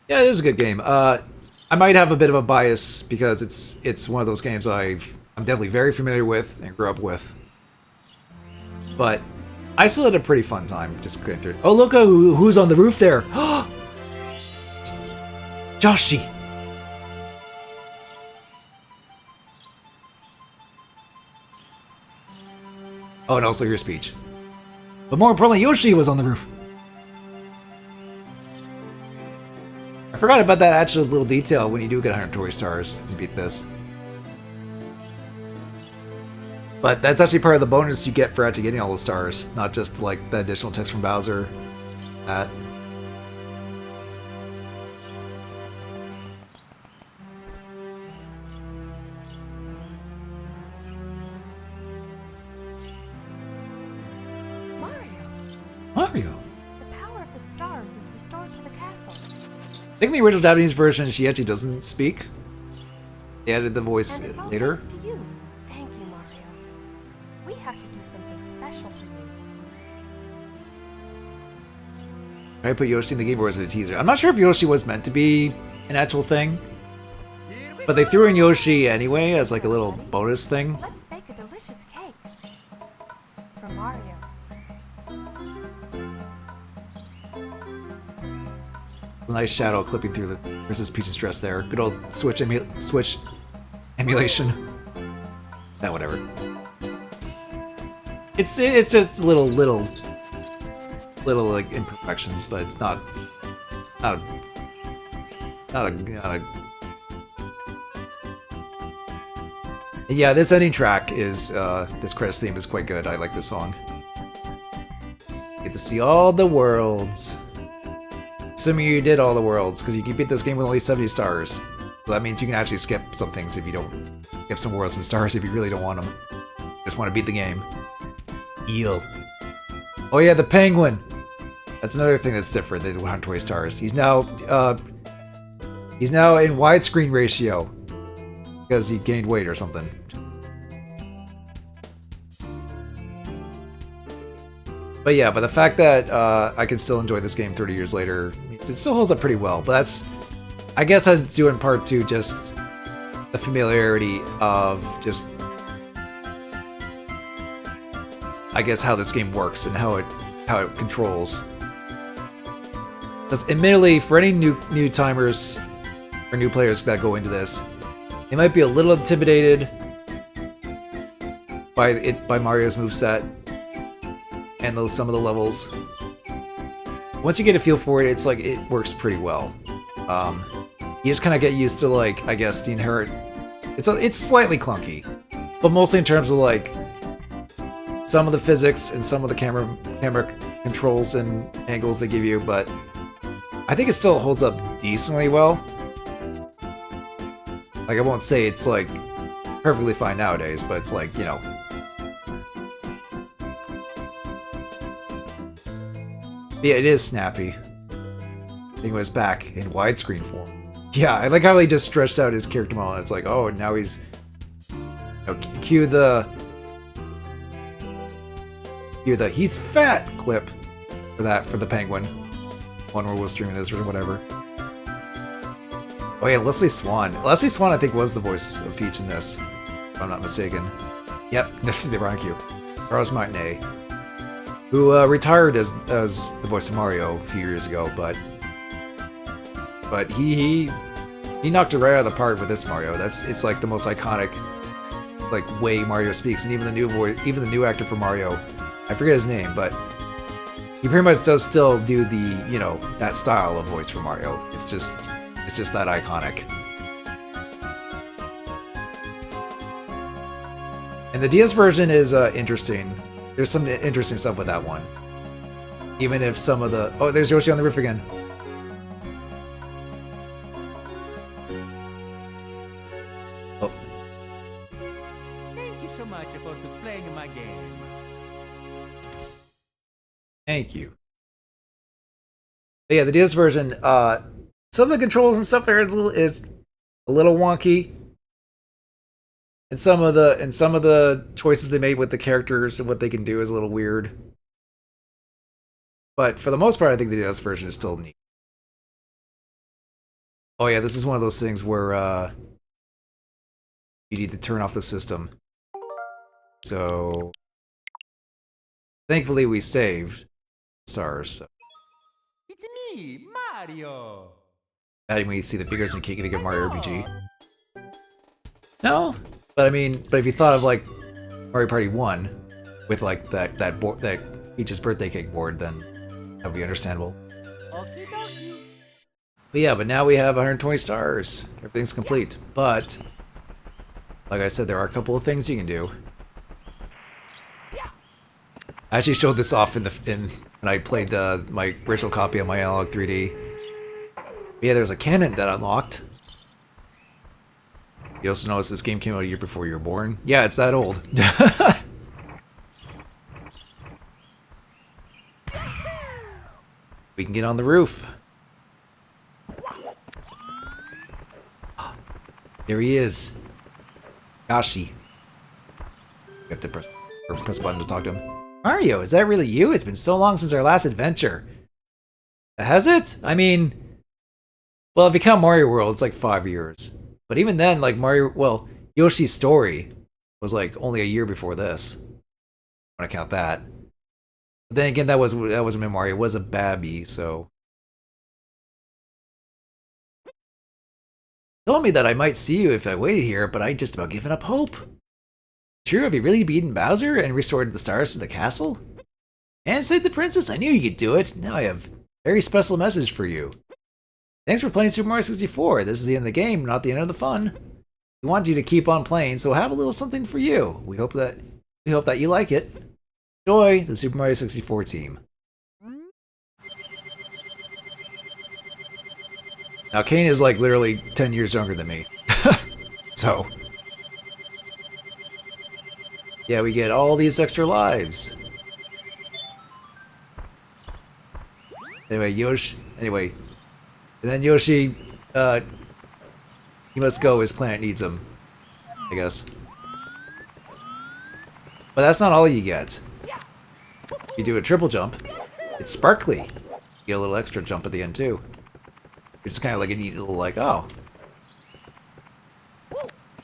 Yeah, it is a good game. I might have a bit of a bias because it's one of those games I'm definitely very familiar with and grew up with. But I still had a pretty fun time just going through it. Oh, look who's on the roof there! Joshi! Oh, and also your speech. But more importantly, Yoshi was on the roof. I forgot about that actual little detail when you do get 100 Toy Stars and beat this. But that's actually part of the bonus you get for actually getting all the stars, not just like the additional text from Bowser. That. Mario. The power of the stars is restored to the castle. I think in the original Japanese version, she actually doesn't speak. They added the voice And it's all later. thanks to you. Thank you, Mario. We have to do something special for you. I put Yoshi in the Game Boy as a teaser. I'm not sure if Yoshi was meant to be an actual thing, but they threw in Yoshi anyway as like a little bonus thing. Let's bake a delicious cake for Mario. A nice shadow clipping through the Princess Peach's dress there. Good old Switch emulation. Nah, whatever. It's just little like imperfections, but it's not a yeah, this ending track is this credits theme is quite good. I like this song. Get to see all the worlds. Assuming you did all the worlds, because you can beat this game with only 70 stars. So that means you can actually skip some things if you don't skip some worlds and stars if you really don't want them. Just want to beat the game. Eel. Oh yeah, the penguin. That's another thing that's different than 120 stars. He's now in widescreen ratio because he gained weight or something. But yeah, but the fact that I can still enjoy this game 30 years later, it still holds up pretty well. But that's, I guess, has to do in part to just the familiarity of just, I guess, how this game works and how it controls. Because admittedly, for any new timers or new players that go into this, they might be a little intimidated by Mario's moveset and some of the levels. Once you get a feel for it, it's like it works pretty well. You just kind of get used to, like, I guess the inherent. It's slightly clunky, but mostly in terms of like some of the physics and some of the camera controls and angles they give you. But I think it still holds up decently well. Like, I won't say it's like perfectly fine nowadays, but it's like, you know. Yeah, it is snappy. I think it was back in widescreen form. Yeah, I like how they just stretched out his character model. And it's like, oh, now he's. Cue the he's fat clip for the penguin. One where we'll stream this or whatever. Oh yeah, Leslie Swan. Leslie Swan, I think, was the voice of Peach in this, if I'm not mistaken. Yep, they were on cue. Charles Martinet, who retired as the voice of Mario a few years ago, but he knocked it right out of the park with this Mario. It's like the most iconic, like, way Mario speaks, and even the new actor for Mario, I forget his name, but he pretty much does still do the, you know, that style of voice for Mario. It's just that iconic. And the DS version is interesting. There's some interesting stuff with that one. Even if some of the... Oh, there's Yoshi on the roof again. Oh. Thank you so much for playing my game. Thank you. But yeah, the DS version, some of the controls and stuff are it's a little wonky. And some of the choices they made with the characters and what they can do is a little weird. But for the most part, I think the DS version is still neat. Oh yeah, this is one of those things where you need to turn off the system. So thankfully we saved stars. So. It's me, Mario. Adding when you see the figures and Can't Think of Mario RPG. No, but I mean, if you thought of like Mario Party 1 with like that board, that Peach's birthday cake board, then that would be understandable. Okie dokie. But yeah, but now we have 120 stars. Everything's complete. But like I said, there are a couple of things you can do. I actually showed this off when I played my original copy of my Analog 3D. But yeah, there's a cannon that unlocked. You also notice this game came out a year before you were born. Yeah, it's that old. We can get on the roof. There he is. Yoshi. You have to press a button to talk to him. Mario, is that really you? It's been so long since our last adventure. Has it? I mean, well, if you count Mario World, it's like 5 years. But even then, like Yoshi's Story was like only a year before this. I want to count that. But then again, that wasn't when Mario was a babby, so Told me that I might see you if I waited here, but I just about given up hope. True, have you really beaten Bowser and restored the stars to the castle? And saved the princess? I knew you could do it. Now I have a very special message for you. Thanks for playing Super Mario 64. This is the end of the game, not the end of the fun. We want you to keep on playing, so have a little something for you. We hope that you like it. Enjoy, the Super Mario 64 team. Now, Kane is like literally 10 years younger than me. So, yeah, we get all these extra lives. Anyway, and then Yoshi, he must go, his planet needs him, I guess. But that's not all you get. You do a triple jump, it's sparkly. You get a little extra jump at the end too. It's kind of like a neat little like, oh.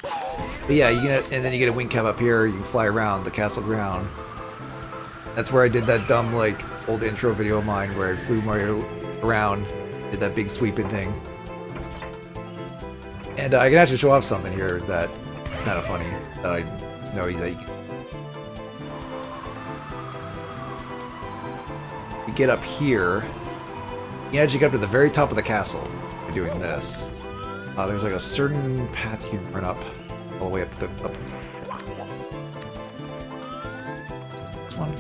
But yeah, and then you get a wing cap up here, you can fly around the castle ground. That's where I did that dumb like old intro video of mine where I flew Mario around, did that big sweeping thing. And I can actually show off something here that kind of funny that I know that you get up here. You actually get up to the very top of the castle by doing this. There's like a certain path you can run up all the way up to the up. This one.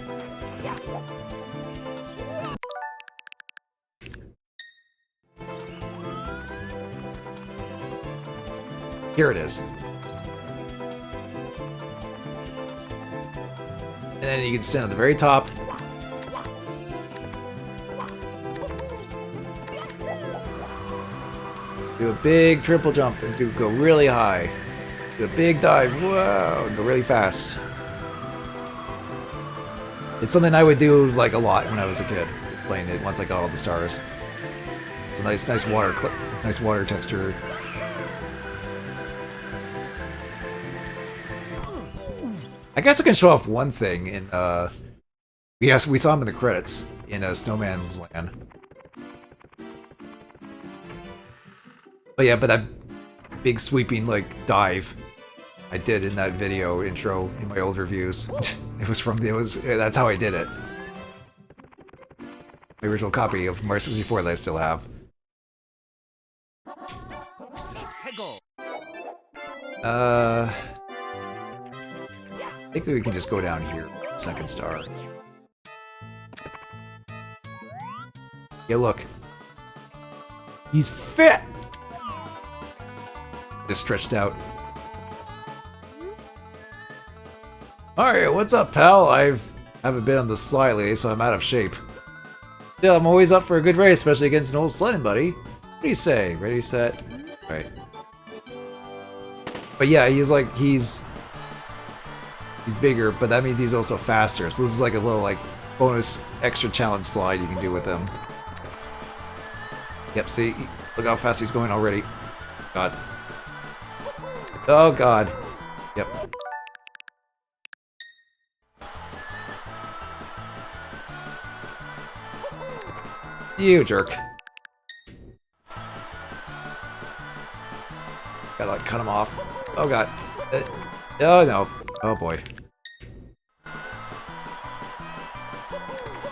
Here it is. And then you can stand at the very top. Do a big triple jump and go really high. Do a big dive, whoa, and go really fast. It's something I would do like a lot when I was a kid, playing it once I got all the stars. It's a nice water texture. I guess I can show off one thing in yes, we saw him in the credits in Snowman's Land. But yeah, but that big sweeping like dive I did in that video intro in my old reviews. That's how I did it. My original copy of Mario 64 that I still have. I think we can just go down here. Second star. Yeah, look. He's fit! Just stretched out. Mario, what's up, pal? I haven't been on the sly lately, so I'm out of shape. Still, I'm always up for a good race, especially against an old sledding buddy. What do you say? Ready, set? Right. But yeah, he's bigger, but that means he's also faster. So this is like a little like bonus extra challenge slide you can do with him. Yep, see? Look how fast he's going already. God. Oh god. Yep. You jerk. Gotta like cut him off. Oh god. Oh no. Oh boy.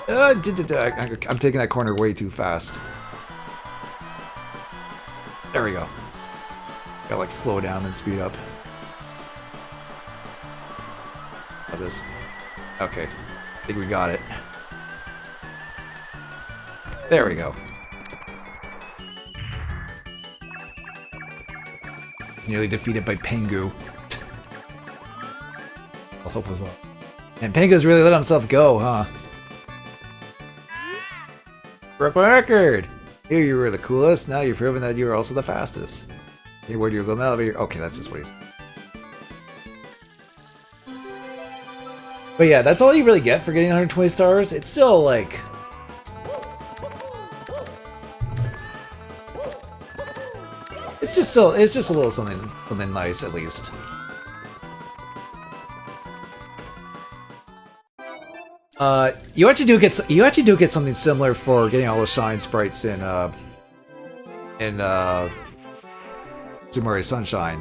I'm taking that corner way too fast. There we go. Gotta like slow down and speed up. This. Okay. I think we got it. There we go. It's nearly defeated by Pengu. All hope was lost. And Pengu's really let himself go, huh? Broke my record! Here you were the coolest, now you've proven that you were also the fastest. Hey, where do you go now? Okay, that's just what he's... But yeah, that's all you really get for getting 120 stars. It's still like... It's just a little something nice at least. You actually do get something similar for getting all the shine sprites in Super Mario Sunshine.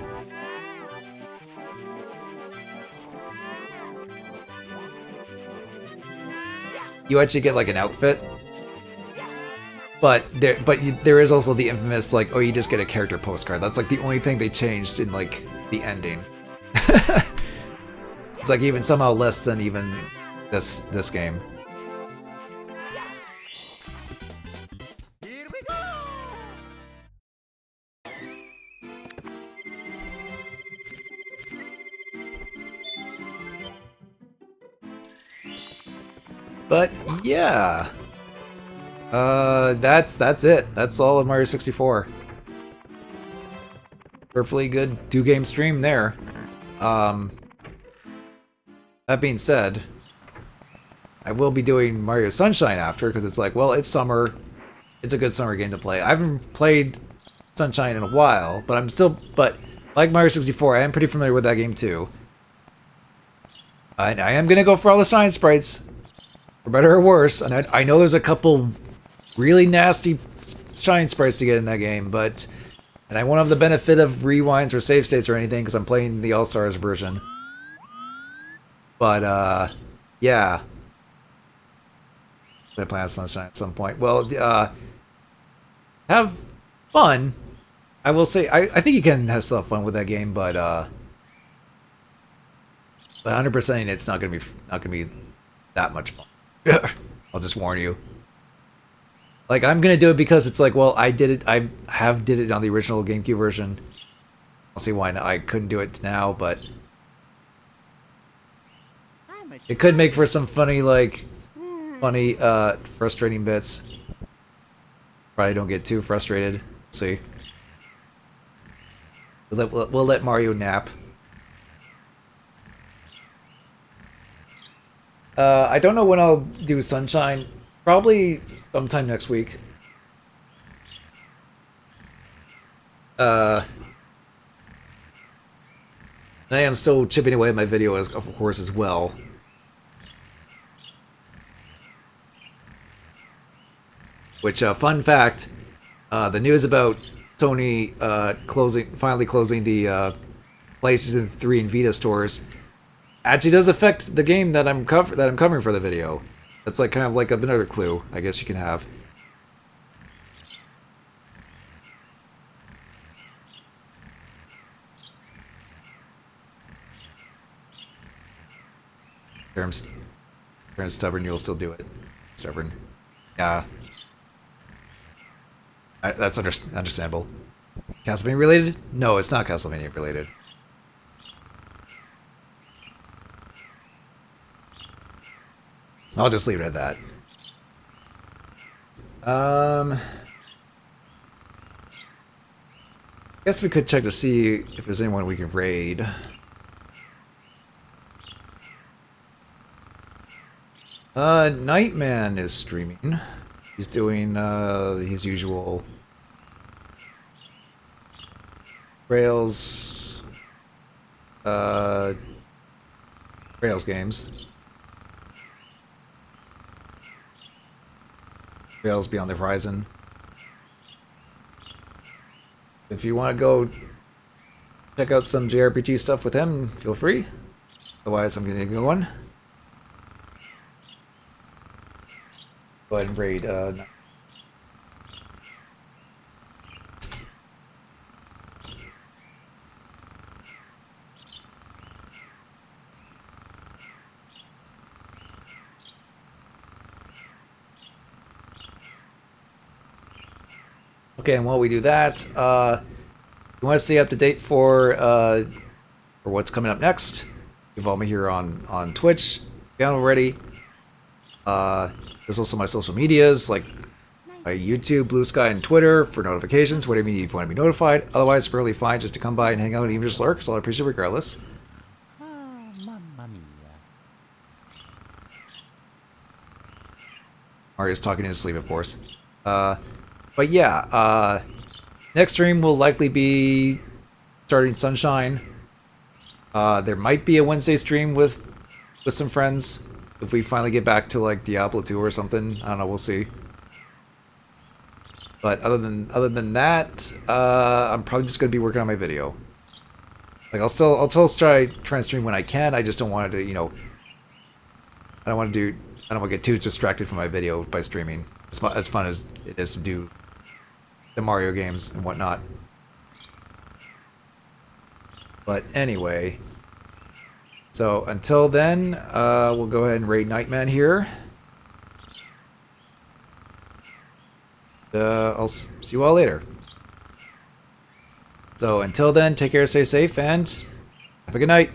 You actually get like an outfit, but there is also the infamous like, oh, you just get a character postcard. That's like the only thing they changed in like the ending. It's like even somehow less than even this game. Here we go! But yeah, that's it. That's all of Mario 64. Perfectly good 2-game stream there. That being said, I will be doing Mario Sunshine after, because it's like, well, it's summer. It's a good summer game to play. I haven't played Sunshine in a while, but like Mario 64, I am pretty familiar with that game too. I am gonna go for all the shine sprites, for better or worse, and I know there's a couple really nasty shine sprites to get in that game, and I won't have the benefit of rewinds or save states or anything, because I'm playing the All-Stars version. But, yeah. I'm gonna play on Sunshine at some point. Well, have fun. I will say, I think you can still have fun with that game, but 100% it's not gonna be that much fun. I'll just warn you. Like, I'm gonna do it because it's like, well, I did it on the original GameCube version. I'll see why I couldn't do it now, but it could make for some funny, frustrating bits. Probably don't get too frustrated. See. We'll let Mario nap. I don't know when I'll do Sunshine. Probably sometime next week. And I am still chipping away at my video, of course, as well. Which, fun fact, the news about Sony finally closing the PlayStation 3 and Vita stores actually does affect the game that I'm covering for the video. That's like kind of like another clue, I guess you can have. Turns stubborn, you'll still do it. Stubborn. Yeah. That's understandable. Castlevania related? No, it's not Castlevania related. I'll just leave it at that. Guess we could check to see if there's anyone we can raid. Nightman is streaming. He's doing his usual Rails games. Rails Beyond the Horizon. If you want to go check out some JRPG stuff with him, feel free. Otherwise, I'm gonna go on. Go ahead and raid. Okay, and while we do that, you want to stay up to date for what's coming up next? You follow me here on Twitch. If you haven't already. There's also my social medias, like my YouTube, Blue Sky, and Twitter for notifications, whatever you need if you want to be notified. Otherwise, it's really fine just to come by and hang out and even just lurk, so I appreciate it regardless. Ah, mamma mia. Mario's talking in his sleep, of course. But yeah, next stream will likely be starting Sunshine. There might be a Wednesday stream with some friends. If we finally get back to like Diablo 2 or something, I don't know, we'll see. But other than that, I'm probably just gonna be working on my video. Like I'll still try and stream when I can. I just don't want to, I don't want to do, I don't want to get too distracted from my video by streaming. As fun as it is to do the Mario games and whatnot. But anyway, so until then, we'll go ahead and raid Nightman here. I'll see you all later. So until then, take care, stay safe, and have a good night.